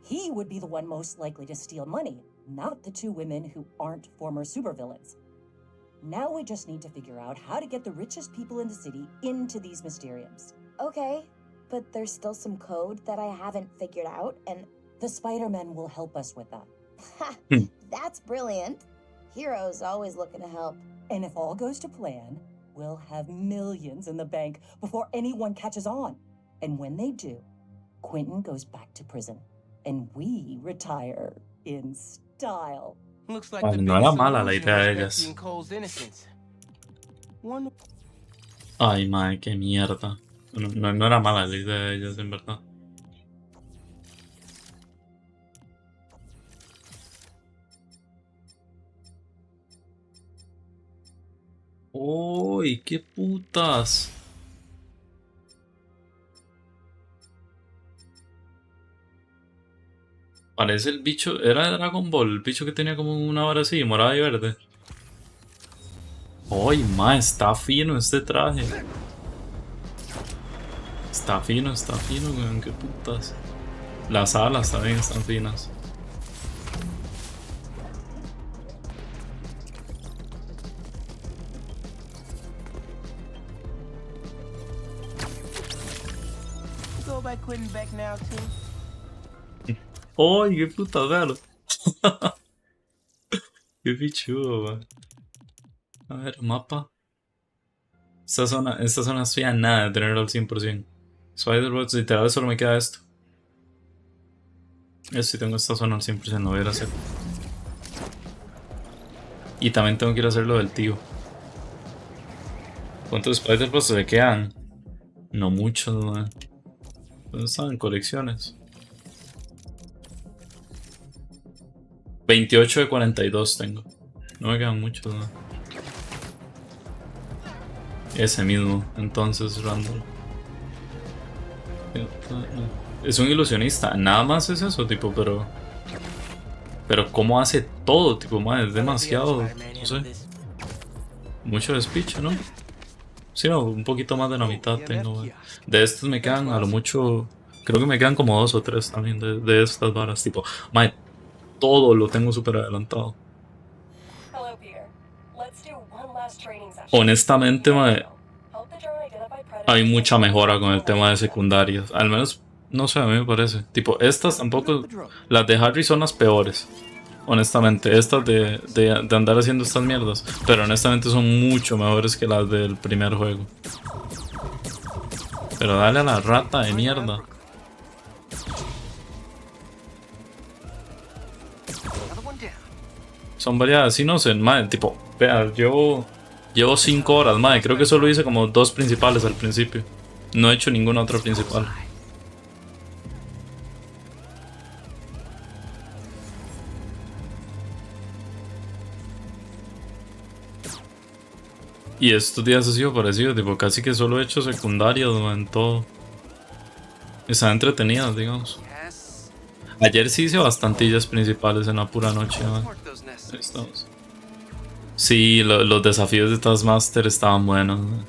He would be the one most likely to steal money, not the two women who aren't former supervillains. Now we just need to figure out how to get the richest people in the city into these Mysteriums.
Okay, but there's still some code that I haven't figured out, and...
The Spider-Men will help us with that.
Ha! That's brilliant. Heroes always looking to help.
And if all goes to plan, we'll have millions in the bank before anyone catches on. And when they do, Quentin goes back to prison. And we retire in style.
Looks like
Vale,
the
no era
biggest
mala la
illusion
idea de
was
ellas.
rescuing Cole's innocence. One...
Ay, madre, qué mierda. No era mala la idea de ellas, en verdad. ¡Uy, qué putas! Parece el bicho, era de Dragon Ball, el bicho que tenía como una vara así, morada y verde. ¡Uy, ma! Está fino este traje. Está fino, weón, qué putas. Las alas también están finas.
go by Quentin Beck now, too?
¡Ay, qué puta raro! Qué pichudo, man. A ver, mapa. Esta zona estoy a nada de tenerlo al 100%. Spider-Bots, literal, solo me queda esto. Si tengo esta zona al 100%, no voy a ir a hacer. Y también tengo que ir a hacer lo del tío. ¿Cuántos Spider-Bots se le quedan? No muchos, man. ¿Dónde están? En colecciones. 28 de 42 tengo. No me quedan muchos, man. Ese mismo, entonces, Randall. Es un ilusionista, nada más es eso, tipo, pero cómo hace todo, tipo, man, es demasiado, no sé, mucho speech, ¿no? Sí, no, un poquito más de la mitad tengo, man. De estos me quedan a lo mucho, creo que me quedan como 2 o 3 también de estas varas, tipo, man, todo lo tengo súper adelantado. Honestamente, man, hay mucha mejora con el tema de secundarias, al menos. No sé, a mí me parece. Tipo, estas tampoco. Las de Harry son las peores. Honestamente, estas de andar haciendo estas mierdas. Pero honestamente son mucho mejores que las del primer juego. Pero dale a la rata de mierda. Son variadas, sí, no sé, madre. Tipo, vea, llevo 5 horas, madre. Creo que solo hice como 2 principales al principio. No he hecho ninguna otra principal. Y estos días ha sido parecido, tipo, casi que solo he hecho secundarias, en todo. Están entretenidas, digamos. Ayer sí hice bastantillas principales en la pura noche, man. Ahí estamos. Sí, los desafíos de Taskmaster estaban buenos, man.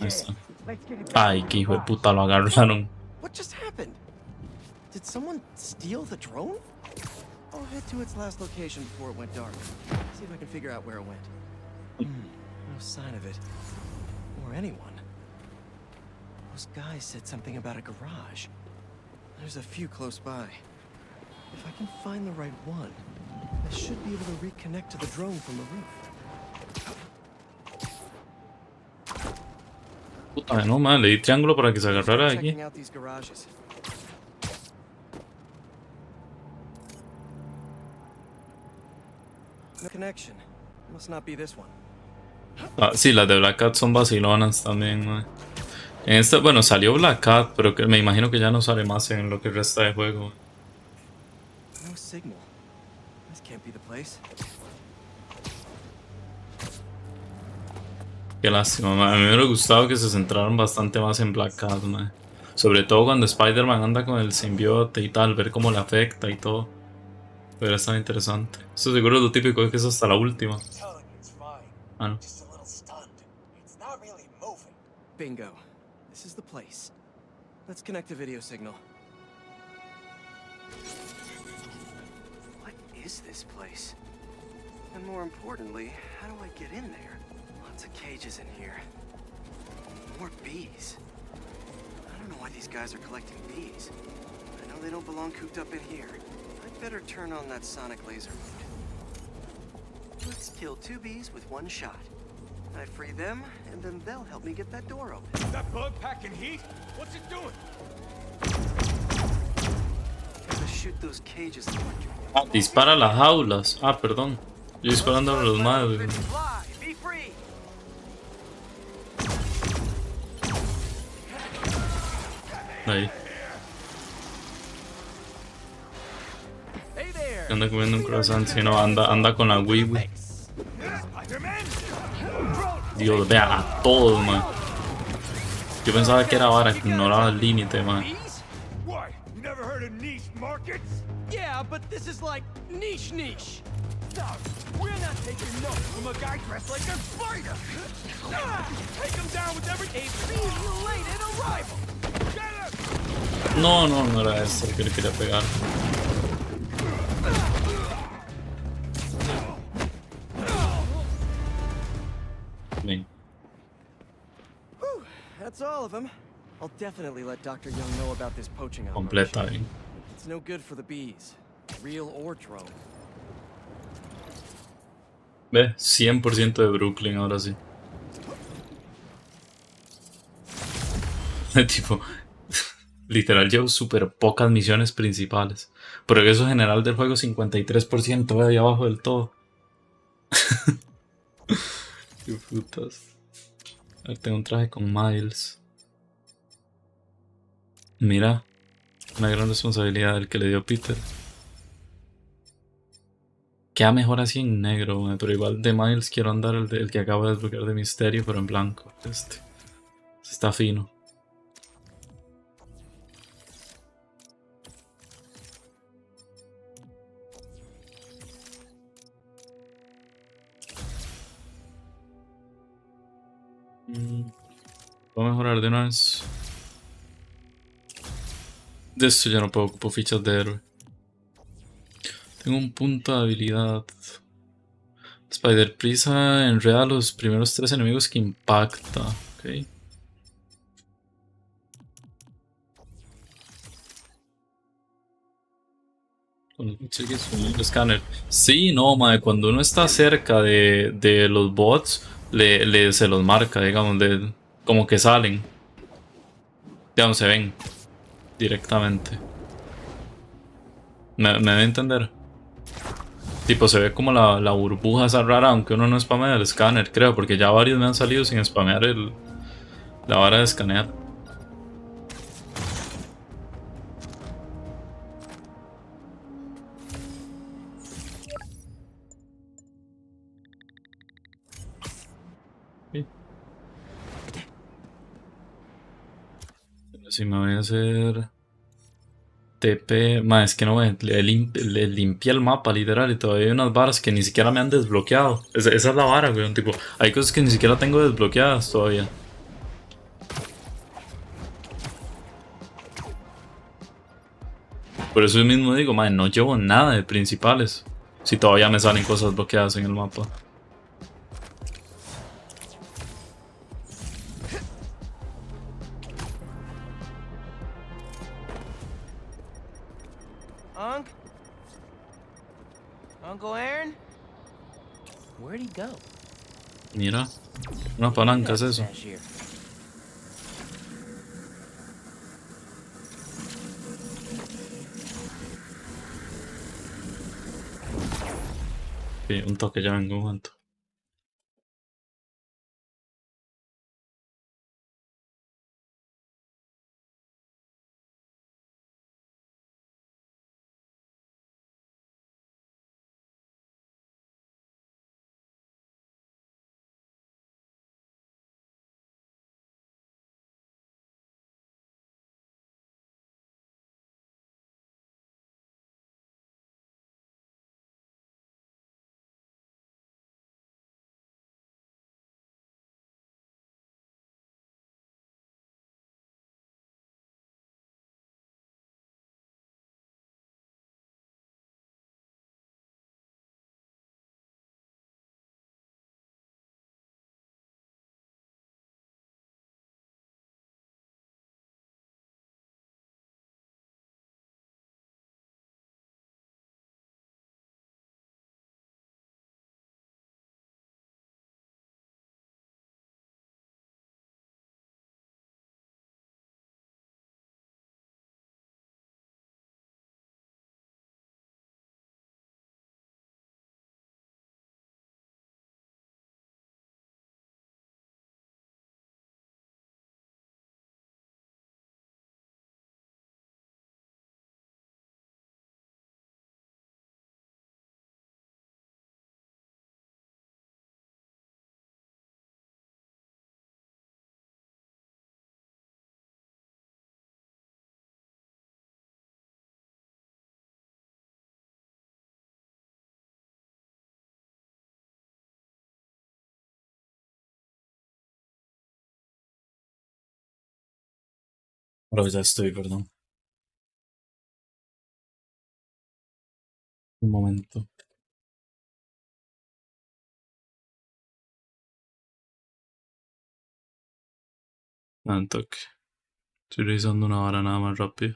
Ahí está. Ay, qué hijo de puta, lo agarraron.
What just happened? Did someone steal the drone? I'll head to its last location before it went dark. See if I can figure out where it went. No sign of it. Or anyone. Those guys said something about a garage. There's a few close by. If I can find the right one, I should be able to reconnect to the drone from the roof.
Puta, no, man, le di triángulo para que se agarrara de aquí. Ah, sí, las de Black Cat son vacilonas también, man. En esta, bueno, salió Black Cat, pero que me imagino que ya no sale más en lo que resta de juego.
No signal. This can't be the place.
Qué lástima, man. A mí me hubiera gustado que se centraran bastante más en Black Cat, man. Sobre todo cuando Spider-Man anda con el simbiote y tal, ver cómo le afecta y todo. Hubiera estado interesante. Esto seguro es lo típico, que es hasta la última. Ah, no.
Bingo. This is the place. Let's connect the video signal. What is this place? And more importantly, how do I get in there? Lots of cages in here. More bees. I don't know why these guys are collecting bees. I know they don't belong cooped up in here. I'd better turn on that sonic laser mode. Let's kill 2 bees with 1 shot. I free them, and then they'll help me get that door open.
That bug packing heat? What's it doing?
Gotta shoot those cages.
Ah, dispara las jaulas. Ah, perdón. Yo disparando a los madres. Ahí. Anda comiendo un croissant, si no, anda con la Wii. Dios, vea, a todos, man. Yo pensaba que era vara, que ignoraba el límite, man.
Why? You never heard of niche markets?
Yeah, but this is like niche.
No, we're not taking no from a guy dressed like a spider. Take him down with every belated arrival.
No era eso el que le quería pegar.
of him. I'll definitely let Dr. Young know about this poaching
Completa
operation.
bien.
It's no good for the bees, real or drone.
Ve, 100% de Brooklyn ahora sí. Tipo, literal llevo súper pocas misiones principales. Progreso general del juego 53%, ve ahí abajo del todo. Qué putas. A ver, tengo un traje con Miles. Mira, una gran responsabilidad el que le dio Peter. Queda mejor así en negro, pero igual de Miles quiero andar el que acabo de desbloquear de Misterio, pero en blanco. Este está fino. Voy a mejorar de una vez. De esto ya no puedo ocupar fichas de héroe. Tengo un punto de habilidad. Spider Prisa enreda a los primeros 3 enemigos que impacta. Ok. Con el escáner. Sí, no, mae. Cuando uno está cerca de los bots, se los marca, digamos, como que salen. Digamos, se ven directamente. ¿Me debe entender? Tipo, se ve como la burbuja esa rara, aunque uno no spamea el escáner, creo, porque ya varios me han salido sin spamear la vara de escanear. Sí. Pero si me voy a hacer TP, es que no le limpié el mapa literal y todavía hay unas varas que ni siquiera me han desbloqueado. Esa es la vara, güey. Tipo, hay cosas que ni siquiera tengo desbloqueadas todavía. Por eso yo mismo digo, no llevo nada de principales. Si todavía me salen cosas bloqueadas en el mapa.
Uncle Aaron? Where'd he go?
Mira, una palanca es eso. Sí, un toque, ya vengo un momento. Pero ya estoy, perdón. Un momento. Un toque. Estoy revisando una vara nada más rápido.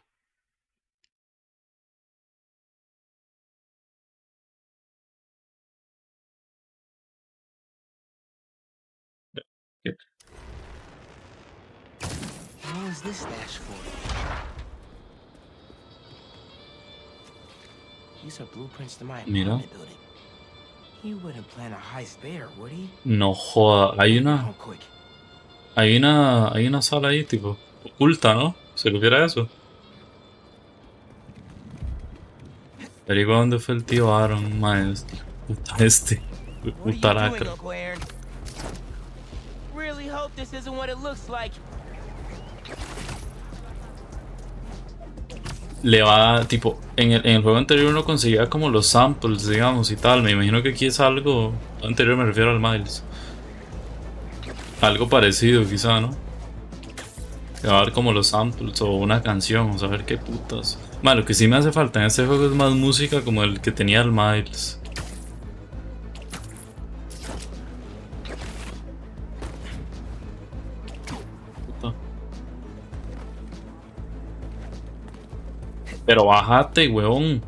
How is this stash for? These are blueprints to my
Mira.
apartment building. He wouldn't plan a heist there, would he?
No joda, hay una sala ahí tipo oculta, ¿no? ¿Se refiere a eso? Averigua dónde fue el tío Aaron, maestro. Puta puta lacra.
Uncle Aaron? Really hope this isn't what it looks like.
Le va, tipo, en el juego anterior uno conseguía como los samples, digamos, y tal. Me imagino que aquí es algo anterior, me refiero al Miles. Algo parecido, quizá, ¿no? Le va a dar como los samples o una canción, o saber qué putas. Bueno, lo que sí me hace falta en este juego es más música como el que tenía el Miles. Puta. Pero bájate, weón.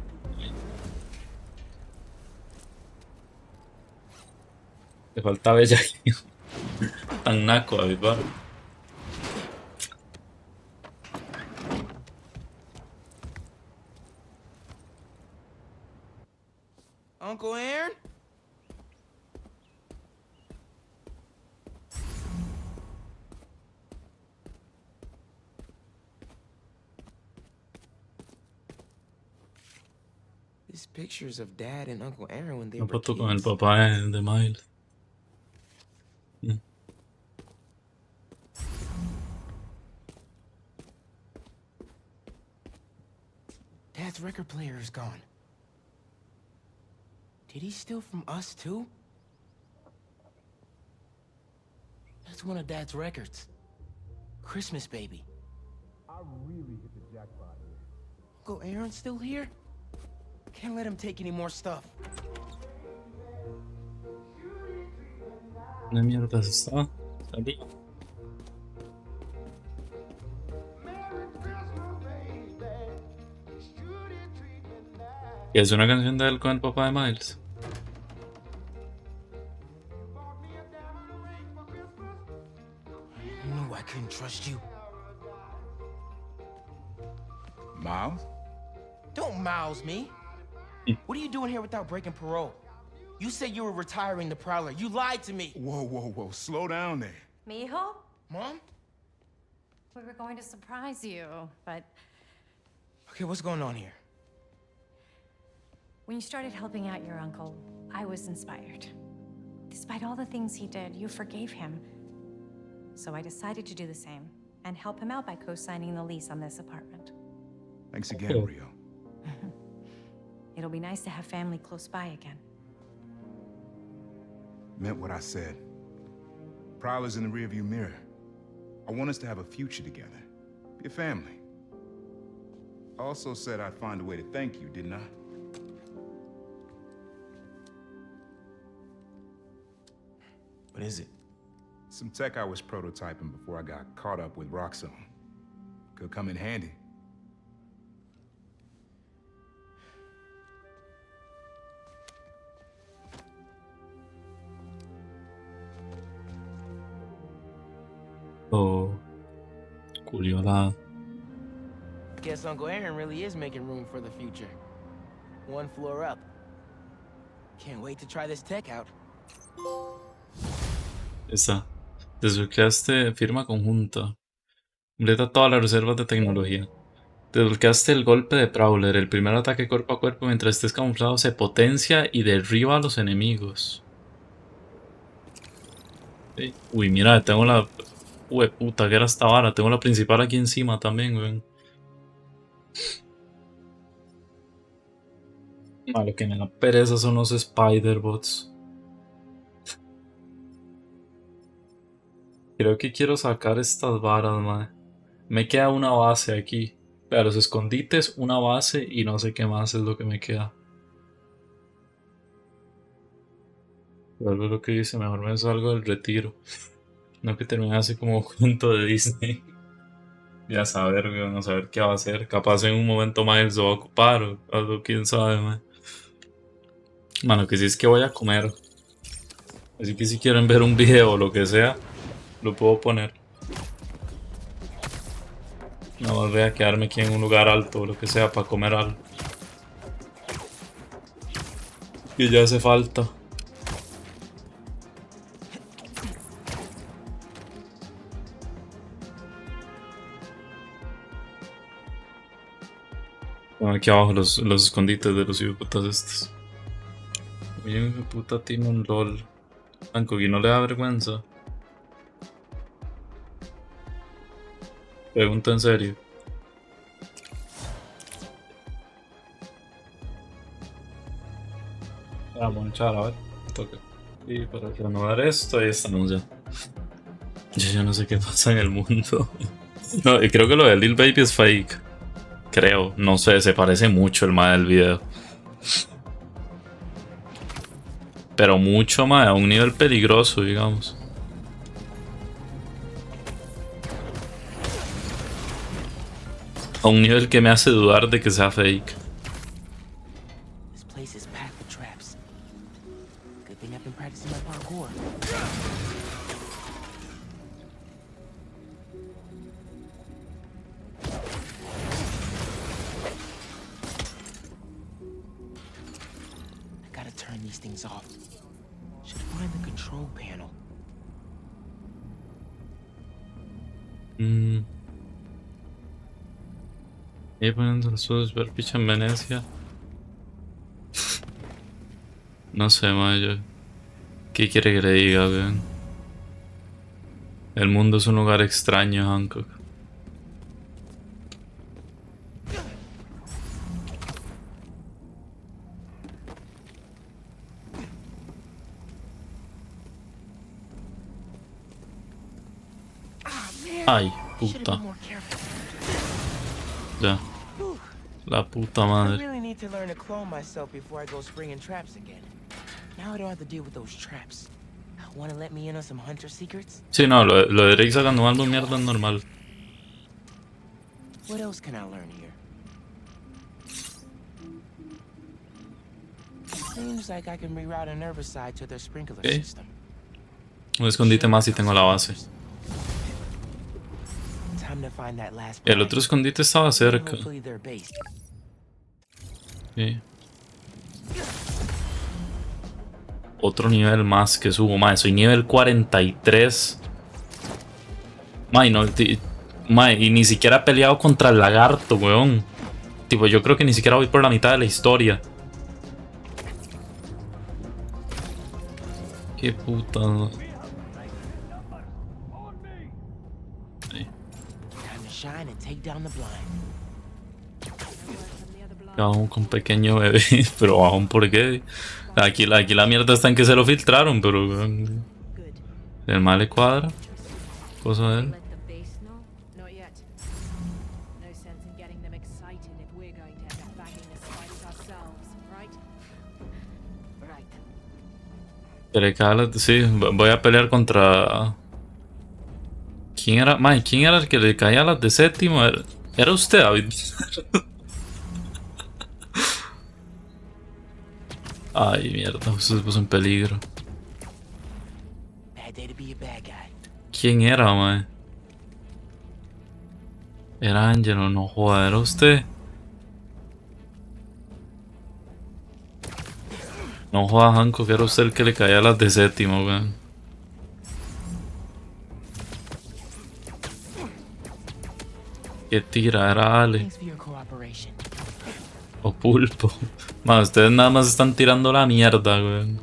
Le falta bella aquí. Tan naco, David, ¿vale?
Uncle Aaron?
These pictures of Dad and Uncle Aaron when they
Una
were
foto con el
kids.
papá de Miles.
Dad's record player is gone. Did he steal from us too? That's one of Dad's records. Christmas Baby.
I really hit the jackpot here.
Uncle Aaron's still here? Can't let him take any more stuff.
¿Dónde mierda está? Salí. ¿Es una canción de él con el papá de Miles?
I knew I couldn't trust you.
Miles?
Don't mouse me. What are you doing here without breaking parole? You said you were retiring the Prowler. You lied to me.
Whoa. Slow down there.
Mijo?
Mom?
We were going to surprise you, but
Okay, what's going on here?
when you started helping out your uncle, I was inspired. Despite all the things he did, you forgave him. So I decided to do the same and help him out by co-signing the lease on this apartment.
Thanks again, Rio.
It'll be nice to have family close by again.
Meant what I said. Prowler's in the rearview mirror. I want us to have a future together. Be a family. I also said I'd find a way to thank you, didn't I?
What is it?
Some tech I was prototyping before I got caught up with Roxxon. Could come in handy.
Oh, curiosa.
Guess Uncle Aaron really is making room for the future. One floor up. Can't wait to try this tech out.
Esa. Desbloqueaste firma conjunta. Completa todas las reservas de tecnología. Desbloqueaste el golpe de Prowler. El primer ataque cuerpo a cuerpo mientras estés camuflado se potencia y derriba a los enemigos. Uy, mira, tengo la... Uy, puta, que era esta vara. Tengo la principal aquí encima también, weón. Lo que me da pereza son los Spider-Bots. Creo que quiero sacar estas varas, madre. Me queda una base aquí. Pero los escondites, una base y no sé qué más es lo que me queda. Vuelve lo que dice, mejor me salgo del retiro. No que termine así como cuento de Disney. Ya saber, weón, a saber qué va a hacer. Capaz en un momento Miles se va a ocupar o algo, quién sabe, man. Mano, que si es que voy a comer. Así que si quieren ver un video o lo que sea, lo puedo poner. No voy a quedarme aquí en un lugar alto o lo que sea para comer algo. Que ya hace falta. Aquí abajo los escondites de los hijueputas estos. Oye, mi puta tiene un LOL. Hancock, ¿y no le da vergüenza? Pregunta en serio. Vamos a echar a ver. Toca. Y para renovar esto, ahí estamos ya. Yo ya no sé qué pasa en el mundo. No, y creo que lo de Lil Baby es fake. Creo, no sé, se parece mucho el mae del video. Pero mucho más, a un nivel peligroso, digamos. A un nivel que me hace dudar de que sea fake.
This place is packed with traps. Good thing I've been practicing my parkour. I gotta turn these things off. Should find the control panel.
Y poniendo los ojos ver picha en Venecia. No sé, mayo. ¿Qué quiere que le diga, weón? El mundo es un lugar extraño, Hancock. Ay, puta. Ya. La puta
I
madre.
really need to learn to clone myself before I go springing traps again. Now I don't have to deal with those traps. Want to let me in on some hunter secrets?
Sí, no, lo de Drake sacando un álbum mierda es normal.
What else can I learn here? Seems like I can reroute a nervous side to their sprinkler
Okay.
system.
Un escondite más y tengo la base.
Time to find that last
El otro escondite estaba cerca.
Hopefully their base.
Sí. Otro nivel más que subo, mae. Soy nivel 43. Mae, no, mae, y ni siquiera he peleado contra el lagarto, weón. Tipo, yo creo que ni siquiera voy por la mitad de la historia. Qué puta. Ahí.
Shine and take down the blind.
Aún con pequeño bebé, pero aún por qué. Aquí la mierda está en que se lo filtraron, pero el mal le cuadra. Cosa de él.
Not yet. No sense in getting them excited if we're going to end up banging the spiders ourselves, right?
Right. Sí, voy a pelear contra. ¿Quién era? Mae, ¿quién era el que le caía a las de séptimo? ¿Era usted, David? Ay, mierda, usted se puso en peligro.
Bad day to be a bad guy.
¿Quién era, mae? Era Angelo, no joda, ¿era usted? No joda, Hancock, que era usted el que le caía a las de séptimo, weón. ¿Qué tira? Era Ale.
Thanks for your cooperation.
O Pulpo. Man, ustedes nada más están tirando la mierda, weón.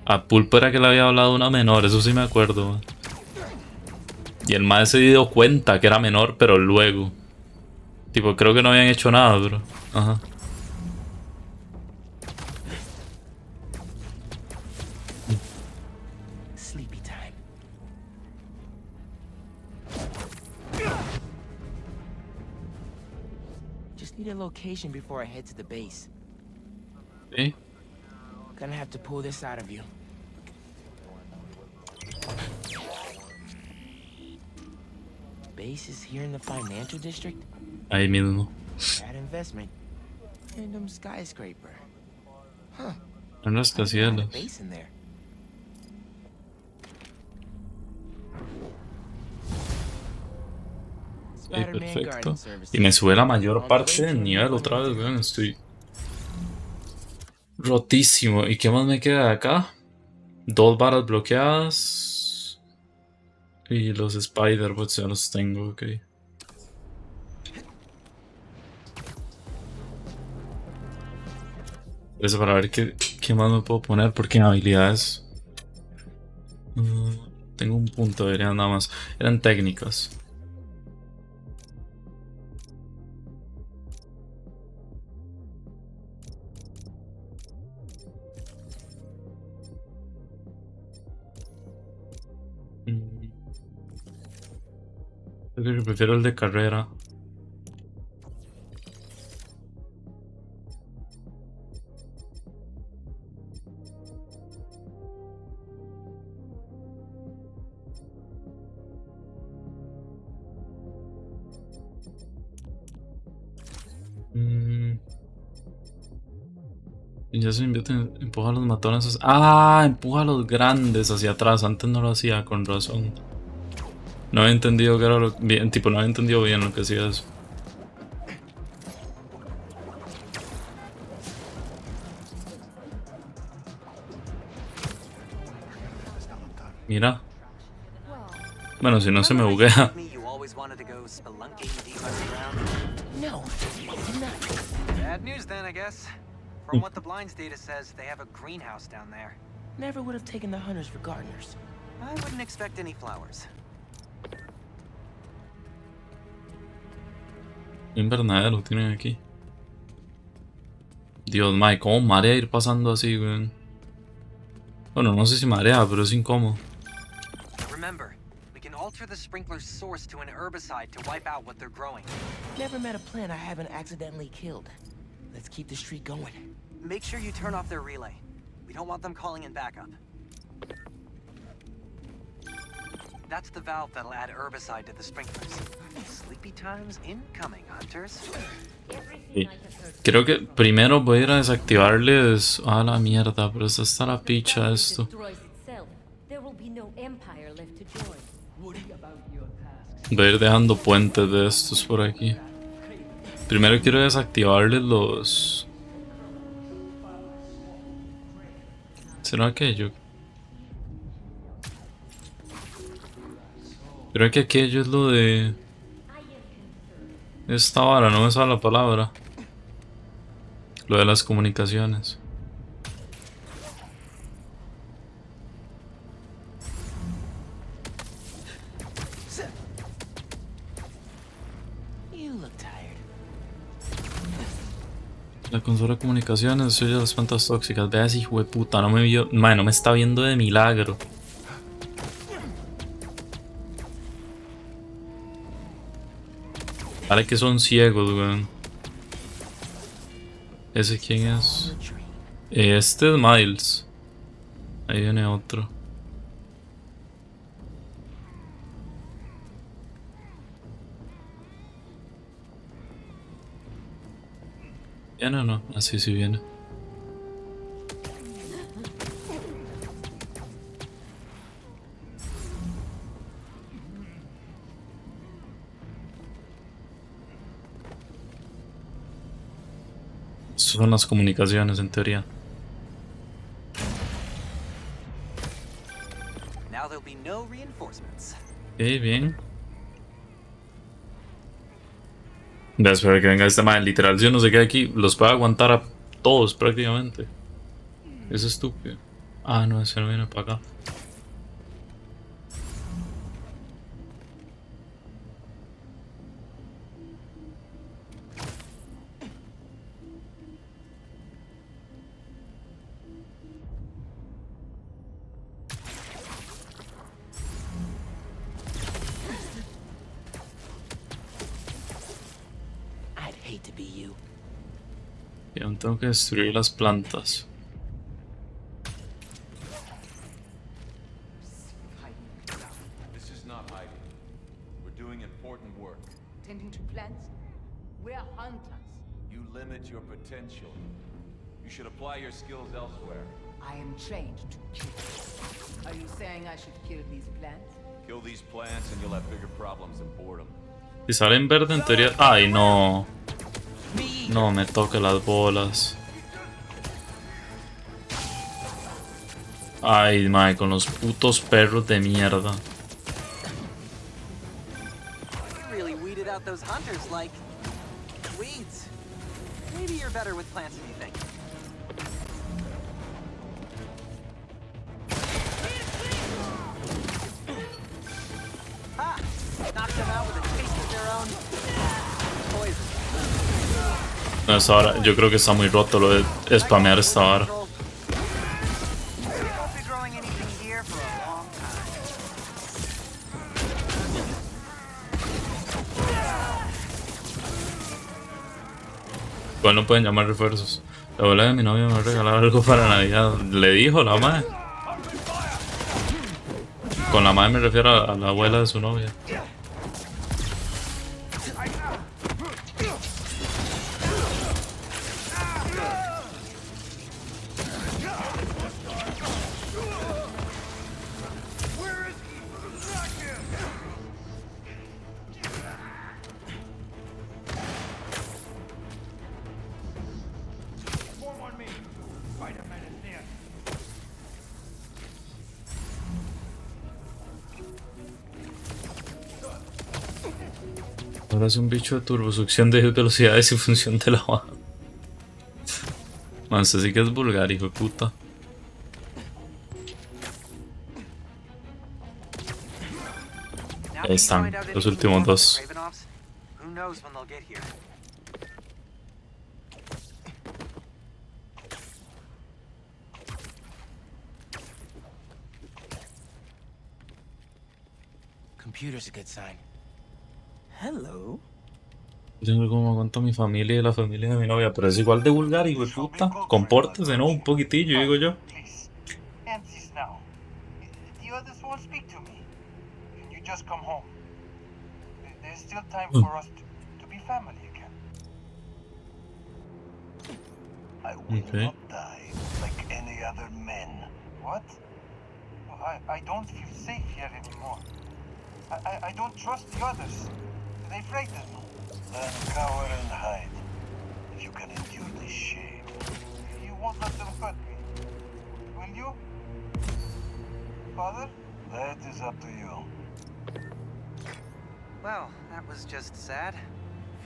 A Pulpo era que le había hablado una menor, eso sí me acuerdo, man. Y el mae se dio cuenta que era menor, pero luego. Tipo, creo que no habían hecho nada, bro. Ajá.
Sleepy time. Just need a location before I head to the base.
¿Sí?
Gonna have to pull this out of you. base is here in the financial district?
Ahí mismo.
Bad investment. Random skyscraper. Huh.
En rascacielos.
Base in there.
Sí, perfecto. Y me sube la mayor parte del nivel otra vez, weón. Estoy rotísimo. ¿Y qué más me queda de acá? 2 varas bloqueadas. Y los Spider-Bots ya los tengo, ok. Eso para ver qué más me puedo poner, porque en habilidades tengo un punto de habilidad nada más. Eran técnicas. Yo creo que prefiero el de carrera. Y ya se invierte, empuja a los matones. Ah, empuja a los grandes hacia atrás. Antes no lo hacía, con razón. No había entendido que era lo bien, tipo, no había entendido bien lo que hacía eso. Mira. Bueno, si no se me buguea.
No, bad news then, I guess. From what the blinds data says, they have a greenhouse down there.
Never would have taken the hunters for gardeners.
I wouldn't expect any flowers.
Invernadero tienen aquí. Dios, mae, ¿cómo marea ir pasando así, weón? Bueno, no sé si marea, pero es incómodo.
Remember, we can alter the sprinkler's source to an herbicide to wipe out what they're growing.
Never met a plant I haven't accidentally killed. Let's keep the streak going.
Make sure you turn off their relay. We don't want them calling in backup. That's the valve that'll add herbicide to the sprinklers. Sleepy times incoming, hunters.
Sí. Creo que primero voy a ir a desactivarles. Ah, la mierda, pero esta está la picha esto. Voy a ir dejando puentes de estos por aquí. Primero quiero desactivarles los... ¿Será aquello? Creo que aquello es lo de... Esta vara, no me sale la palabra. Lo de las comunicaciones. La consola de comunicaciones destruye las plantas tóxicas. Veas, hijo de puta, no me vio. Man, no me está viendo de milagro. Vale que son ciegos, weón. ¿Ese quién es? Este es Miles. Ahí viene otro. ¿Viene o no? Así sí viene. Estas son las comunicaciones en teoría. Ok, bien. Ya espero que venga este man. Literal, si uno se queda aquí, los puede aguantar a todos prácticamente. Es estúpido. Ah, no, ese no viene para acá. Y aún tengo que destruir las plantas.
This is not hiding. We're doing important
tending to plants. We're hunters.
You limit your potential. You should apply your skills elsewhere.
I am trained to kill. Are you saying I should kill these plants?
Kill these plants and you'll have bigger problems than boredom.
Si sale en verde en teoría... ¡Ay, no! No me toque las bolas. Ay, mae, con los putos perros de mierda.
You really weeded out those hunters like weeds. Maybe you're better with plants than you think. Ah! Knocked them out with a taste of their own poison.
No, esa hora, yo creo que está muy roto lo de spamear esta vara. Igual no pueden llamar refuerzos. La abuela de mi novia me va a regalar algo para Navidad. Le dijo la madre. Con la madre me refiero a la abuela de su novia. Ahora es un bicho de turbosucción de velocidades y función de la baja. Man, este sí que es vulgar, hijo de puta. Ahí están, los últimos dos.
Computer's a good sign.
Hello.
Tengo como cuento a mi familia y la familia de mi novia, pero es igual de vulgar, hijo de puta. Compórtese, ¿no? Un poquitillo, digo yo.
End this now. The others won't speak to me. Can you just come home? There's still time for us to be family again. I will not die like any other men. What? I don't feel safe here anymore. I don't trust the others. They frighten me. Then cower and hide. If you can endure this shame. You won't let them hurt me. Will you? Father? That is up to you.
Well, that was just sad.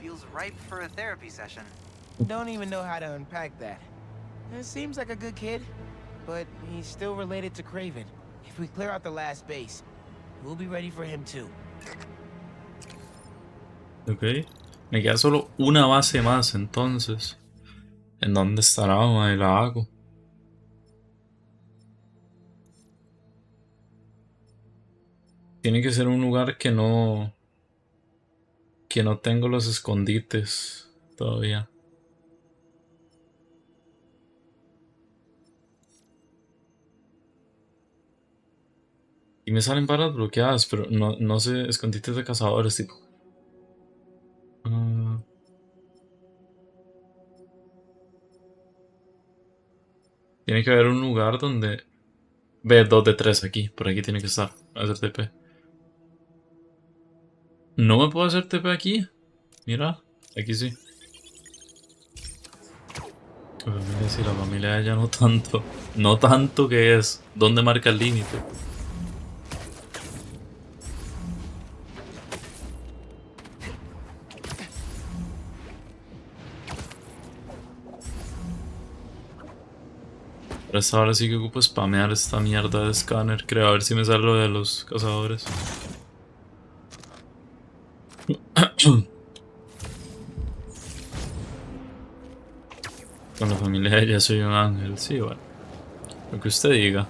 Feels ripe for a therapy session.
Don't even know how to unpack that. It seems like a good kid, but he's still related to Kraven. If we clear out the last base, we'll be ready for him too.
Ok. Me queda solo una base más, entonces. ¿En dónde estará? Madre, la hago. Tiene que ser un lugar que no tengo los escondites todavía. Y me salen balas bloqueadas, pero no sé, escondites de cazadores, tipo. Tiene que haber un lugar donde... Ve, 2 de 3 aquí, por aquí tiene que estar. Voy a hacer TP. ¿No me puedo hacer TP aquí? Mira, aquí sí. La familia sí, la familia de ella no tanto. No tanto que es. ¿Dónde marca el límite? Ahora sí que ocupo spamear esta mierda de escáner. Creo, a ver si me sale lo de los cazadores. Con la familia de ella soy un ángel. Sí, bueno. Lo que usted diga.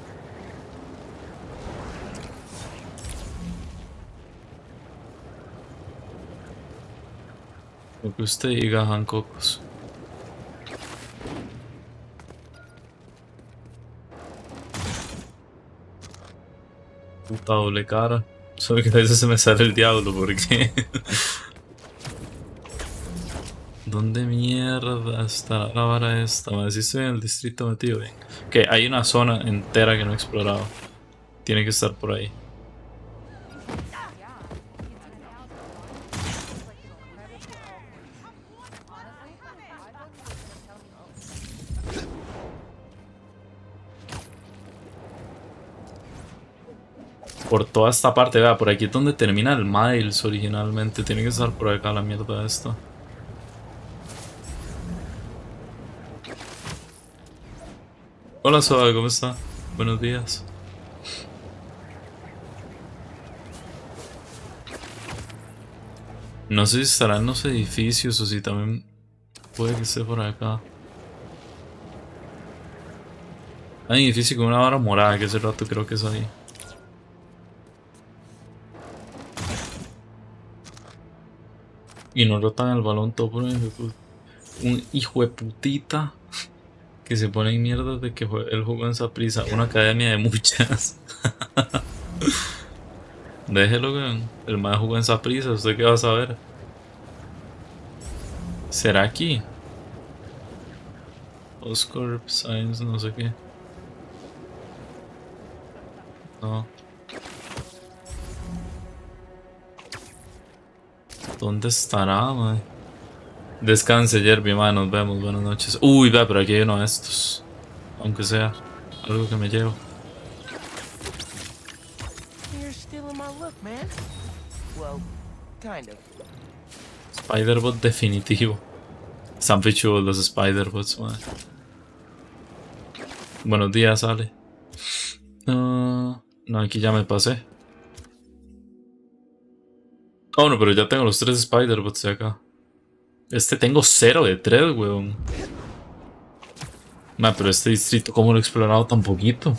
Lo que usted diga, Hancocos. Puta doble cara. Solo que a veces se me sale el diablo porque ¿Dónde mierda está la vara esta? Me decís, estoy en el distrito metido bien. Ok, hay una zona entera que no he explorado. Tiene que estar por ahí. Por toda esta parte, vea, por aquí es donde termina el Miles originalmente. Tiene que estar por acá la mierda esta. Hola Soa, ¿cómo está? Buenos días. No sé si estará en los edificios o si también puede que esté por acá. Hay un edificio con una vara morada que hace rato creo que es ahí. Y nos rotan el balón todo por un hijo de putita que se pone en mierda de que él jugó en Saprissa, una academia de muchas. Déjelo, que el más jugó en Saprissa, ¿usted qué va a saber? ¿Será aquí? Oscorp, Science, no sé qué. No. ¿Dónde estará, man? Descanse, Jerby, man, nos vemos, buenas noches. Uy, vea, pero aquí hay uno de estos. Aunque sea algo que me llevo.
You're stealing my look, man. Well, kind of.
Spider-Bot definitivo. Están fichudos los Spider-Bots, man. Buenos días, Ale. No, aquí ya me pasé. Oh, no, pero ya tengo los 3 Spider-Bots de acá. Tengo 0 de 3, weón. Man, pero este distrito, ¿cómo lo he explorado tan poquito?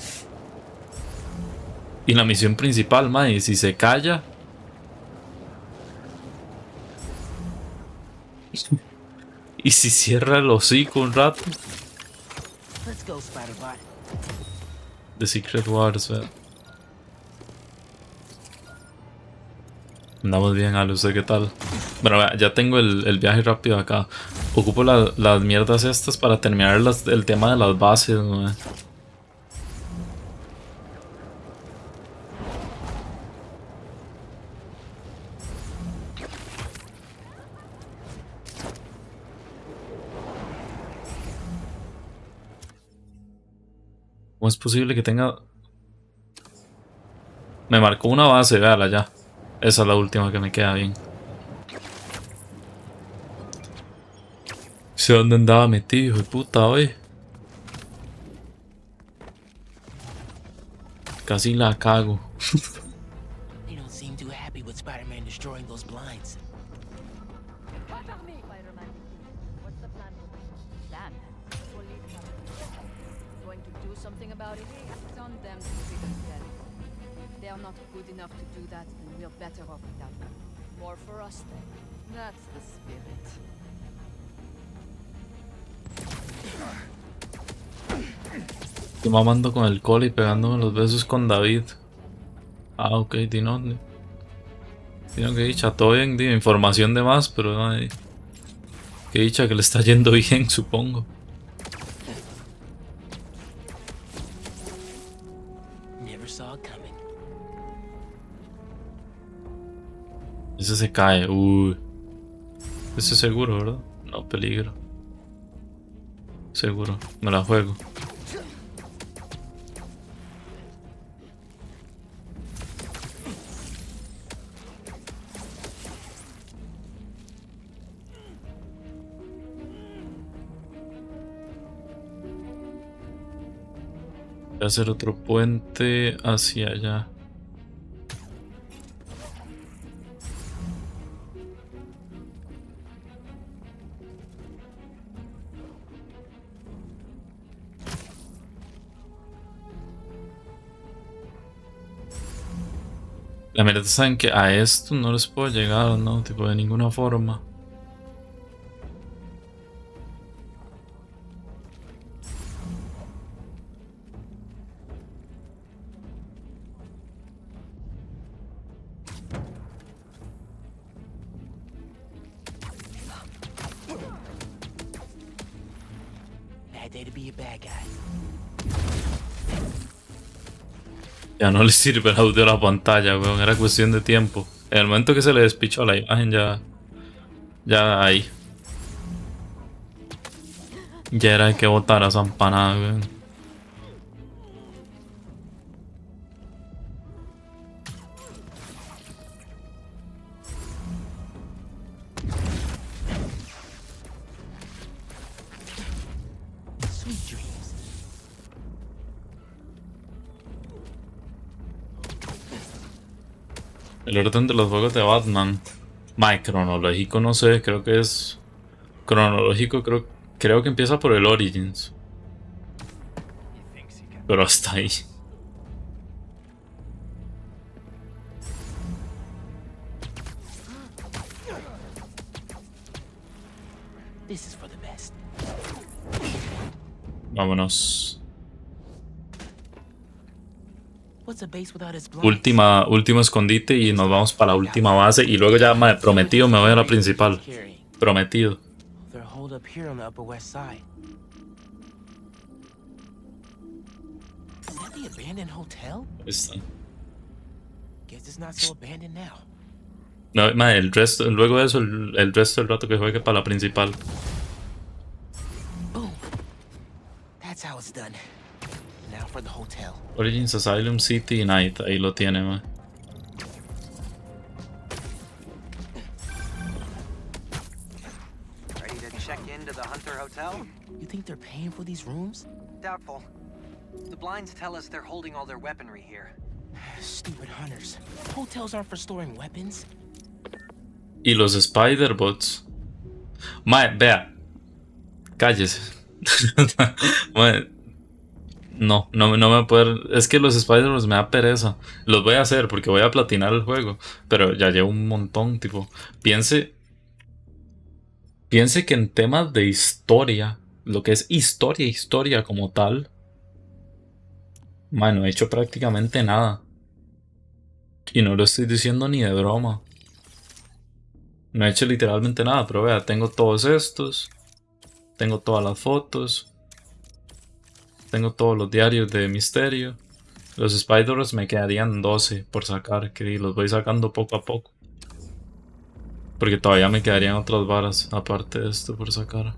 Y la misión principal, man, y si se calla. Y si cierra el hocico un rato.
Let's go, Spider-Bot.
The Secret Wars, weón. Andamos bien, Ale, ¿usted qué tal? Bueno, ya tengo el viaje rápido acá. Ocupo las mierdas estas para terminar el tema de las bases, ¿no? ¿Cómo es posible que tenga...? Me marcó una base, véala ya. Esa es la última que me queda bien. Sé dónde andaba metido, hijo de puta, hoy. Casi la cago.
They don't seem too happy with Spider-Man destroying those blinds.
What's the plan? Plan? We'll leave it. Going to do something about it? It's on them to figure it out. If they are not good enough to do that, then we're better off without them. More for us then. That's the spirit.
Estoy mamando con el cole y pegándome los besos con David. Ah, ok, Dino. Que dicha, todo bien, tío. Información de más, pero ay, que dicha que le está yendo bien, supongo.
Never saw it coming.
Ese se cae, uy. Ese es seguro, ¿verdad? No, peligro. Seguro, me la juego. Voy a hacer otro puente hacia allá. La verdad saben que a esto no les puedo llegar, ¿no? Tipo de ninguna forma.
day to be a bad guy.
Ya no le sirve el audio a la pantalla, weón. Era cuestión de tiempo. En el momento que se le despichó la imagen ya ahí. Ya era de que botara esa empanada, weón.
Sweet dreams.
El orden de los juegos de Batman. Mae, cronológico no sé, creo que es... Cronológico creo que empieza por el Origins. Pero hasta ahí.
This is for the best.
Vámonos.
What's a base without its blinds?
Último escondite y nos vamos para la última base. Y luego ya, mae, prometido, me voy a la principal. Prometido.
They're holed up here on the Upper West Side. Is that the abandoned hotel?
Está.
Guess it's not so abandoned now.
No, mae, el resto, luego de eso, el resto del rato que juegue para la principal.
Boom. That's how it's done. Now for the hotel.
Origins, Asylum, City y Night. Ahí lo tiene, mae.
Ready to check into the Hunter Hotel?
You think they're paying for these rooms?
Doubtful. The blinds tell us they're holding all their weaponry here.
Stupid hunters. Hotels aren't for storing weapons.
Y los Spider-Bots. Mae, vea. Cállese. Mae. No me puedo... Es que los Spider-Bots me da pereza. Los voy a hacer porque voy a platinar el juego. Pero ya llevo un montón, tipo... Piense que en temas de historia, lo que es historia como tal, no he hecho prácticamente nada. Y no lo estoy diciendo ni de broma. No he hecho literalmente nada, pero vea, tengo todos estos. Tengo todas las fotos. Tengo todos los diarios de misterio. Los Spider-Bots me quedarían 12 por sacar, que los voy sacando poco a poco. Porque todavía me quedarían otras varas, aparte de esto, por sacar.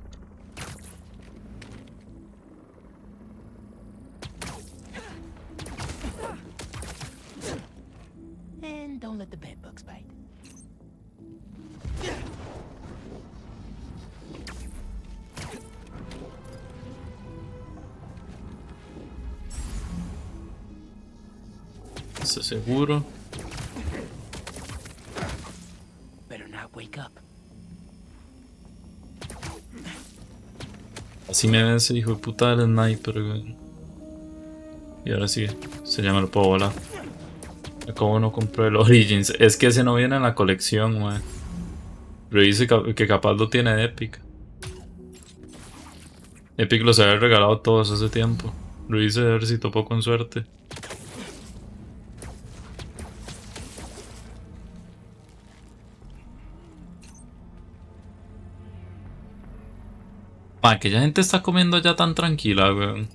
And don't let the bedbugs bite.
Estoy seguro.
Better not wake up.
Así me ve ese hijo de puta del sniper, güey. Y ahora sí, ya me lo puedo volar. ¿Cómo no compré el Origins? Es que ese no viene en la colección, güey. Pero dice que capaz lo tiene de Epic. Epic los había regalado todos hace tiempo. Lo hice a ver si topó con suerte. Aquella gente está comiendo ya tan tranquila, weón.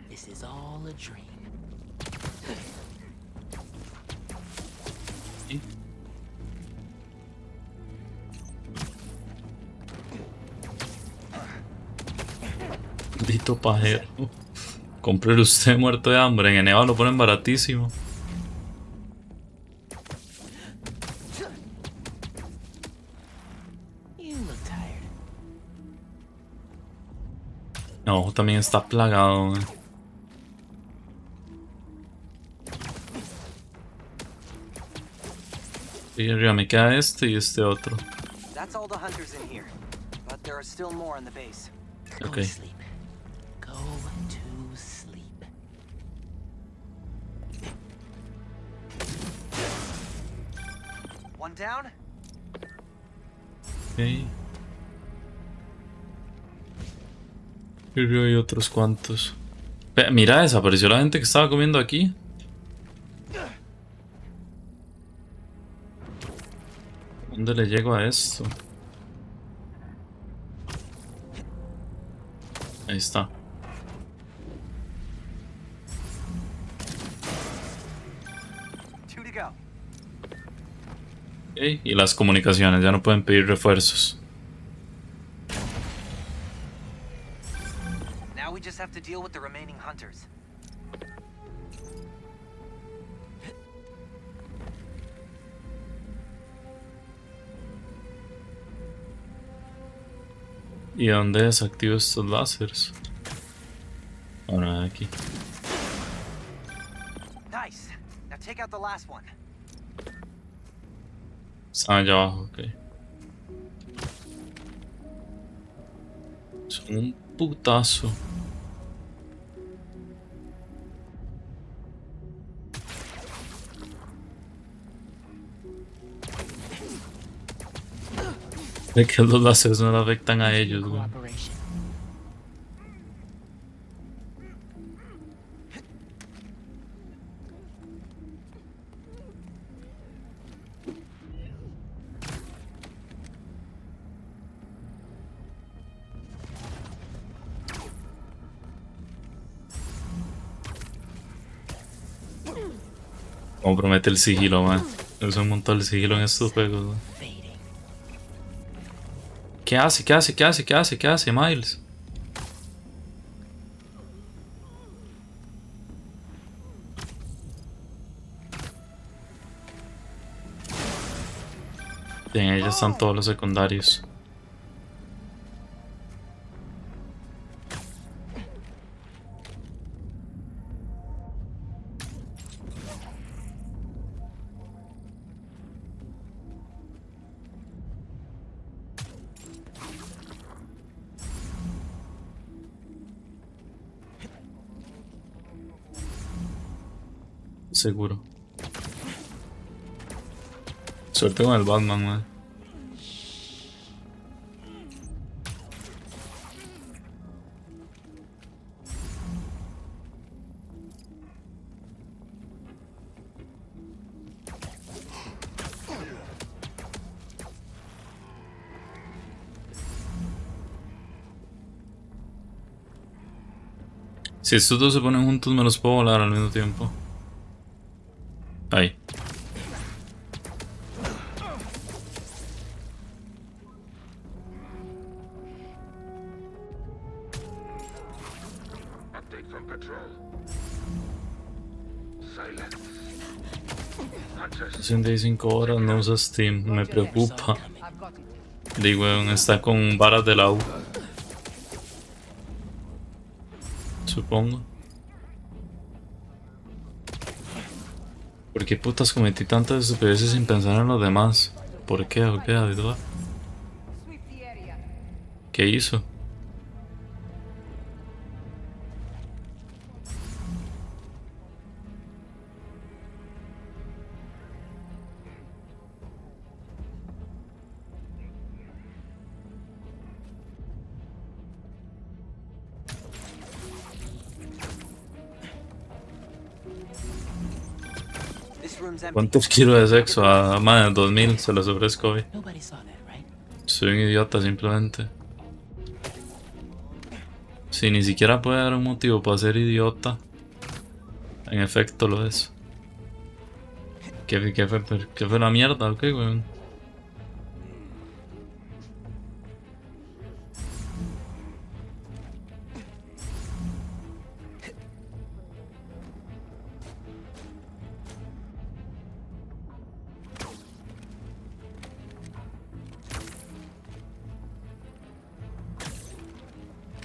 This is all a dream.
Maldito pajero. Compré usted muerto de hambre. En Eneva lo ponen baratísimo.
You look tired.
No, también está plagado, man. Y arriba me queda este y este otro.
That's all the hunters in here, but there are still more in the base.
Ok.
Go to sleep.
One down.
Ok. Creo que hay otros cuantos. Mira, desapareció la gente que estaba comiendo aquí. ¿Dónde le llego a esto? Ahí está. Ok, y las comunicaciones, ya no pueden pedir refuerzos.
Now we just have to deal with the remaining hunters.
¿Y dónde desactivo estos láseres? Bueno, aquí.
Nice. Now take out the last one.
Están allá abajo, ok. Son un putazo. De que los láseres no le afectan a ellos, güey. Como promete el sigilo, man. Usa un montón el sigilo en estos juegos, man. ¿Qué hace? ¿Qué hace? ¿Qué hace? ¿Qué hace? ¿Qué hace, Miles? Bien, ahí ya están todos los secundarios. Seguro. Suerte con el Batman, man. Si estos dos se ponen juntos me los puedo volar al mismo tiempo. Ahí.
Silence.
65 horas no usa Steam, me preocupa. Digo, está con varas de la U. Supongo. ¿Por qué putas cometí tantas estupideces sin pensar en los demás? ¿Por qué? ¿O qué? ¿Verdad? ¿Qué hizo? ¿Cuántos kilos de sexo? A más de 2000 se los ofrezco hoy. Soy un idiota simplemente. Si ni siquiera puede dar un motivo para ser idiota, en efecto lo es. ¿Qué fue la mierda? ¿O qué, weón?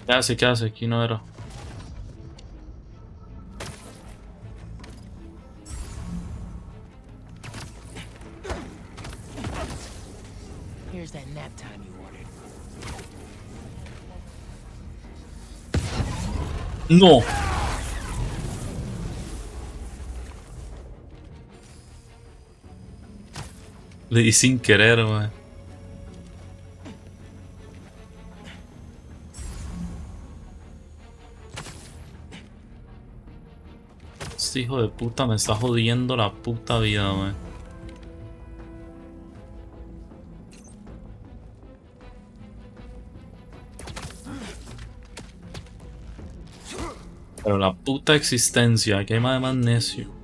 ¿Qué hace? ¿Qué hace? Aquí no era.
Here's that nap time you ordered.
No. Le di sin querer, man. Este hijo de puta me está jodiendo la puta vida, man. Pero la puta existencia, que hay más necio.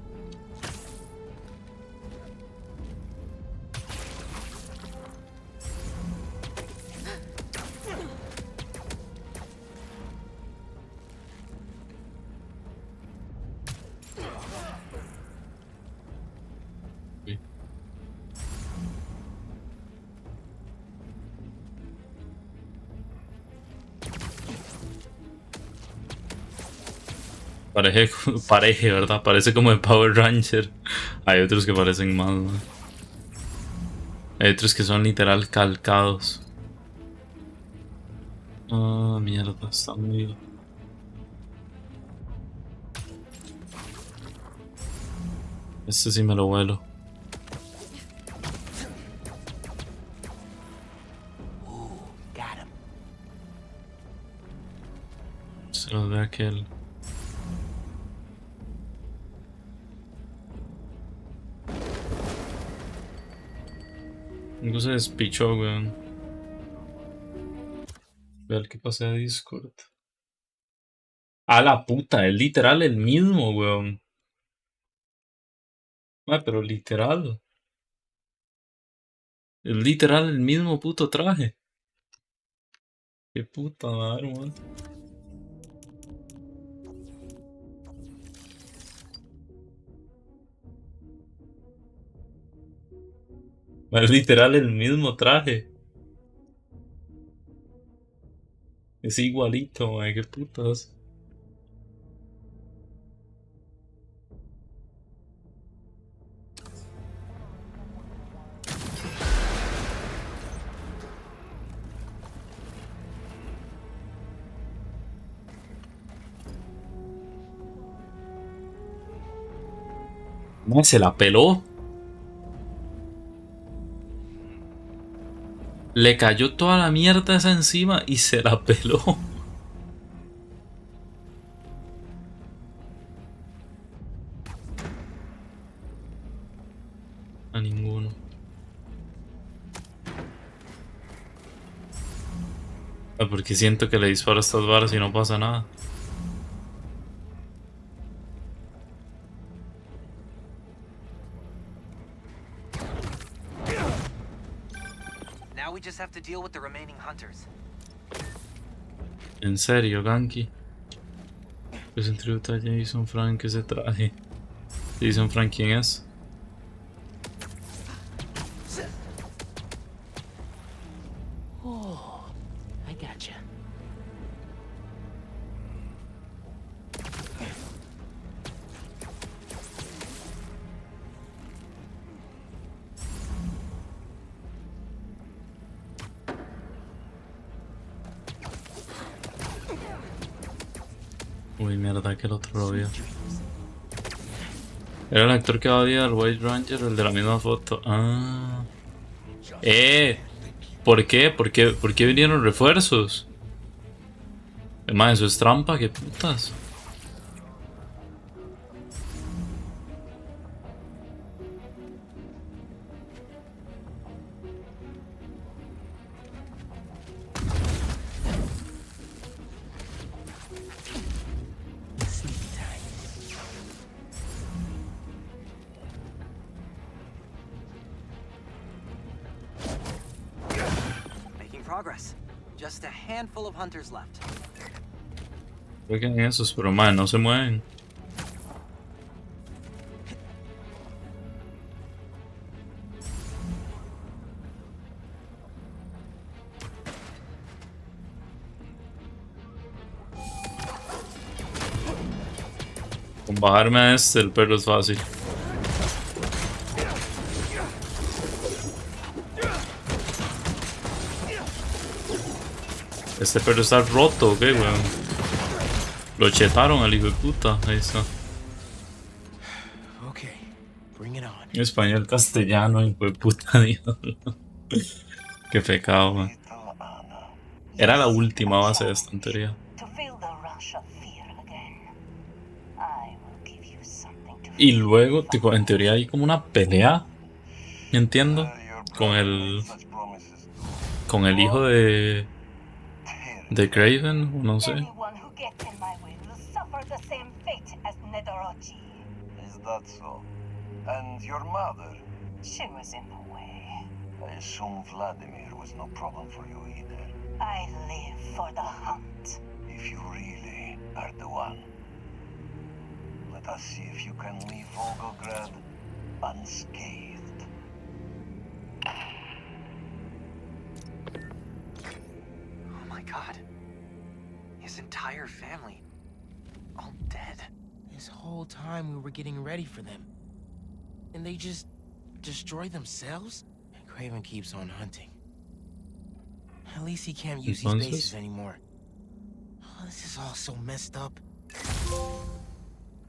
Parece, ¿verdad? Parece como de Power Ranger. Hay otros que parecen más, ¿no? Hay otros que son literal calcados. Ah, mierda, está muy... Este sí me lo vuelo. Se lo ve aquel. No se despichó, weón. Ve que pasé a Discord. A la puta, es literal el mismo, weón. Pero literal. Es literal el mismo puto traje. Qué puta madre, weón. Es literal el mismo traje. Es igualito, man. Qué putas. No, se la peló. Le cayó toda la mierda esa encima y se la peló. A ninguno. Porque siento que le disparo a estas varas y no pasa nada.
We just have to deal with the remaining hunters.
En serio, Ganky. Pues en tributo a Jason Frank ese traje. Jason Frank, ¿quién es?
Oh, I gotcha.
Uy, mierda, que el otro lo vio. Era el actor que va a odiar al White Ranger, el de la misma foto. Ah. ¿Por qué? ¿Por qué vinieron refuerzos? Además, eso es trampa, qué putas.
Progress. Just a handful of hunters left.
Creo que en esos, pero man, no se mueven. Con bajarme a este, el perro es fácil. Este perro está roto, ¿ok, weón? Lo chetaron al hijo de puta, ahí está.
Okay, Bring it on.
Español, castellano, hijo de puta diablo. Qué pecado, man. Era la última base de esta en teoría. Y luego, tipo, en teoría hay como una pelea, entiendo, con el hijo de Craven, no sé.
Is that so? And your mother? She was in the way. I assume Vladimir was no problem for you either. I live for the hunt. If you really are the one, let us see if you can leave Volgograd unscathed.
Oh my god. His entire family. All dead.
This whole time we were getting ready for them. And they just destroy themselves? And Craven keeps on hunting. At least he can't use these bases anymore. Oh, this is all so messed up.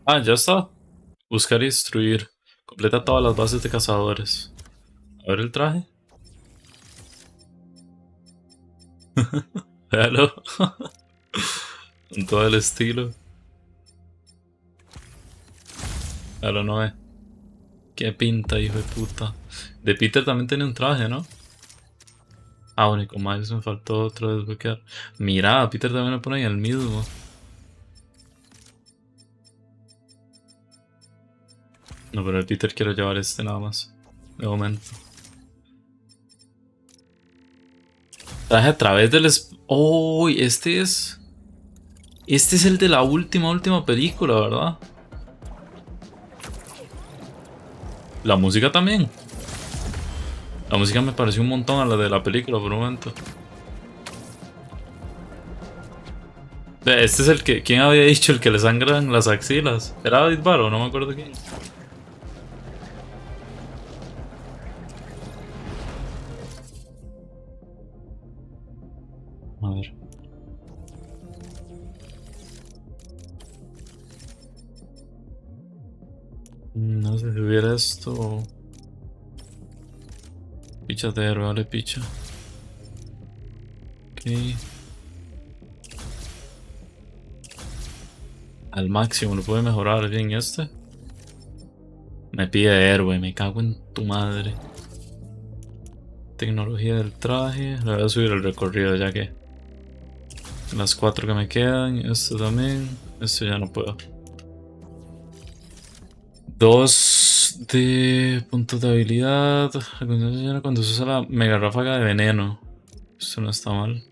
Ah, ya está. Buscar y destruir. Completa todas las bases de cazadores. A ver el traje. Véalo. Con todo el estilo. Claro, no es. Qué pinta, hijo de puta. De Peter también tiene un traje, ¿no? Ah, bueno, y con Miles me faltó otro desbloquear. Mira, Peter también me pone en el mismo. No, pero el Peter quiero llevar este nada más. De momento. Traje a través del... ¡Oh! Este es... Este es el de la última película, ¿verdad? La música también. La música me pareció un montón a la de la película por un momento. Este es el que... ¿Quién había dicho el que le sangran las axilas? ¿Era David Barrow? No me acuerdo quién. A ver. No sé si hubiera esto. Picha de héroe, vale, picha. Ok. Al máximo, lo puede mejorar bien este. Me pide héroe, me cago en tu madre. Tecnología del traje. Le voy a subir el recorrido ya que. Las 4 que me quedan. Esto también. Esto ya no puedo. 2 de puntos de habilidad. Cuando se usa la mega ráfaga de veneno. Esto no está mal.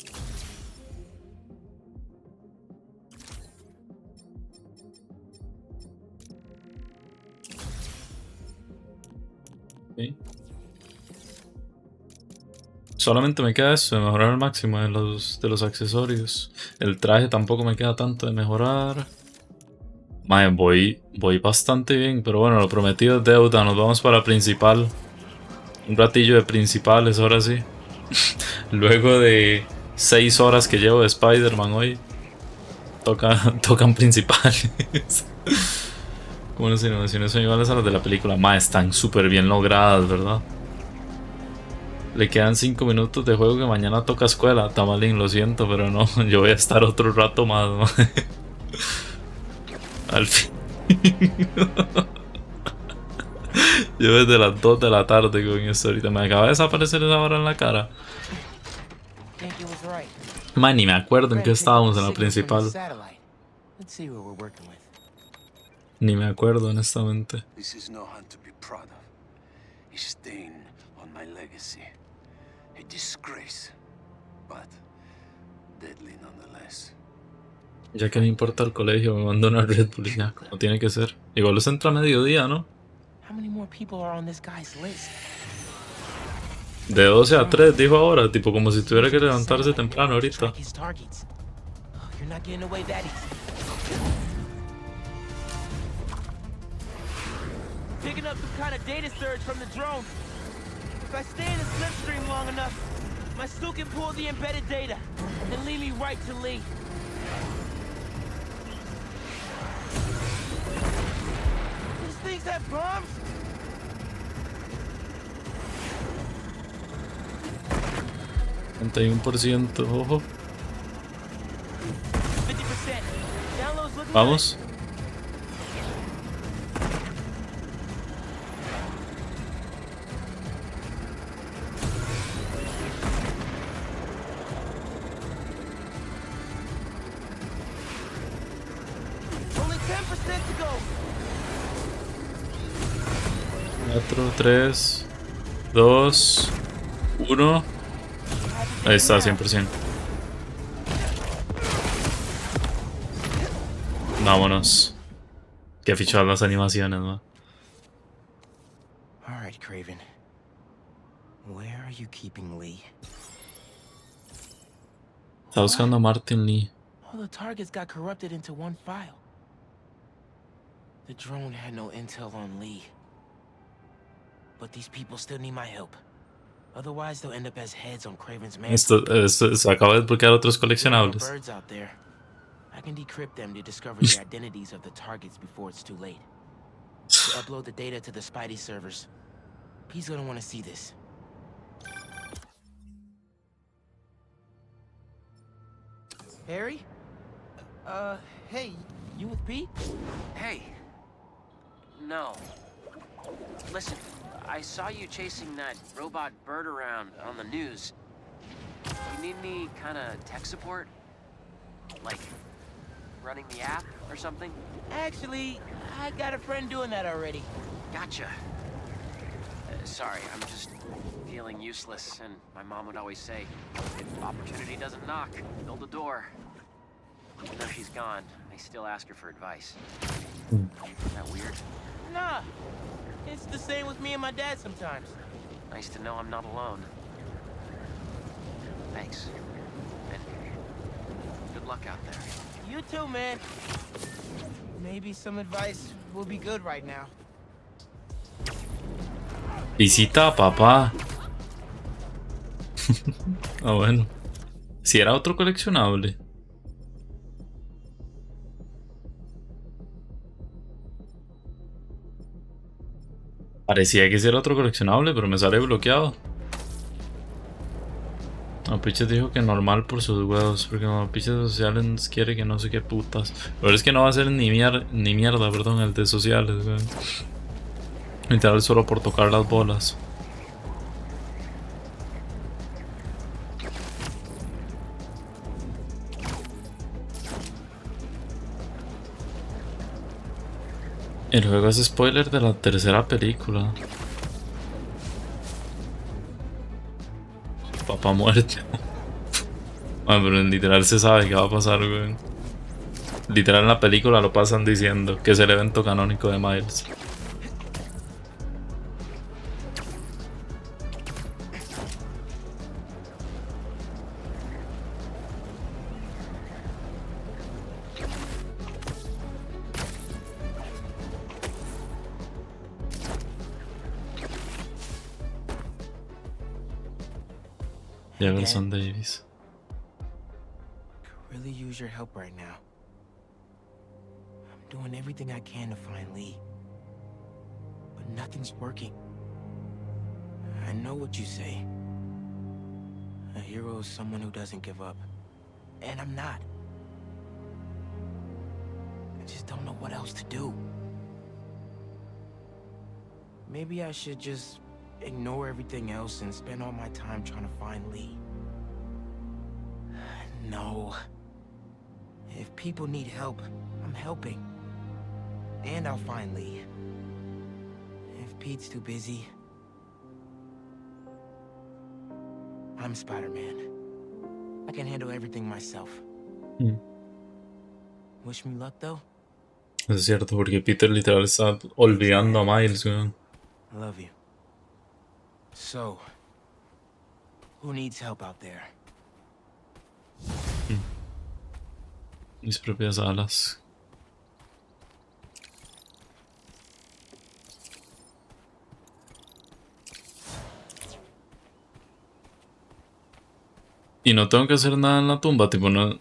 Okay. Solamente me queda eso de mejorar al máximo de los accesorios. El traje tampoco me queda tanto de mejorar. Madre, voy bastante bien, pero bueno, lo prometido es deuda. Nos vamos para principal. Un ratillo de principales, ahora sí. Luego de 6 horas que llevo de Spider-Man hoy, tocan principales. Como las animaciones son iguales a las de la película. Madre, están súper bien logradas, ¿verdad? Le quedan 5 minutos de juego que mañana toca escuela. Tamalín, lo siento, pero no. Yo voy a estar otro rato más, madre. Al fin. Yo desde las 2 de la tarde con esto ahorita. Me acaba de desaparecer esa vara en la cara. Man, ni me acuerdo en qué estábamos en la principal. Ni me acuerdo, honestamente.
This is no hunt to be proud of. A stain on my legacy. A disgrace, but deadly nonetheless.
Ya que no importa el colegio, me mando una Red Bull ya, como tiene que ser. Igual los entra a mediodía, ¿no? De 12 a 3, dijo ahora, tipo como si tuviera que levantarse temprano ahorita.
Picking up some kind of data surge from the drone. If I stay in the slipstream long enough, my suit can pull the embedded data and lead me right to Lee. These things have bombs?
31%, ojo. Vamos.
Only 10% to go.
4, 3, 2, 1. Ahí está, 100%. Vámonos. Que fichar las animaciones, ¿no?
All right, Craven. Where are you keeping Lee?
Está buscando a Martin Lee.
All the targets got corrupted into one file. The drone had no intel on Lee. But these people still need my help. Otherwise, they'll end up as heads on Craven's man.
Esto se acaba de desbloquear otros coleccionables.
Birds out there. I can decrypt them to discover the identities of the targets before it's too late. To upload the data to the Spidey servers. Pete's gonna want to see this. Harry? Hey, you with Pete?
Hey. No. Listen, I saw you chasing that robot bird around on the news. You need any kind of tech support? Like running the app or something?
Actually, I got a friend doing that already.
Gotcha. Sorry, I'm just feeling useless, and my mom would always say, if opportunity doesn't knock, build a door. Even though she's gone, I still ask her for advice. Is that weird?
Nah, it's the same with me and my dad sometimes.
Nice to know I'm not alone. Thanks. And good luck out there.
You too, man. Maybe some advice will be good right now.
Visita a papá. Ah, bueno. Si era otro coleccionable. Parecía que era otro coleccionable, pero me sale bloqueado. Mapiches dijo que normal por sus huevos, porque Mapiches sociales quiere que no sé qué putas. Pero es que no va a ser ni mierda, perdón, el de sociales, güey. Literal solo por tocar las bolas. El juego es spoiler de la tercera película. Papá muerte. Bueno, pero en literal se sabe qué va a pasar, güey. Literal en la película lo pasan diciendo que es el evento canónico de Miles. Jefferson Davis.
Could really use your help right now. I'm doing everything I can to find Lee. But nothing's working. I know what you say. A hero is someone who doesn't give up. And I'm not. I just don't know what else to do. Maybe I should just ignore everything else and spend all my time trying to find Lee. No. If people need help, I'm helping. And I'll find Lee. If Pete's too busy, I'm Spider-Man. I can handle everything myself. Wish me luck, though.
Es cierto, porque Peter literal está olvidando a Miles, güey.
I love you. So, who needs help out there?
Mis propias alas. Y no tengo que hacer nada en la tumba, tipo, no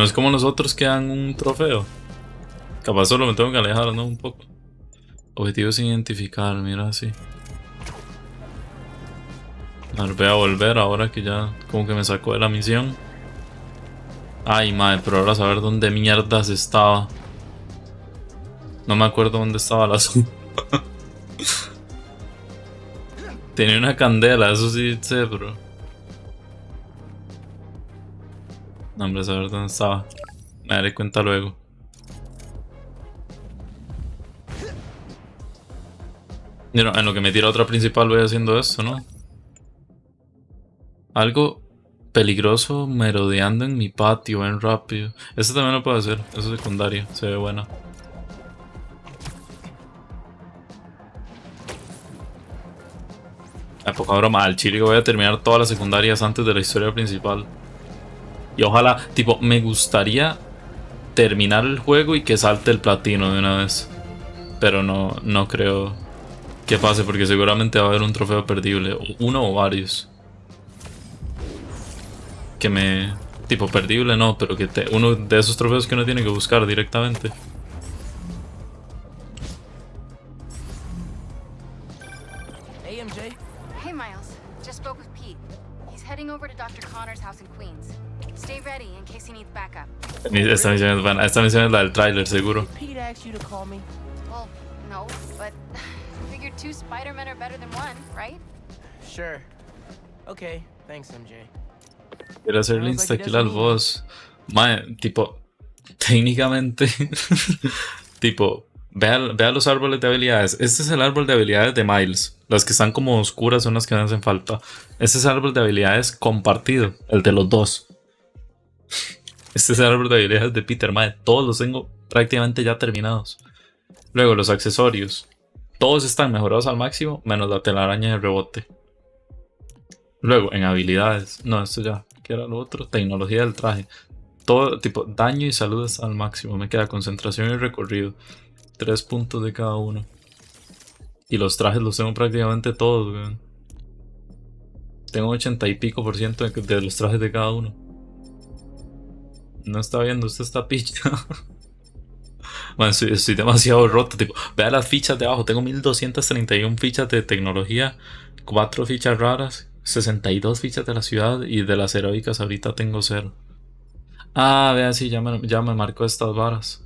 es como los otros que dan un trofeo. Capaz solo me tengo que alejar, ¿no? Un poco. Objetivo sin identificar, mira así. A ver, voy a volver ahora que ya como que me sacó de la misión. Ay, madre, pero ahora saber dónde mierdas estaba. No me acuerdo dónde estaba la zona. Tenía una candela, eso sí sé, pero... No, hombre, saber dónde estaba. Me daré cuenta luego. Mira, en lo que me tira otra principal voy haciendo esto, ¿no? Algo peligroso merodeando en mi patio, ven rápido. Eso también lo puedo hacer, eso es secundario, se ve buena. A poca broma, al chile voy a terminar todas las secundarias antes de la historia principal. Y ojalá, tipo, me gustaría terminar el juego y que salte el platino de una vez. Pero no creo que pase porque seguramente va a haber un trofeo perdible. Uno o varios. Que me... Tipo, perdible no, pero que uno de esos trofeos que uno tiene que buscar directamente.
Hey, MJ.
Hey, Miles. Just spoke with Pete. He's heading over to Dr. Connor's house in Queens. Stay ready in case he needs backup.
Esta misión es buena. Esta misión es la del tráiler, seguro.
Pete asked you to call me?
Well, no, but I figured 2 Spider-Men are better than 1, right?
Sure. Okay, thanks, MJ.
Quiero hacerle insta-kill al boss. Mae, tipo, técnicamente, tipo, vea los árboles de habilidades. Este es el árbol de habilidades de Miles. Las que están como oscuras son las que me hacen falta. Este es el árbol de habilidades compartido, el de los dos. Este es el árbol de habilidades de Peter, mae. Todos los tengo prácticamente ya terminados. Luego, los accesorios. Todos están mejorados al máximo, menos la telaraña de rebote. Luego, en habilidades. No, esto ya. ¿Qué era lo otro? Tecnología del traje. Todo, tipo, daño y salud está al máximo. Me queda concentración y recorrido. 3 puntos de cada uno. Y los trajes los tengo prácticamente todos, weón. Tengo 80 y pico % de los trajes de cada uno. No está viendo, usted está picha. Man, estoy demasiado roto. Tipo, vea las fichas de abajo. Tengo 1231 fichas de tecnología. 4 fichas raras. 62 fichas de la ciudad. Y de las heroicas ahorita tengo 0. Ah, vea, sí, ya me marcó estas varas.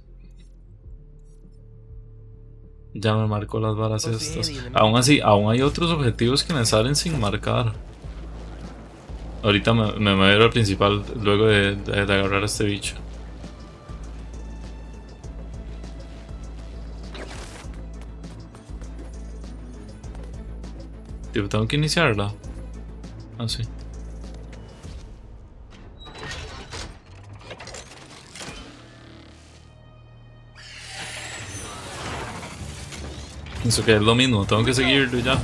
Ya me marcó las varas estas. Aún así, aún hay otros objetivos que me salen sin marcar. Ahorita me voy a ir al principal luego de agarrar a este bicho. Tipo, tengo que iniciarla. Ah, sí. Eso que es lo mismo, tengo que seguirlo ya.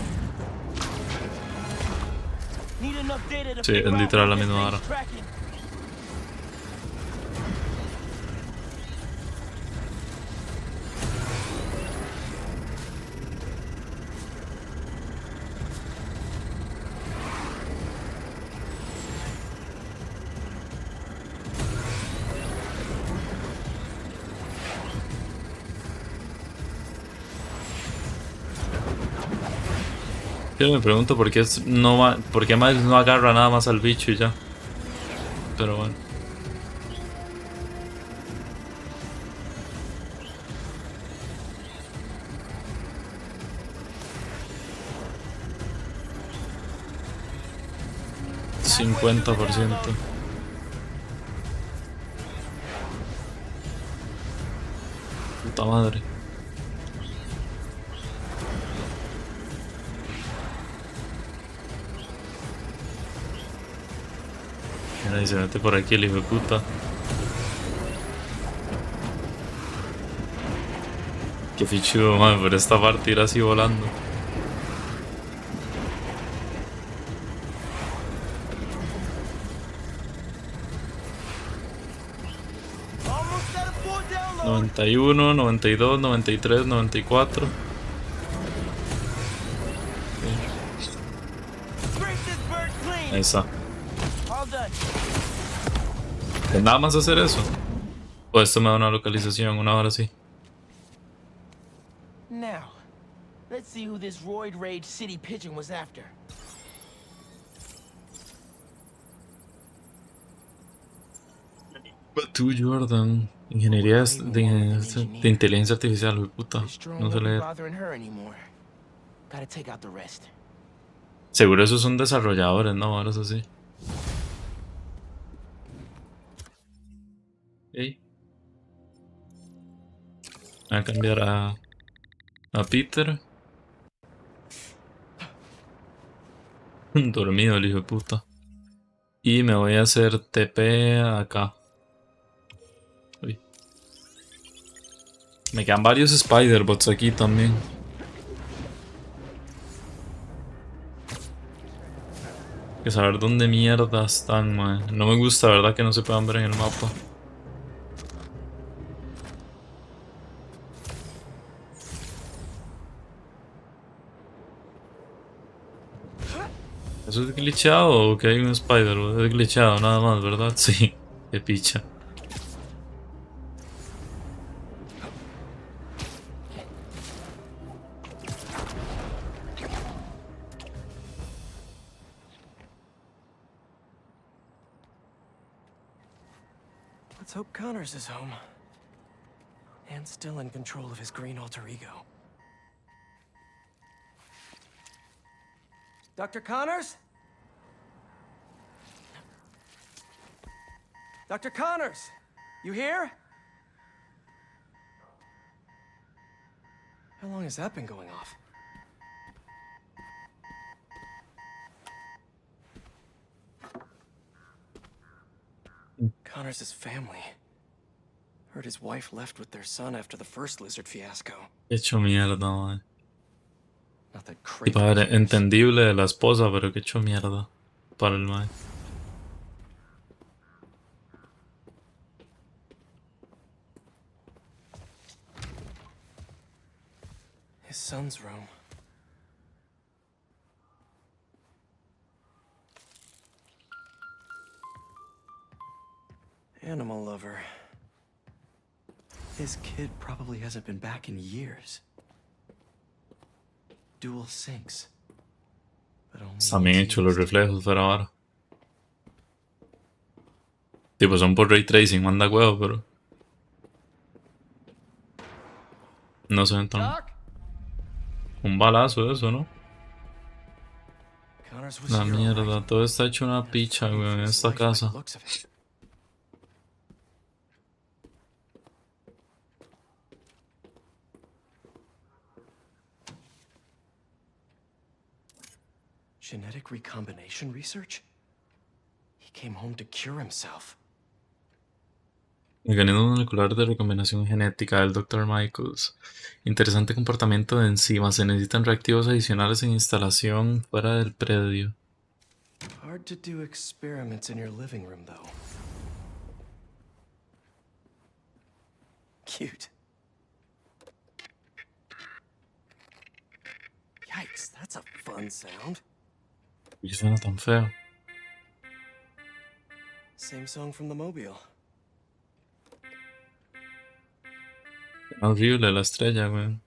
Sí, es literal la misma hora. Yo me pregunto por qué por qué Miles no agarra nada más al bicho y ya. Pero bueno. $50%. Puta madre. Mira, y se mete por aquí el hijo de puta. Qué fichudo, man, por esta parte ir así volando. $91, $92, $93, $94. Ahí está. ¿De nada más hacer eso? O esto me da una localización, una hora así.
Now, let's see who this roid rage city pigeon was after.
Tú, Jordan. Ingeniería de inteligencia artificial, güey, puta. No sé leer.
Bothering her anymore. Gotta take out the rest.
Seguro esos son desarrolladores, ¿no? Ahora es así. Ey. Voy a cambiar a Peter. Dormido el hijo de puta. Y me voy a hacer TP acá. Uy. Me quedan varios Spider-Bots aquí también. Hay que saber dónde mierda están, man. No me gusta, ¿verdad? Que no se puedan ver en el mapa. ¿Eso es glitchado o que hay un spider? Es glitchado nada más, ¿verdad? Sí, qué picha.
Let's hope Connors is home. And still in control of his green alter ego. Dr. Connors? Dr. Connors! You here? How long has that been going off? Connors' family. Heard his wife left with their son after the first lizard fiasco.
Hecho mierda, man.
Not that
Y
crazy.
padre, entendible de la esposa, pero que hecho mierda para el man.
His son's room. Animal lover. His kid probably hasn't been back in years. Dual sinks. But only
También hecho los reflejos, pero ahora. Tipo, son por ray tracing, manda huevo, pero. No se ven tan. Un balazo eso, ¿no? La mierda, todo está hecho una picha, güey, en esta casa.
Genetic recombination research? He came home to cure himself.
Mecanismo molecular de recombinación genética del Dr. Michaels. Interesante comportamiento de enzimas. Se necesitan reactivos adicionales en instalación fuera del predio.
Hard to do experiments in your living room, though. Cute. Yikes, that's a fun sound.
¿Por qué suena tan feo?
Same song from the Mobile.
Horrible la estrella, güey.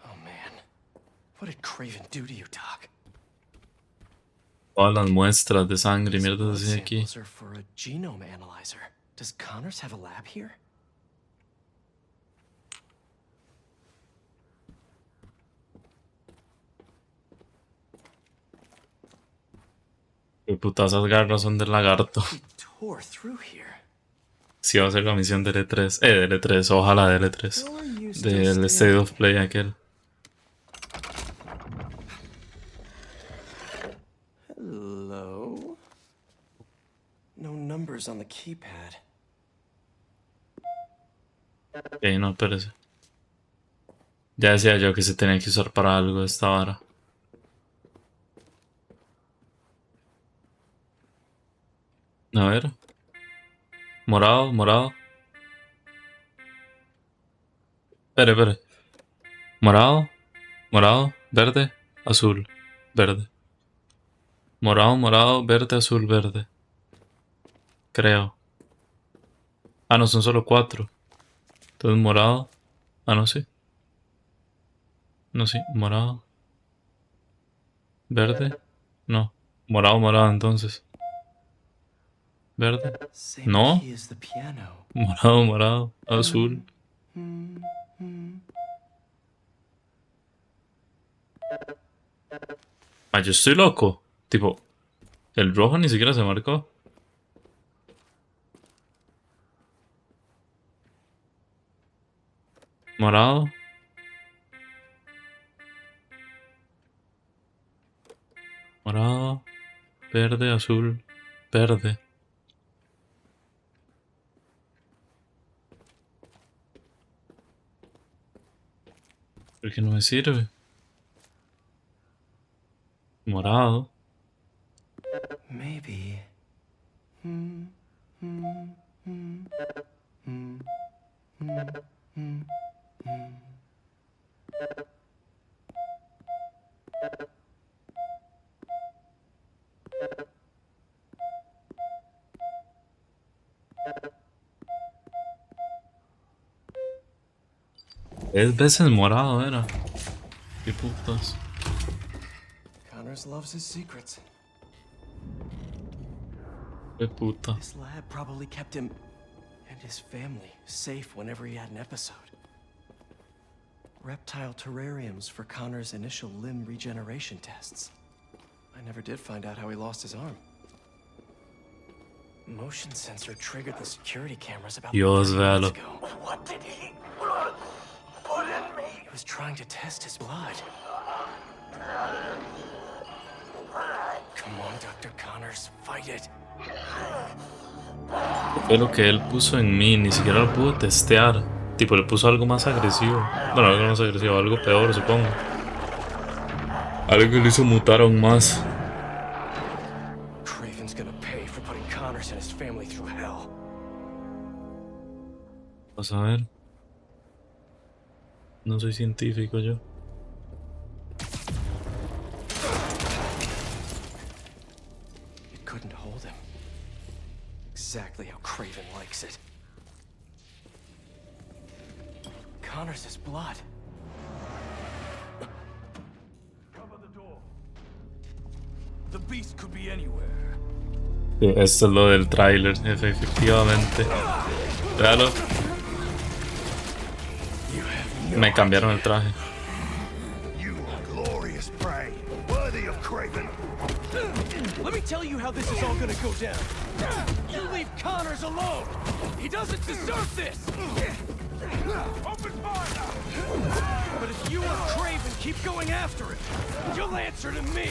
Oh man, what did Craven do to you, Doc?
Todas las muestras de sangre y mierdas así aquí.
Samples are for a genome analyzer. Does Connors have a lab here?
Qué putas esas garras son del lagarto.
Tore through here.
Sí, va a ser la misión de L3. De L3, ojalá de L3. Del State of Play aquel.
Hello? No numbers on the keypad.
Ok, no, espérese. Ya decía yo que se tenía que usar para algo esta vara. A ver. Morado, morado. Espere. Morado, morado, verde, azul, verde. Morado, verde, azul, verde. Creo. Ah, no, son solo 4. Entonces morado. Ah, no, sí. No, sí, morado. Verde. No. Morado, entonces. verde.
Same
No.
key as the piano.
Morado, morado, azul. Ah, yo estoy loco. Tipo, el rojo ni siquiera se marcó. Morado. Morado. Verde, azul. Verde. ¿Por qué no me sirve? Morado.
Maybe.
Es veces morado era. Qué putas.
Connors loves his secrets.
Qué puta.
This lab probably kept him and his family safe whenever he had an episode. Reptile terrariums for Connor's initial limb regeneration tests. I never did find out how he lost his arm. Motion sensor triggered the security cameras about 30
Dios, véalo.
minutes ago. What did he put in me? He was trying to test his blood. Come on, Dr. Connors, fight it.
Fue lo que él puso en mí, ni siquiera lo pudo testear. Tipo, le puso algo más agresivo. Bueno, algo más agresivo, algo peor, supongo. Algo que lo hizo mutar aún más.
Craven's gonna pay for putting Connors and his family through hell.
Vamos a ver. No soy científico yo.
It couldn't hold him. Exactly how Craven likes it. Connors' blood.
Cover the door. The beast could be anywhere.
Esto es lo del tráiler, efectivamente. Véalo. Me cambiaron el traje.
You glorious prey, worthy of Craven.
Let me tell you how this is all gonna go down. You leave Connors alone. He doesn't deserve this.
Open fire!
But if you or Craven keep going after him, you'll answer to me.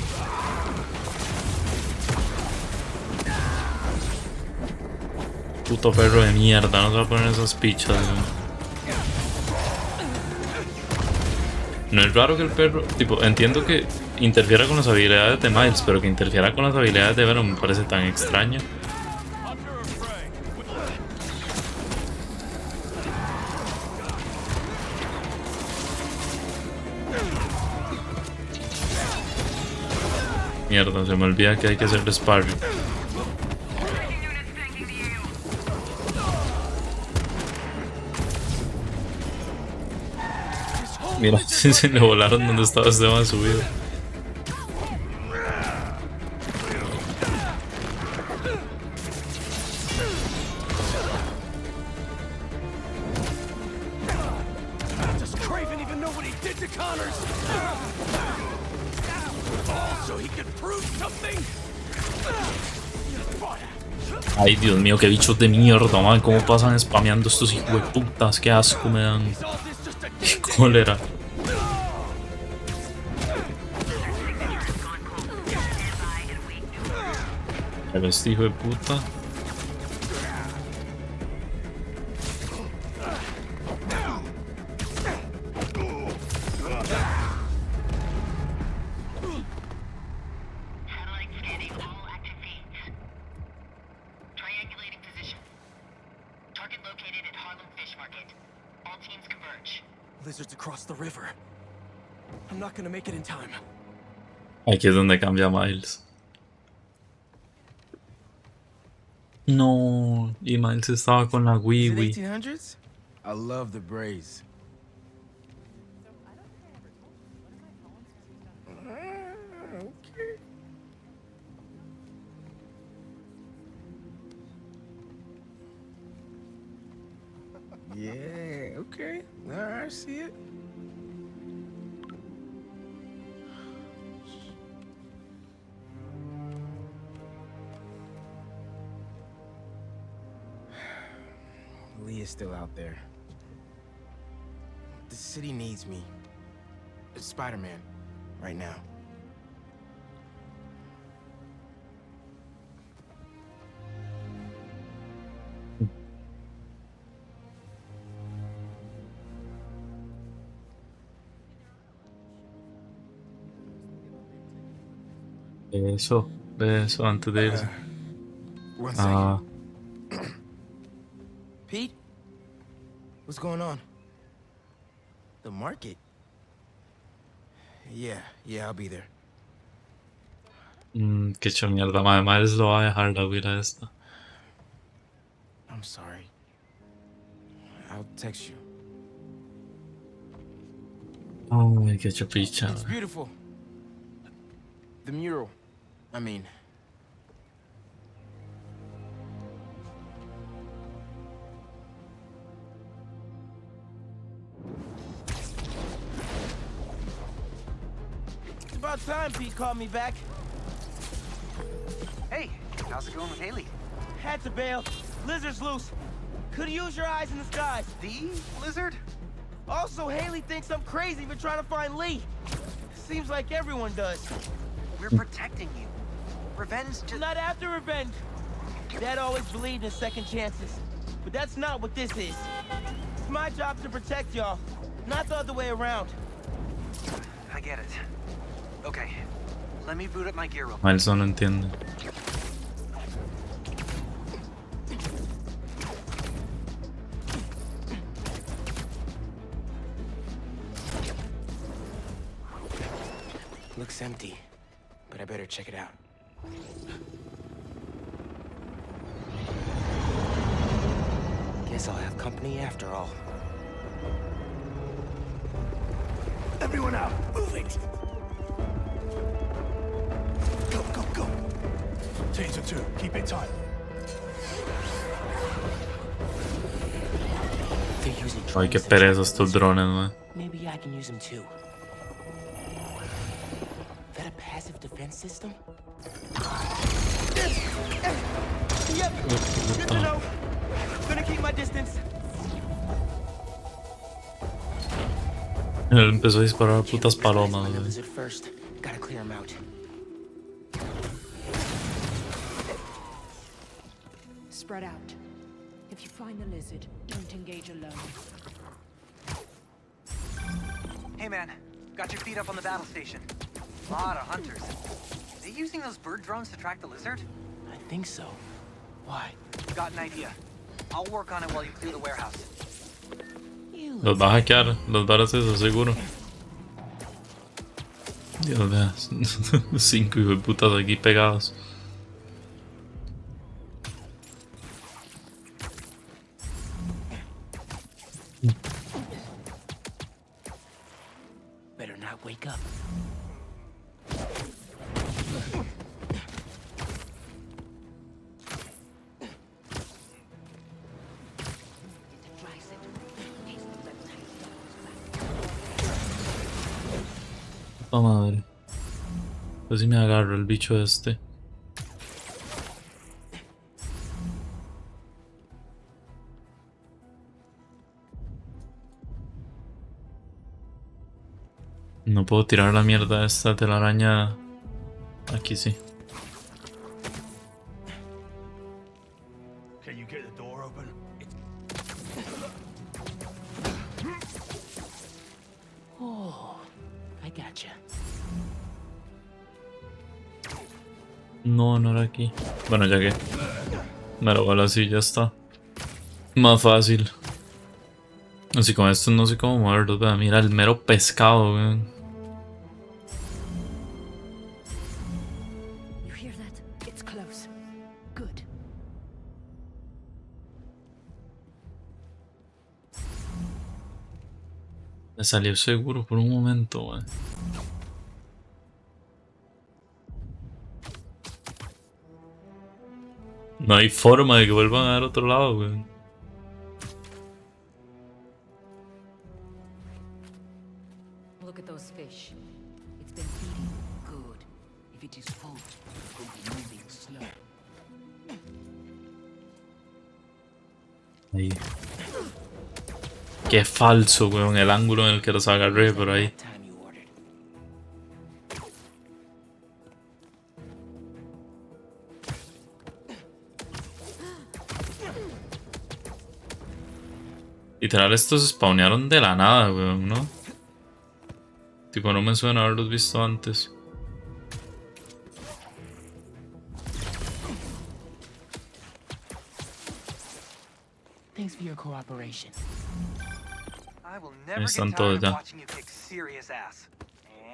Puto perro de mierda, no se va a poner esas pichas. No es raro que el perro, tipo, entiendo que interfiera con las habilidades de Miles, pero que interfiera con las habilidades de Venom me parece tan extraño. Mierda, se me olvida que hay que hacer sparring. Mira, se le volaron donde estaba Esteban subido.
Does Craven even know what he did to Connors? Oh, so he could prove something?
Ay, Dios mío, qué bichos de mierda, man. ¿Cómo pasan spameando estos hijos de putas? Qué asco me dan. Qué cólera. Pero este hijo de puta.
Lizards across the river. I'm not gonna make it in time.
Aquí es donde cambia Miles. No, y Miles estaba con la Wii Wii.
1800s? I love the braids. Yeah, okay. Alright, I see it. Lee is still out there. The city needs me. It's Spider-Man, right now.
Beso antes de irse.
One
Ah,
second. Pete? What's going on? The market? Yeah, I'll be there.
qué hecho mierda. Madre, Miles lo va a dejar la huida esta.
I'm sorry. I'll text you.
Ay, qué hecho picha.
It's beautiful. The mural. I mean.
It's about time Pete called me back.
Hey, how's it going with Haley?
Had to bail. Lizard's loose. Could use your eyes in the skies.
The lizard?
Also, Haley thinks I'm crazy for trying to find Lee. Seems like everyone does.
We're protecting you. Revenge just...
Not after revenge. Dad always believed in second chances. But that's not what this is. It's my job to protect y'all, not the other way around.
I get it. Okay, let me boot up my gear real quick.
Miles no lo entiende.
Looks empty, but I better check it out. Guess I'll have company after all.
Everyone out! Move it! Go, go, go! Taser 2, keep it tight.
They're using
Ay, qué
drones
pereza estos drones, man.
Maybe I can use them too. That a passive defense system?
Yep, good to know. Gonna keep my distance.
Él empezó a disparar putas palomas,
The
güey.
lizard first. Gotta clear him out.
Spread out. If you find the lizard, don't engage alone.
Hey man, got your feet up on the battle station. Lot of hunters. Are they using those bird drones to track the lizard?
I think so. Why?
Got an idea. I'll work on it while you clear the warehouse.
Los va a hackear, los varas eso, seguro. Dios vea, 5 hijos de putas aquí pegados.
Better not wake up.
Puta madre. Pues si me agarro el bicho este. No puedo tirar la mierda esta telaraña. Aquí sí.
Can you get the door open?
Oh, I gotcha.
No, no era aquí. Bueno, ya que me lo vale así, ya está. Más fácil. Así con esto no sé cómo moverlos. Vea, mira el mero pescado, weón.
You hear that? It's close. Good.
Me salió seguro por un momento, weón. No hay forma de que vuelvan a dar otro lado, weón.
look at those fish. It's been eating good. If it is full, it will be moving slow.
Ahí. Qué falso, weón, el ángulo en el que los agarré por ahí. Literal, estos spawnearon de la nada, weón, ¿no? Tipo, no me suena haberlos visto antes.
Thanks for your cooperation.
I will
Ahí
never
están
get tired
todos
of
ya.
watching you kick serious ass.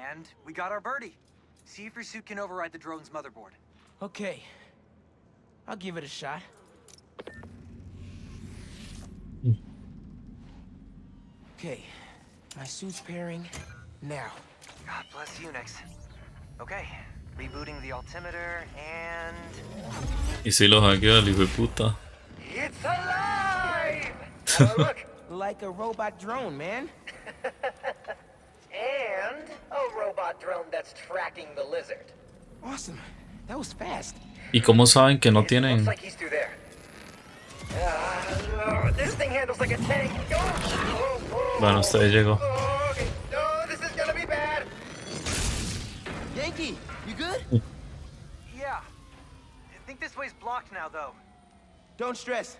And we got our birdie. See if your suit can override the drone's motherboard.
Okay. I'll give it a shot. Okay. My suit's pairing now.
God bless Unix. Okay, rebooting the altimeter and...
Y si lo hackeo el hijo de puta.
It's alive! Look, like a robot drone, man.
And a robot drone that's tracking the lizard.
Awesome. That was fast.
¿Y cómo saben que no
Looks
tienen?
like he's through there. This thing handles like a tank.
Bueno, hasta ahí llegó.
No, this is gonna be bad.
Yankee, you good?
Yeah. I think this way's blocked now, though.
Don't stress.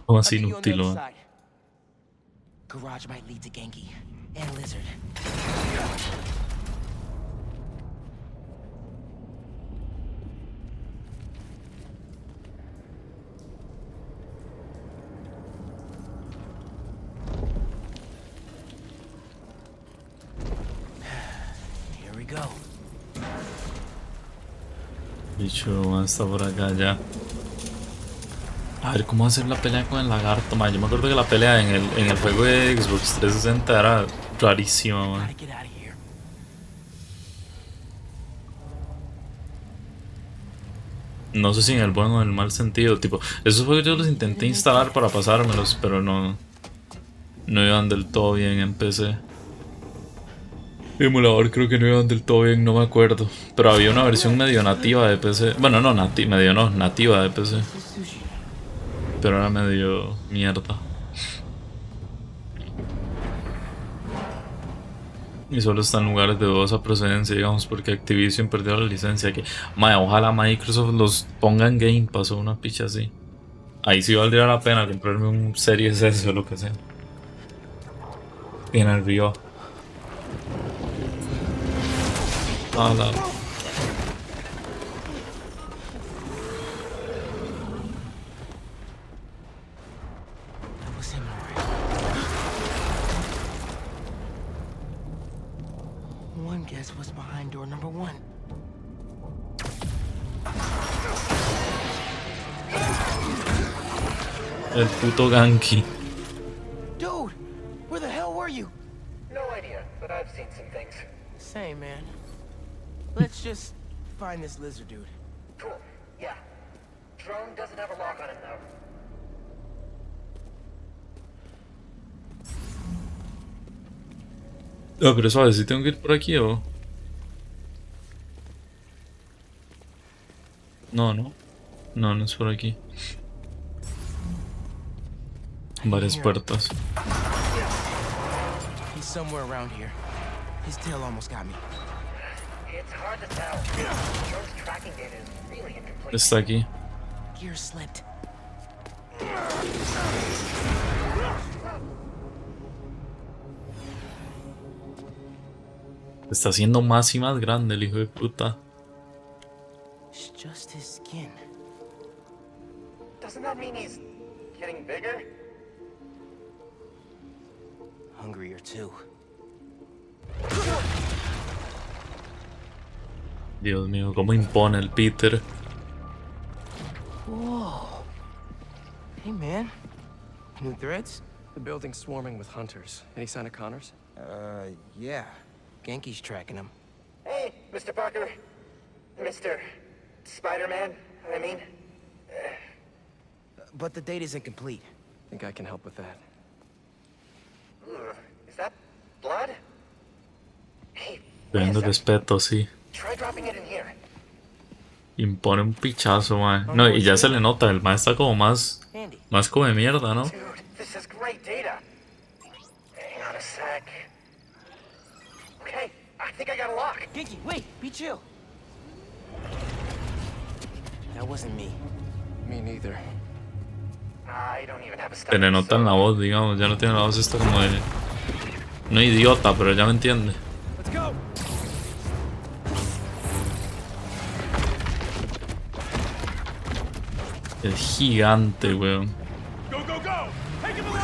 ¿Cómo
I'll
así
get you on the
inútil,
other
weón?
side. Garage might lead to Genki and Lizard. Here we go.
Bicho, está por acá ya. A ver cómo hacer la pelea con el lagarto, man. Yo me acuerdo que la pelea en el juego de Xbox 360 era rarísima, man. No sé si en el buen o en el mal sentido, tipo, esos juegos yo los intenté instalar para pasármelos, pero no iban del todo bien en PC. Emulador creo que no iban del todo bien, no me acuerdo. Pero había una versión medio nativa de PC. Bueno, no, nativa de PC. Pero era medio mierda. Y solo está en lugares de dudosa procedencia, digamos, porque Activision perdió la licencia. Que, mae, ojalá Microsoft los ponga en Game Pass o una picha así. Ahí sí valdría la pena comprarme un Series S o lo que sea. En el río. Ala.
That was him, all right. One guess what's behind door number 1.
El puto Ganki.
Dude, where the hell were you?
No idea, but I've seen some things.
Same, man. Let's just find this lizard dude.
Cool. Yeah. Drone doesn't have a lock on him, though.
No, pero suave, si tengo que ir por aquí o... No, no. No, no es por aquí. Varias puertas.
He's somewhere around here. His tail almost got me.
It's hard to tell. Drone's tracking data is really incomplete.
Está aquí.
Gear slipped.
Está haciendo más y más grande el hijo de puta.
It's just his skin.
Doesn't that mean he's getting bigger?
Hungrier too.
Dios mío, cómo impone el Peter.
Whoa. Hey, man. New threads?
The building's swarming with hunters. Any sign of Connors?
Yeah. Genki's tracking him.
Hey, Mr. Parker. Mr. Spider-Man, I mean.
But the data's incomplete.
Think I can help with that.
Is that Blood? Hey,
Pidiendo respeto, sí.
try dropping it in here.
Impone un pichazo, mae. No, y ya se le nota, el mae está como más como de mierda, ¿no?
Dude, this is great data. Hang on a sec. Okay, I think I got a lock.
Genki, wait, be chill.
That wasn't me.
Me neither.
I don't even have a
Se le nota en la voz, digamos, ya no tiene la voz esta como de... No idiota, pero ya me entiende.
Let's go.
Es gigante, weón.
Go, go, go! Take him alive!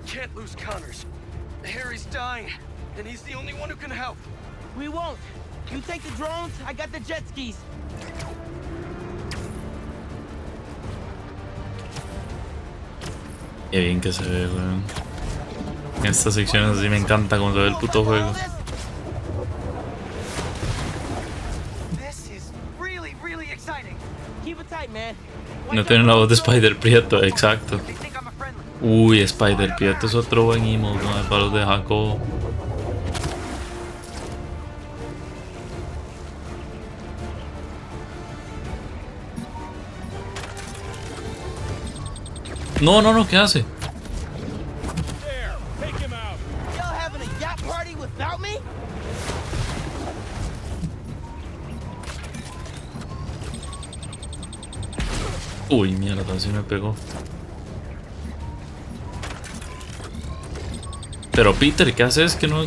Can't lose Connors. Harry's dying, and he's the only one who can help. We won't. You take the drones, I got the jet skis.
Qué bien que se ve, weón. En estas secciones así me encanta cómo se ve el puto juego.
This is really, really exciting. Keep it tight, man.
No tiene la voz de Spider Prieto, exacto. Uy, Spider Prieto es otro buen emote, ¿no? Para los de Jacobo. No, no, no, ¿qué hace?
Y'all having a yacht party without me?
Uy, mierda, así me pegó. Pero Peter, ¿qué haces? Que no...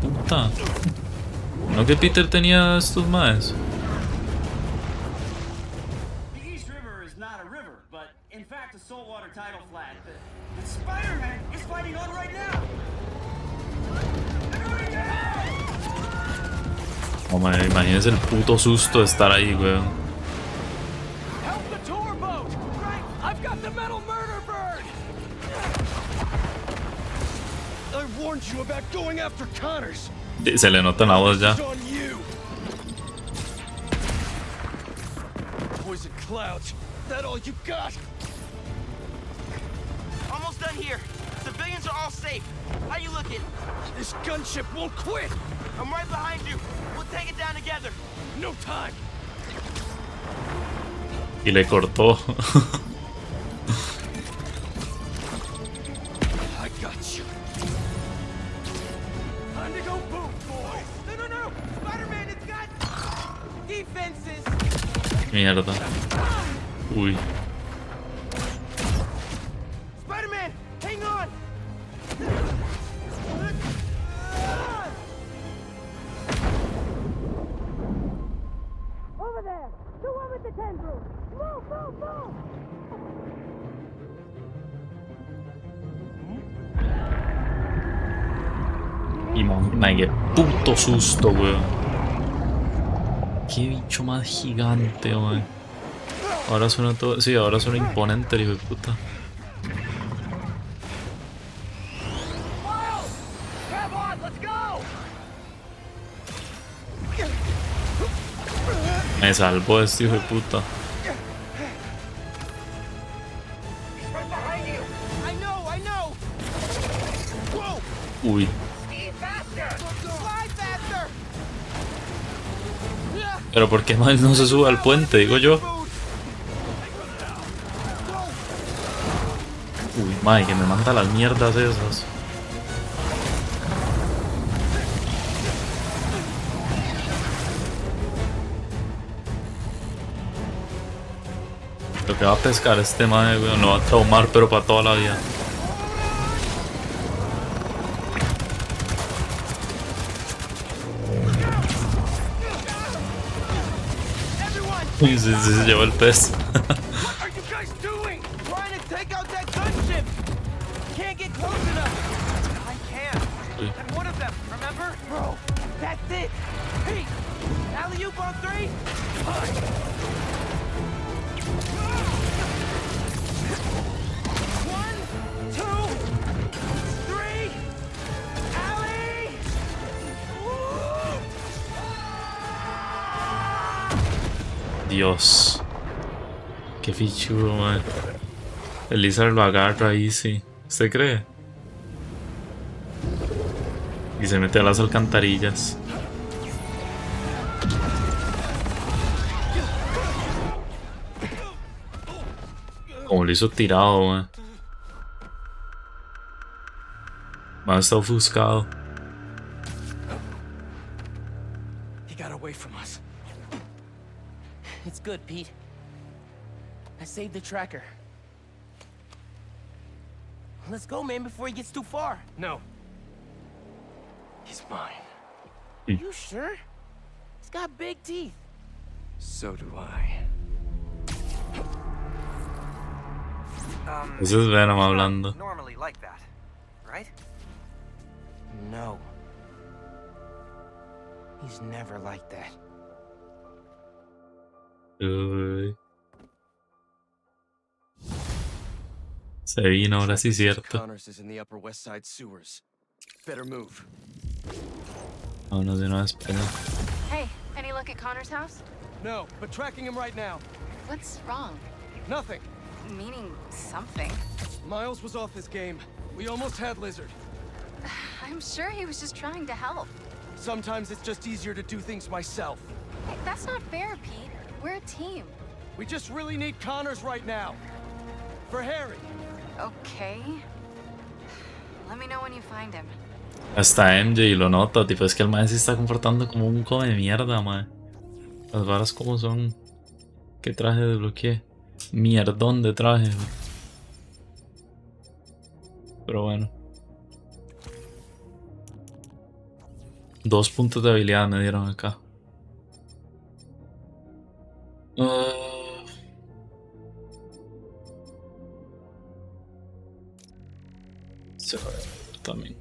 Puta. ¿No que Peter tenía estos maes?
The East River is not a river, but in fact a saltwater tidal flat that Spider-Man is fighting on right now.
Oh, man, imagínense el puto susto de estar ahí, weón.
Help the tour boat! Right, I've got the metal murder bird! I warned you about going after Connors.
Se le nota en la voz ya.
On you. Poison clouds. That all you got?
Almost done here. Civilians are all safe. How you looking?
This gunship won't quit.
I'm right behind you. We'll take it down together.
No time.
Y le cortó.
I got you. Time to go boom, boys.
No, no, no. Spider-Man, it's got defenses.
Mierda. Uy.
Spider-Man, hang on. Over there. The one with the tendrils. Move, move, move.
Imagina qué puto susto, weón. Qué bicho más gigante, weón. Ahora suena todo. Sí, ahora suena imponente el hijo de puta.
Grab on, let's go.
Me salvó este hijo de puta.
Right behind you. I know. Whoa.
Uy.
Speed faster. Fly faster.
Pero ¿por qué más no se sube al puente? Digo yo. Uy, mae, que me manda las mierdas esas. Lo que va a pescar este mae, weón, lo va a traumar, pero para toda la vida. Y se llevó el pez.
What are you guys doing? Trying to take out that gunship. Can't get close enough. I can. And one of them, remember? Bro, that's it. Hey, alley-oop on 3. One, two, three. Alley.
Dios. Qué fichudo, man. El Lizard lo agarra ahí, sí. ¿Usted cree? Y se mete a las alcantarillas. Como lo hizo tirado, man. Man está ofuscado.
He got away from us. It's good, Pete. I saved the tracker. Let's go, man, before he gets too far.
No. He's mine.
You sure? He's got big teeth.
So do I.
Ese es Venom hablando.
Normally like that, right?
No. He's never like that.
Uy. Se vino, ahora sí cierto.
Connors is in the Upper West Side sewers. Better move.
Vámonos de nuevo a España.
Hey, any look at Connor's house?
No, but tracking him right now.
What's wrong?
Nothing.
Meaning something.
Miles was off his game. We almost had Lizard.
I'm sure he was just trying to help.
Sometimes it's just easier to do things myself.
Hey, that's not fair, Pete. We're a team.
We just really need Connors right now. For Harry.
Okay. Let me know when you find him.
Hasta MJ lo nota, tipo, es que el mae se está comportando como un come mierda, mae. Las varas como son. ¿Qué traje desbloqueé? Mierdón de traje, wey. Pero bueno. 2 puntos de habilidad me dieron acá. Se va a ver también.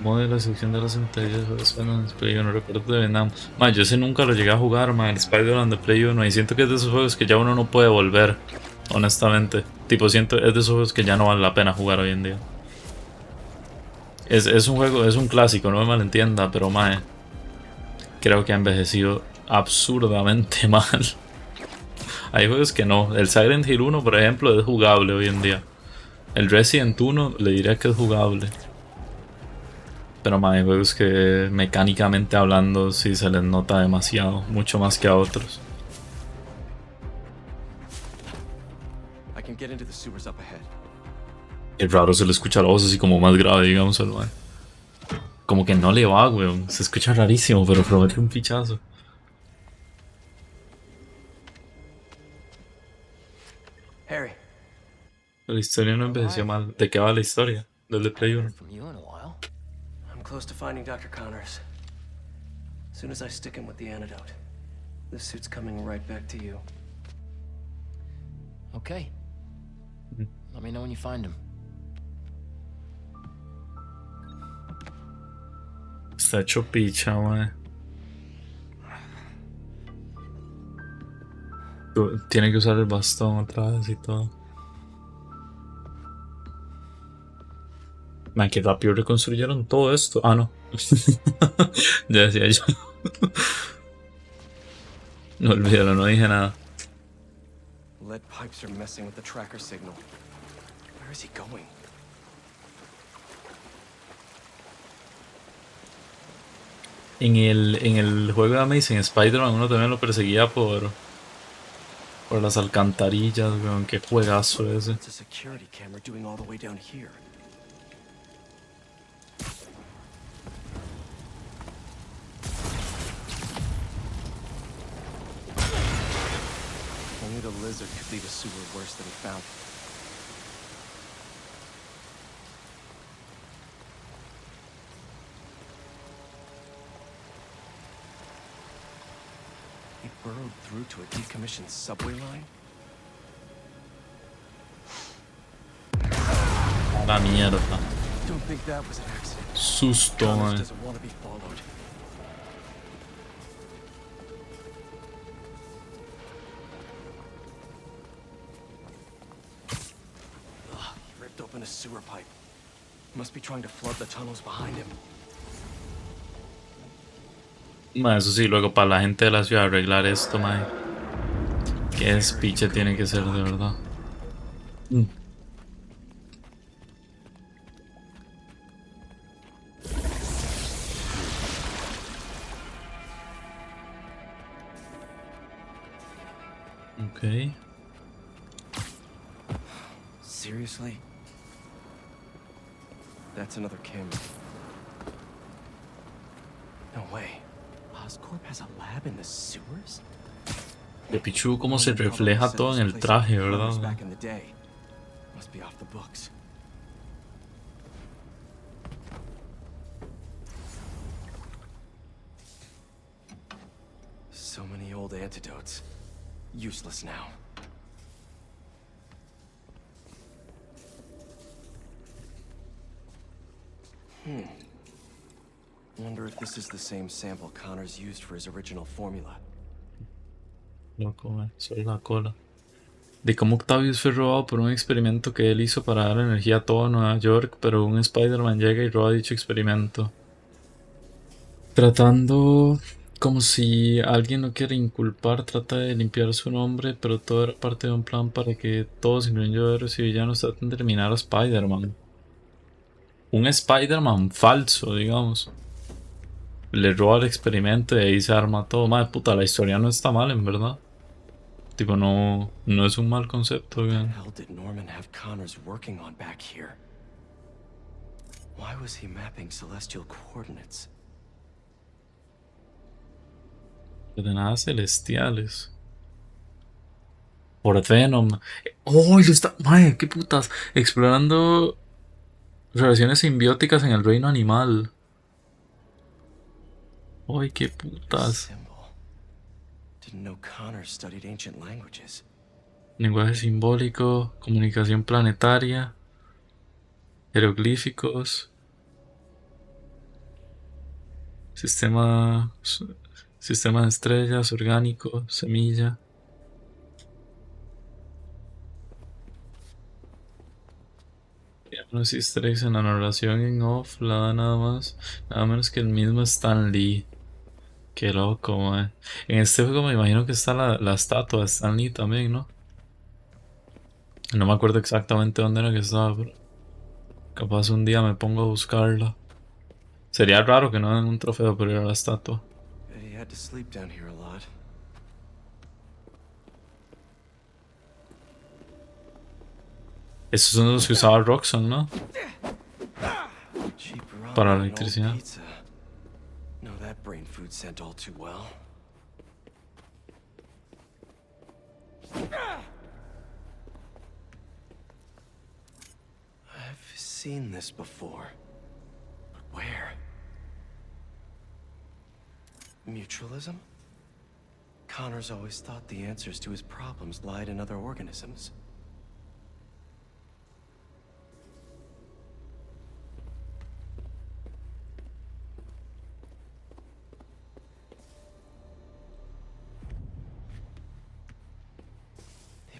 Modo de la sección de las centellas de Spider-Man de Play 1, recuerdo de Vietnam. Yo ese nunca lo llegué a jugar, el Spider-Man de Play 1, y siento que es de esos juegos que ya uno no puede volver, honestamente. Tipo, siento es de esos juegos que ya no vale la pena jugar hoy en día. Es un juego, es un clásico, no me malentienda, pero creo que ha envejecido absurdamente mal. Hay juegos que no. El Silent Hill 1, por ejemplo, es jugable hoy en día. El Resident 1 le diría que es jugable. Pero hay juegos que mecánicamente hablando sí se les nota demasiado, mucho más que a otros.
I can get into the sewers up ahead.
Es raro, se le escucha la voz así como más grave, digamos, al mae. Como que no le va, weón. Se escucha rarísimo, pero promete un pichazo.
Harry.
La historia no envejeció mal. ¿De qué va la historia? Del de Play 1.
I'm close to finding Dr. Connors. As soon as I stick him with the antidote, this suit's coming right back to you.
Okay. Let me know when you find him.
Está hecho picha, mae. Tiene que usar el bastón otra vez y todo. Man, que rápido reconstruyeron todo esto. Ah, no. Ya decía yo. No olvídalo, no dije nada.
Lead pipes are messing with the tracker signal. Where is he going?
En el juego de Amazing Spider-Man uno también lo perseguía por las alcantarillas, weón. Qué juegazo ese.
It's a security camera doing all the way down here. Only the lizard could leave a sewer worse than he found it. He burrowed through to a decommissioned subway line?
La mierda.
Don't think that was an accident.
Susto,
Connors
man.
doesn't want to be followed. Ugh, he ripped open a sewer pipe. Must be trying to flood the tunnels behind him.
Ma, eso sí, luego para la gente de la ciudad arreglar esto, ma. Qué despiche tiene que ser, de verdad. Okay.
Seriously? That's another camera. No way. Oscorp has a lab in the sewers?
De Pichu cómo se refleja todo en el traje, ¿verdad?
Back in the day. Must be off the books. So many old antidotes. Useless now. Wonder if this is the same sample Connors used for his original formula.
Loco, solo la cola. De cómo Octavius fue robado por un experimento que él hizo para dar energía a todo Nueva York, pero un Spider-Man llega y roba dicho experimento. Tratando como si alguien lo quiere inculpar, trata de limpiar su nombre, pero todo era parte de un plan para que todos, incluyendo héroes y villanos, traten de eliminar a Spider-Man. Un Spider-Man falso, digamos. Le roba el experimento y ahí se arma todo. Madre puta, la historia no está mal, en verdad. Tipo, no es un mal concepto, bien.
What the hell did Norman have Connors working on back here? Why was he mapping celestial coordinates?
Coordenadas celestiales. Por Venom. ¡Oh! Lo está. Madre, qué putas. Explorando relaciones simbióticas en el reino animal. ¡Ay, qué putas!
Didn't know Connors studied ancient languages.
Lenguaje simbólico, comunicación planetaria, jeroglíficos, sistema de estrellas, orgánico, semilla. No existéis en la narración en off, la da nada menos que el mismo Stan Lee. Qué loco, man. En este juego me imagino que está la estatua de Stan Lee también, ¿no? No me acuerdo exactamente dónde era que estaba, pero capaz un día me pongo a buscarla. Sería raro que no den un trofeo por ir a la estatua.
He had to sleep down here a lot.
Estos son los que usaba Roxxon, ¿no? Para la electricidad.
No, that brain food scent all too well. I've seen this before. But where? Mutualism? Connors always thought the answers to his problems lied in other organisms.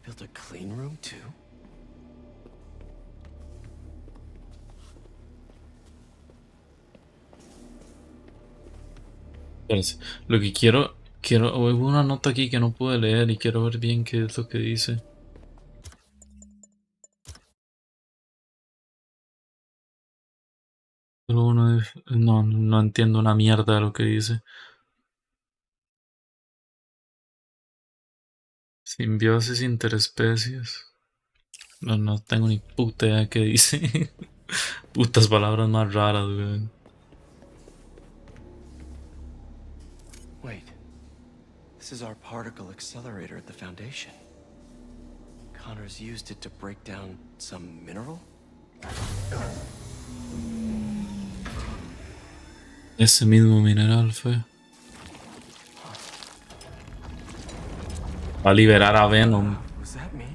Built a clean room too?
Espérense. Lo que quiero, hubo una nota aquí que no pude leer y quiero ver bien qué es lo que dice. Pero no entiendo una mierda de lo que dice. Simbiosis interespecies. No tengo ni puta idea de qué dice. Putas palabras más raras, güey.
Wait. This is our particle accelerator at the Foundation. Connors used it to break down some mineral?
Ese mismo mineral fue. Va a liberar a Venom.
Was that me?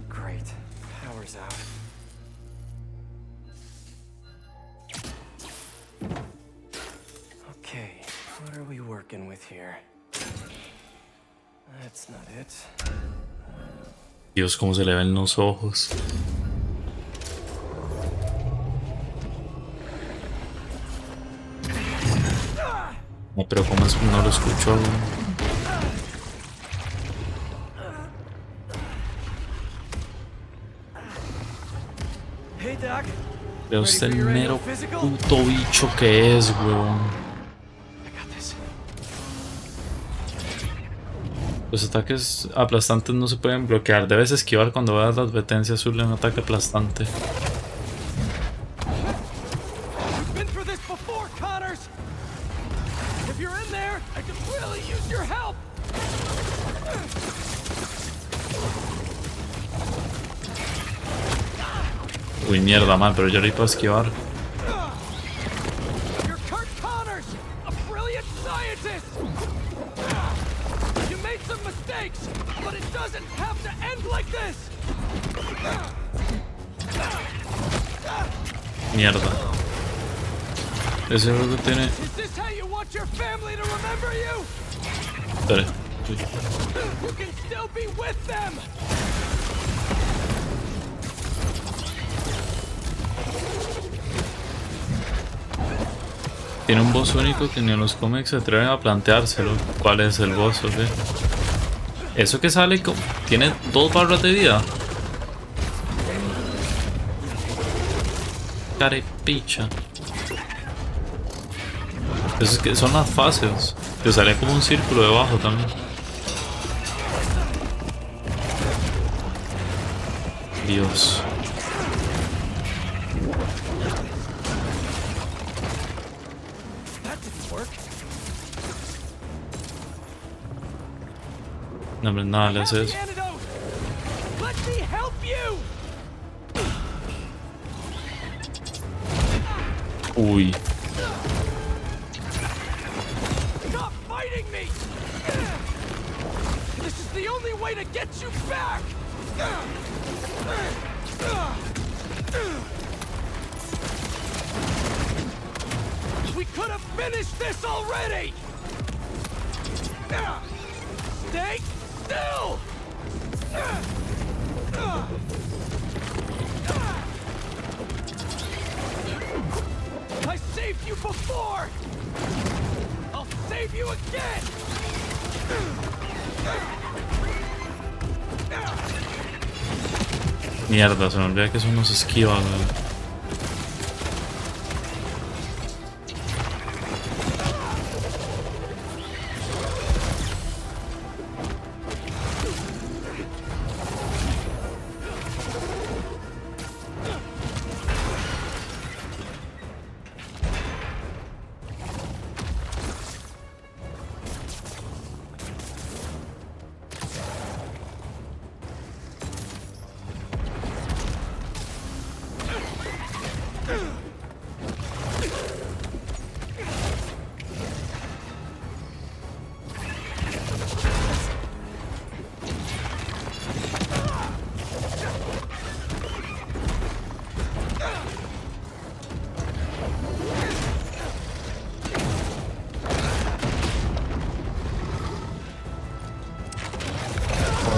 Great. Power's out. Okay, what are we working with here? That's not it.
Dios, cómo se le ven los ojos. No, pero ¿cómo es que no lo escucho?
Hey, Doc.
Veo usted el mero puto bicho que es, weón. Los ataques aplastantes no se pueden bloquear. Debes esquivar cuando veas la advertencia azul de un ataque aplastante.
Been through this before, Connors. If you're in there, I could really use your help.
Uy, mierda, man, pero yo le puedo esquivar.
You're Kurt Connors, a brilliant scientist. You made some mistakes, but it doesn't have to end like this.
Mierda. Ese juego tiene...
Is this how you want your family to remember you?
Espere.
You can still be with them.
Tiene un boss único que ni en los cómics se atreven a planteárselo. ¿Cuál es el boss o qué? Eso que sale tiene 2 barras de vida. Carepicha. Eso es que son las fases. Te sale como un círculo debajo también. Dios. No, hombre, nada le hace eso.
Let me help you.
Uy.
Stop fighting me. This is the only way to get you back. We could have finished this already. Stay still. I saved you before. I'll save you again.
Mierda, se me olvida que eso no se esquiva, güey.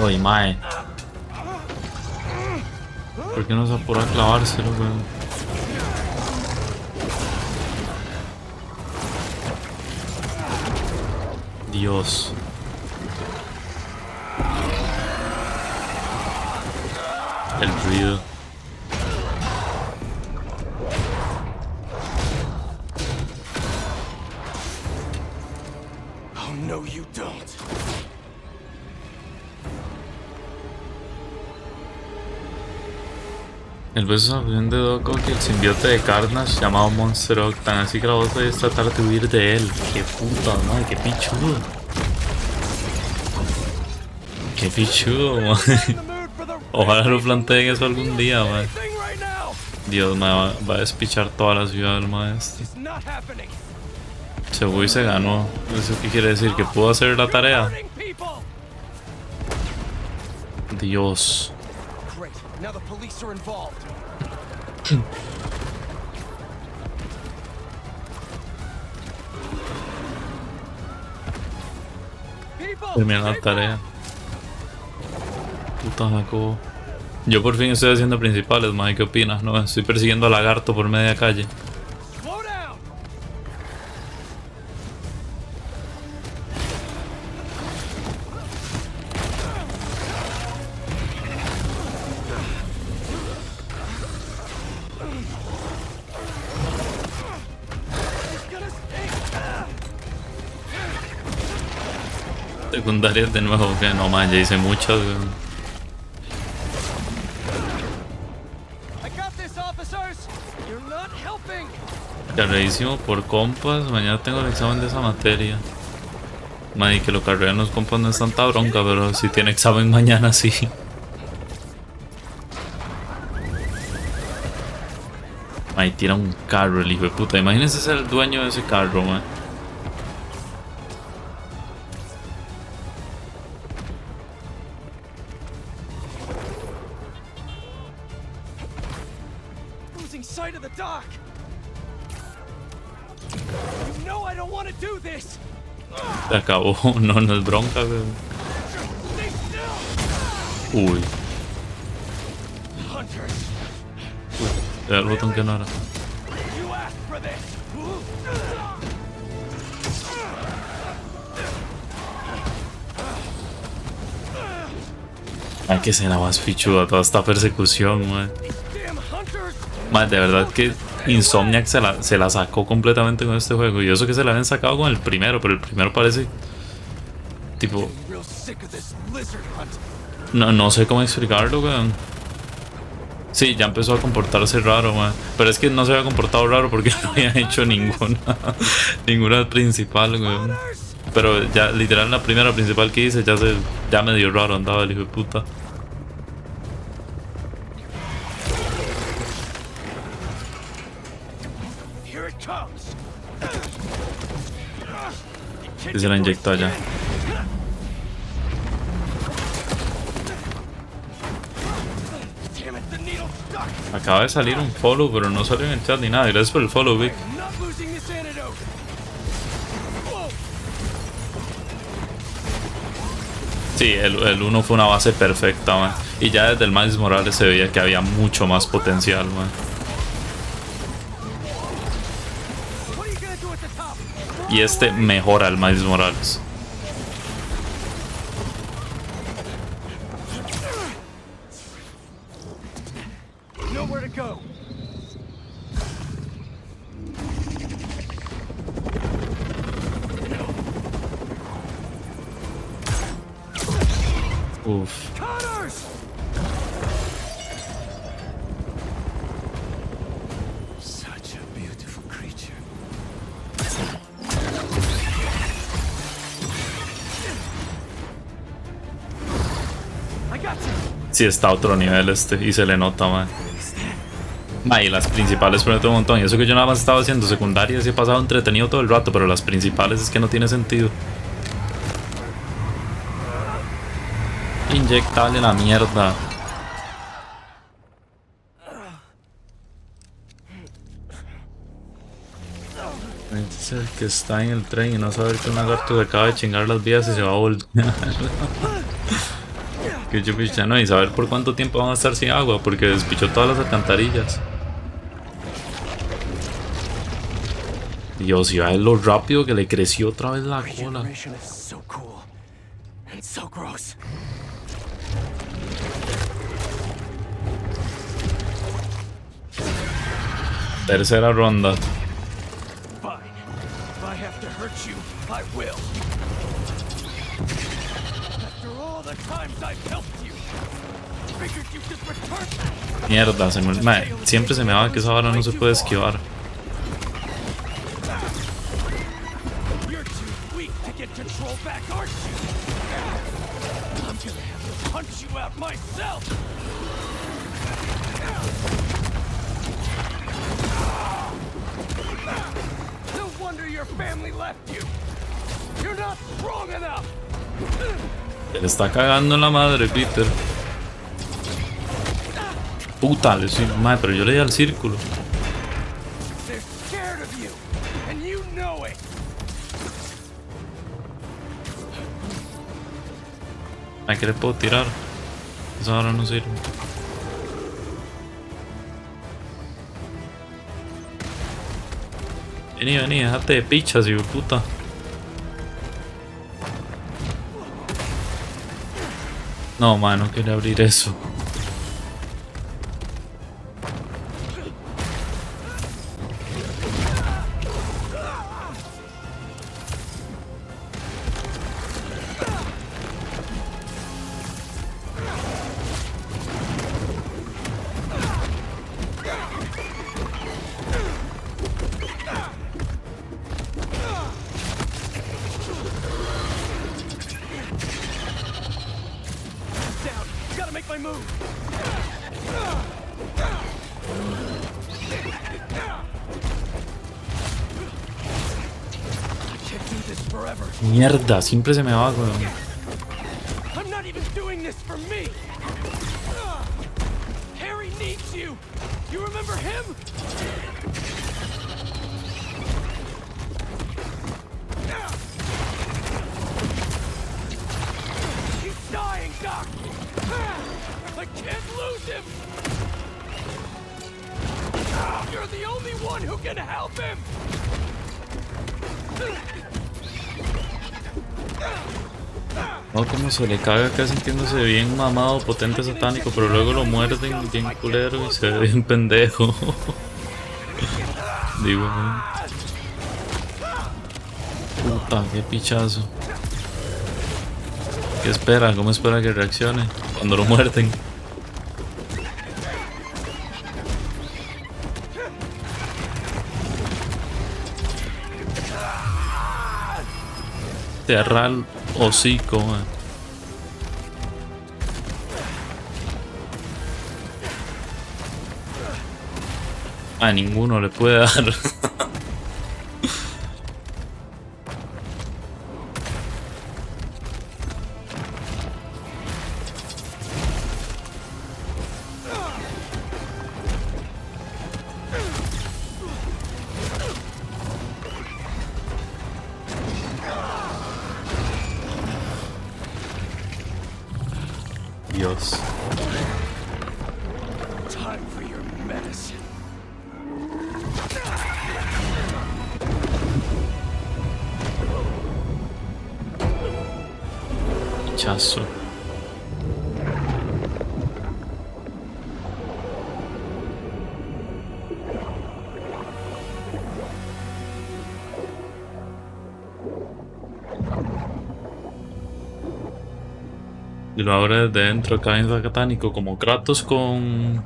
Ay, mae. ¿Por qué no se apura a clavárselo, weón? Dios. El ruido.
Oh no, you don't.
El beso de Doc y el simbionte de Carnage llamado Monster Oak, tan así que la voz es tratar de huir de él. Qué puta madre, qué pichudo. Qué pichudo, man. Ojalá lo planteen eso algún día, man. Dios, me va a despichar toda la ciudad del maestro. Se fue y se ganó. ¿Eso qué quiere decir? ¿Que pudo hacer la tarea? Dios.
Now the police are involved.
Termina la tarea. Puta Jacobo. Yo por fin estoy haciendo principales, man. ¿Qué opinas? No, estoy persiguiendo a Lagarto por media calle. Secundarias de nuevo, que no man, ya hice muchas, weón. Carreísimo por compas, mañana tengo el examen de esa materia. Madre, que lo carrean los compas no es tanta bronca, pero si tiene examen mañana sí. Madre, tira un carro el hijo de puta. Imagínense ser el dueño de ese carro, man.
Sight of the dock. You know I don't want to do this.
Se acabó, no, no es bronca, weón. Uy. Era el botón que no era. Ay, que será más fichuda toda esta persecución, man. Man, de verdad que Insomniac se la sacó completamente con este juego. Y eso que se la habían sacado con el primero, pero el primero parece tipo... No sé cómo explicarlo, weón. Sí, ya empezó a comportarse raro, man. Pero es que no se había comportado raro porque no había hecho ninguna principal, weón. Pero ya literal la primera principal que hice ya medio raro andaba el hijo de puta. Y se la inyectó allá. Acaba de salir un follow, pero no salió en el chat ni nada. Gracias por el follow, Vic. Sí, el 1 fue una base perfecta, man. Y ya desde el Miles Morales se veía que había mucho más potencial, man. Y este mejora al Miles Morales. Uf. Sí, está a otro nivel este y se le nota, man. Y las principales prometen un montón. Y eso que yo nada más estaba haciendo secundarias y he pasado entretenido todo el rato, pero las principales es que no tiene sentido. Inyectable la mierda. Es el que está en el tren y no sabe que un lagarto se acaba de chingar las vías y se va a voltear. Que yo picha, no, y saber por cuánto tiempo van a estar sin agua, porque despichó todas las alcantarillas. Dios, y a ver lo rápido que le creció otra vez la cola. Tercera ronda. Mierda, siempre se me va que esa vara no se puede esquivar. Se le está cagando en la madre, Peter. Puta, le soy madre, pero yo le di al círculo. ¿A qué le puedo tirar? Eso ahora no sirve. Vení, vení, déjate de pichas, hijo de puta. No, mano, no quería abrir eso. Mierda, siempre se me va, weón.
I'm not even doing this for me. Harry needs you. You remember him? He's dying, Doc. I can't lose him. You're the only one who can help him.
No, como se le caga acá sintiéndose bien mamado, potente, satánico, pero luego lo muerden bien culero y se ve bien pendejo. Digo, puta, qué pichazo. ¿Qué espera? ¿Cómo espera que reaccione cuando lo muerden? Te arra el hocico, man. A ninguno le puede dar. Dios.
Time for your medicine.
Pichazo. Y lo abre desde dentro, acá en satánico, como Kratos con...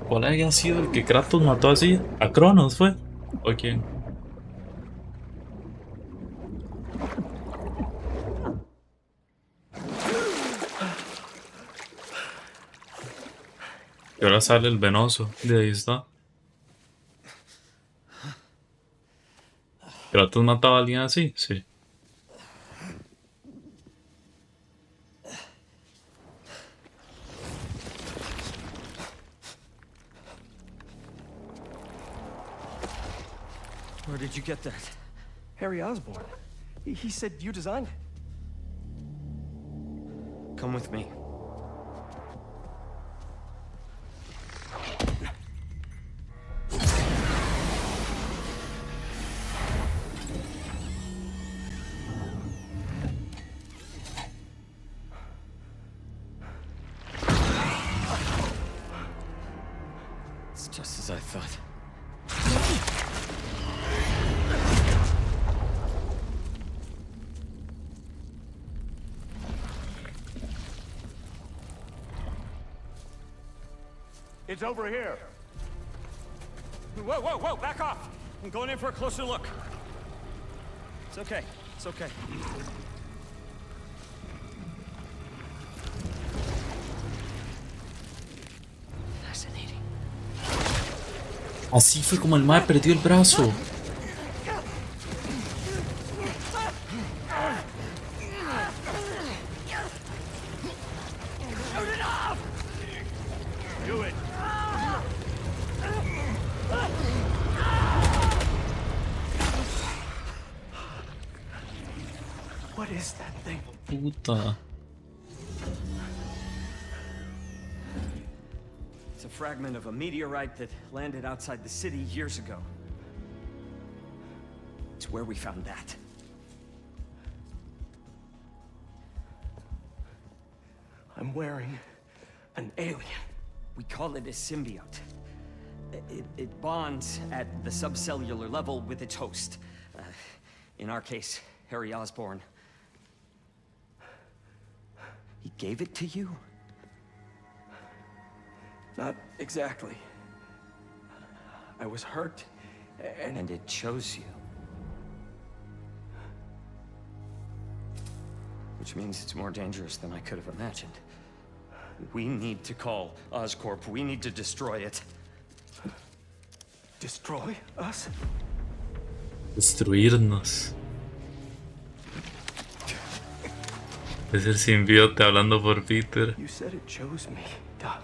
¿Cuál había sido el que Kratos mató así? ¿A Cronos fue? ¿O quién? Y ahora sale el venoso, de ahí está. ¿Kratos mataba a alguien así? Sí.
Where did you get that? Harry Osborn. He said you designed it. Come with me. It's just as I thought.
It's over here.
Whoa, whoa, whoa, back off! I'm going in for a closer look. It's okay, it's okay.
Fascinating.
Así fue como el mae perdió el brazo.
Shoot it off! Do it.
What is that thing?
Puta.
It's a fragment of a meteorite that landed outside the city years ago. It's where we found that. I'm wearing an alien. We call it a symbiote. It bonds at the subcellular level with its host. In our case, Harry Osborn. He gave it to you? Not exactly. I was hurt, and it chose you. Which means it's more dangerous than I could have imagined. We need to call Oscorp. We need to destroy it. Destroy us?
Destruirnos. Es el simbiote hablando por Peter.
You said it chose me, Doc.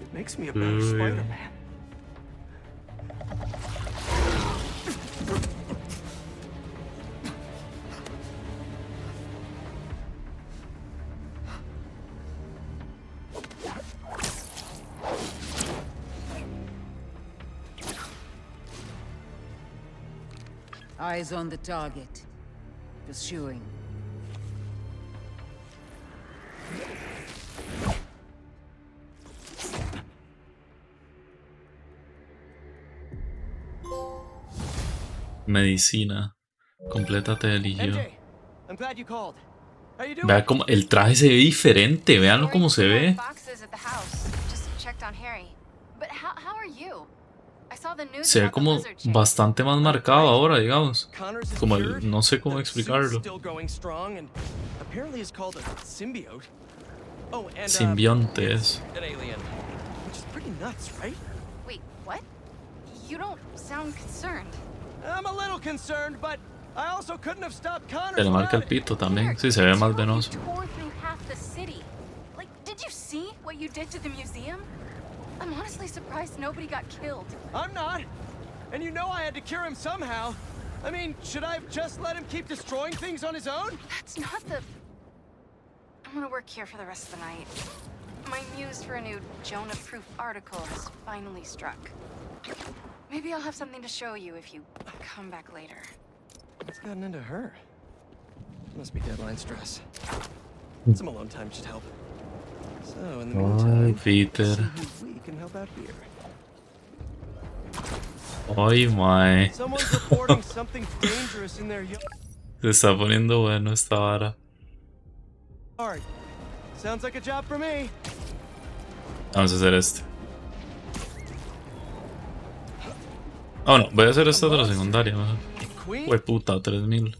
It makes me a better
Uy.
Spider-Man.
Eyes on the target. Pursuing.
Medicina. Complétate de líquido.
MJ, I'm glad you called. How you doing?
Vea como el traje se ve diferente. Veanlo cómo se ve.
Boxes at the house. Just checked on Harry. But how are you? I saw the news
Se ve
about the
como
lizard chain.
bastante más marcado ahora, digamos.
Connors is
Como
cured.
el, no sé cómo
The
explicarlo.
suit's still growing strong and apparently is called a symbiote. Oh, and
Simbionte es.
an alien, which is pretty nuts, right?
Wait, what? You don't sound concerned.
I'm a little concerned, but I also couldn't have stopped Connors.
Se le marca el
without it.
pito también. Sí, se ve más venoso.
Tore through half the city. Like, did you see what you did to the museum? I'm honestly surprised nobody got killed.
I'm not. And you know I had to cure him somehow. I mean, should I have just let him keep destroying things on his own?
That's not the... I'm gonna work here for the rest of the night. My muse for a new Jonah-proof article has finally struck. Maybe I'll have something to show you if you come back later.
What's gotten into her? Must be deadline stress. Some alone time should help. So, in the
Ay,
meantime,
Peter.
let's see who we can help out here.
Ay, mae.
Someone's reporting something dangerous in their
Se está poniendo bueno esta vara.
yard. Sounds like a job for me.
Vamos a hacer este. Oh no, voy a hacer esta de la secundaria mejor. Fue puta, 3000.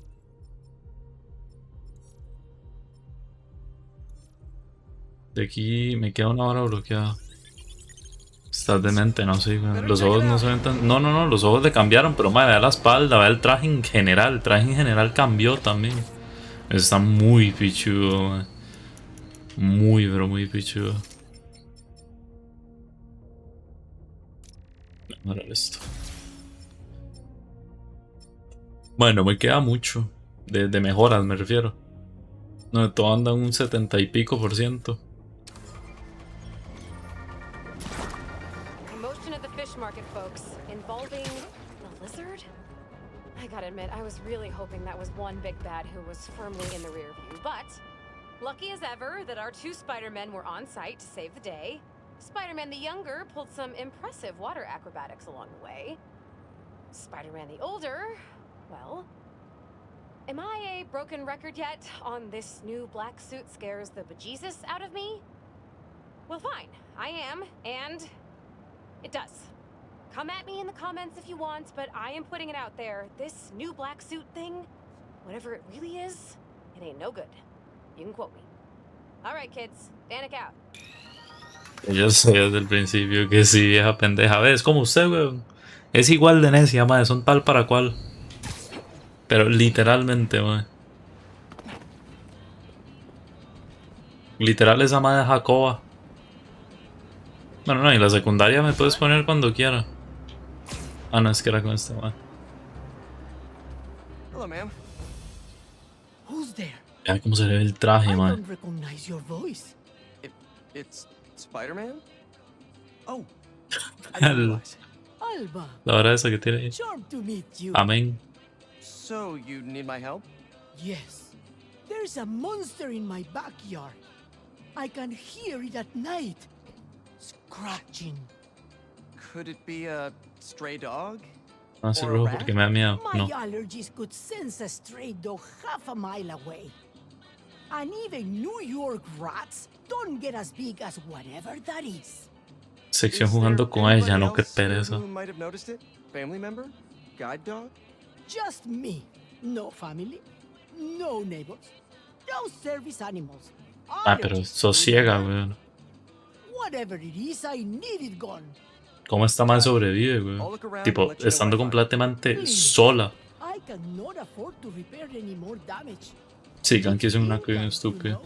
De aquí me queda una hora bloqueada. Estás demente, no sé, güey. Los ojos no se ven tan... No, los ojos le cambiaron, pero madre, vea la espalda, vea el traje en general. El traje en general cambió también. Eso está muy pichudo, man. Muy, pero muy pichudo. Vamos a ver esto. Bueno, me queda mucho. De mejoras, me refiero. No, todo anda en un 70 y pico %.
Commotion at the fish market, folks, involving the lizard? I gotta admit, I was really hoping that was one big bad who was firmly in the rear view, but lucky as ever that our two Spider-Men were on site to save the day. Spider-Man the younger pulled some impressive water acrobatics along the way. Spider-Man the older, well, am I a broken record yet on this new black suit scares the bejesus out of me? Well, fine, I am, and it does. Come at me in the comments if you want, but I am putting it out there. This new black suit thing, whatever it really is, it ain't no good. You can quote me. All right, kids, Danik out.
Yo sé desde el principio que sí, vieja pendeja. ¿Ves? Como usted, weón. Es igual de necia, madre. Son tal para cual. Pero literalmente, madre. Literal esa madre Jacoba. Bueno, no, y la secundaria me puedes poner cuando quiera. Ah, no, es que era con esta madre.
Hello, ma'am. Who's there?
Ya cómo se le ve el traje,
I
madre.
don't recognize your voice. It's Spider-Man? Oh, I didn't realize. Alba.
La hora esa que tiene ahí.
Charmed to meet you.
Amén.
So, you need my help?
Yes. There's a monster in my backyard. I can hear it at night. Scratching.
Could it be a stray dog?
No se rojo porque me da miedo.
My
No.
allergies could sense a stray dog half a mile away. And even New York rats don't get as big as whatever that is.
Sección jugando con ella, no, qué pereza.
Who might have noticed it? Family member? Guide dog?
Just me. No family. No neighbors. No service animals.
Ah, pero sosiega, weón.
Whatever it is, I need it gone.
¿Cómo esta madre sobrevive, weón? Tipo, estando completamente sola.
cannot afford to repair any more damage.
Sí, Ganke es una que estúpido.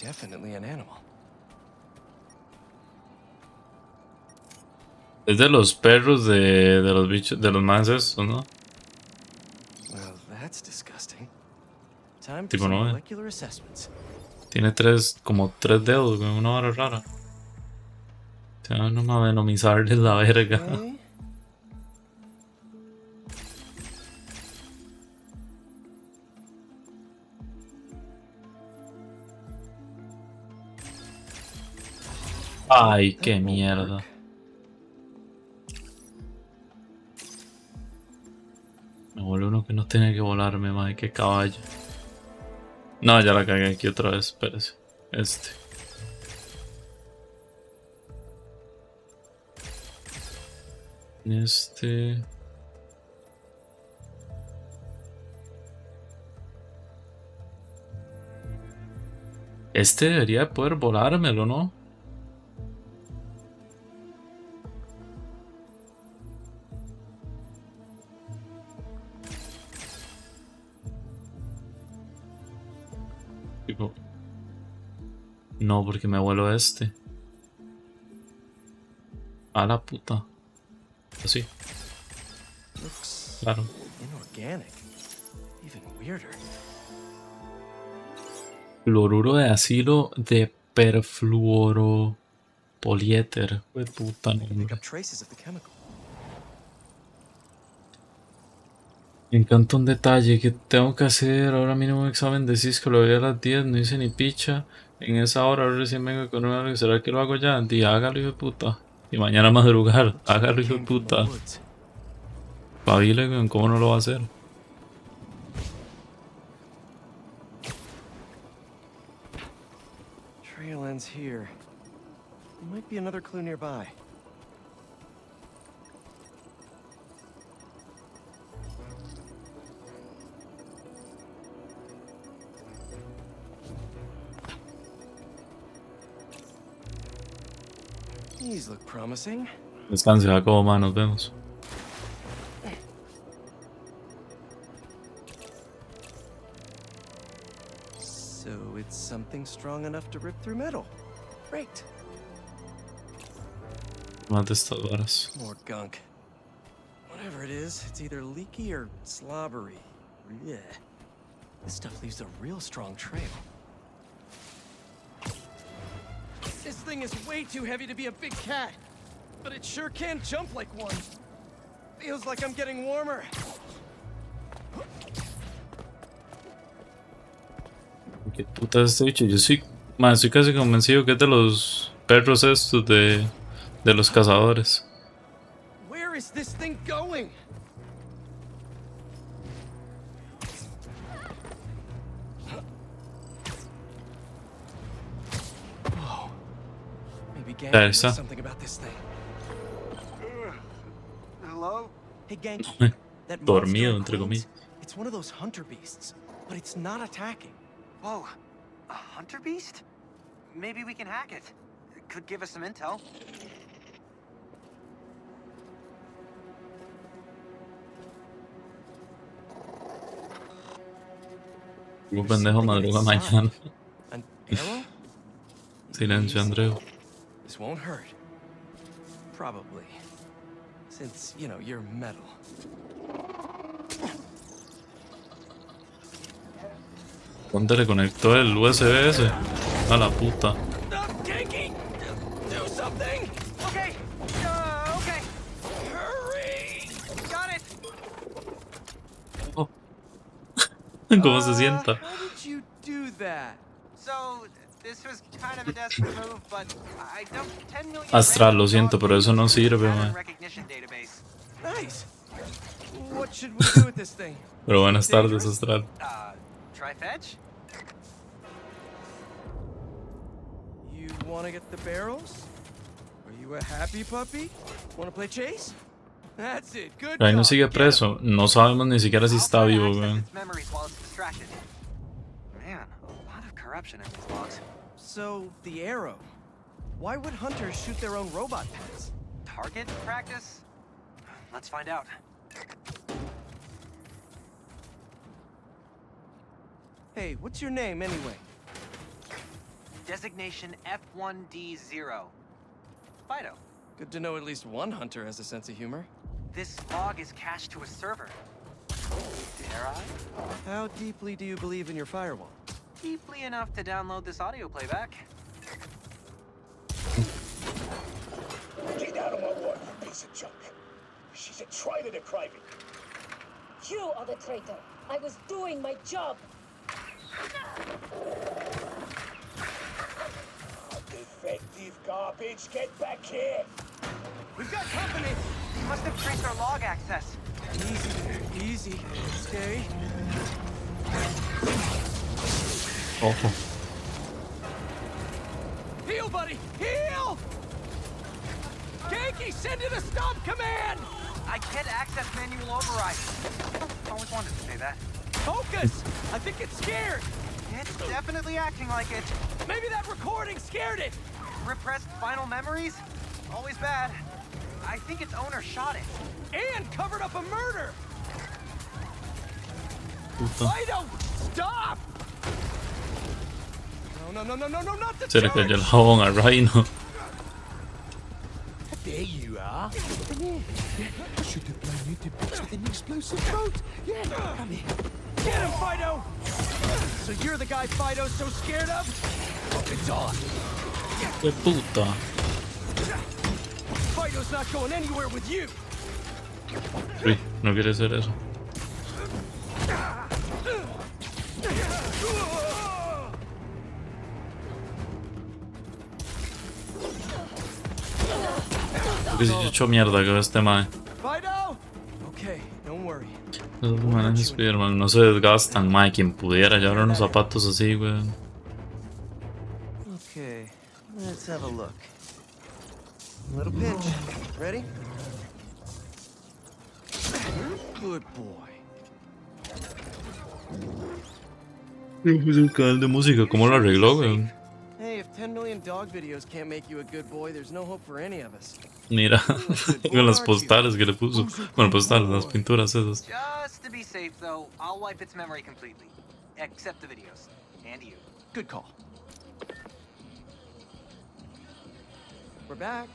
Definitely an animal.
Es de los perros de los bichos, de los más estos, ¿no?
Well, that's disgusting. Time for
Tipo,
some
no,
molecular assessments.
tiene como tres dedos, güey, una hora rara. Se van a venomizarles la verga.
Okay.
Ay, qué mierda. Me voló uno que no tenía que volarme, madre, qué caballo. No, ya la cagué aquí otra vez, espérese. Este debería poder volármelo, ¿no? Tipo, no, porque me vuelo este. A la puta. Así.
Looks
Claro.
inorganic. Even weirder.
Fluoruro de acilo de perfluoropoliéter. Fue puta
Pick
nombre.
up traces of the chemical.
Me encanta un detalle que tengo que hacer ahora mismo un examen de Cisco, lo voy a las 10, no hice ni picha. En esa hora ahora recién vengo con una, ¿será que lo hago ya? Di, hágalo, hijo de puta. Y mañana madrugar, hágalo, hijo de puta. Pabile, weón, ¿cómo no lo va a hacer?
Trail ends here. There might be another clue nearby. These look promising.
Descanse, Jacobo, man, nos vemos.
So it's something strong enough to rip through metal. Great.
Más de estas varas.
More gunk. Whatever it is, it's either leaky or slobbery. Yeah. This stuff leaves a real strong trail. This thing is way too heavy to be a big cat, but it sure can jump like one. Feels like I'm getting warmer.
¿Qué puta es este bicho? Yo sí, man, estoy casi convencido que es de los perros estos de los cazadores.
Where is this thing going? Whoa. Maybe Ganke
There
knows
está.
something about this thing. Hello? Hey Ganke, that monster
Dormido,
in
entre
Queens,
comillas.
it's one of those hunter beasts, but it's not attacking.
Whoa, a hunter beast? Maybe we can hack it. It could give us some intel.
Un pendejo madruga mañana.
An arrow?
Silencio, Andreu.
This won't hurt. Probably. Since, you know, you're metal.
¿Dónde le conectó el USB ese? A la puta.
Ganke! Do something!
Okay, okay.
Hurry!
Got it!
¿Cómo se sienta?
How did you do that?
So, this was kind of a desperate move, but I dumped 10 million
Astral, lo siento, pero eso no sirve, man.
recognition database.
Nice. What should we do with this thing?
Pero buenas tardes, Astral.
Try fetch?
You want to get the barrels? Are you a happy puppy? Want to play chase? That's it. Good
Pero ahí no
dog.
sigue preso. No sabemos ni siquiera si está vivo, weón.
Memories while it's distracted. Man, a lot of corruption in these logs.
So, the arrow. Why would hunters shoot their own robot pets?
Target practice? Let's find out.
Hey, what's your name anyway?
Designation F1D0. Fido.
Good to know at least one hunter has a sense of humor.
This log is cached to a server. Dare I?
How deeply do you believe in your firewall?
Deeply enough to download this audio playback.
Get out of my water, you piece of junk. She's a traitor to Kraven.
You are the traitor. I was doing my job.
Defective garbage, get back here!
We've got company! Must have traced our log access.
Easy, easy. Scary.
Ojo.
Heal, buddy! Heal! Genki, send it a stop command!
I can't access manual override. Always wanted to say that.
Focus! I think it's scared!
It's definitely acting like it.
Maybe that recording scared it!
Repressed final memories? Always bad. I think its owner shot it.
And covered up a murder!
Puta.
Fido! Stop! No, not the
Se le cayó el jabón a Rhino.
There you are. Come here. I should have blown you to bits with an explosive boat. Yeah, come here.
Get him, Fido! So you're the guy Fido's so scared of?
It's on.
¡Qué puta!
Fido's not going anywhere with you.
Uy, no quiere hacer eso. Porque si yo echo mierda que este mae.
Fido? Okay, don't worry.
Esos manes de Spider-Man no se desgastan, mae. Quien pudiera llevar unos zapatos así, weón.
Okay, let's have a look. A little pinch. Ready? Good boy.
Pues el canal de música, ¿cómo lo arregló, weón?
Hey, if 10 million dog videos can't make you a good boy, there's no hope for any of us.
Mira, con las postales que le puso. Bueno, postales, las pinturas esas.
Just to be safe, though, I'll wipe its memory completely. Except the videos. And you.
Good call. We're back.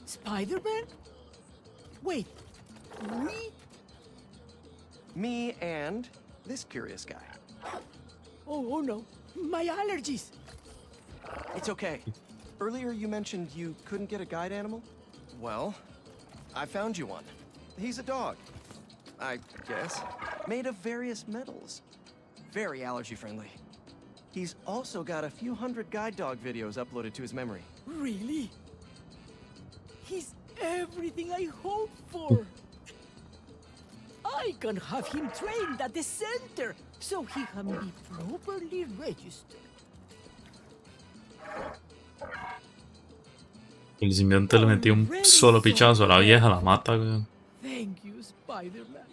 Spider-Man? Wait, me?
Me and this curious guy.
Oh no, my allergies.
It's okay. Earlier you mentioned you couldn't get a guide animal? Well, I found you one. He's a dog, I guess. Made of various metals. Very allergy friendly. He's also got a few hundred guide dog videos uploaded to his memory.
Really? He's everything I hoped for. I can have him trained at the center, so he can be properly registered.
El simbionte le metió un solo pichazo a la vieja, la mata, weón.
Thank you, Spider-Man.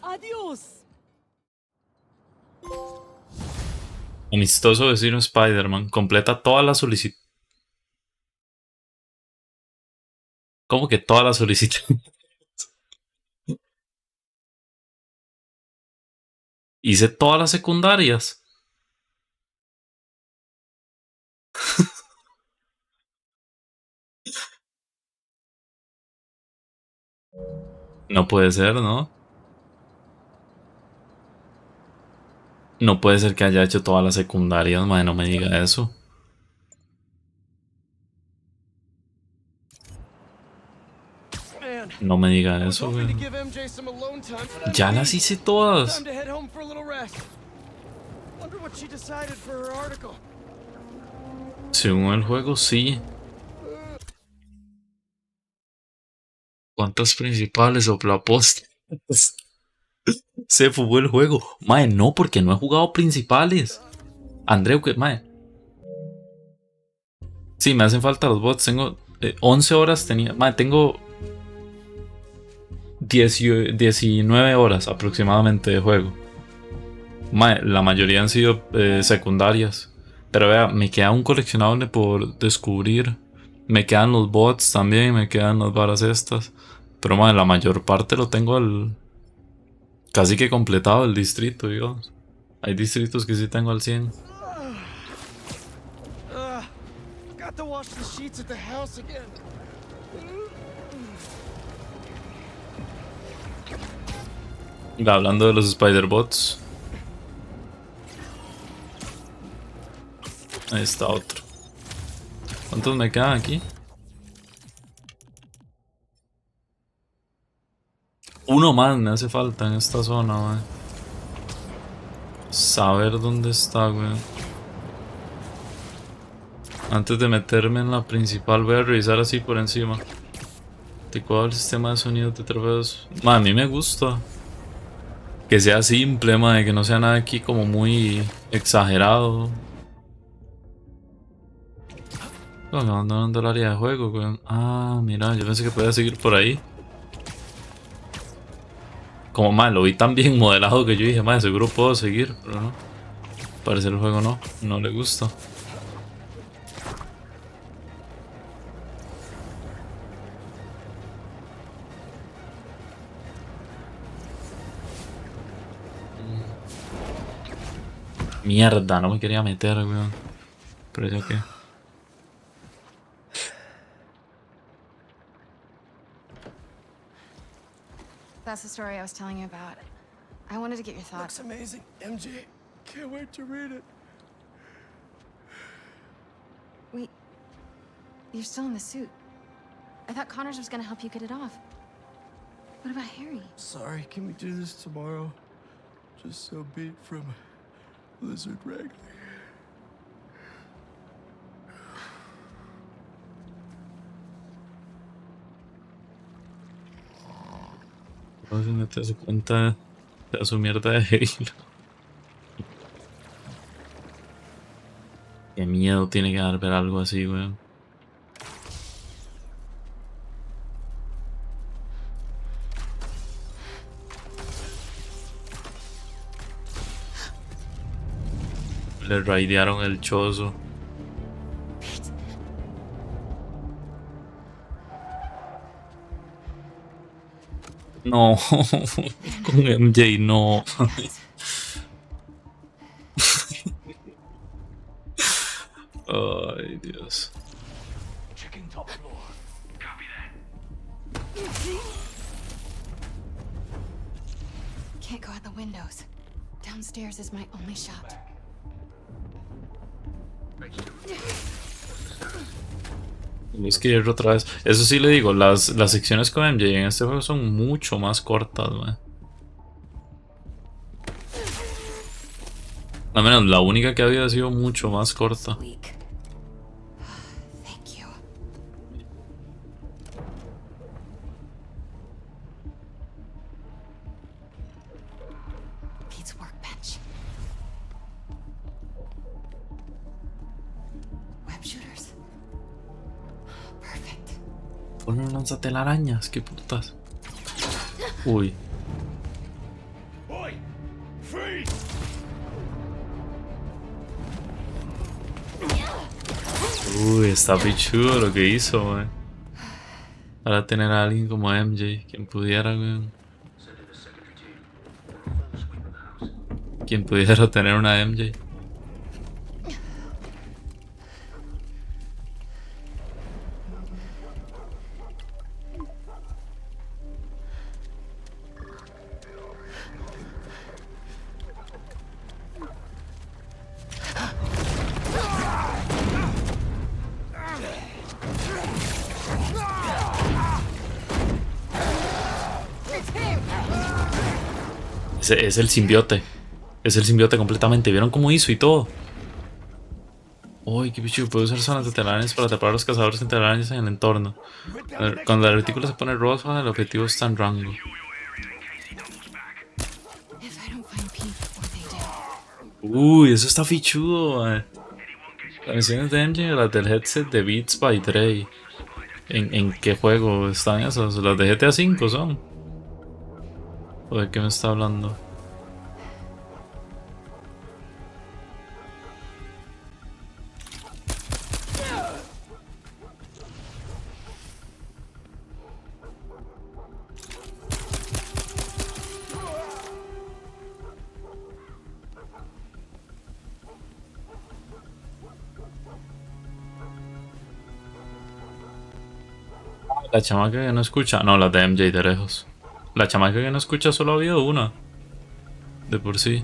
Adiós.
Amistoso vecino Spider-Man completa toda la solicitud. ¿Cómo que toda la solicitud? Hice todas las secundarias. No puede ser, ¿no? No puede ser que haya hecho todas las secundarias, madre, no me diga eso. No me diga eso, güey. Ya las hice todas. Según el juego, sí. ¿Cuántas principales o plapostas? Se fugó el juego. Mae, no, porque no he jugado principales. Andreu, que mae. Sí, me hacen falta los bots. Tengo 11 horas tenía. Mae, tengo 19 horas aproximadamente de juego. Mae, la mayoría han sido secundarias. Pero vea, me queda un coleccionable por descubrir. Me quedan los bots también, me quedan las varas estas. Pero mae, la mayor parte lo tengo casi que completado el distrito, digamos. Hay distritos que sí tengo al 100.
Got to wash the sheets at the house again.
Y hablando de los Spider-Bots. Ahí está otro. ¿Cuántos me quedan aquí? Uno más me hace falta en esta zona, man. Saber dónde está, güey. Antes de meterme en la principal voy a revisar así por encima. Adecuado el sistema de sonido de trofeos. Man, a mí me gusta que sea simple, man, que no sea nada aquí como muy exagerado. No, me abandonando el área de juego, güey. Ah, mira, yo pensé que podía seguir por ahí. Como mal, lo vi tan bien modelado que yo dije, madre, seguro puedo seguir, pero no. Parece el juego no le gusta. Mierda, no me quería meter, weón. Pero ya que.
That's the story I was telling you about. I wanted to get your thoughts.
Looks amazing, MJ. Can't wait to read it.
Wait, you're still in the suit. I thought Connors was gonna help you get it off. What about Harry?
Sorry, can we do this tomorrow? Just so beat from Lizard Wrangling.
No se me te das cuenta de su mierda de hilo. Qué miedo tiene que dar ver algo así, weón. Le raidearon el chozo. No, con MJ no. Ay, Dios.
Checking top floor. Copy that.
Can't go out the windows. Downstairs is my only shot.
Es que ir otra vez. Eso sí le digo, las secciones con MJ en este juego son mucho más cortas, man. Al menos la única que había sido mucho más corta.
Pete's workbench. Web shooters. Perfect.
Fueron lanzatelarañas, qué putas. Uy. Uy, está pichudo lo que hizo, man. Para tener a alguien como MJ, quien pudiera, weón. Quien pudiera tener una MJ. Es el simbiote. Es el simbiote completamente. ¿Vieron cómo hizo y todo? Uy, qué pichu. Puede usar zonas de telarañas para atrapar a los cazadores de telarañas en el entorno. Cuando la retícula se pone rosa, el objetivo está en rango. Uy, eso está fichudo, man. Las misiones de MJ, las del headset de Beats by Dre. ¿En qué juego están esas? ¿Las de GTA V son? ¿O de qué me está hablando? La chamaca que no escucha, no, las de MJ de lejos. La chamaca que no escucha solo ha habido una. De por sí.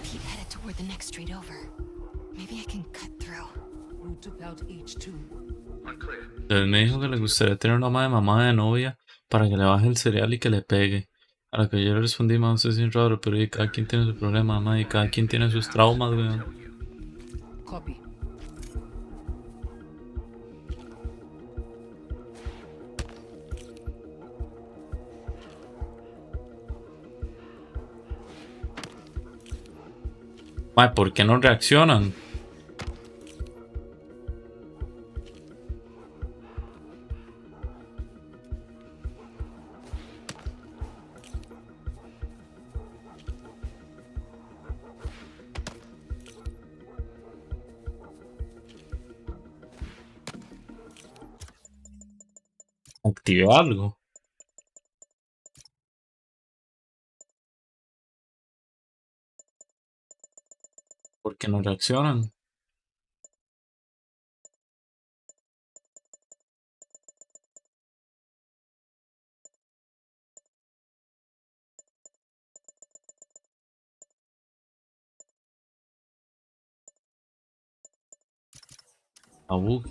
Pete headed toward the next street over. Maybe I can cut through.
Who took out H2?
Él me dijo que le gustaría tener una mamá de novia para que le baje el cereal y que le pegue. A lo que yo le respondí, más es bien raro, pero y cada quien tiene su problema, mamá, y cada quien tiene sus traumas, weón.
Copy.
Mae, ¿por qué no reaccionan? Active algo. ¿Por qué no reaccionan?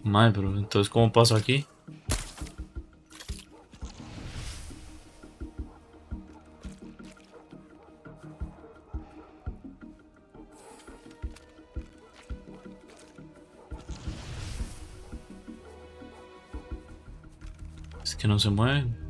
Mae, pero entonces ¿cómo pasa aquí? Es que no se mueven.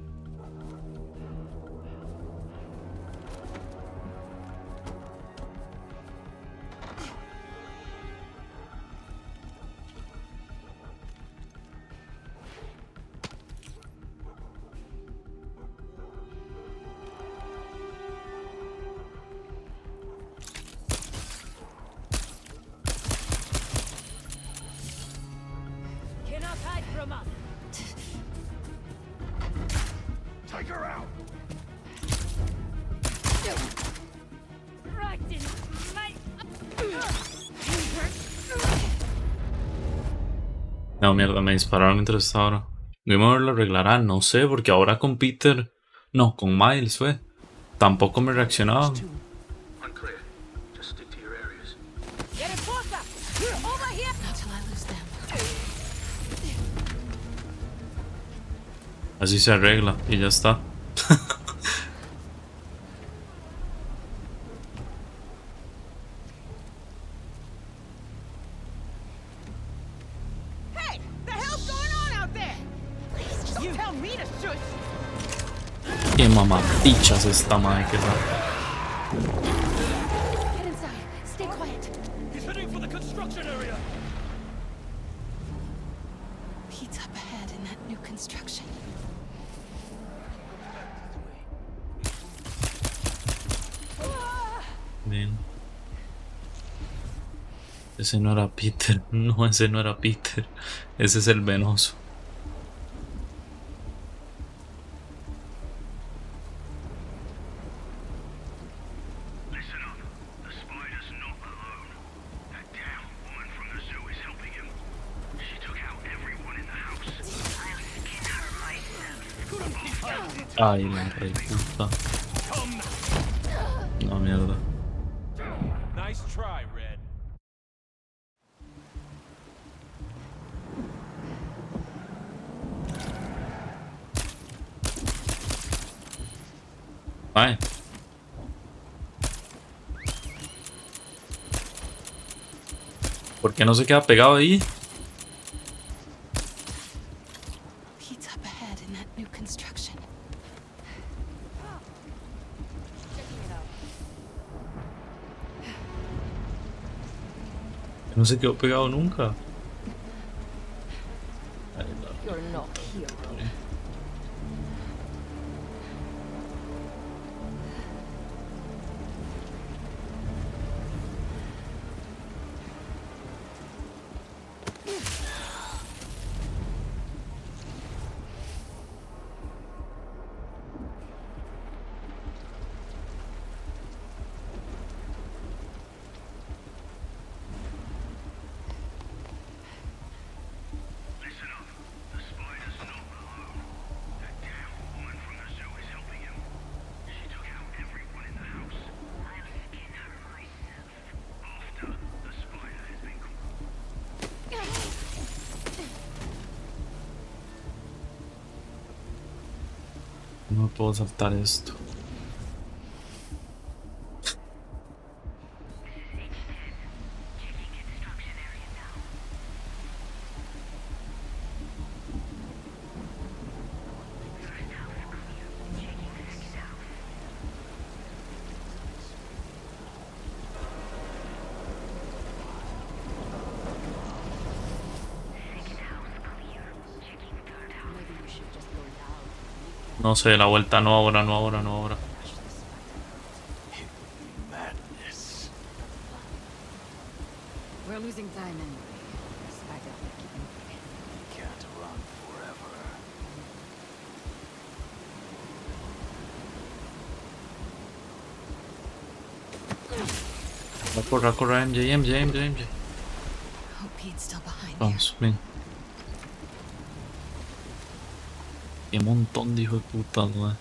Cannot hide from us.
Take her out.
Right in my...
No, mierda, me dispararon mientras estaba ahora. Game lo arreglará, no sé, porque ahora con Peter... No, con Miles fue. Tampoco me reaccionaban.
Unclear. Just stick to your areas.
Get it closer! Over here!
Not till I lose them.
Así se arregla y ya está.
Hey, the hell's going on out there? Please, don't tell me to shush.
Qué mamapichas esta madre que da.
Get inside. Stay quiet.
He's heading for the construction area.
Pete's up ahead in that new construction.
Bien. Ese no era Peter. No, ese no era Peter. Ese es el venoso.
Listen up. The spider's not alone. That damn woman from the zoo is helping him. She took out everyone in the house. I'll skin her myself.
Ay, la rey puta. No, mierda.
Nice try, Red.
Ay. ¿Por qué no se queda pegado ahí?
Pete's up ahead in that new construction.
No se quedó pegado nunca.
You're no hero.
No puedo saltar esto. No sé, la vuelta no ahora, no ahora, no ahora.
Madness.
We're losing time anyway. Spider, keep moving.
Can't run forever.
Corra, corra, MJ.
Hope Pete's still behind.
Vamos, ven. Qué montón de hijos de puta, güey.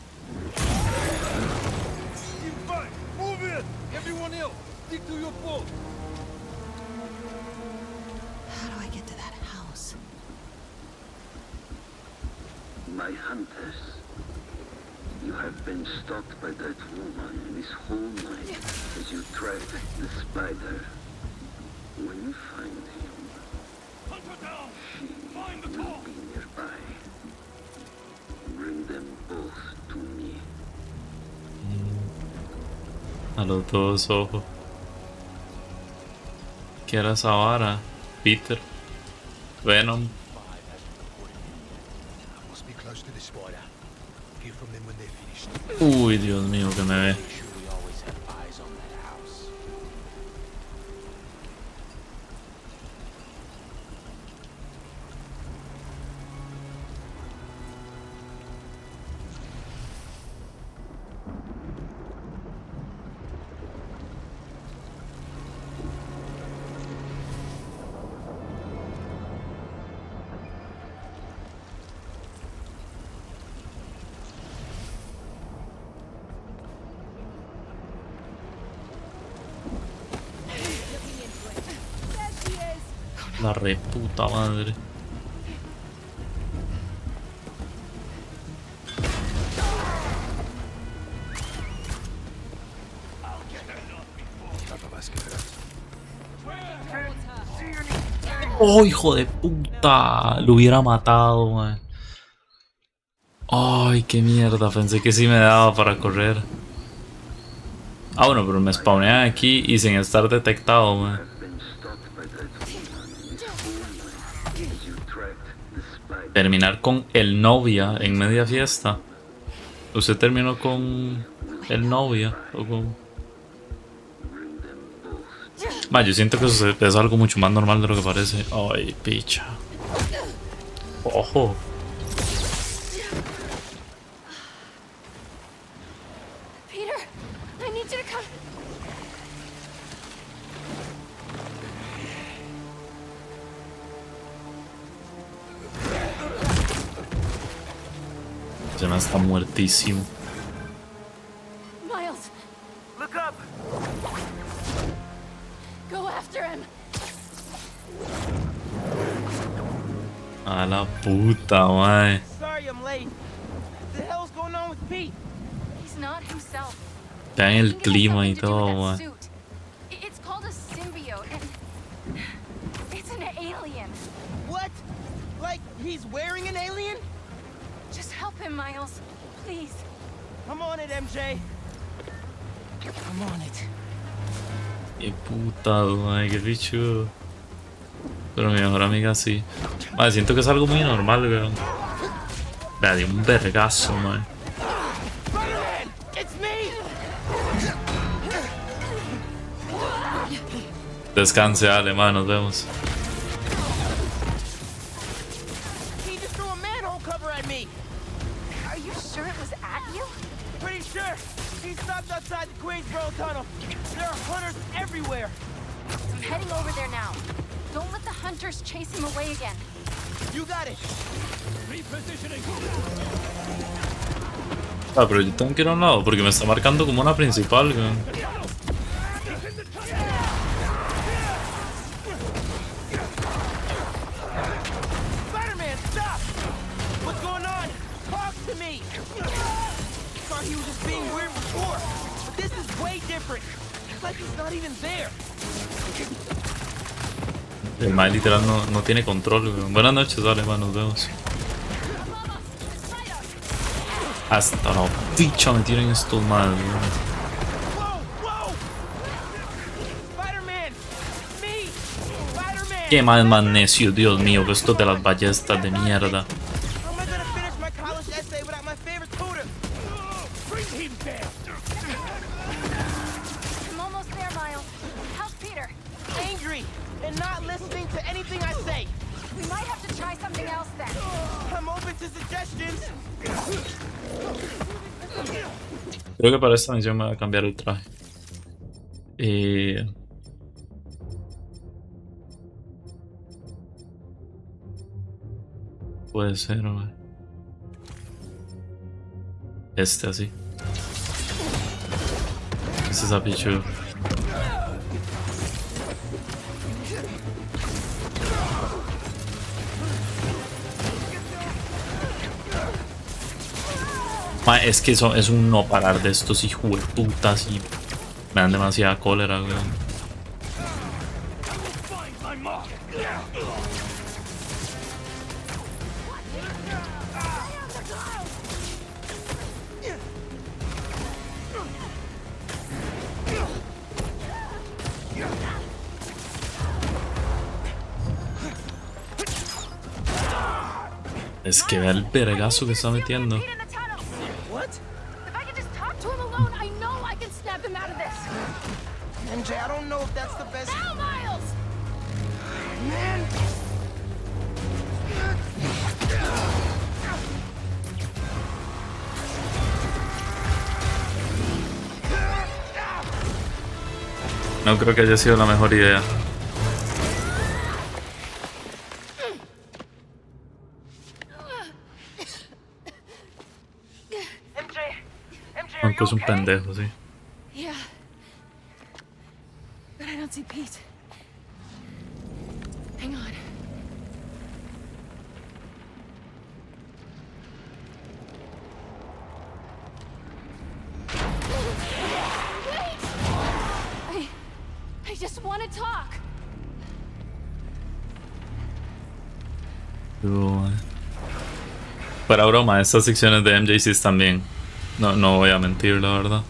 Move in! Everyone else, stick to your post!
How do I get to that house?
My hunters, you have been stalked by that woman this whole night as you tracked the spider. When you find him, she will be nearby. Bring them both to me.
A los dos ojos. ¿Qué era esa vara? Peter. Venom.
Must be close to the spider. Hear from them when they're finished.
Uy, Dios mío, que me ve.
Sure we always have eyes on that house.
La reputa madre. Oh, hijo de puta. Lo hubiera matado, man. Ay, qué mierda. Pensé que sí me daba para correr. Ah, bueno, pero me spawnean aquí y sin estar detectado, man. Terminar con el novia en media fiesta. ¿Usted terminó con el novia? ¿O con... Ma, yo siento que eso es algo mucho más normal de lo que parece. Ay, picha. Ojo.
Peter, I need you to come.
Se me está muertísimo.
Miles,
Look up!
go after him.
A la puta, mae.
Sorry I'm late. What the hell's going on with Pete?
He's not himself.
Vean el clima y todo, mae.
Suit. It's called a symbiote, and it's an alien.
What? Like he's wearing an alien?
Just help him, Miles. Please.
I'm on it, MJ. I'm on it.
Qué puta, mae, qué pichudo. Pero mi mejor amiga sí. Mae, siento que es algo muy normal, weón. Vea, de un vergazo, mae.
Spider-Man! It's me!
Descanse, Ale, mae, nos vemos.
He just threw a manhole cover at me!
Are you sure it was at you?
Pretty sure. He stopped outside the Queensboro tunnel. There are hunters everywhere.
I'm heading over there now. Don't let the hunters chase him away again.
You got it.
Repositioning.
Ah, pero yo tengo que ir a un lado porque me está marcando como una principal, weón.
Spider-Man, stop! What's going on? Talk to me! thought he was just being weird before. But this is way different. It's like he's not even there.
El Miles literal no tiene control, weón. Buenas noches, dale, man, nos vemos. Hasta la picha me tienen estos mal, weón. Qué mal más necio, Dios mío, que esto de las ballestas de mierda.
I'm almost there, Miles. How's Peter?
Angry and not listening to anything I say.
We might have to try something else then.
I'm open to suggestions.
Creo que para esta misión me voy a cambiar el traje. Puede ser, güey. Este así. Ese es a pichu. Es que eso es un no parar de estos hijueputas y me dan demasiada cólera, güey. Es que vea el vergazo que está metiendo.
MJ, I don't know if that's the best. Ow, Miles! Man!
No creo que haya sido la mejor idea. Aunque es un pendejo, sí.
Yeah. But I don't see Pete. Hang on. Wait! I just want to talk.
Para broma, estas secciones de MJ sí están bien. No voy a mentir, la verdad.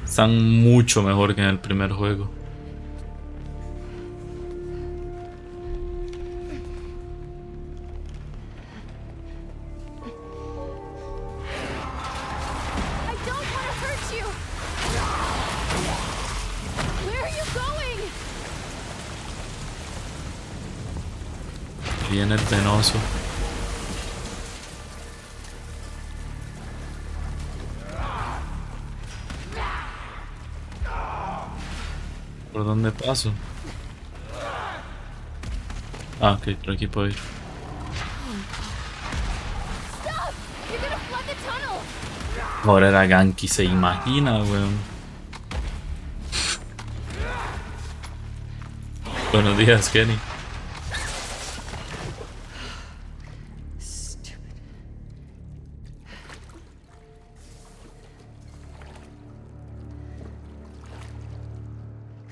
Están mucho mejor que en el primer juego. Viene el penoso. ¿Por dónde paso? Ah, ok, por aquí puedo ir. Ahora era Ganky, se imagina, weón. Buenos días, Kenny.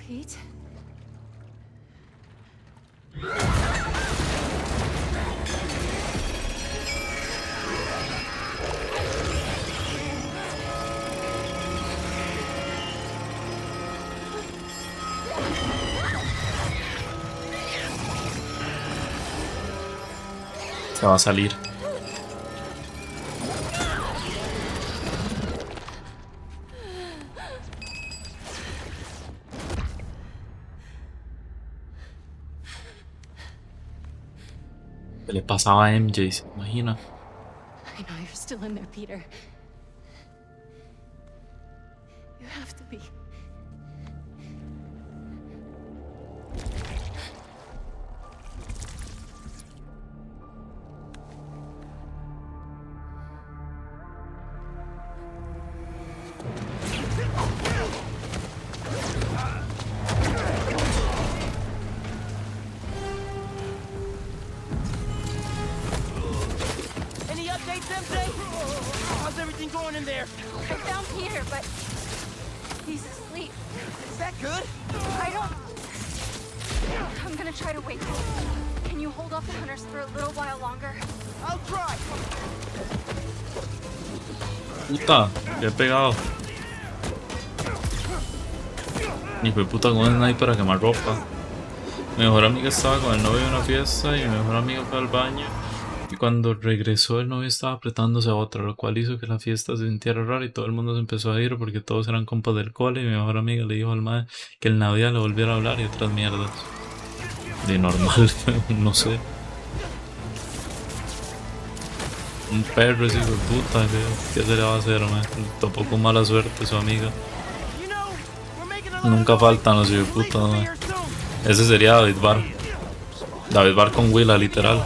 Pete?
Se va a salir. ¿Qué le pasaba a MJ? ¿Se imagina?
I know you're still in there, Peter. You have to be.
Any updates, MJ? How's everything anything going in there.
I found Peter, but he's asleep.
Is that good?
I don't... I'm gonna try to wake him. Can you hold off the hunters for a little while longer?
I'll try.
Puta, le he pegado. Y fue puta con un sniper a quemar ropa. Mi mejor amiga estaba con el novio en una fiesta y mi mejor amiga fue al baño. Y cuando regresó el novio estaba apretándose a otra, lo cual hizo que la fiesta se sintiera rara y todo el mundo se empezó a ir porque todos eran compas del cole y mi mejor amiga le dijo al mae que el Navidad le volviera a hablar y otras mierdas. De normal, no sé. Un perro ese hijo de puta, ¿qué se le va a hacer, mae? Topó con mala suerte su amiga. Nunca faltan los hijos de puta, mae. Ese sería David Barr. David Barr con Willa, literal.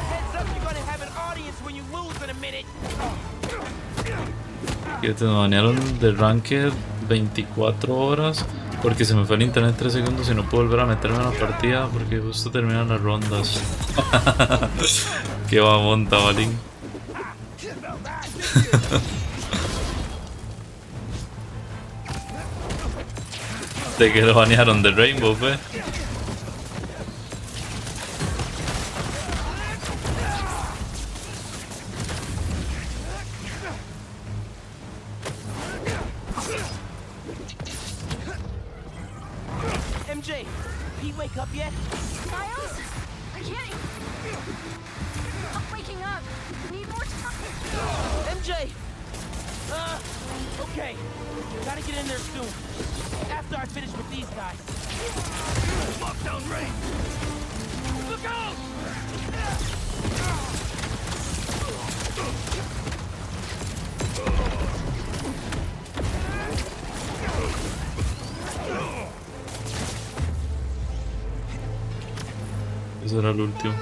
Que te banearon de Ranked 24 horas porque se me fue el internet 3 segundos y no puedo volver a meterme en la partida porque justo terminan las rondas. Qué babón, tabalín. De que lo banearon de Rainbow, fe.
MJ, he wake up yet?
Miles? I can't... I'm waking up. I need more time.
MJ! Okay. Gotta get in there soon. After I finish with these guys. Lockdown range! Look out!
Ese era el último.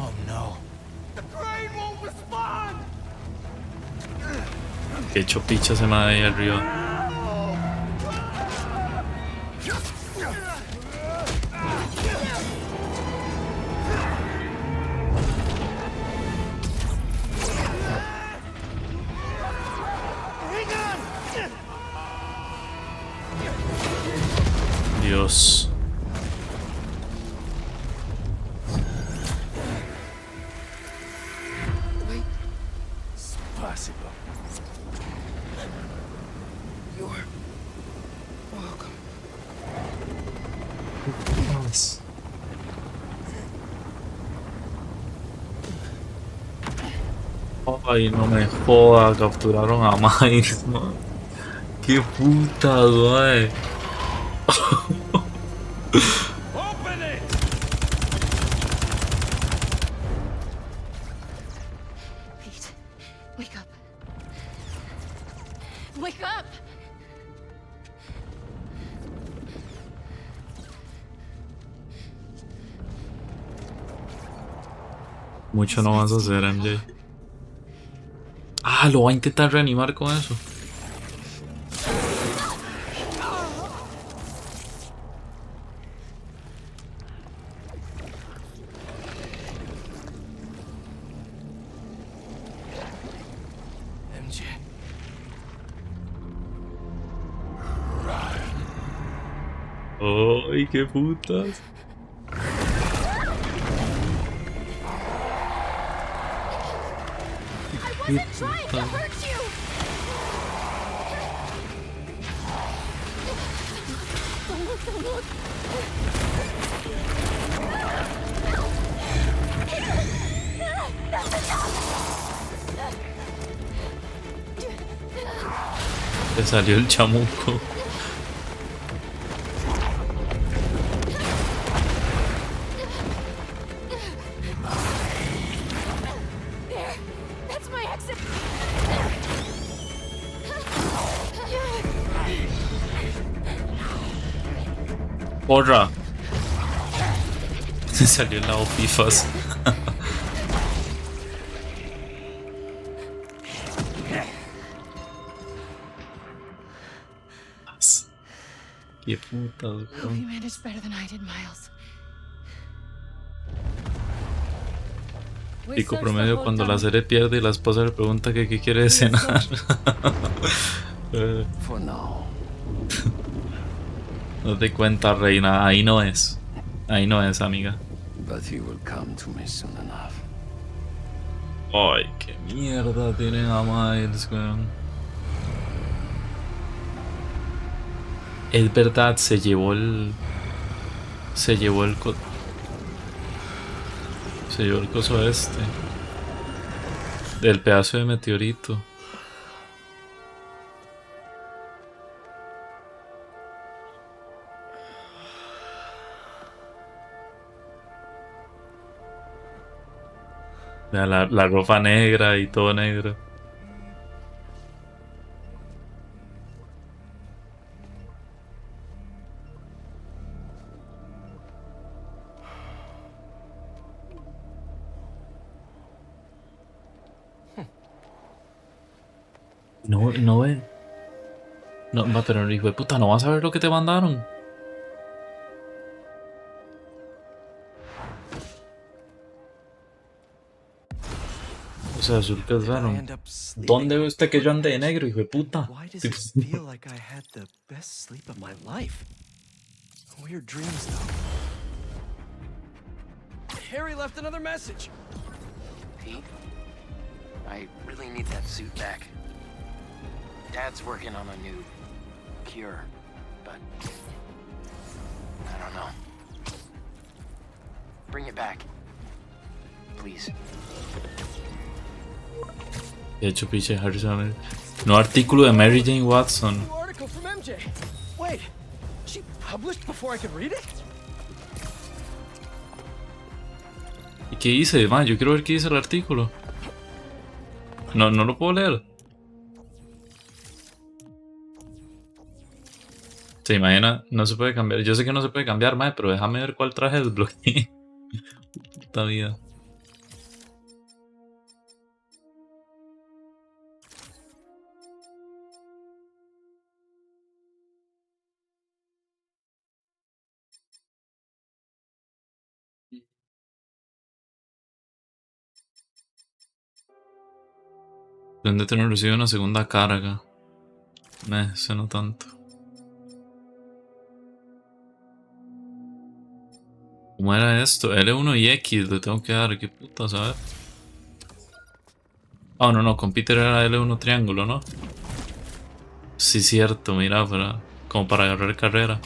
Oh no. The crane won't respond!
Que hecho picha se me da ahí arriba. Dios.
Possible. You're welcome.
Ay, no me joda, capturaron a Miles, man. Qué puta, güey.
Open it!
Pete, wake up. Wake up!
Mucho no vas a hacer, MJ. Ah, lo va a intentar reanimar con eso.
MJ.
Ay, qué putas.
I wasn't trying to hurt you! Don't look, don't look.
Le salió el chamuco.
There! That's my exit!
¡Porra! Se salió el lado pifas. Qué puta,
Hope you managed better than I did, Miles.
Pico promedio cuando la serie pierde y la esposa le pregunta que qué quiere de cenar.
For now.
No te cuenta, reina. Ahí no es. Ahí no es, amiga.
But he will come to me soon enough.
Ay, qué mierda tienen a Miles, weón. Es verdad, se llevó el coso este. Del pedazo de meteorito. La ropa negra y todo negro. No ve. No, va, pero hijo de puta, no vas a ver lo que te mandaron. O sea, surcasaron. ¿Dónde ve usted que yo ande de negro, hijo de puta?
Why does it feel like I had the best sleep of my life? Weird dreams, though. Harry left another message.
Pete, I really need that suit back. Dad's working on a new cure, but I don't know. Bring it back, please.
De hecho, pinche Harrison. No artículo de Mary Jane Watson.
New article from MJ. Wait, she published before I could read it?
¿Y qué dice? Man, yo quiero ver qué dice el artículo. No lo puedo leer. Se imagina, no se puede cambiar. Yo sé que no se puede cambiar, mae, pero déjame ver cuál traje desbloqueé. Puta vida. Deben de tener recibido una segunda carga. Eso no tanto. ¿Cómo era esto? L1 y X le tengo que dar. ¿Qué puta, sabes? Ah, no, con Peter era L1 triángulo, ¿no? Sí, cierto, mira, como para agarrar carrera.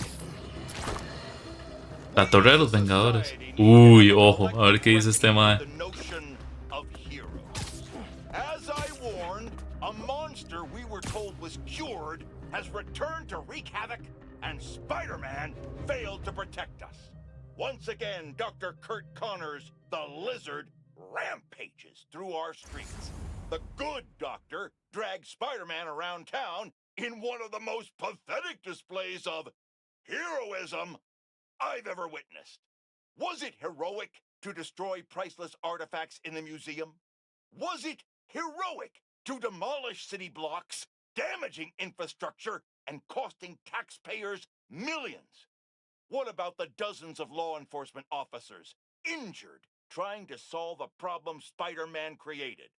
La Torre de los Vengadores. Uy, ojo, a ver qué dice este mae.
Has returned to wreak havoc, and Spider-Man failed to protect us. Once again, Dr. Kurt Connors, the Lizard, rampages through our streets. The good doctor drags Spider-Man around town in one of the most pathetic displays of heroism I've ever witnessed. Was it heroic to destroy priceless artifacts in the museum? Was it heroic to demolish city blocks, damaging infrastructure, and costing taxpayers millions? What about the dozens of law enforcement officers injured trying to solve a problem Spider-Man created?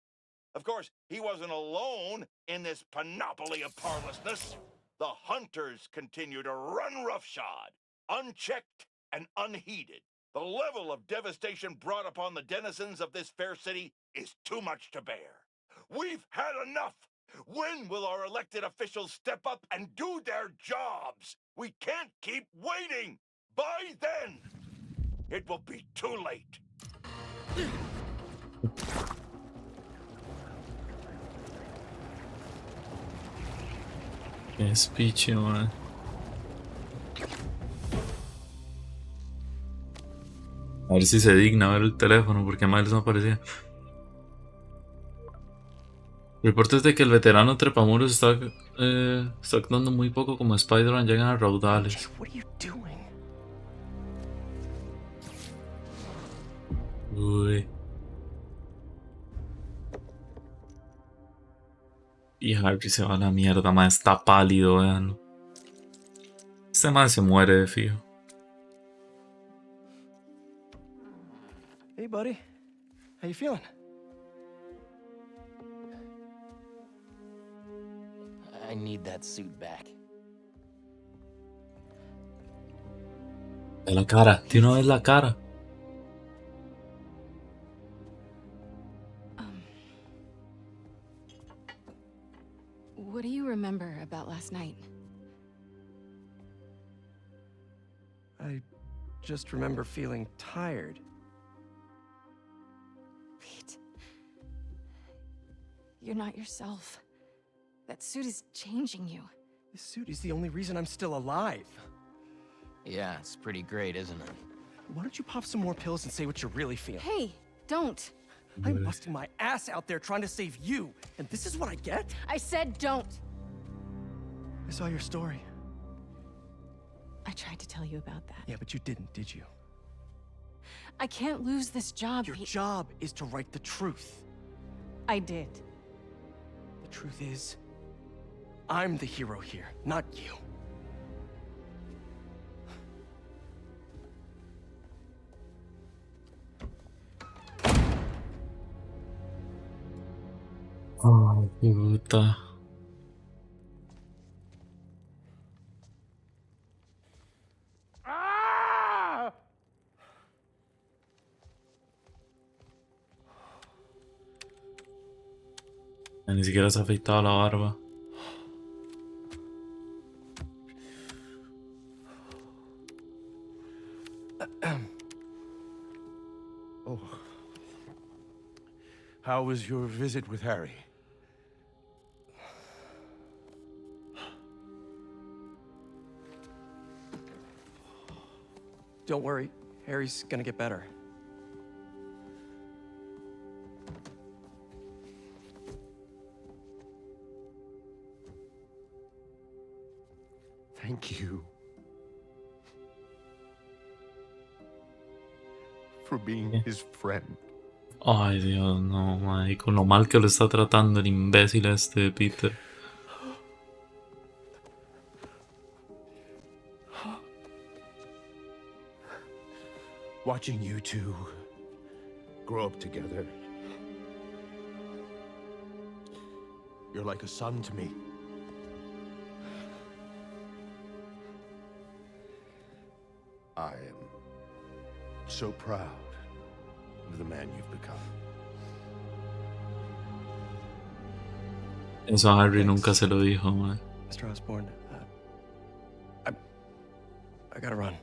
Of course, he wasn't alone in this panoply of powerlessness. The hunters continue to run roughshod, unchecked and unheeded. The level of devastation brought upon the denizens of this fair city is too much to bear. We've had enough! When will our elected officials step up and do their jobs? We can't keep waiting! By then, it will be too late.
Qué speech, man. A ver si se digna ver el teléfono, porque Miles no aparecía. Reportes de que el veterano trepamuros está actuando muy poco como Spider-Man llegan a raudales. Uy. Y Harry se va a la mierda, man, está pálido, vean. Este man se muere de fijo.
Hey, buddy. How you feeling?
I need that suit back.
De la cara, de una vez la cara.
What do you remember about last night?
I just remember feeling tired.
Pete. You're not yourself. That suit is changing you.
This suit is the only reason I'm still alive.
Yeah, it's pretty great, isn't it?
Why don't you pop some more pills and say what you're really feeling?
Hey, don't.
I'm busting my ass out there trying to save you, and this is what I get?
I said don't.
I saw your story.
I tried to tell you about that.
Yeah, but you didn't, did you?
I can't lose this job.
Your job is to write the truth.
I did.
The truth is, I'm the hero here, not you.
Oh, puta. Ni siquiera se ha afeitado la barba.
Oh. How was your visit with Harry?
Don't worry, Harry's gonna get better.
Thank you for being his friend.
Ay, Dios, no, mae. Con lo mal que lo está tratando el imbécil este de Peter.
Watching you two grow up together. You're like a son to me. I am so proud of the man you've become.
Eso a Harry nunca se lo dijo, mae.
Mr. Osborn, I gotta run.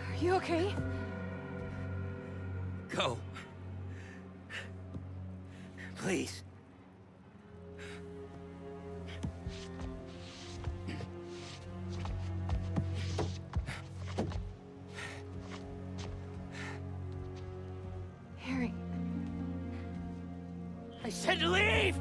Are you okay?
Go. Please.
Harry.
I said to leave!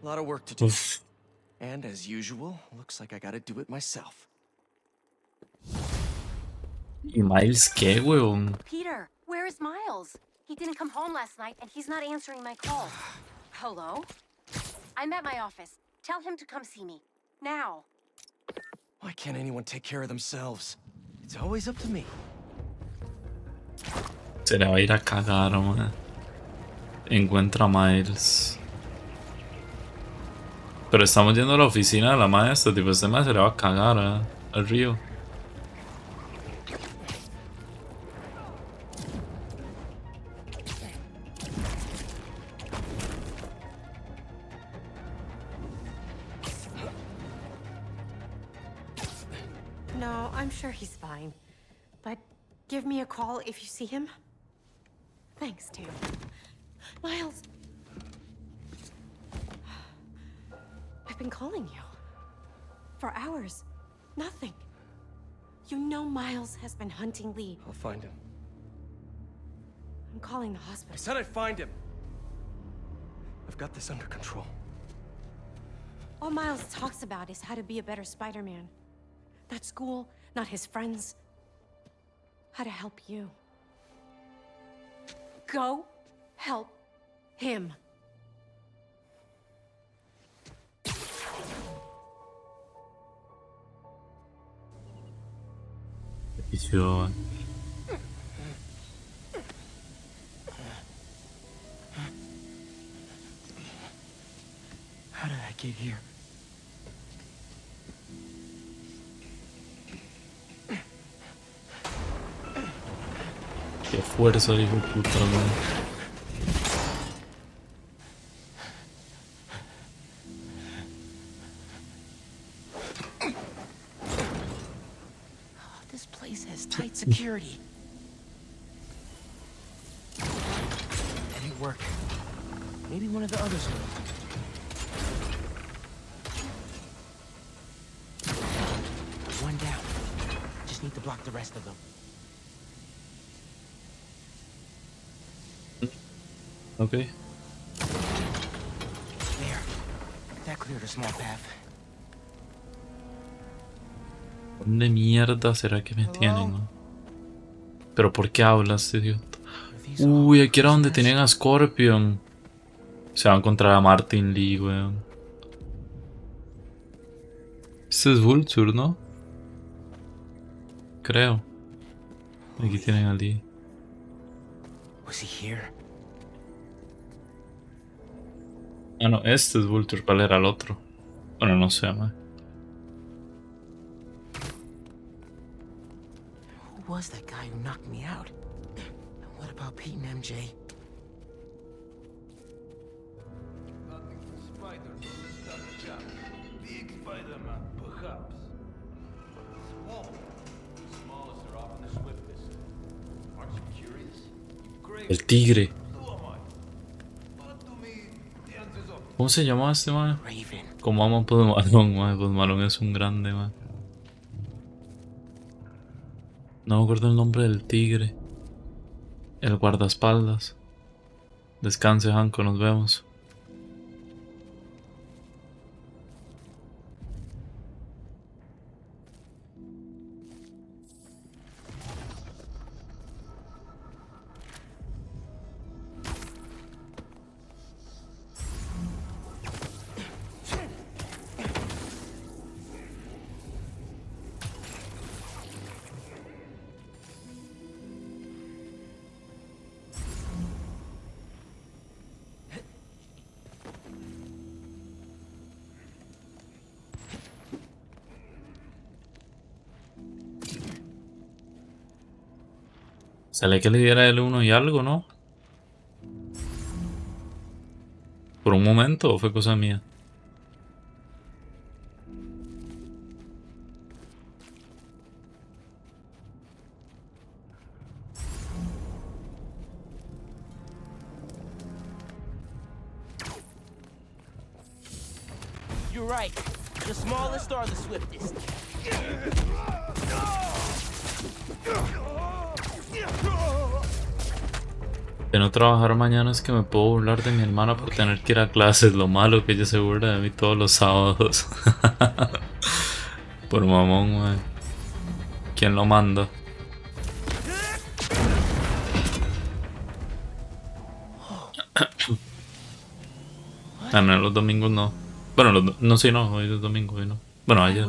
A lot of work to do. And as usual, looks like I gotta do it myself.
¿Y Miles qué, weón?
Peter, where is Miles? He didn't come home last night, and he's not answering my calls. Hello? I'm at my office. Tell him to come see me. Now.
Why can't anyone take care of themselves? It's always up to me.
Se le va a ir a cagar, man. Encuentra a Miles. Pero estamos yendo a la oficina de la maestra, tipo, este mae se le va a cagar al río.
No, I'm sure he's fine. But give me a call if you see him. Thanks, Tam. Miles! I've been calling you. For hours. Nothing. You know Miles has been hunting Lee.
I'll find him.
I'm calling the hospital.
I said I'd find him. I've got this under control.
All Miles talks about is how to be a better Spider-Man. Not school, not his friends. How to help you. Go help him.
Petición.
How did I get here?
Qué fuerza, hijo de puta, man.
This place has tight security. That didn't work. Maybe one of the others will. One down. Just need to block the rest of them.
Okay.
There. That cleared a small path.
¿Dónde mierda será que me tienen, no? ¿Pero por qué hablas, idiota? Uy, aquí era donde tenían a Scorpion. Se va a encontrar a Martin Lee, weón. Este es Vulture, ¿no? Creo. Aquí tienen a Lee.
Was he here?
Ah, no, este es Vulture. ¿Cuál era el otro? Bueno, no sé, man.
Who was that guy who knocked me out? And what about Pete and MJ?
Spider from the start job. Big Spider-Man, perhaps. Small. The smallest are often the swiftest. Aren't you curious?
El tigre. ¿Cómo se llama este, man? Como ama Post Malone, man. Post Malone es un grande, man. No me acuerdo el nombre del tigre. El guardaespaldas. Descanse, Hanko, nos vemos. Sale que le diera el 1 y algo, ¿no? ¿Por un momento o fue cosa mía?
You're right. The smallest are the swiftest.
De no trabajar mañana es que me puedo burlar de mi hermana por tener que ir a clases. Lo malo que ella se burla de mí todos los sábados. Por mamón, wey. ¿Quién lo manda? Ah, no, los domingos no. Bueno, no, sí, no, hoy es domingo, hoy no. Bueno, ayer.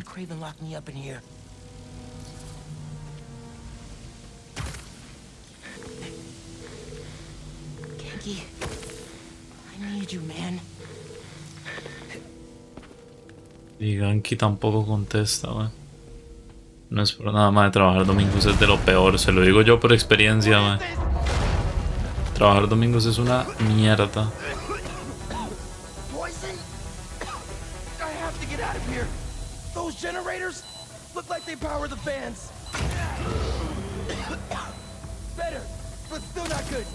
Genki, I need you, man.
Y Ganki tampoco contesta, wey. No es por nada más de trabajar domingos, es de lo peor, se lo digo yo por experiencia, wey. Trabajar domingos es una mierda.
Poison? I have to get out of here. Those generators look like they power the fans. Better, but still not good.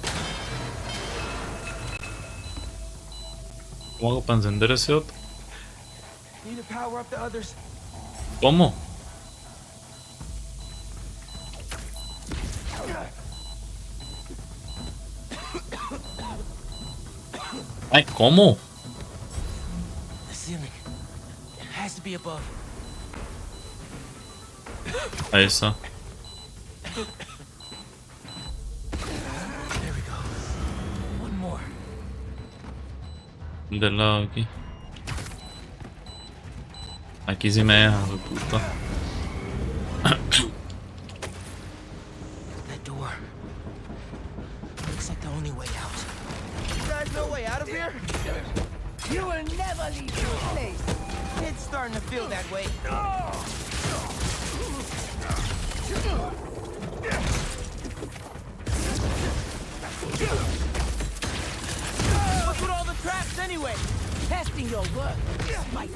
¿Cómo hago para encender ese otro?
Need to power up the others.
¿Cómo? Ay, ¿cómo?
The ceiling. It has to be above.
Ahí está.
There we go. One more.
Del lado aquí. Aquí sí me deja, de puta.
That door. Looks like the only way out.
You guys no way out of here?
You will never leave this place.
It's starting to feel that way. What's with all the traps anyway?
Testing your work, Spike.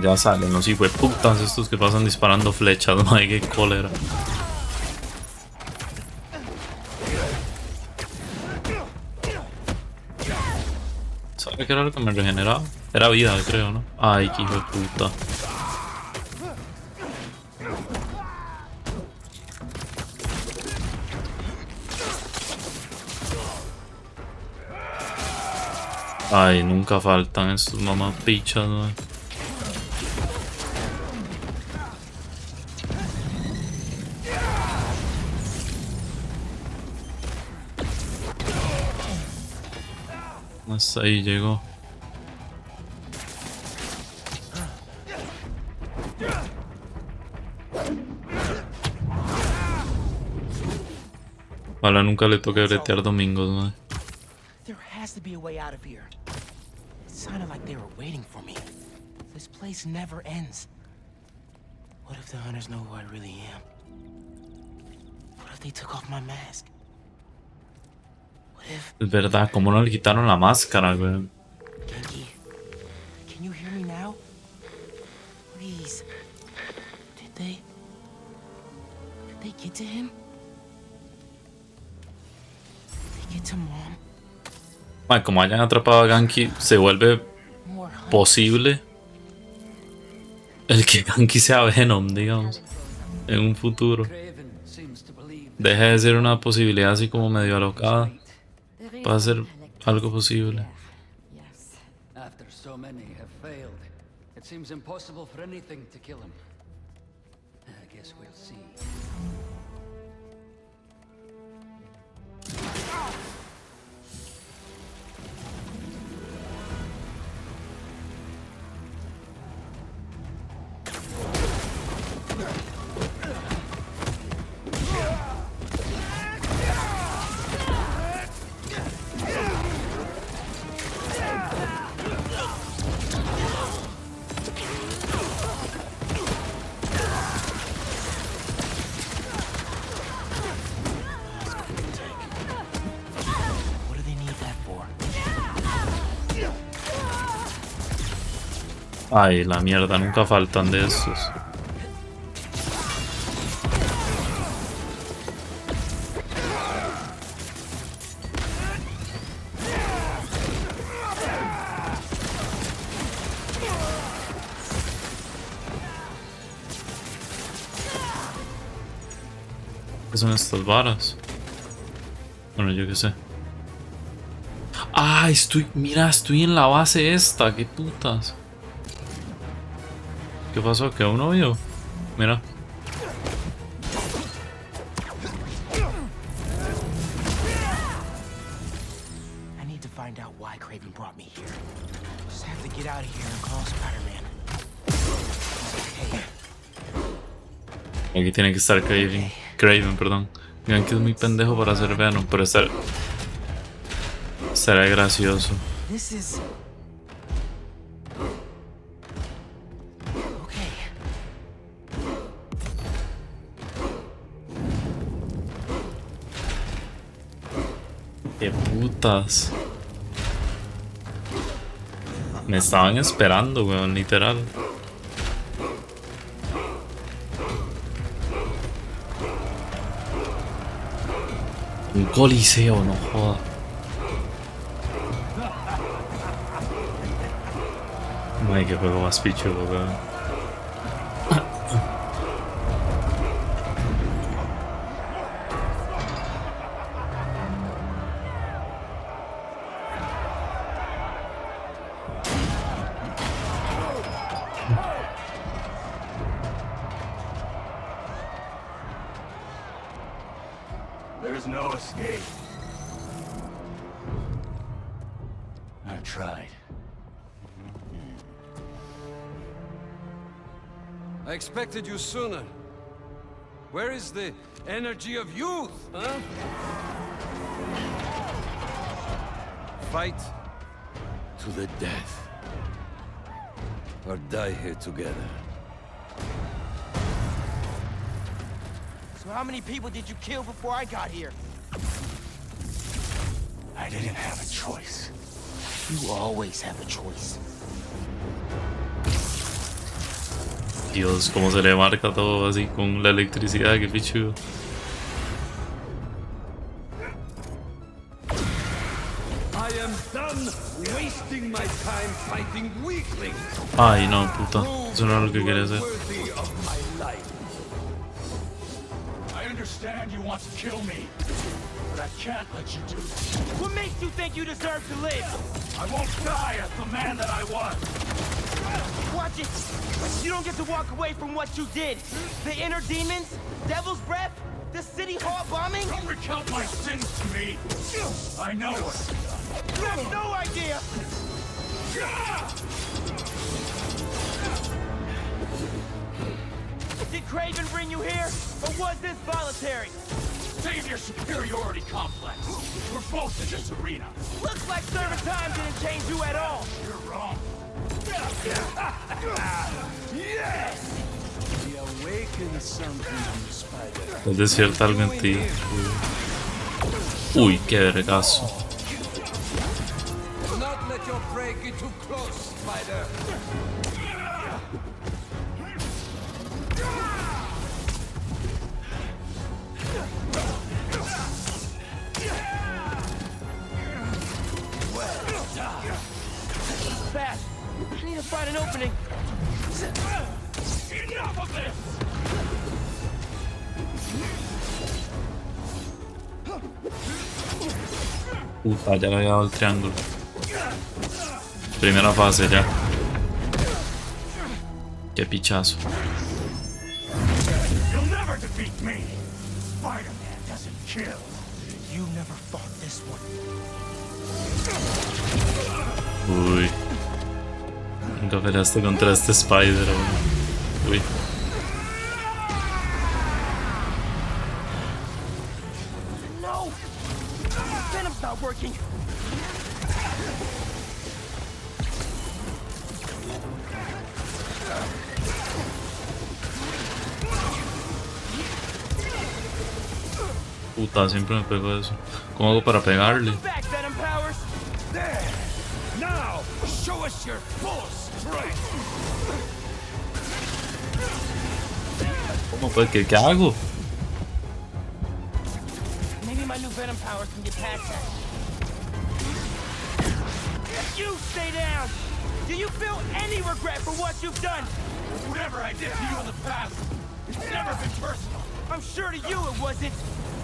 Ya salen los hijueputas estos que pasan disparando flechas, madre, qué cólera. ¿Sabe qué era lo que me regeneraba? Era vida, creo, ¿no? Ay, qué hijo de puta. Ay, nunca faltan estos mamapichas, ¿no? Hasta ahí llegó. Ojalá nunca le toque bretear domingos, ¿no?
There has to be a way out of here. It sounded like they were waiting for me. This place never ends. What if the hunters know who I really am? What if they took off my mask? What if...
Es verdad, ¿cómo no le quitaron la máscara, güey?
Genki, can you hear me now? Please. Did they get to him? Did they get to Mom?
Ay, como hayan atrapado a Ganke, se vuelve posible el que Ganke sea Venom, digamos, en un futuro. Deja de ser una posibilidad así como medio alocada para ser algo posible.
After so many have failed, it seems impossible for anything to kill him. I guess we'll see.
Ay, la mierda, nunca faltan de estos. ¿Qué son estas varas? Bueno, yo qué sé. Ah, mira, estoy en la base esta, qué putas. ¿Qué pasó? ¿Que aún no vio? Mira.
I need to find out why Kraven brought me here. Just have to get out of here and call Spider-Man. Hey.
Aquí tiene que estar Kraven, perdón. Vean que es muy pendejo para hacer Venom, pero será gracioso.
This is...
¡Qué putas! Me estaban esperando, weón, literal. Un coliseo, no joda. Ay, qué juego más pichudo, weón.
There's no escape. I've tried.
I expected you sooner. Where is the energy of youth, huh? Fight to the death. Or die here together.
So how many people did you kill before I got here?
I didn't have a choice.
You always have a choice.
Dios, cómo se le marca todo así con la electricidad, que pichudo.
I am done wasting my time fighting weaklings.
Ay, no, puta. Eso no era lo que quería hacer.
Worthy of my life.
I understand you want to kill me, but I can't let you do this.
What makes you think you deserve to live?
I won't die as the man that I was.
Watch it! You don't get to walk away from what you did. The inner demons, Devil's Breath, the City Hall bombing.
Don't recount my sins to me. I know what I've done.
You have no idea! Did Craven bring you here, or was this voluntary?
Save your superiority complex. We're both in this arena.
Looks like serving time didn't change you at all.
You're wrong.
Yes! We awaken something in the spider.
Es despierta algo en ti. Uy, qué vergazo.
Do not let your prey get too close, spider.
Fast! I need to find an opening.
Enough of this!
Puta, ya le había dado el triángulo. Primera fase ya. Qué pichazo.
You'll never defeat me. Spider-Man doesn't kill.
You never fought this one.
Uy. Nunca peleaste contra este Spider. Uy.
No! Venom's not working.
Puta, siempre me pegó eso. ¿Cómo hago para pegarle?
Back, Venom powers.
There! Now, show us your full strength!
¿Cómo pues? ¿Qué hago?
Maybe my new Venom powers can get past that. You stay down! Do you feel any regret for what you've done?
Whatever I did to you in the past, it's never been personal.
I'm sure to you it wasn't.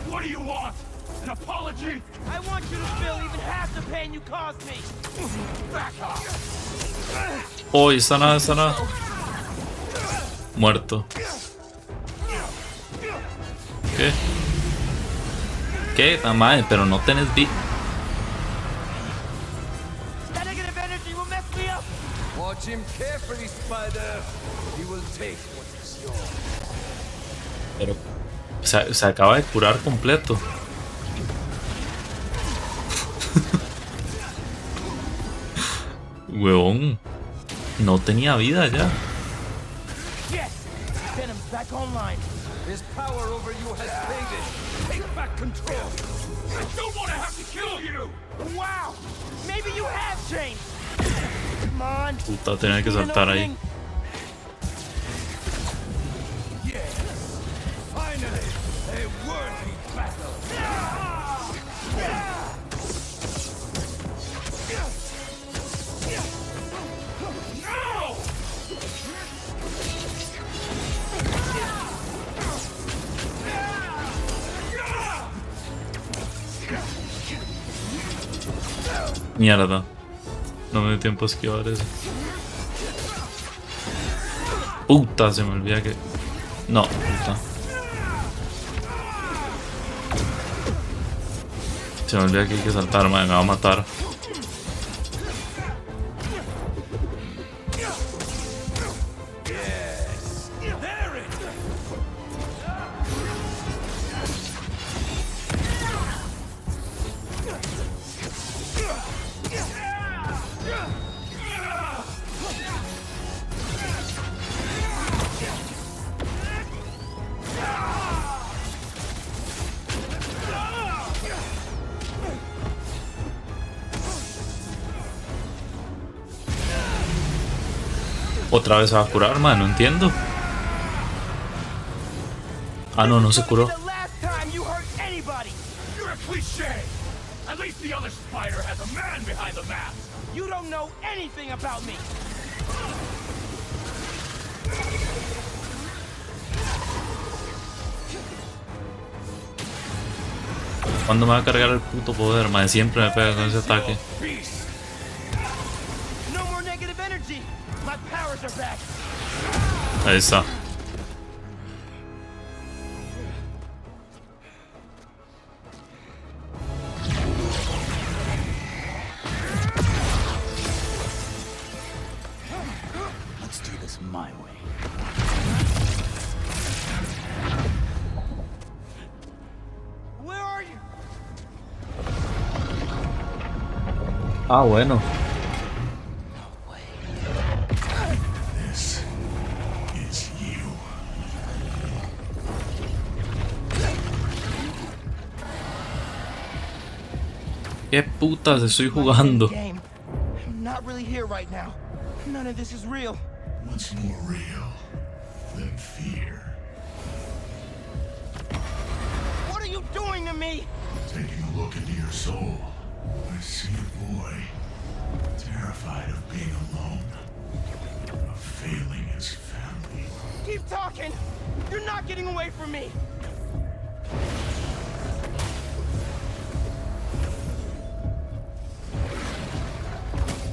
What do you want? An apology?
I want you to feel even half the pain you caused me.
Back off!
Oh, está nada, está nada. Muerto. ¿Qué? ¿Qué? Ah, madre, pero no tenés vida.
That negative energy will mess me up.
Watch him carefully, Spider. He will take what is yours.
Pero se acaba de curar completo. Huevón. No tenía vida ya.
Yes! Venom's back online.
His power over you has faded. Take back control.
I don't want to have to kill you!
Wow! Maybe you have changed!
Puta, tenía que saltar ahí. Mierda. No me dio tiempo a esquivar eso. Puta, se me olvida que... No, puta. Se me olvida que hay que saltar, madre, me va a matar. Otra vez se va a curar, man, no entiendo. Ah, no, no se curó.
You're a cliché. At least the other spider has a man behind the mask. You don't know anything about me.
¿Cuándo me va a cargar el puto poder, man? Siempre me pega con ese ataque.
No more negative energy. My powers are back.
Ahí está.
Let's do this my way.
Where are you?
Ah, bueno.
This is you.
¿Qué putas estoy jugando?
Game. I'm not really here right now. None of this is real.
What's more real than fear?
What are you doing to me?
Taking a look into your soul, I see a boy terrified of being alone, of failing his family.
Keep talking. You're not getting away from me.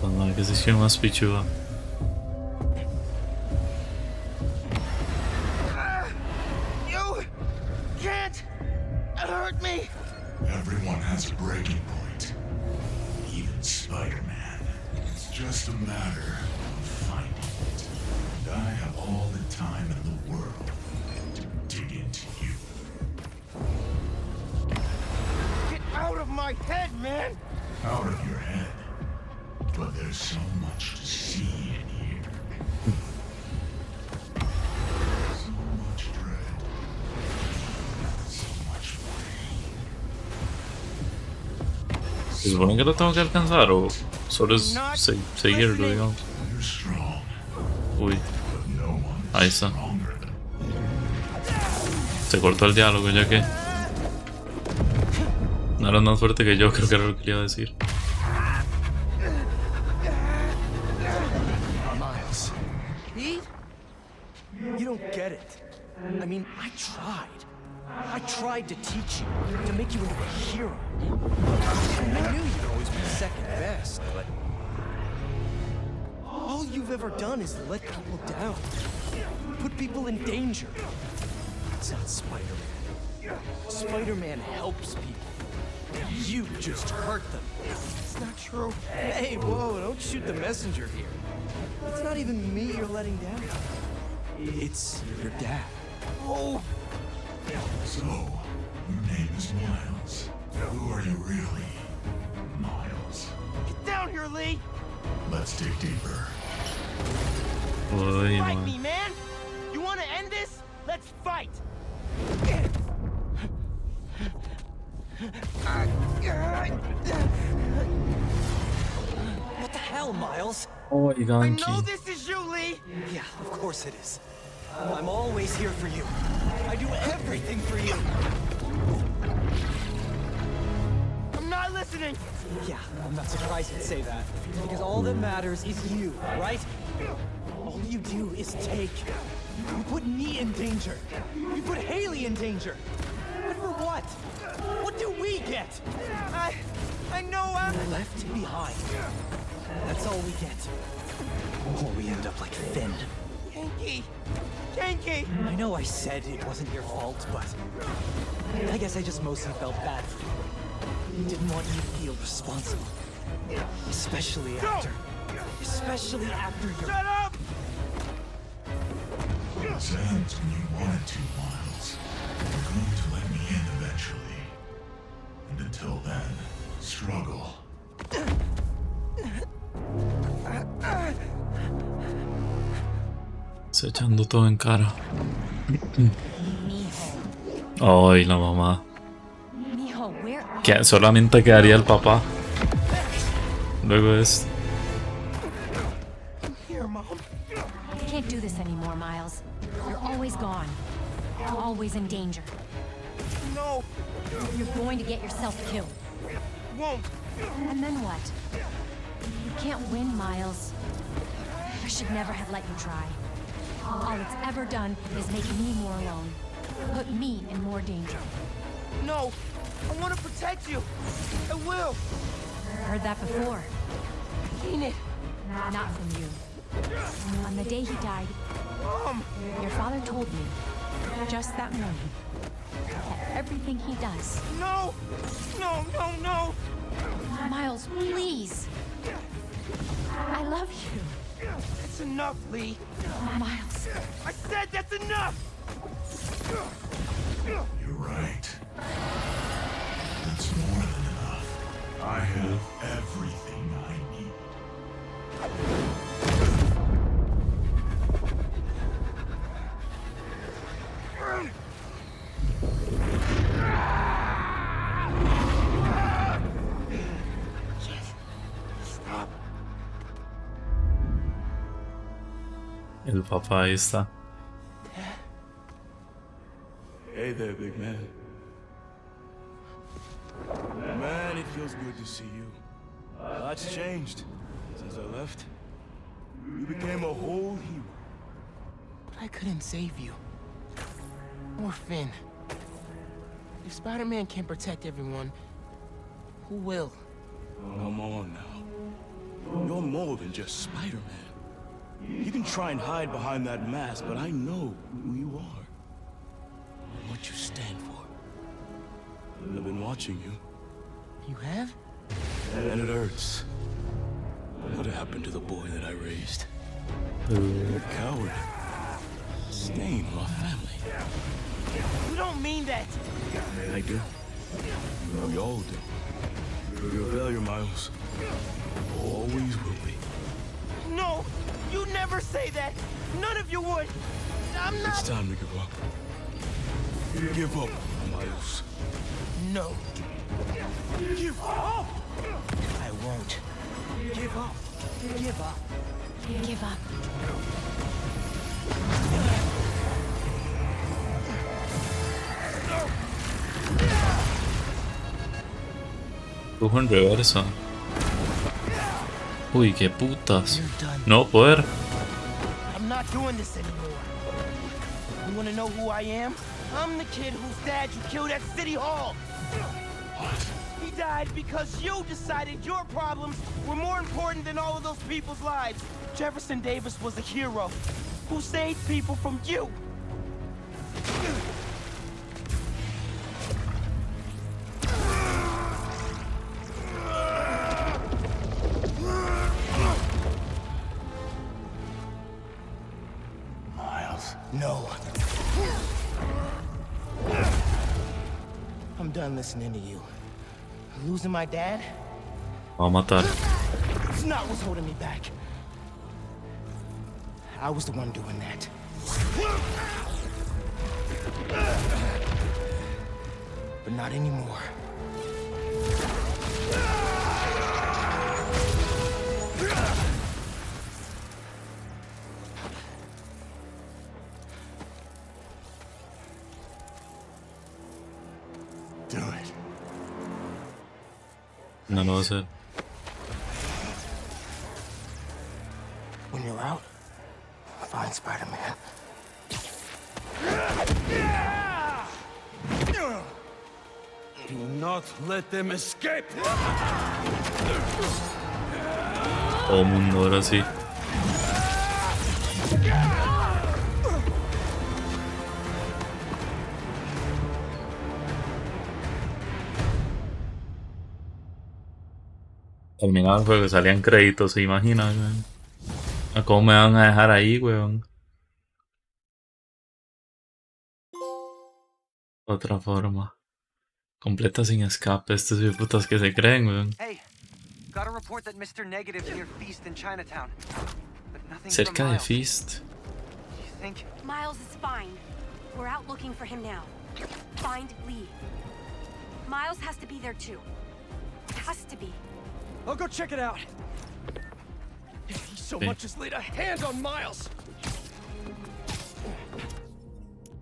Vamos a ver que se hicieron más pichuda.
You can't hurt me.
Everyone has a breaking point, even Spider-Man. It's just a matter of finding it. And I have all the time in the world to dig into you.
Get out of my head, man.
Out of your head. But there's so much to see in here. So much dread. So much pain.
¿Se supone que lo tengo que alcanzar o solo es seguirlo, digamos?
You're strong.
Uy.
But no one
Ahí está. Se cortó el diálogo ya que... No eras más fuerte que yo, creo que era lo que le iba a decir.
Miles. Pete? You don't get it. I mean, I tried. I tried to teach you, to make you into a hero. I knew you'd always be second best, but... all you've ever done is let people down. Put people in danger. That's not Spider-Man. Spider-Man helps people. You just hurt them. It's not true. Hey, whoa, don't shoot the messenger here. It's not even me you're letting down. It's your dad.
Oh!
So, your name is Miles. Who are you really, Miles?
Get down here, Lee!
Let's dig deeper.
Uy,
Fight
man.
me, man! You wanna end this? Let's fight!
What the hell, Miles?
Oh,
I
Ganky.
know this is you, Lee! Yeah, of course it is. I'm always here for you. I do everything for you.
I'm not listening!
Yeah, I'm not surprised you'd say that. Because all that matters is you, right? All you do is take. You put me in danger. You put Haley in danger. But for what? What do we get?
I know I'm
left behind. That's all we get. Or we end up like Finn.
Ganke! Ganke!
I know I said it wasn't your fault, but I guess I just mostly felt bad for you. Didn't want you to feel responsible. Especially after your—
Shut up!
It's ends when you wanted to, Miles. You're going to let me in eventually. And until then, struggle.
Se echando todo en cara. Ay, la mamá.
Mijo, where are
Que solamente quedaría el papá. Luego es.
Here, Mom. I can't do this anymore, Miles. You're always gone. Always in danger.
No!
You're going to get yourself killed.
Won't!
And then what? You can't win, Miles. I should never have let you try. All it's ever done is make me more alone. Put me in more danger.
No! I want to protect you! I will!
Heard that before.
Mean it!
Not from you. On the day he died,
Mom!
your father told me, just that morning, that everything he does.
No! No, no, no!
Miles, please! I love you.
That's enough, Lee!
Miles.
I said that's enough!
You're right. That's more than enough. I have everything I need.
Stop.
El papá ahí está.
Hey there, big man. Man, it feels good to see you. Lots changed since I left. You became a whole hero.
But I couldn't save you. Or Finn. If Spider-Man can't protect everyone, who will?
Come on now. You're more than just Spider-Man. You can try and hide behind that mask, but I know who you are. And what you stand for. I've been watching you.
You have?
And it hurts. What happened to the boy that I raised? You're a coward. Stain on our family.
You don't mean that!
I do. We all do. You're a failure, Miles. Always will be.
No! You never say that! None of you would! I'm not—
It's time to give up. Give up, Miles.
No.
Give up!
I won't.
Give up!
Give up.
Give up.
Lujo en reversa. Uy, qué putas. No poder.
I'm not doing this anymore. You wanna know who I am? I'm the kid whose dad you killed at City Hall! He died because you decided your problems were more important than all of those people's lives. Jefferson Davis was a hero who saved people from you.
Miles. No. I'm done listening to you. Losing my dad?
Va a matar.
It's not what's holding me back. I was the one doing that. But not anymore.
No lo va a hacer.
When you're out, find Spider-Man.
Do not let them escape.
Todo mundo ahora sí. Terminaba el juego, salían créditos, se imaginan, weón. ¿A cómo me van a dejar ahí, weón? Otra forma. Completa sin escape, estos putas que se creen, weón.
Hey, got a report that Mr. Negative's near Feast in Chinatown. But nothing
Cerca
from
de
Miles.
Feast.
You think?
Miles is fine. We're out looking for him now. Find Lee. Miles has to be there too. Has to be.
I'll go check it out. If he so much as laid a hand on Miles.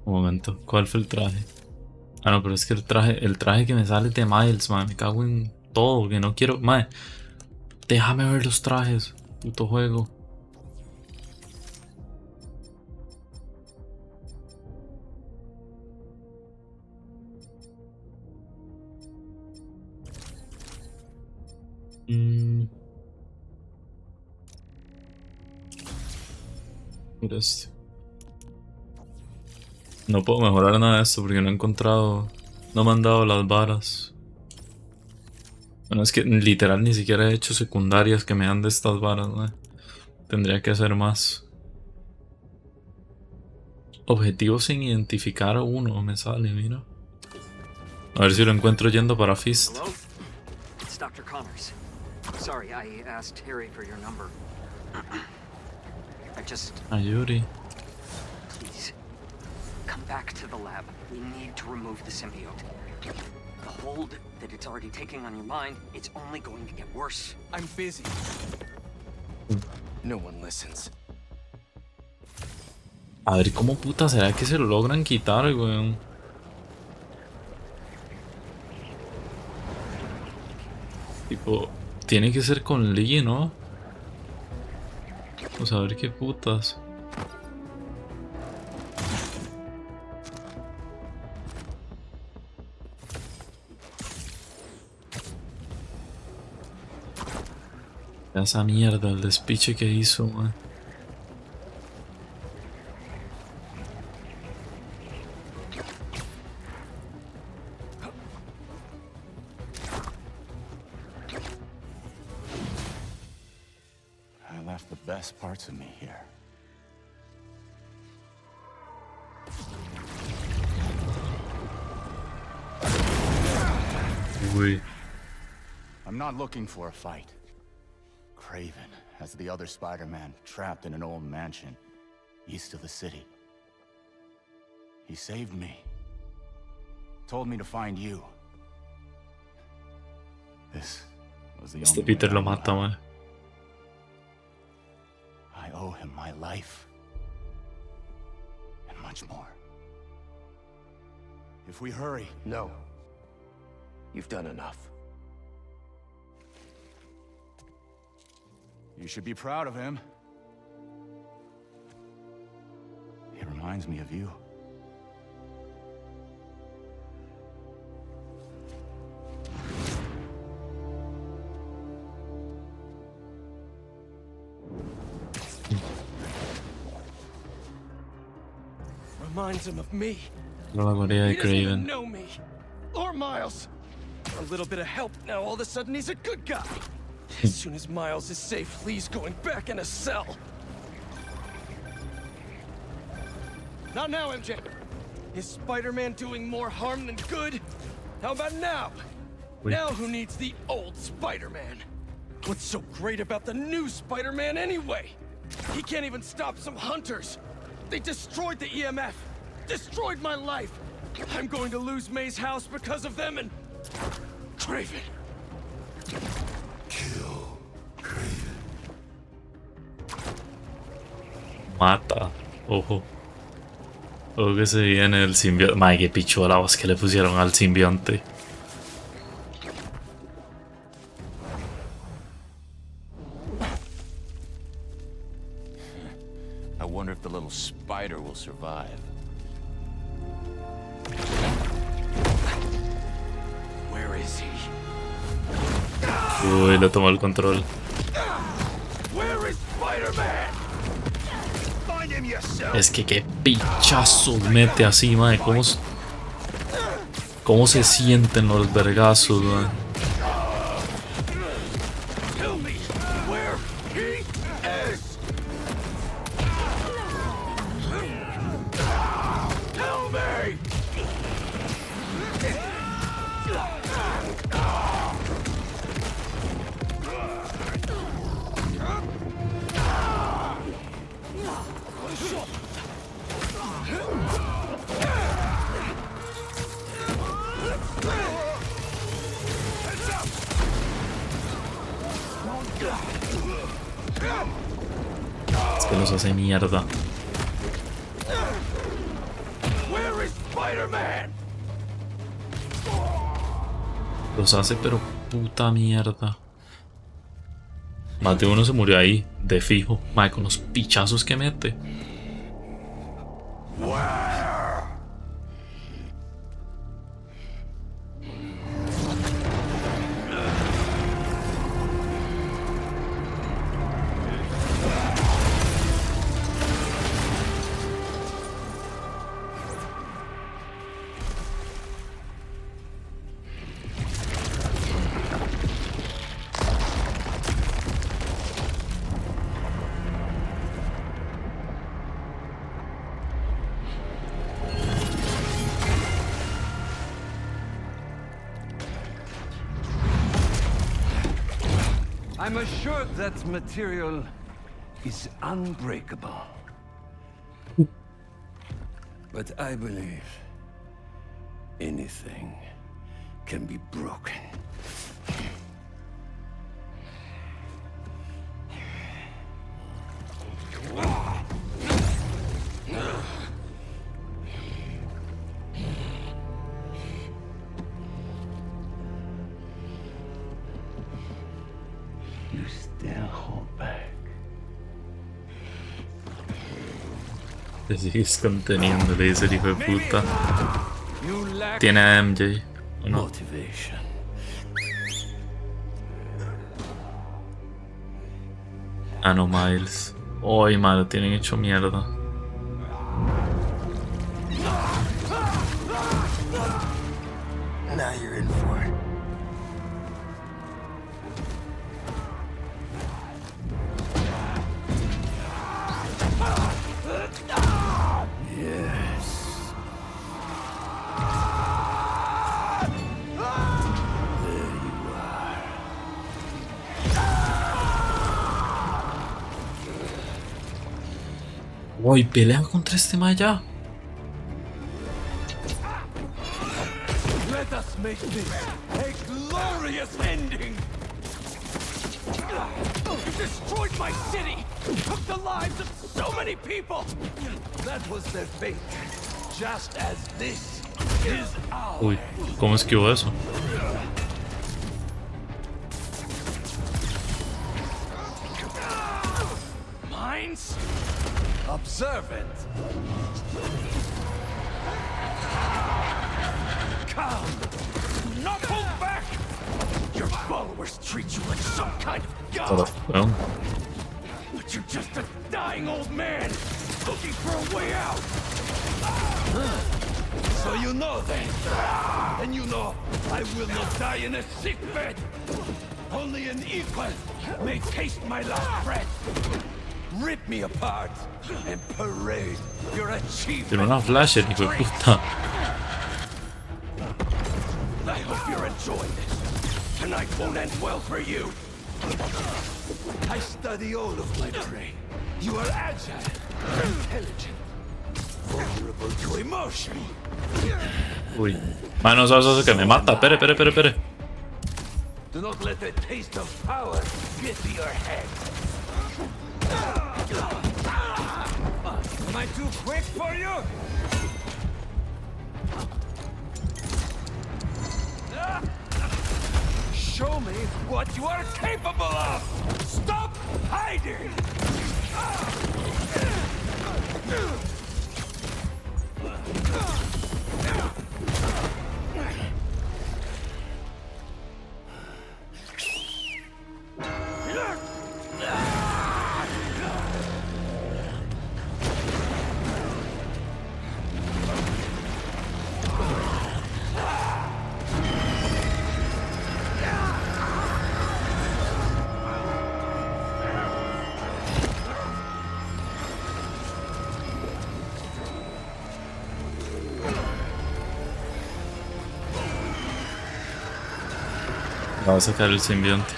Un momento, ¿cuál fue el traje? Ah, no, pero es que el traje que me sale es de Miles, man. Me cago en todo, que no quiero. Man, déjame ver los trajes, puto juego. Mira esto. No puedo mejorar nada de esto porque no he encontrado. No me han dado las varas. Bueno, es que literal ni siquiera he hecho secundarias que me dan de estas varas, ¿no? Tendría que hacer más. Objetivos sin identificar a uno me sale, mira. A ver si lo encuentro yendo para Feast.
Hello? It's Dr. Connors. Sorry, I asked Harry for your number. I just...
Ayuri.
Please, come back to the lab. We need to remove the symbiote. The hold that it's already taking on your mind, it's only going to get worse.
I'm busy. No one listens.
A ver cómo puta será que se lo logran quitar, weón. Tipo, tiene que ser con Lee, ¿no? Pues a ver qué putas. Esa mierda, el despiche que hizo, man.
I left the best parts of me here.
Uy.
I'm not looking for a fight. Craven has the other Spider-Man trapped in an old mansion east of the city. He saved me. Told me to find you. This was the
Este
only way
Peter
I
lo
knew
mata,
how.
man.
I owe him my life. And much more. If we hurry...
No. You've done enough.
You should be proud of him. He reminds me of you.
Reminds him of me.
La memoria de
He doesn't even
Craven.
know me. Or Miles. A little bit of help, now all of a sudden he's a good guy. As soon as Miles is safe, Lee's going back in a cell. Not now, MJ. Is Spider-Man doing more harm than good? How about now?
Wait.
Now who needs the old Spider-Man? What's so great about the new Spider-Man anyway? He can't even stop some hunters. They destroyed the EMF. Destroyed my life. I'm going to lose May's house because of them and... Craven.
Mata. Ojo. Ojo que se viene el simbionte. Madre, qué pichuela voz que le pusieron al simbionte.
will survive. Where is he?
Uy, le tomó el control.
Where is Spider-Man? Find him yourself.
Es que qué pichazos mete así, mae. ¿Cómo se sienten los vergazos, mae?
Tell me where he is. Tell me.
Es que los hace mierda.
Where is Spider-Man?
Los hace pero puta mierda. Más de uno se murió ahí, de fijo. Mae, con los pichazos que mete.
I'm assured that material is unbreakable. But I believe anything can be broken. You still hold back.
Te sigues conteniendo, le dice el hijo de puta. Tiene a MJ, ¿o no?
Motivation.
Ah, no, Miles. Ay, madre, lo tienen hecho mierda.
Now you're in for it.
Yes. There you are.
Uy, pelea contra este Maya.
Let us make this a glorious ending! You destroyed my city! Took the lives of so many people! That was their fate. Just as this is ours.
Uy, ¿cómo esquivó eso?
Minds? Observant. Come! Do not hold back! Your followers treat you like some kind of god!
Well.
But you're just a dying old man, looking for a way out! So you know then. And you know I will not die in a sick bed. Only an equal may taste my last breath. Rip me apart and parade your achievement.
Tiene una flasher, hijo de puta.
I hope you're enjoying this. Tonight won't end well for you. I study all of my prey. You are agile, intelligent, vulnerable to emotion.
Uy. Mano, eso que me mata. Espere.
Do not let the taste of power get to your head. Am I too quick for you? Show me what you are capable of! Stop hiding!
Va a sacar el simbionte.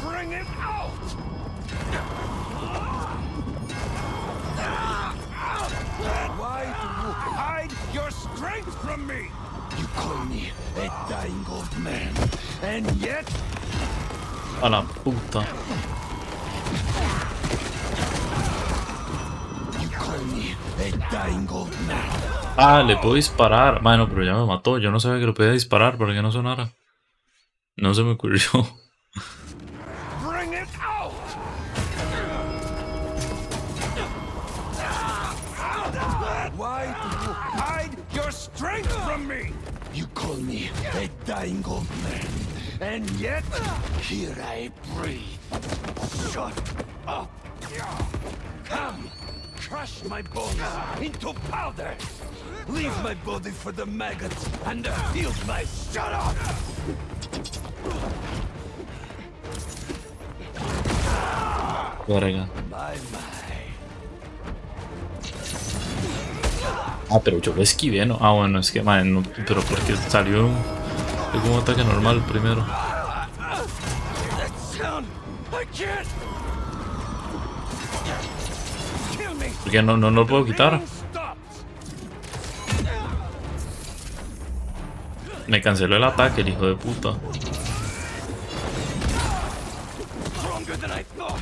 Bring it out! Why do you hide your strength from me? You call me a dying old man, and yet
A la puta.
you call me a dying old man.
Ah, le puedo disparar. Bueno, pero ya me mató. Yo no sabía que le podía disparar para que no sonara. No se me ocurrió.
Bring it out! Why do you hide your strength from me? You call me a dying old man, and yet here I breathe. Shut up! Come, crush my bones into powder. Leave my body for the maggots and the field mice. Shut up!
Verga.
My.
Ah, pero yo lo esquivé, ¿no? Ah, bueno, es que, man, no, pero porque salió como un ataque normal primero.
That sound, I can't. Kill me.
Porque no lo puedo quitar. Me canceló el ataque, el hijo de puta.
Stronger than I thought.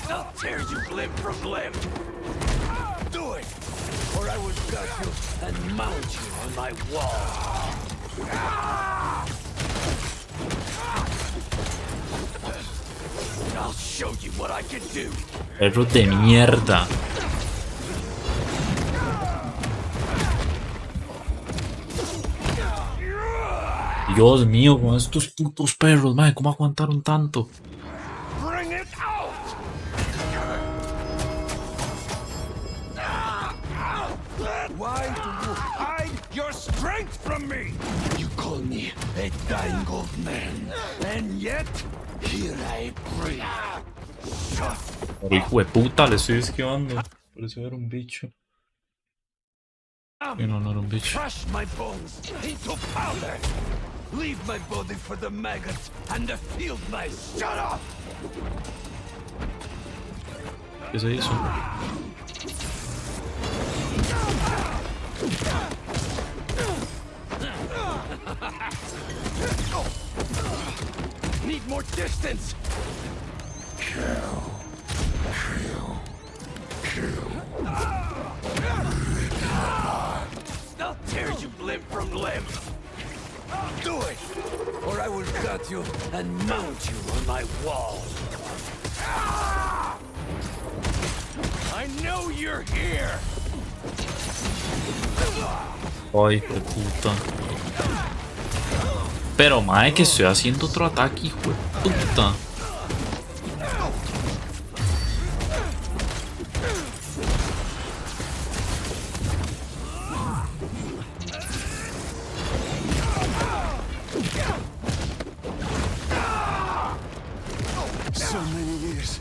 I'll tear you limb from limb. Do it, or I will gut you and mount you on my wall. I'll show you what I can do.
Perro de mierda. Dios mío, con estos putos perros, madre, ¿cómo aguantaron tanto?
Bring it out. Why do you hide your strength from me? You call me a dying old man, and yet here I breathe. Shut
Pero hijo de puta, le estoy esquivando. Pareció ver un bicho. Y no era un bicho.
Crush my bones into powder. Leave my body for the maggots and the field mice. Shut up!
¿Qué se hizo?
Need more distance. I'll tear you limb from limb. Do it, or I will gut you and mount you on my wall. I know you're here.
Ay, hijo de puta. Pero mae, que estoy haciendo otro ataque, hijo de puta.
So many years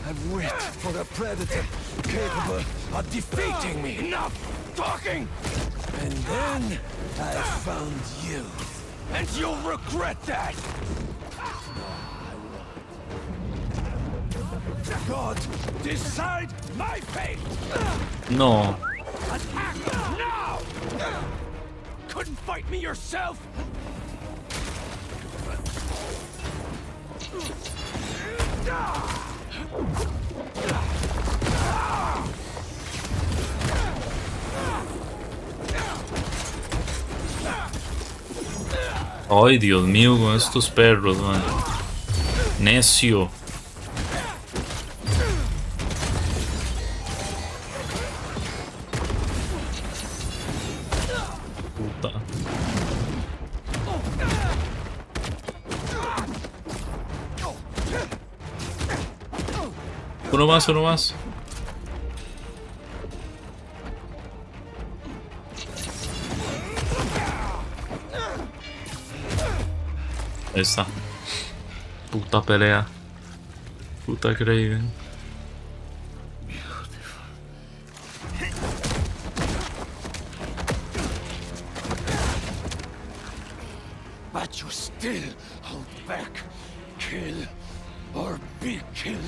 I've waited for a predator capable of defeating me. Enough talking! And then I found you. And you'll regret that! God, decide my fate!
No.
Attack now! Couldn't fight me yourself?
Ay, Dios mío, con estos perros, man. Necio. Puta. Uno más, uno más. Ahí está. Puta pelea. Puta Kraven.
But you still hold back. Kill or be killed.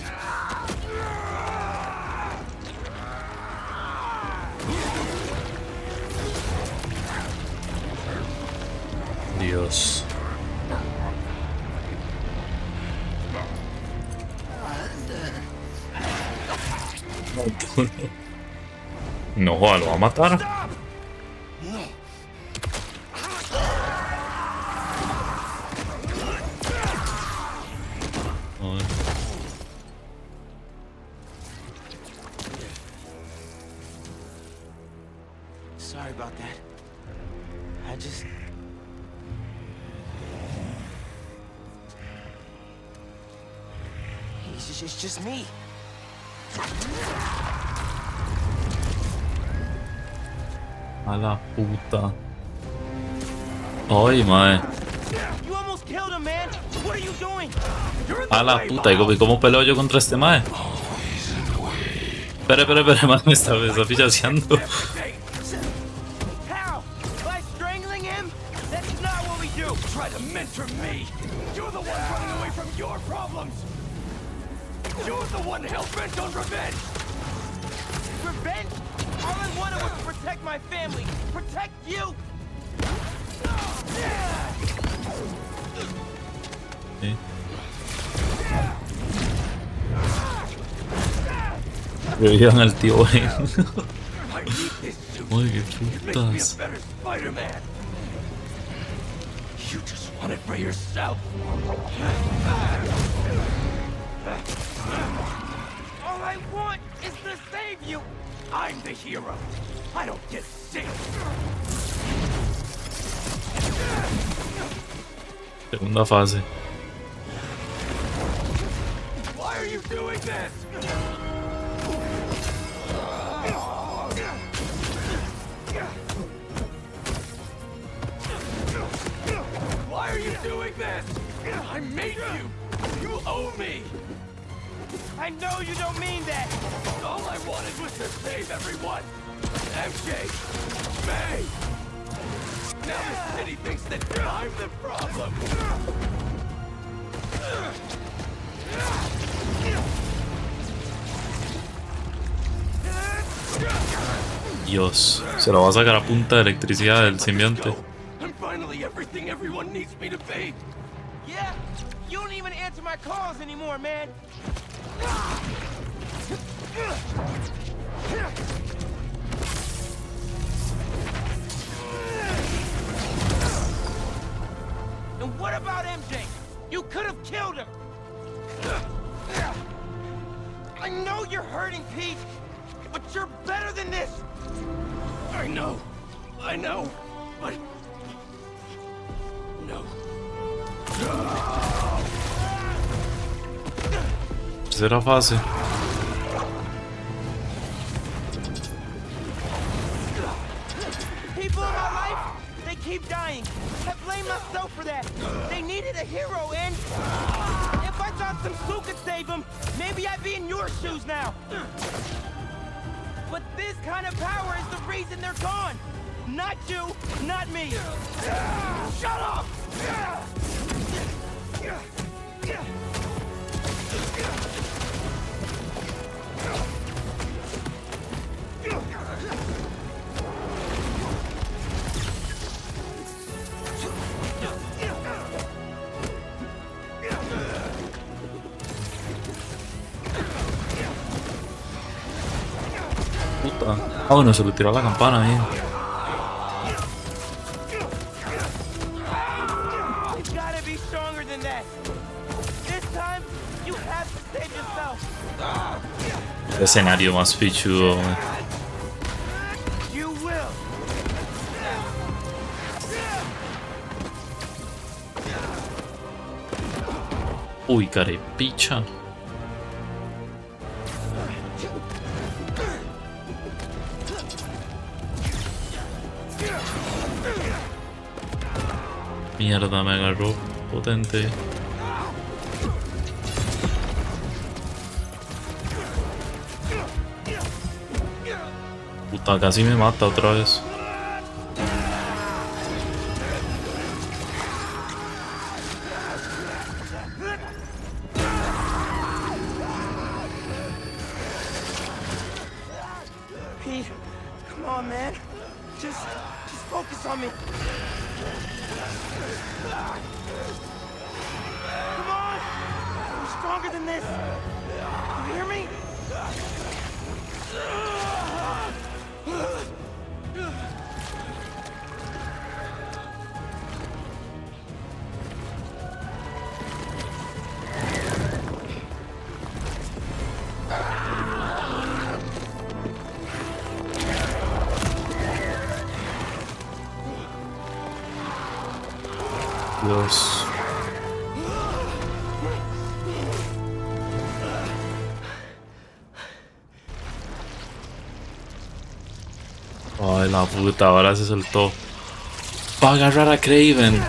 Dios. No, joder, lo va a matar. Joder.
Sorry about that. I just... It's just me.
A la puta. Ay, mae.
You almost killed him, man. What are you doing?
A la puta. ¿Y cómo peleo yo contra este mae? Espera, mae. Me está pichaseando.
How? By strangling him? That's not what we do.
Try to mentor me. You're the one running away from your problems. You're the one hell-bent on revenge.
Revenge? All I wanted was to protect my family. Protect you.
¿Sí? Revivan al tío Ben. Uy, qué putas.
You just want it for yourself.
All I want is to save you.
I'm the hero. I don't get sick.
Segunda fase.
Why are you doing this? Why are you doing this? I made you. You owe me.
I know you don't mean that.
All I wanted was to save everyone. MJ, May. Now the city thinks that I'm the problem.
Dios, se lo va a sacar a punta de electricidad del simbionte.
I'm finally everything everyone needs me to be.
Yeah? You don't even answer my calls anymore, man. And what about MJ? You could have killed her. I know you're hurting, Pete, but you're better than this.
I know, but no.
Tercera fase.
People in my life, they keep dying. I blame myself for that. They needed a hero, and if I thought some Sue could save them, maybe I'd be in your shoes now. But this kind of power is the reason they're gone. Not you, not me. Shut up!
Puta. Ah, bueno, se le tiró la campana ahí.
You've got to be stronger than that. This time, you have to save yourself.
Qué escenario más pichudo.
You will.
Uy, carepicha. Mierda, me agarró potente. Puta, casi me mata otra vez.
Pete, come on, man. Just focus on me. Come on! I'm stronger than this. You hear me?
Dios. Ay, la puta, ahora se soltó. Va a agarrar a Craven.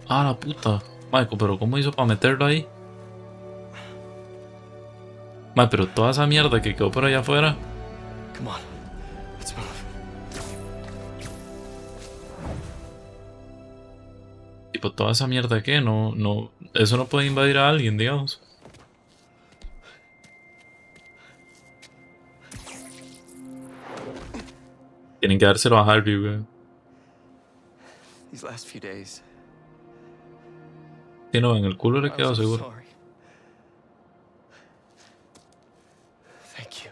Ah, la puta. Michael, pero ¿cómo hizo para meterlo ahí? Mae, pero toda esa mierda que quedó por allá afuera.
Come on, let's move.
Tipo, toda esa mierda que no, eso no puede invadir a alguien, digamos. Tienen que dárselo a Harvey, güey.
These last few days.
Si no, en el culo le
I
quedó
was so
seguro.
sorry. Thank you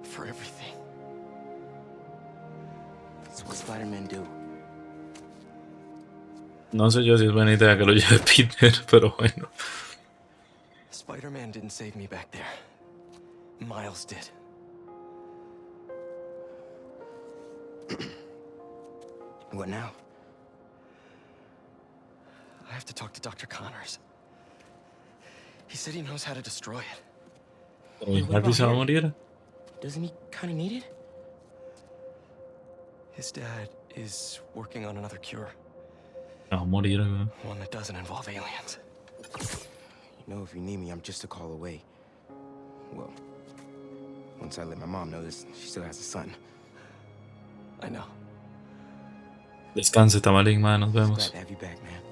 for everything.
It's what Spider-Man do.
No sé yo si es buena idea que lo lleve Peter, pero bueno.
Spider-Man didn't save me back there. Miles did.
What now?
I have to talk to Dr. Connors. He said he knows how to destroy it.
Pero Harvey se va a morir.
Doesn't he kind of need it?
His dad is working on another cure.
Se va a morir, güey.
One that doesn't involve aliens.
You know, if you need me, I'm just a call away. Well, once I let my mom know this, she still has a son.
I know.
Descanse, Tamalín, man. Nos
Glad
vemos.
to have you back, man.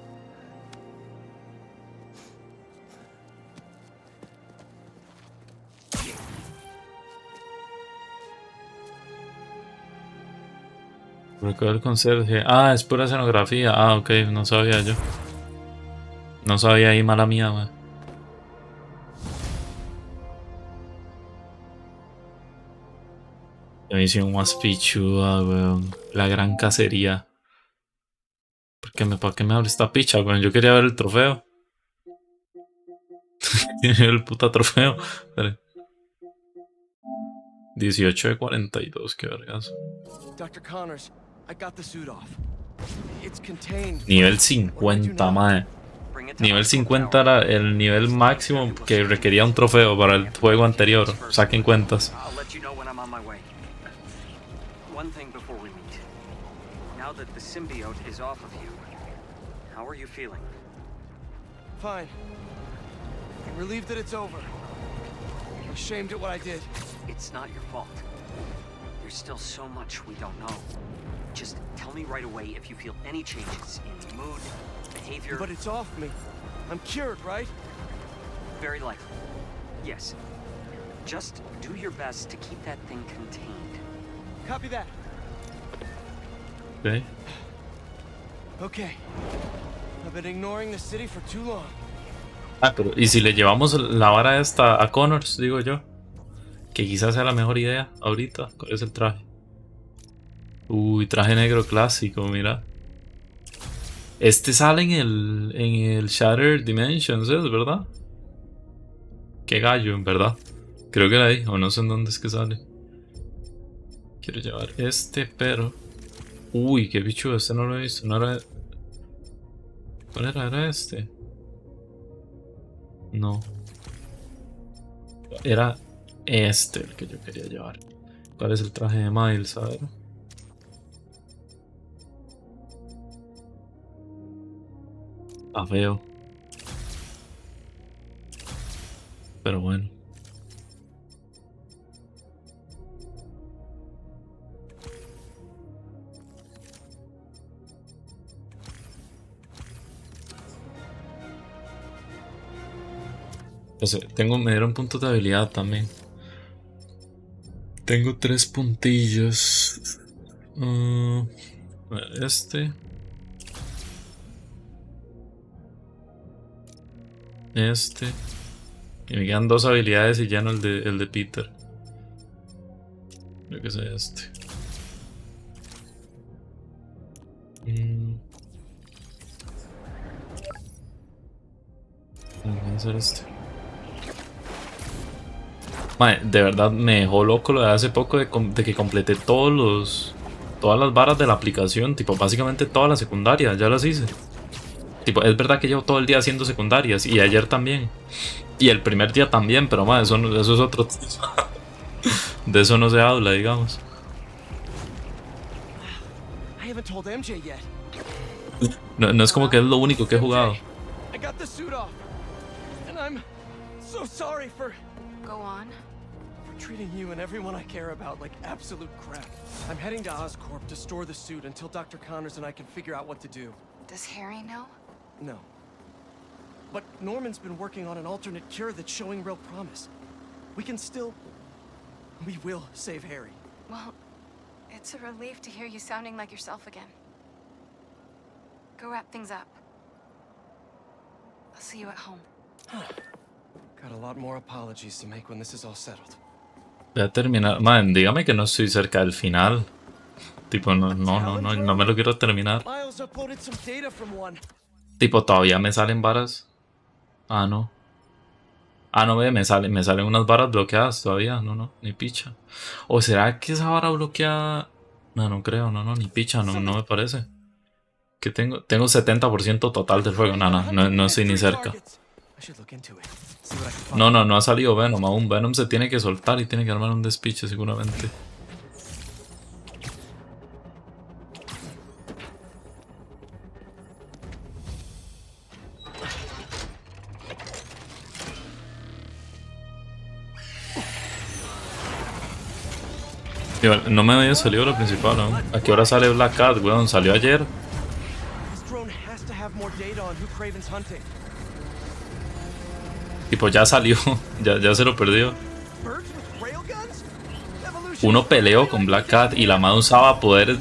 Recoger el conserje. Ah, es pura escenografía. Ah, ok, no sabía yo. No sabía ahí, mala mía, güey. La misión más pichuda, weón. La gran cacería. ¿Para qué me abre esta picha, weón? Yo quería ver el trofeo. El puta trofeo. Espere. 18 de 42, qué vergas.
Dr. Connors, I got the suit off. It's contained.
Nivel 50, mae. Nivel 50 era el nivel máximo que requería un trofeo para el juego anterior. Saquen cuentas.
I'll let you know when I'm on my way. One thing before we meet. Now that the symbiote is off of you, how are you feeling?
Fine. Relieved that it's over. Ashamed at what I did.
It's not your fault. There's still so much we don't know. Just tell me right away if you feel any changes in mood, behavior.
But it's off me. I'm cured, right?
Very likely. Yes. Just do your best to keep that thing contained.
Copy that.
Okay.
Okay. I've been ignoring the city for too long.
Ah, pero ¿y si le llevamos la vara esta a Connors, digo yo? Que quizás sea la mejor idea ahorita. ¿Cuál es el traje? Uy, traje negro clásico, mira. Este sale en el Shattered Dimensions, ¿es verdad? Qué gallo, en verdad. Creo que era ahí, o no sé en dónde es que sale. Quiero llevar este, pero... Uy, qué bicho, este no lo he visto. No era... ¿Cuál era? ¿Era este? No. Era este el que yo quería llevar. ¿Cuál es el traje de Miles? A ver. Ah, feo. Pero bueno. Pues, me dieron puntos de habilidad también. Tengo 3 puntillos. Este. Y me quedan 2 habilidades y lleno el de Peter. Creo que sea este. Voy a hacer este. Madre, de verdad me dejó loco lo de hace poco de que completé todas las varas de la aplicación. Tipo, básicamente todas las secundarias, ya las hice. Tipo, es verdad que llevo todo el día haciendo secundarias y ayer también. Y el primer día también, pero madre, eso es otro. De eso no se habla, digamos. No es como que es lo único que he jugado.
Go on.
For treating you and everyone I care about like absolute crap. I'm heading to Oscorp to store the suit until Dr. Connors and I can figure out what to do.
Does Harry know?
No. But Norman's been working on an alternate cure that's showing real promise. We will save Harry.
Well, it's a relief to hear you sounding like yourself again. Go wrap things up. I'll see you at home.
Got a lot more apologies to make when this is all settled.
Voy a terminar. Man, dígame que no estoy cerca del final. Tipo, no me lo quiero terminar.
Miles uploaded some data from one.
Tipo, todavía me salen varas. Ah, no. Ah, no, ve, me salen unas varas bloqueadas todavía. No, ni picha. ¿O será que esa vara bloqueada? No creo, ni picha, no me parece. Que tengo 70% total del juego. No estoy ni cerca. No ha salido Venom aún. Venom se tiene que soltar y tiene que armar un despiche seguramente. No me había salido lo principal, ¿no? ¿A qué hora sale Black Cat, weón? ¿Salió ayer? Tipo, ya salió, ya se lo perdió. Uno peleó con Black Cat y la madre usaba poderes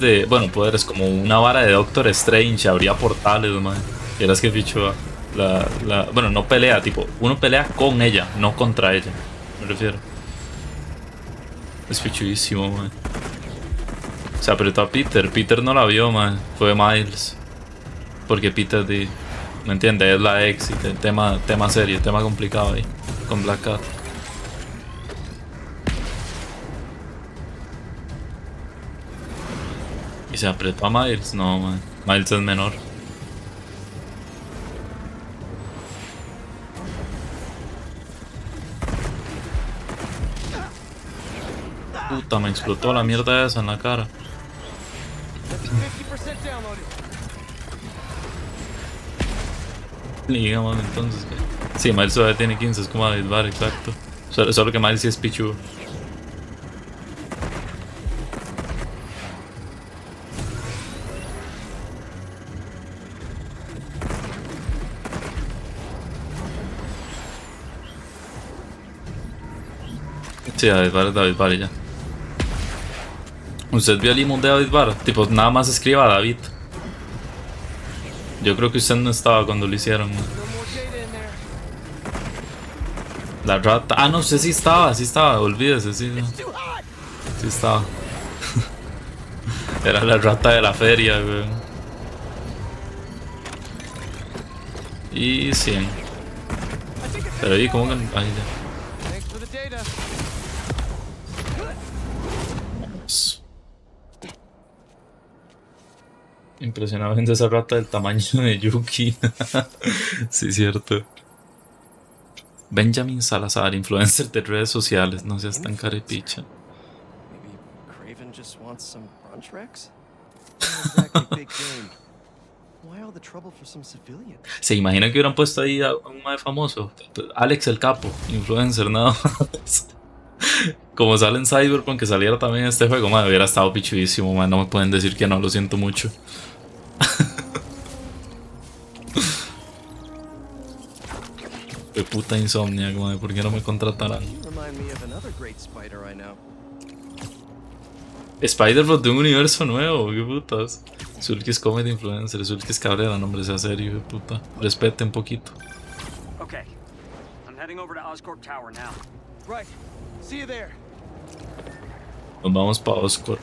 poderes como una vara de Doctor Strange, abría portales, man. Y eras que fichó bueno, no pelea, tipo, uno pelea con ella, no contra ella, me refiero. Es fichudísimo, man. Se apretó a Peter no la vio, man. Fue Miles. Porque Peter, ¿me entiendes? Es la ex y tema serio, tema complicado ahí. Con Black Cat. ¿Y se apretó a Miles? No, man. Miles es menor. Puta, me explotó la mierda esa en la cara. Digamos entonces. Sí, Miles todavía tiene 15, es como David Barr, exacto. Solo que Miles sí es pichudo. Sí, David Barr y ya. ¿Usted vio el email de David Barr? Tipo, nada más escriba David. Yo creo que usted no estaba cuando lo hicieron, ¿no? La rata. Ah, no, usted sí estaba, olvídese, sí. ¿No? Sí estaba. Era la rata de la feria, güey. Y 100. Pero ¿y cómo que? Ahí ya. Impresionante esa rata del tamaño de Yuki. Sí, cierto. Benjamin Salazar, influencer de redes sociales. No seas tan carepicha. ¿Se imaginan que hubieran puesto ahí a un más famoso? Alex el Capo, influencer, nada más. Como sale en Cyberpunk, que saliera también en este juego, madre, hubiera estado pichudísimo, man. No me pueden decir que no, lo siento mucho. De puta insomnia, como de por qué no me contratarán.
Remind me of another great spider I know.
Spider-Man de un universo nuevo, qué putas. Zulkis Comedy Influencer, Zulkis Cabrera, nombre sea serio, qué puta. Respete un poquito.
Okay, I'm heading over to Oscorp Tower now.
Right. See you there.
Nos vamos para Oscorp.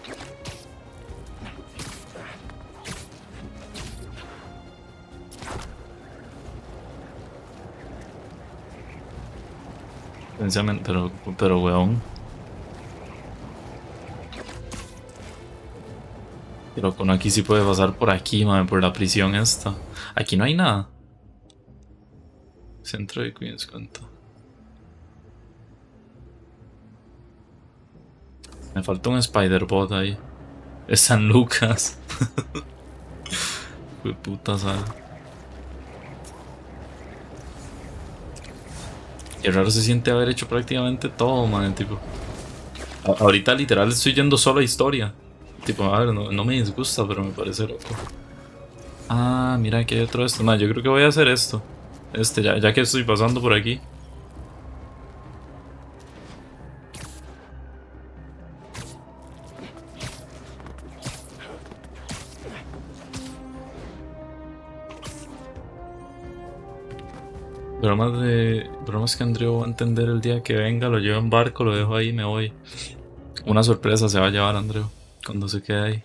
Pero weón. Pero con aquí sí puede pasar por aquí, madre, por la prisión esta. Aquí no hay nada. Centro de Queens, cuenta. Me falta un Spider-Bot ahí. Es San Lucas. Qué puta sal. Qué raro se siente haber hecho prácticamente todo, man, tipo. Ahorita literal estoy yendo solo a historia. Tipo, a ver, no me disgusta, pero me parece loco. Ah, mira que hay otro esto. Man, yo creo que voy a hacer esto. Ya que estoy pasando por aquí. Bromas que Andreu va a entender el día que venga, lo llevo en barco, lo dejo ahí y me voy. Una sorpresa se va a llevar Andreu cuando se quede ahí.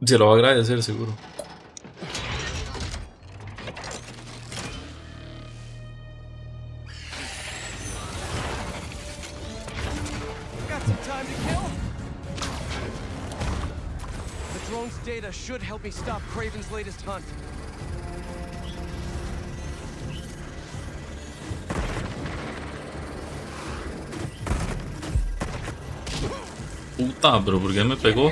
Se lo va a agradecer seguro.
Got some time to kill? The drone's data should help me stop Kraven's latest hunt.
Puta, pero ¿por qué me pegó?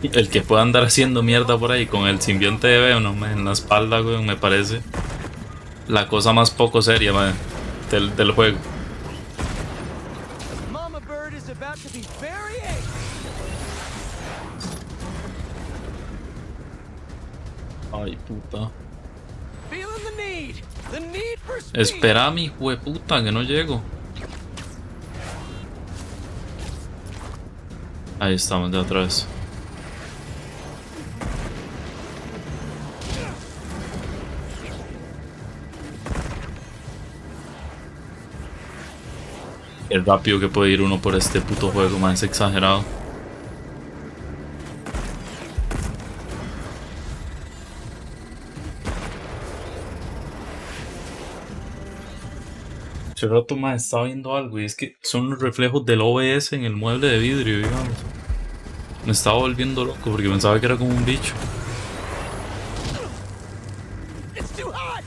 El que pueda andar haciendo mierda por ahí con el simbionte de Venom en la espalda, weón, me parece la cosa más poco seria, man, del juego.
Mama Bird is about to be very angry.
Ay, puta.
Feeling the need for speed.
Espera, mi hueputa, que no llego. Ahí estamos de otra vez. El rápido que puede ir uno por este puto juego, man, es exagerado. Hace rato más estaba viendo algo y es que son los reflejos del OBS en el mueble de vidrio, digamos. Me estaba volviendo loco porque pensaba que era como un bicho.
It's too hot.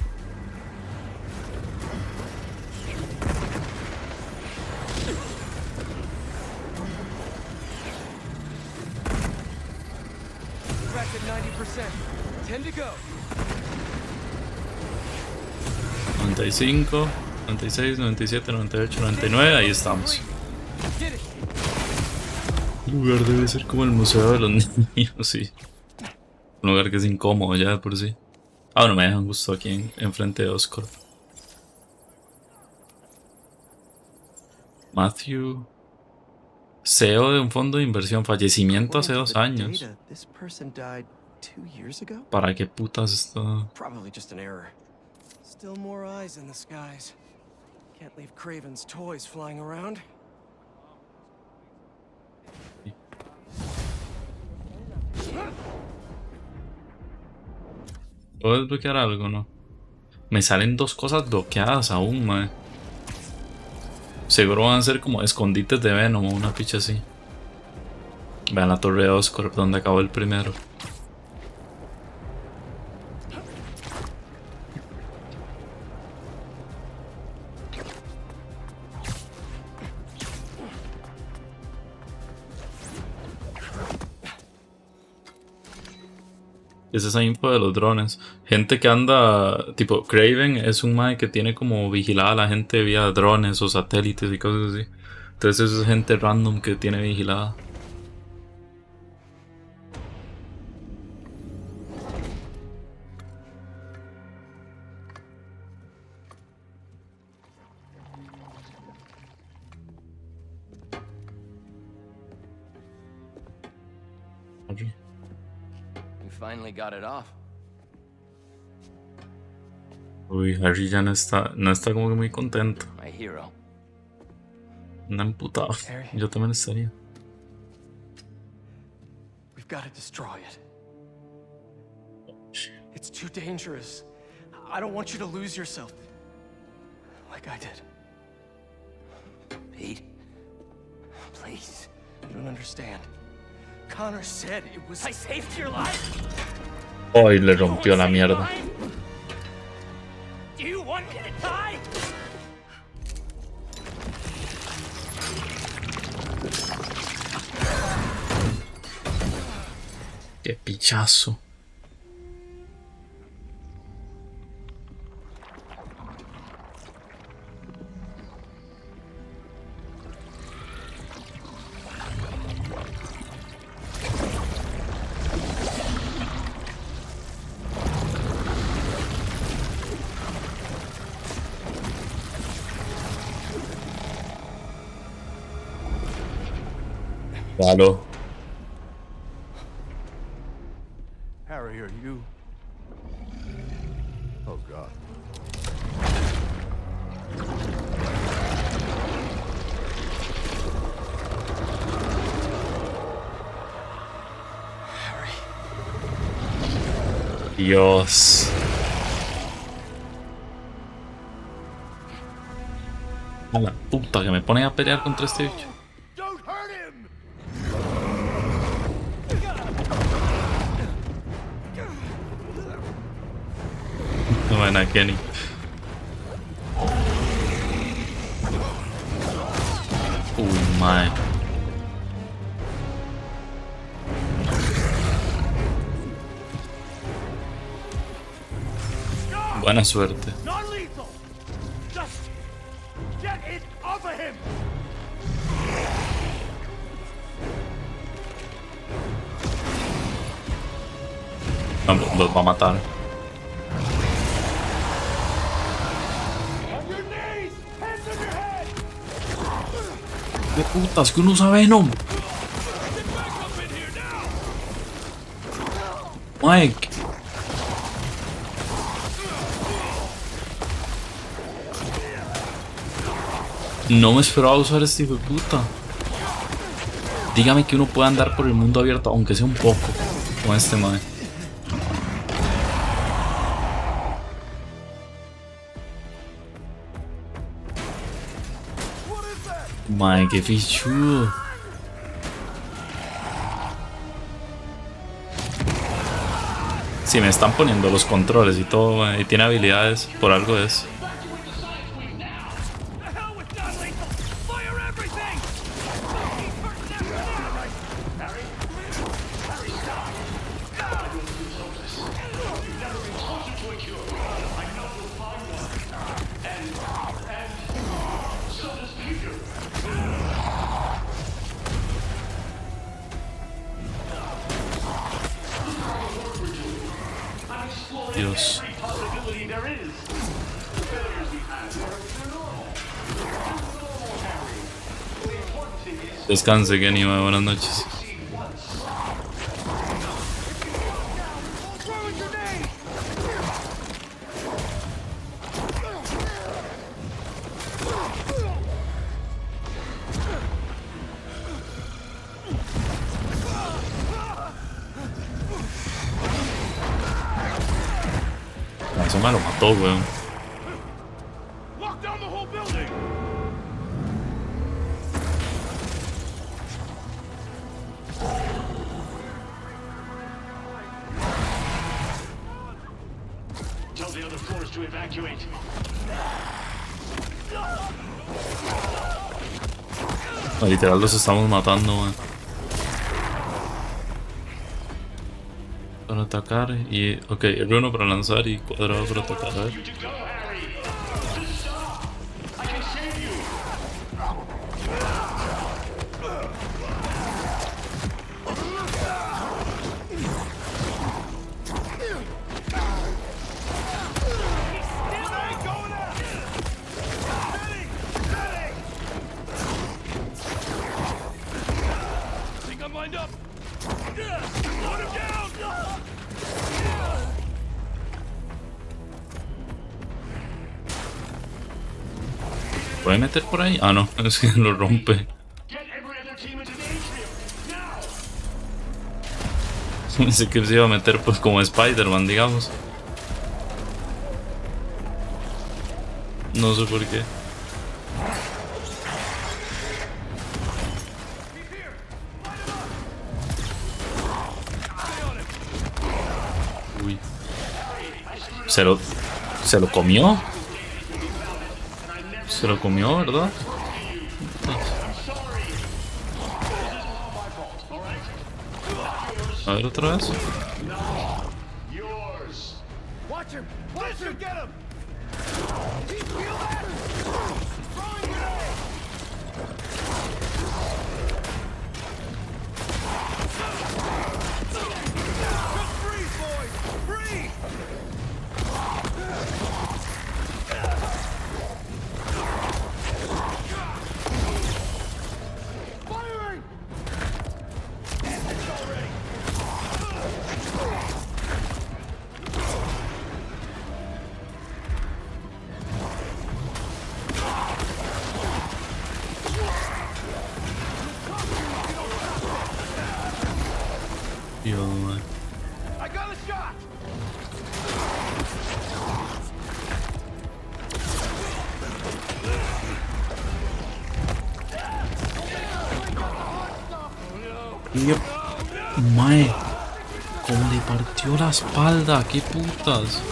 Cracked at 90%. 10 to go.
95, 96, 97, 98, 99, ahí estamos. El lugar debe ser como el museo de los niños, sí. Un lugar que es incómodo ya de por sí. Ah, bueno, me dejan justo aquí enfrente de Oscorp. Matthew. CEO de un fondo de inversión. Fallecimiento hace 2 años.
This person died 2 years ago?
¿Para qué putas esto?
Probably just an error. Still more eyes in the skies. Can't leave Kraven's toys flying around.
¿Puedo desbloquear algo, no? Me salen 2 cosas bloqueadas aún, mae. Seguro van a ser como escondites de Venom o una picha así. Vean la torre de Oscorp donde acabó el primero. Es esa info de los drones. Gente que anda, tipo Kraven es un mae que tiene como vigilada a la gente vía drones o satélites y cosas así. Entonces es gente random que tiene vigilada. Harry.
You finally got it off.
Uy, Harry ya no está como que muy contento.
My hero.
Anda emputado. Yo también estaría.
We've got to destroy it. It's too dangerous. I don't want you to lose yourself. Like I did.
Pete. Please.
You don't understand. Connor said it was... I saved your life!
Ay, le rompió la mierda.
Do you want me to die?
Qué pichazo. Claro.
Harry, are you? Oh, God.
Dios. A la puta que me ponen a pelear contra este bicho. No van a Kenny. My. Buena suerte.
Non-lethal. Just get it off of him.
Los va a matar. ¿Qué putas? Que uno usa Venom. Mike. No me esperaba usar este hijo de puta. Dígame que uno puede andar por el mundo abierto, aunque sea un poco, con este mae. Mae, qué fichudo. Si me están poniendo los controles y todo, mae, y tiene habilidades, por algo es. Dios. Descanse, Kenny, buenas noches. Eso me lo mató, weón.
Tell the other floors to evacuate.
No, literal los estamos matando, weón. Para atacar y... Ok, R1 para lanzar y cuadrado para atacar, a ver.
Think I'm lined up?
puede meter por ahí? Ah, no, es que lo rompe. Pensé que se iba a meter pues como Spider-Man, digamos. No sé por qué. Uy. Se lo comió. Se lo comió, ¿verdad? A ver otra vez.
Watch him! Watch him! Get him! Did he feel that? Throwing grenade! Just breathe, boys! Breathe! Firing! It's already!
Yo, man.
I got a shot!
Yep. Mae, cómo le partió la espalda, qué putas.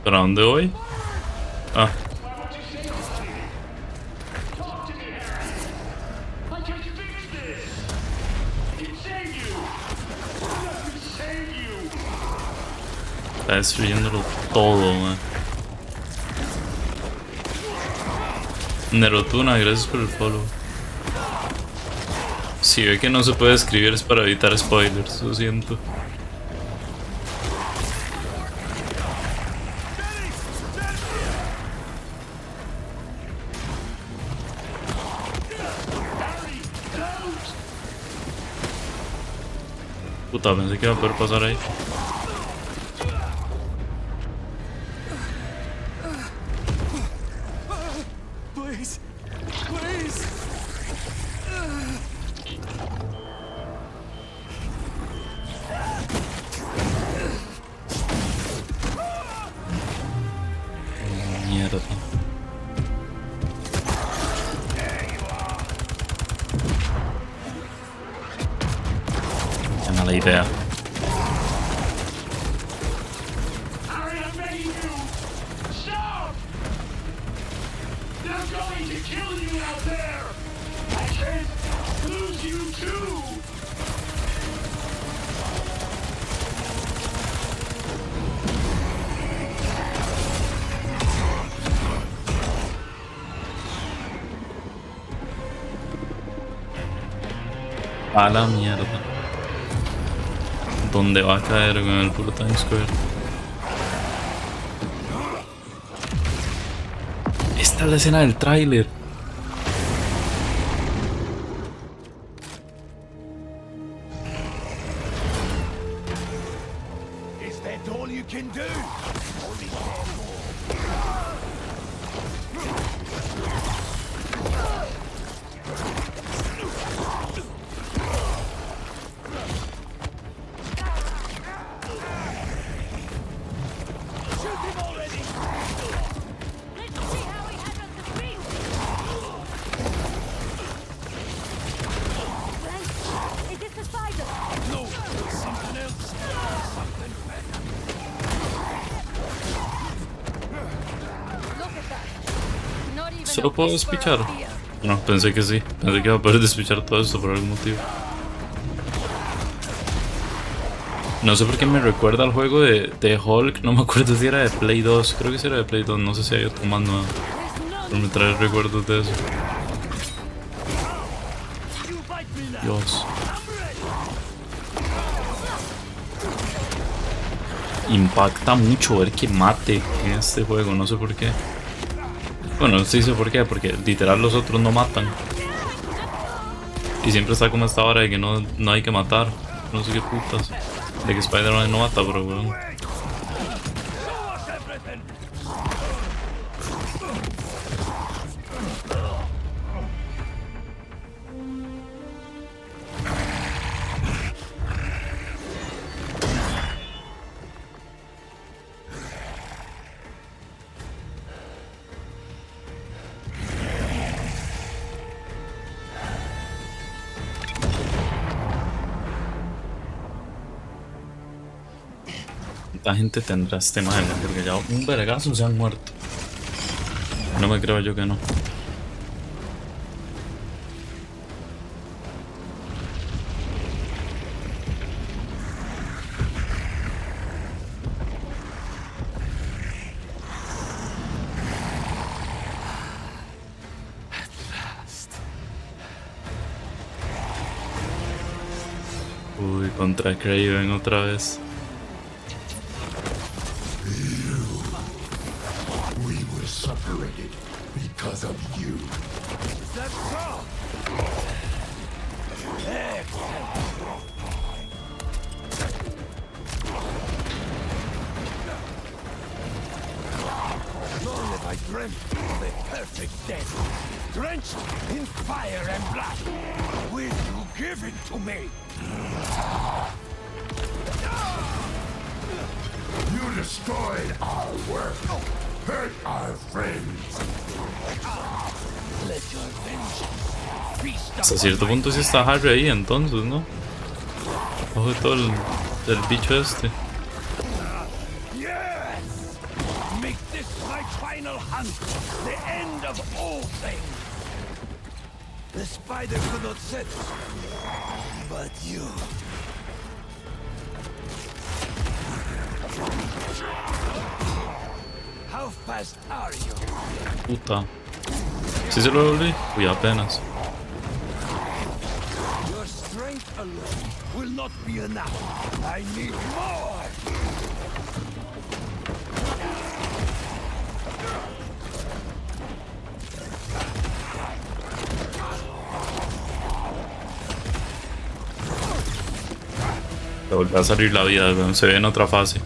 ¿Para dónde voy? Ah. Está destruyéndolo todo, man. Nerotuna, gracias por el follow. Si ve que no se puede escribir es para evitar spoilers, lo siento. Puta, pensé que iba a poder pasar ahí.
Please, please.
Mierda. Qué mala idea. A la mierda. ¿Dónde va a caer con el puro Times Square? Esta es la escena del tráiler.
Is that all you can do? Shoot him already! Let's see how he handles the beast!
¿Solo puedo despichar? No, pensé que sí. Pensé que iba a poder despichar todo esto por algún motivo. No sé por qué me recuerda al juego de Hulk. No me acuerdo si era de Play 2. Creo que sí era de Play 2. No sé si hay otro más nuevo. Pero me trae recuerdos de eso. Dios. Impacta mucho ver que mate en este juego. No sé por qué. Bueno, sí sé por qué. Porque literal los otros no matan. Y siempre está como esta hora de que no hay que matar. No sé qué putas. De que Spider-Man no mata, pero bueno. ¿Cuánta gente tendrá este madre? Porque ya un vergazo se han muerto. No me creo yo que no. Uy, contra Kraven otra vez.
Separated because of you. Is that so? Long have I dreamt of a perfect death, drenched in fire and blood. Will you give it to me? You destroyed our work. Hurt our friends. Let your vengeance feast.
Hasta cierto punto sí está Harry ahí entonces, ¿no? Ojo de todo el bicho este.
Yes! Make this my final hunt, the end of all things. The spider could not set, but you. How fast are you?
Puta. ¿Sí se lo devolví? Uy, apenas.
Your strength alone will not be enough. I need more.
Le volvió a salir la vida, se ve en otra fase.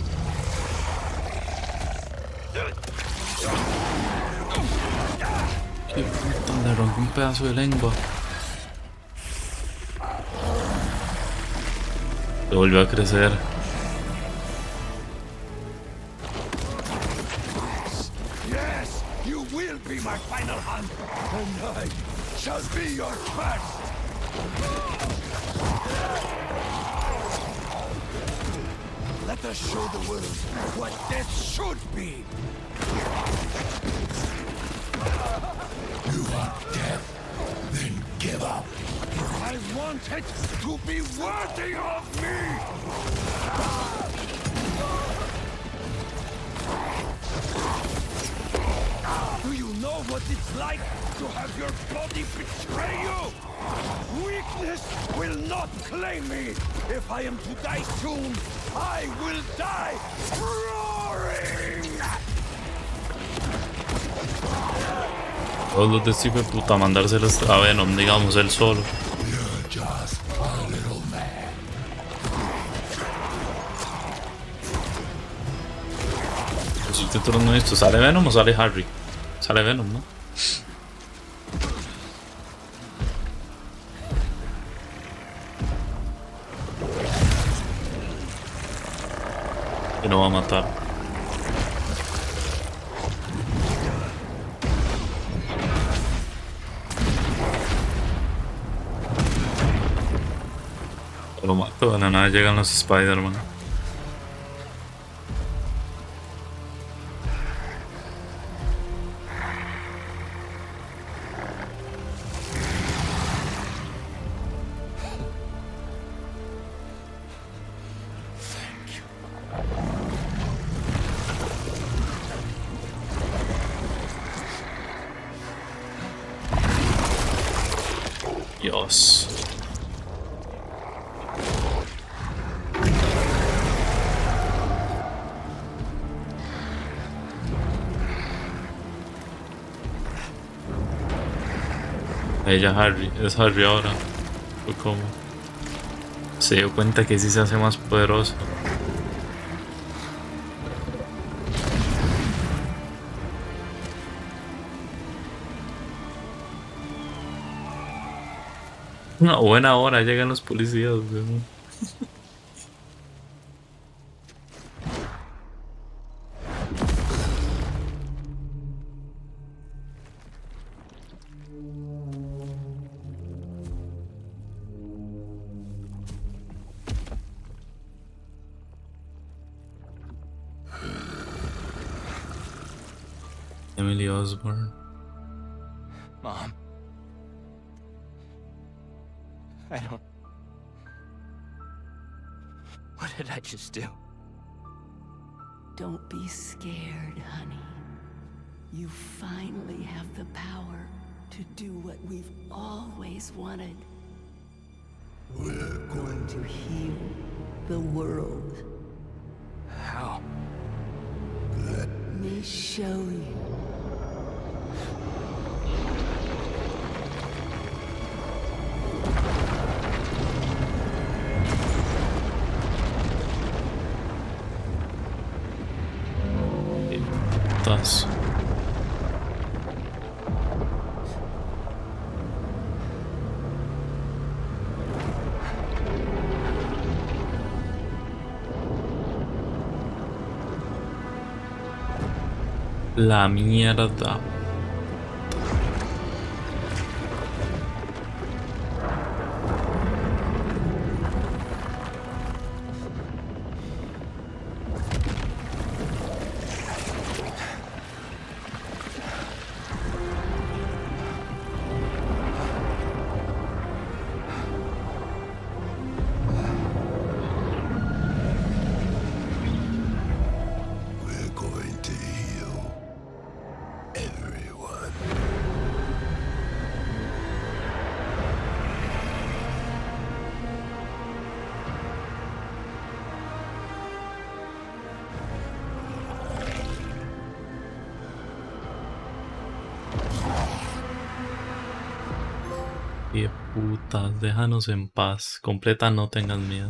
Le rompí un pedazo de lengua. Le volvió a crecer.
Yes, you will be my final hunt, and I shall be your first. Let us show the world what death should be. You want death? Then give up. I want it to be worthy of me! Do you know what it's like to have your body betray you? Weakness will not claim me! If I am to die soon, I will die roaring!
Todos los de este hijo de puta mandárselos a Venom, digamos, él solo. Los subtítulos no he visto. ¿Sale Venom o sale Harry? Sale Venom, ¿no? Que no va a matar. Lo mato, de la nada llegan los Spider-Man. Dios. Ella Harry, es Harry ahora. Fue como se dio cuenta que sí se hace más poderoso. Una buena hora llegan los policías, güey. Emily Osborne.
Mom. I don't... What did I just do?
Don't be scared, honey. You finally have the power to do what we've always wanted. We're going to heal the world.
How?
Let me show you.
Thus. La mierda. Qué putas, déjanos en paz. Completa, no tengas miedo.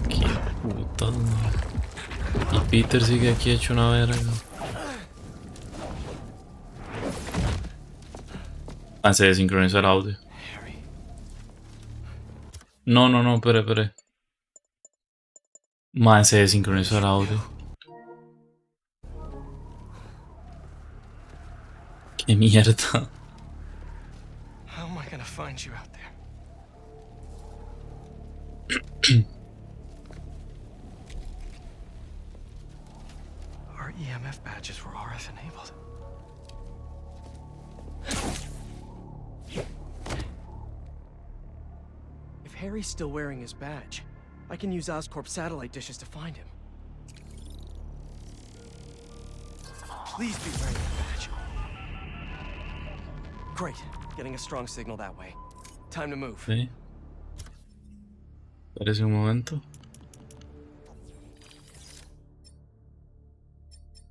Qué putas, man. Y Peter sigue aquí hecho una verga. Ah, se desincronizó el audio. No, espere. Man, se desincronizó el audio. Qué mierda.
How am I gonna find you out there? Our EMF badges were RF enabled. If Harry's still wearing his badge, I can use Oscorp satellite dishes to find him. Please be wearing that badge. Great. Getting a strong signal that way. Time to move.
Sí. Parece un momento.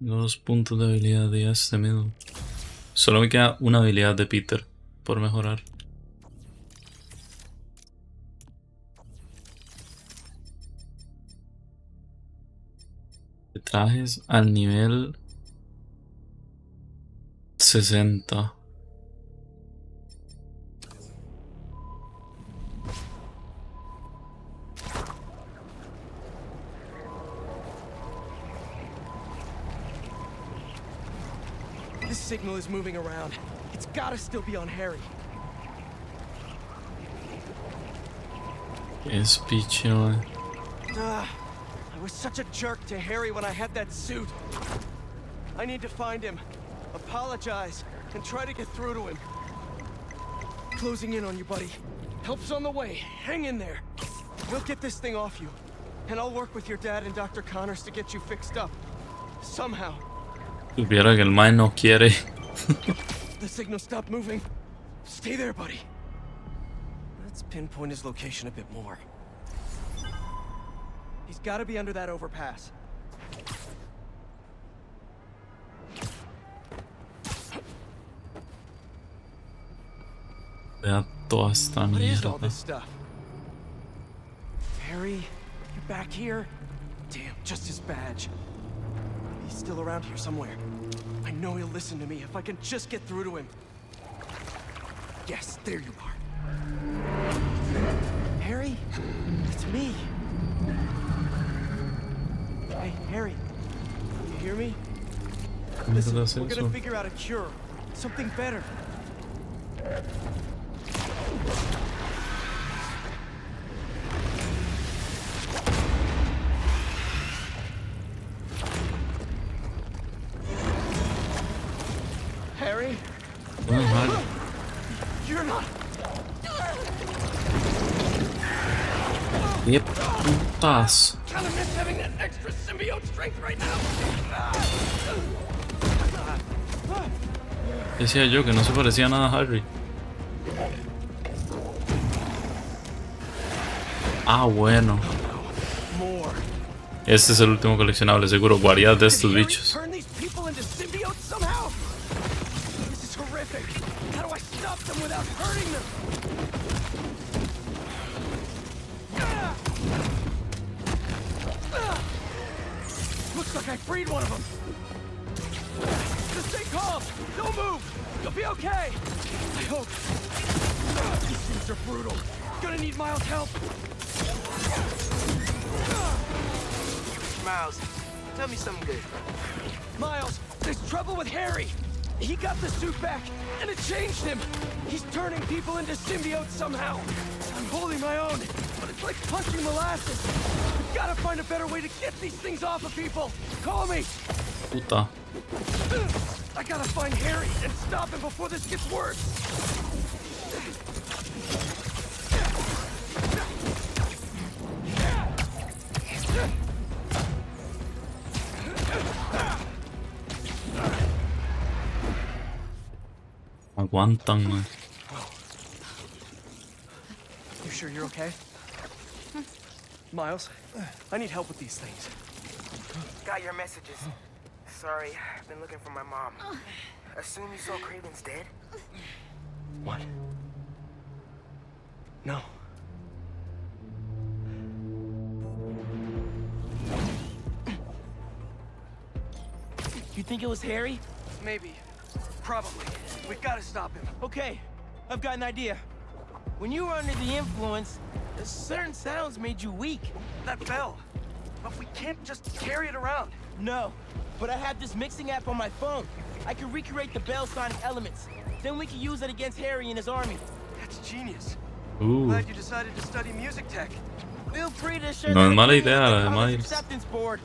Dos puntos de habilidad de este mismo. Solo me queda una habilidad de Peter por mejorar. De trajes al nivel 60.
This signal is moving around. It's gotta still be on Harry.
Es picho.
I was such a jerk to Harry when I had that suit. I need to find him, apologize, and try to get through to him. Closing in on you, buddy. Help's on the way. Hang in there. We'll get this thing off you. And I'll work with your dad and Dr. Connors to get you fixed up. Somehow.
Supiera que el man no quiere.
The signal stopped moving. Stay there, buddy. Let's pinpoint his location a bit more. He's got to be under that overpass.
Vea toda esta
What is all
mierda.
this stuff? Harry, you back here? Damn, just his badge. He's still around here somewhere. I know he'll listen to me if I can just get through to him. Yes, there you are. Harry, it's me. Hey, Harry, you hear me? Listen, we're gonna figure out a cure, something better. Harry? You're not.
¡Qué putas!
Kind of miss having that extra symbiote strength right now.
Decía yo que no se parecía nada a Harry. Ah, bueno. Este es el último coleccionable, seguro. Guardias de estos bichos.
Turn these people into symbiotes somehow. This is horrific. How do I stop them without hurting them? Looks like I freed one of them. Just stay calm. Don't move. You'll be okay. I hope. These things are brutal. Gonna need Miles' help.
Miles, tell me something good.
Miles, there's trouble with Harry. He got the suit back, and it changed him. He's turning people into symbiotes somehow. I'm holding my own, but it's like punching molasses. We've got to find a better way to get these things off of people. Call me.
Puta.
I gotta find Harry and stop him before this gets worse.
Aguantan, man.
You sure you're okay? Miles, I need help with these things.
Got your messages. Sorry, I've been looking for my mom. Assume you saw Kraven's dead?
What? No.
You think it was Harry?
Maybe. Probably. We've got to stop him.
Okay, I've got an idea. When you were under the influence, certain sounds made you weak.
That bell. But we can't just carry it around.
No, but I have this mixing app on my phone. I can recreate the bell sonic elements. Then we can use it against Harry and his army.
That's genius.
Ooh.
Glad you decided to study music tech.
Feel free to share
No es
that
mala
opinion
idea,
on
la
the
de
college
Miles.
acceptance board.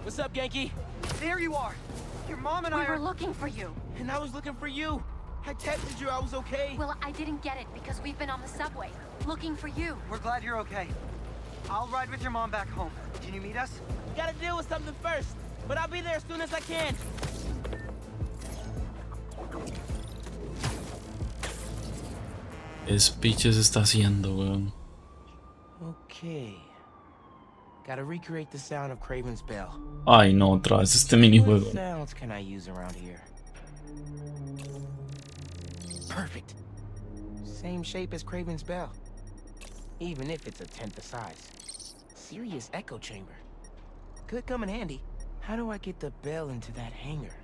What's up, Genki?
There you are. Your mom and I
We were looking for you.
And I was looking for you. I texted you I was okay.
Well, I didn't get it because we've been on the subway, looking for you.
We're glad you're okay. I'll ride with your mom back home. Can you meet us?
Gotta deal with something first, but I'll be there as soon as I can.
¿Qué speeches está haciendo, weón?
Okay. Gotta recreate the sound of Kraven's bell.
Ay, no, otra vez este
What
minijuego.
sounds can I use around here? Perfect. Same shape as Kraven's bell. Even if it's a tenth the size. Serious echo chamber. Could come in handy. How do I get the bell into that hangar?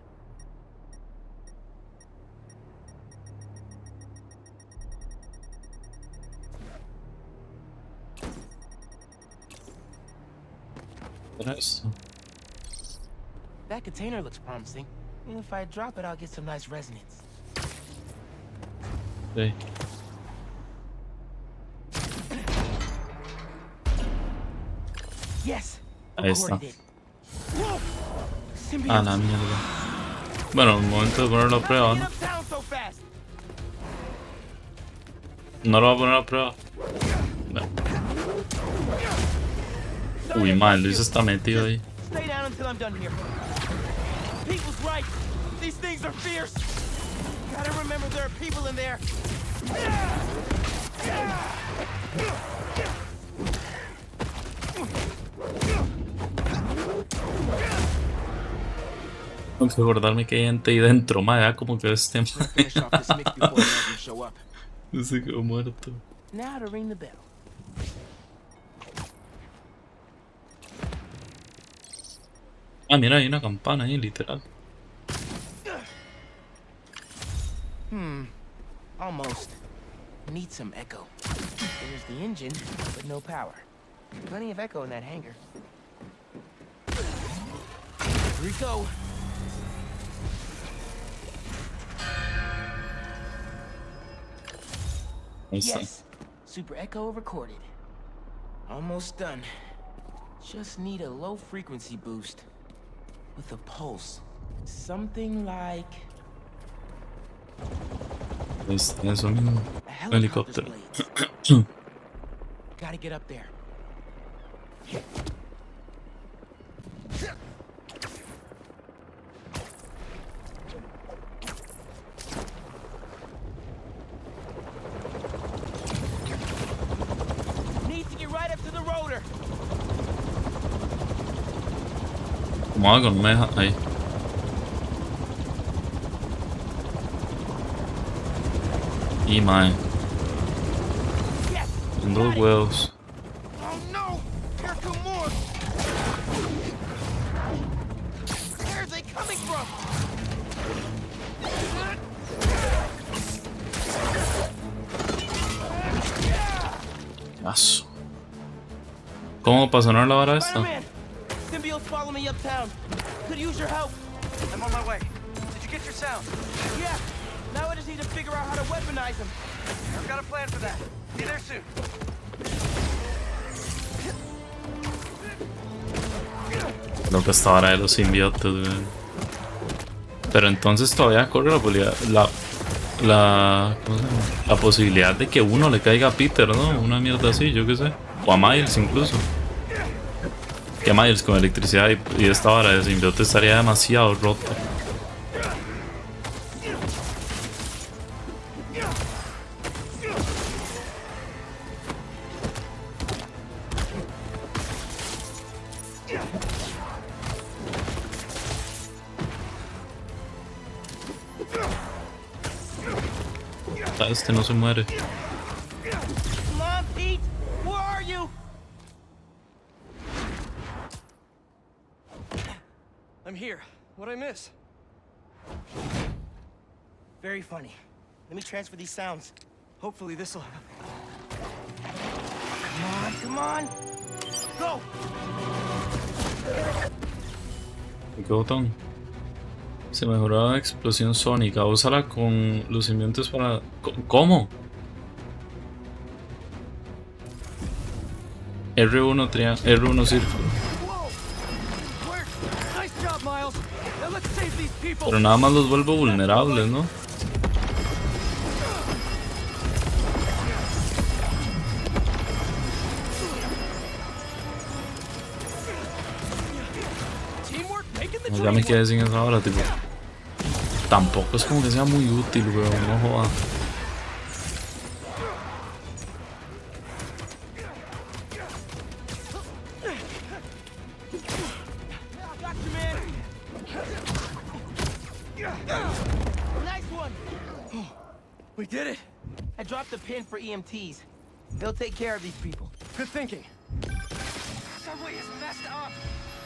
¿Qué era esto?
That container looks promising. And if I drop it, I'll get some nice resonance.
Sí.
Yes.
Ahí está.
Recorded it.
Ah, la mierda. Bueno, el momento de ponerlo a prueba, ¿no?
Sound so fast.
No lo voy a poner a prueba. No. Uy, man, Luis está metido ahí.
Stay down until I'm done here. Pete was right. These things are fierce. Gotta remember there are people in there.
Tengo que acordarme que hay gente ahí dentro, madre, como que este se quedó muerto.
Now to ring the bell.
Ah, mira, hay una campana ahí, literal.
Almost. Need some echo. There's the engine, but no power. Plenty of echo in that hangar. Here we go. Yes, Super Echo recorded. Almost done. Just need a low frequency boost with a pulse. Something like
Eso mismo. Helicóptero.
Gotta get up there. Need to get right up to the rotor.
¿Cómo hago? No me deja. Ahí. Y mae. En dos huevos.
Oh no! Here come more! Where are they coming from?
Aso. ¿Cómo para sonar la vara esta?
Spider-Man! Symbiotes follow me uptown. Could use your help.
I'm on my way. Did you get your sound?
Yeah. Now I just need to figure out how to weaponize them.
I've got a plan for that. Be there soon.
Creo que esta vara de los simbiotes, güey. Pero entonces todavía corre la posibilidad, la posibilidad de que uno le caiga a Peter, ¿no? Una mierda así, yo qué sé. O a Miles incluso. Que Miles con electricidad y esta vara de simbiote estaría demasiado roto. Este no se muere.
Come on, Pete! Where are you?
I'm here. What'd I miss?
Very funny. Let me transfer these sounds.
Hopefully this'll help.
Come on! Go!
¿Qué botón? Se mejoró la explosión sónica. Úsala con lucimientos para... ¿Cómo? R1 R1 círculo.
Nice job, Miles. Now let's save these people.
Pero nada más los vuelvo vulnerables, ¿no? Ya me quedé sin esa hora, tipo. Tampoco es como que sea muy útil, weón, no joda.
Nice one!
We did it!
I dropped a pin for EMTs. They'll take care of these people.
Good thinking.
Subway is messed up.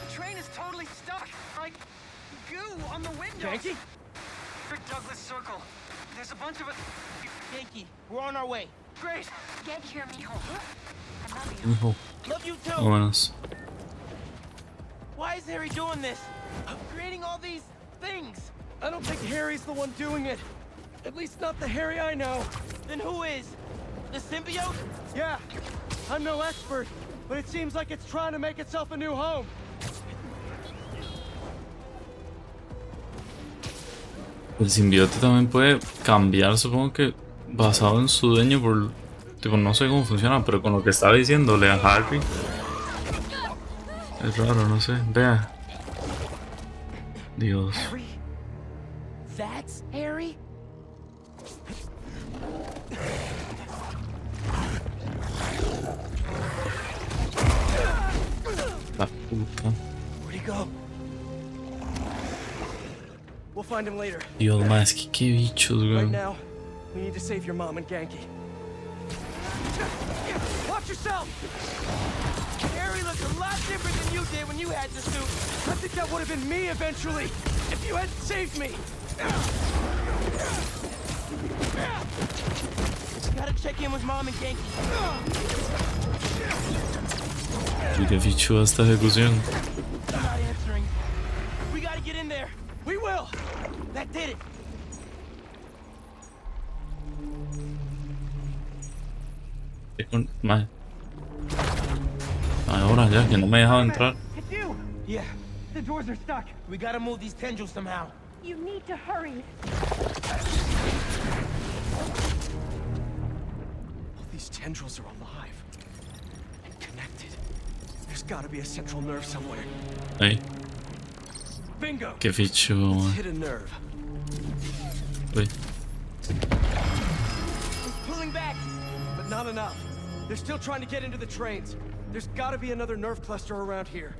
The train is totally stuck. Like goo on the windows.
Yankee?
Rick Douglas Circle. There's a bunch of it.
Yankee, we're on our way.
Great.
Get here, mijo. I love you.
Hijo.
Love you too.
Vámonos.
Why is Harry doing this? Creating all these things.
I don't think Harry's the one doing it. At least not the Harry I know.
Then who is? The symbiote?
Yeah. I'm no expert, but it seems like it's trying to make itself a new home.
El simbiote también puede cambiar, supongo que basado en su dueño por... Tipo, no sé cómo funciona, pero con lo que estaba diciéndole a Harry. Es raro, no sé. Vea. Dios.
Harry? That's Harry?
find him later.
Dios, ma, es que qué bichos,
Right
güey.
now, we need to save your mom and Genki. Watch yourself!
Harry looks a lot different than you did when you had the suit.
I think that would have been me eventually, if you hadn't saved me.
Gotta check in with Mom and Genki.
Uy, qué fichuda esta ejecución.
I'm not answering. We gotta get in there. We will. That did it.
Mae. Ahora ya, que no me dejaba entrar.
It's you. Yeah, the doors are stuck. We gotta move these tendrils somehow.
You need to hurry.
All these tendrils are alive and connected. There's gotta be a central nerve somewhere.
Ahí.
Bingo.
Qué fichu,
Let's
mae.
hit a nerve.
Uy.
It's pulling back.
But not enough. They're still trying to get into the trains. There's gotta be another nerve cluster around here.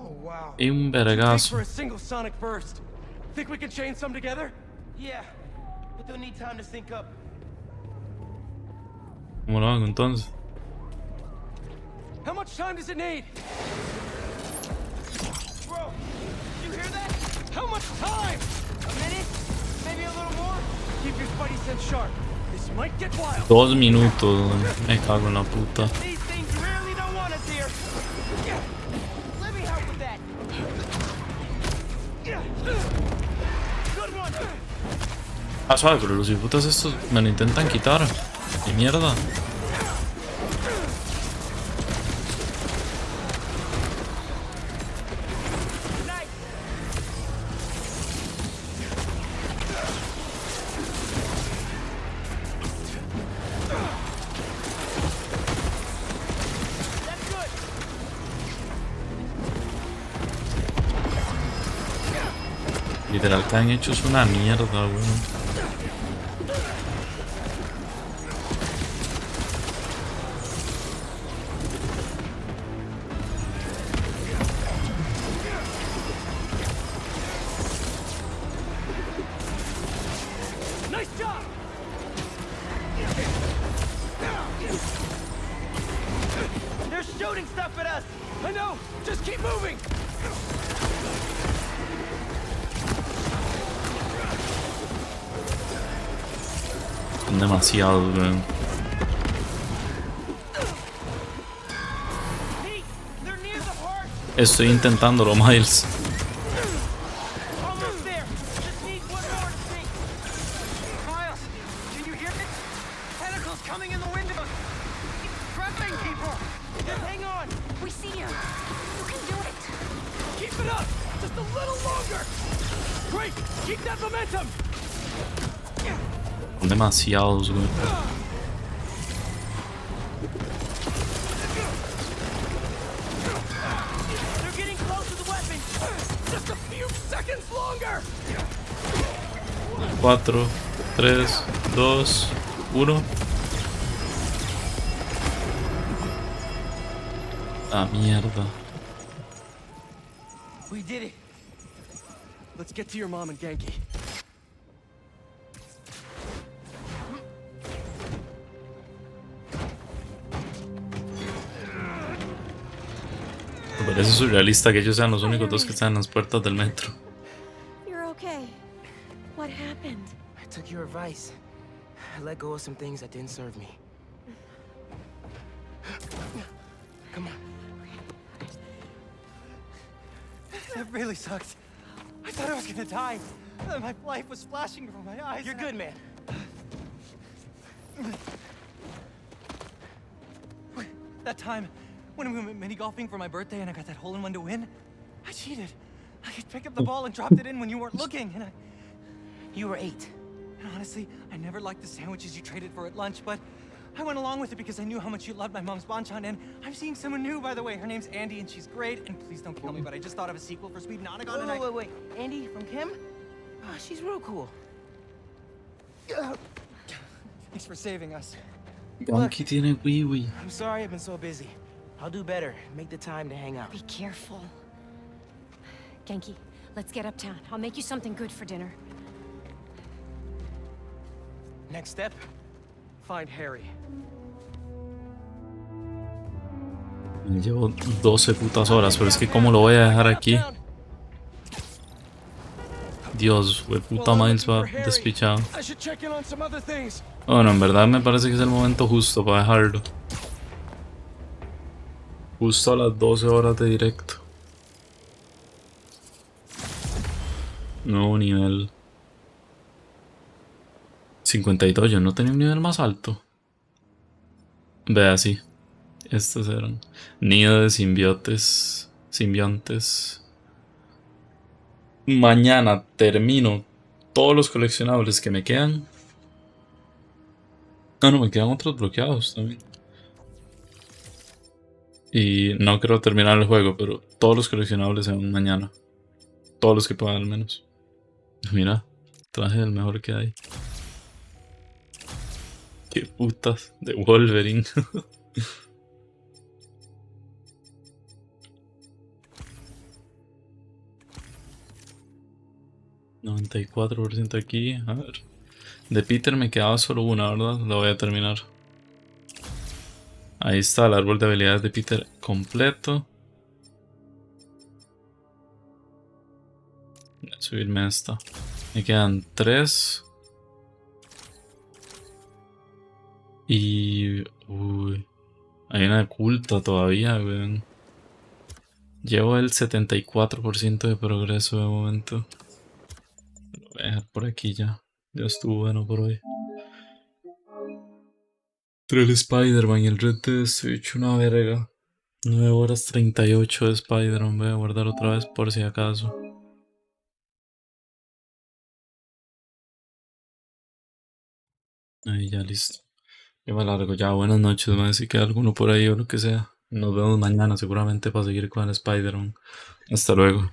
Oh, wow.
Y un
Thanks
vergazo.
for a single sonic burst. Think we can chain some together?
Yeah, but they'll need time to sync up.
¿Cómo lo hago entonces?
How much time does it need?
Bro, you hear that?
How much time?
A minute? Maybe a little more?
Keep your spidey sense sharp. This might get wild.
2 minutos, me cago en la puta.
These things really don't want us here. Let me help with that. Good one.
Ah, suave, pero los hijueputas estos me lo intentan quitar. ¡Qué mierda! Literal que han hecho es una mierda, weón.
Nice job. They're shooting stuff at us.
I know. Just keep moving.
Son demasiados, weón. Estoy intentándolo, Miles.
Almost there. Just need one more to sync. Miles, can you hear it? Tentacles coming in the windows. Grappling people. Just hang on.
We see you. You can do it.
Keep it up. Just a little longer. Great. Keep that momentum.
Son demasiados, weón.
They're getting close to the weapon.
Just a few seconds longer.
4, 3, 2, 1. Ah, mierda.
We did it.
Let's get to your mom and Genki.
Me parece surrealista que ellos sean los únicos dos que están en las puertas del metro.
You're okay. What happened?
I took your advice. I let go of some things that didn't serve me. Come on.
That really sucked. I thought I was gonna die. My life was flashing before my eyes.
You're good, man.
That time when we went mini golfing for my birthday and I got that hole-in-one to win, I cheated. I picked up the ball and dropped it in when you weren't looking, and
You were 8.
And honestly, I never liked the sandwiches you traded for at lunch, but I went along with it because I knew how much you loved my mom's banchan, and I'm seeing someone new, by the way. Her name's Andy, and she's great, and please don't kill me, but I just thought of a sequel for Sweet Nonagon, and
Wait. Andy from Kim? Oh, she's real cool.
Thanks for saving us.
Genki tiene wiwi.
I'm sorry I've been so busy. I'll do better. Make the time to hang out.
Be careful. Genki,
Let's get uptown. I'll make you something good for dinner.
Next step, find Harry.
Me llevo 12 putas horas, pero es que ¿cómo lo voy a dejar aquí? Dios, wey, puta Miles va despichado. Bueno, en verdad me parece que es el momento justo para dejarlo. Justo a las 12 horas de directo. Nuevo nivel. 52, yo no tenía un nivel más alto. Vea, sí. Estos eran. Nido de simbiontes. Mañana termino todos los coleccionables que me quedan. Ah, no, me quedan otros bloqueados también. Y no quiero terminar el juego, pero todos los coleccionables se van mañana. Todos los que puedan al menos. Mira, traje el mejor que hay. Qué putas de Wolverine. 94% aquí. A ver. De Peter me quedaba solo una, ¿verdad? La voy a terminar. Ahí está el árbol de habilidades de Peter completo. Voy a subirme esta. Me quedan 3. Y... uy. Hay una oculta todavía, weón. Llevo el 74% de progreso de momento. Lo voy a dejar por aquí ya. Ya estuvo bueno por hoy. Pero el Spider-Man y el Red Dead estoy hecho una verga. 9 horas 38 de Spider-Man. Voy a guardar otra vez por si acaso. Ahí ya listo. Yo me largo ya. Buenas noches, más si queda alguno por ahí o lo que sea. Nos vemos mañana seguramente para seguir con el Spider-Man. Hasta luego.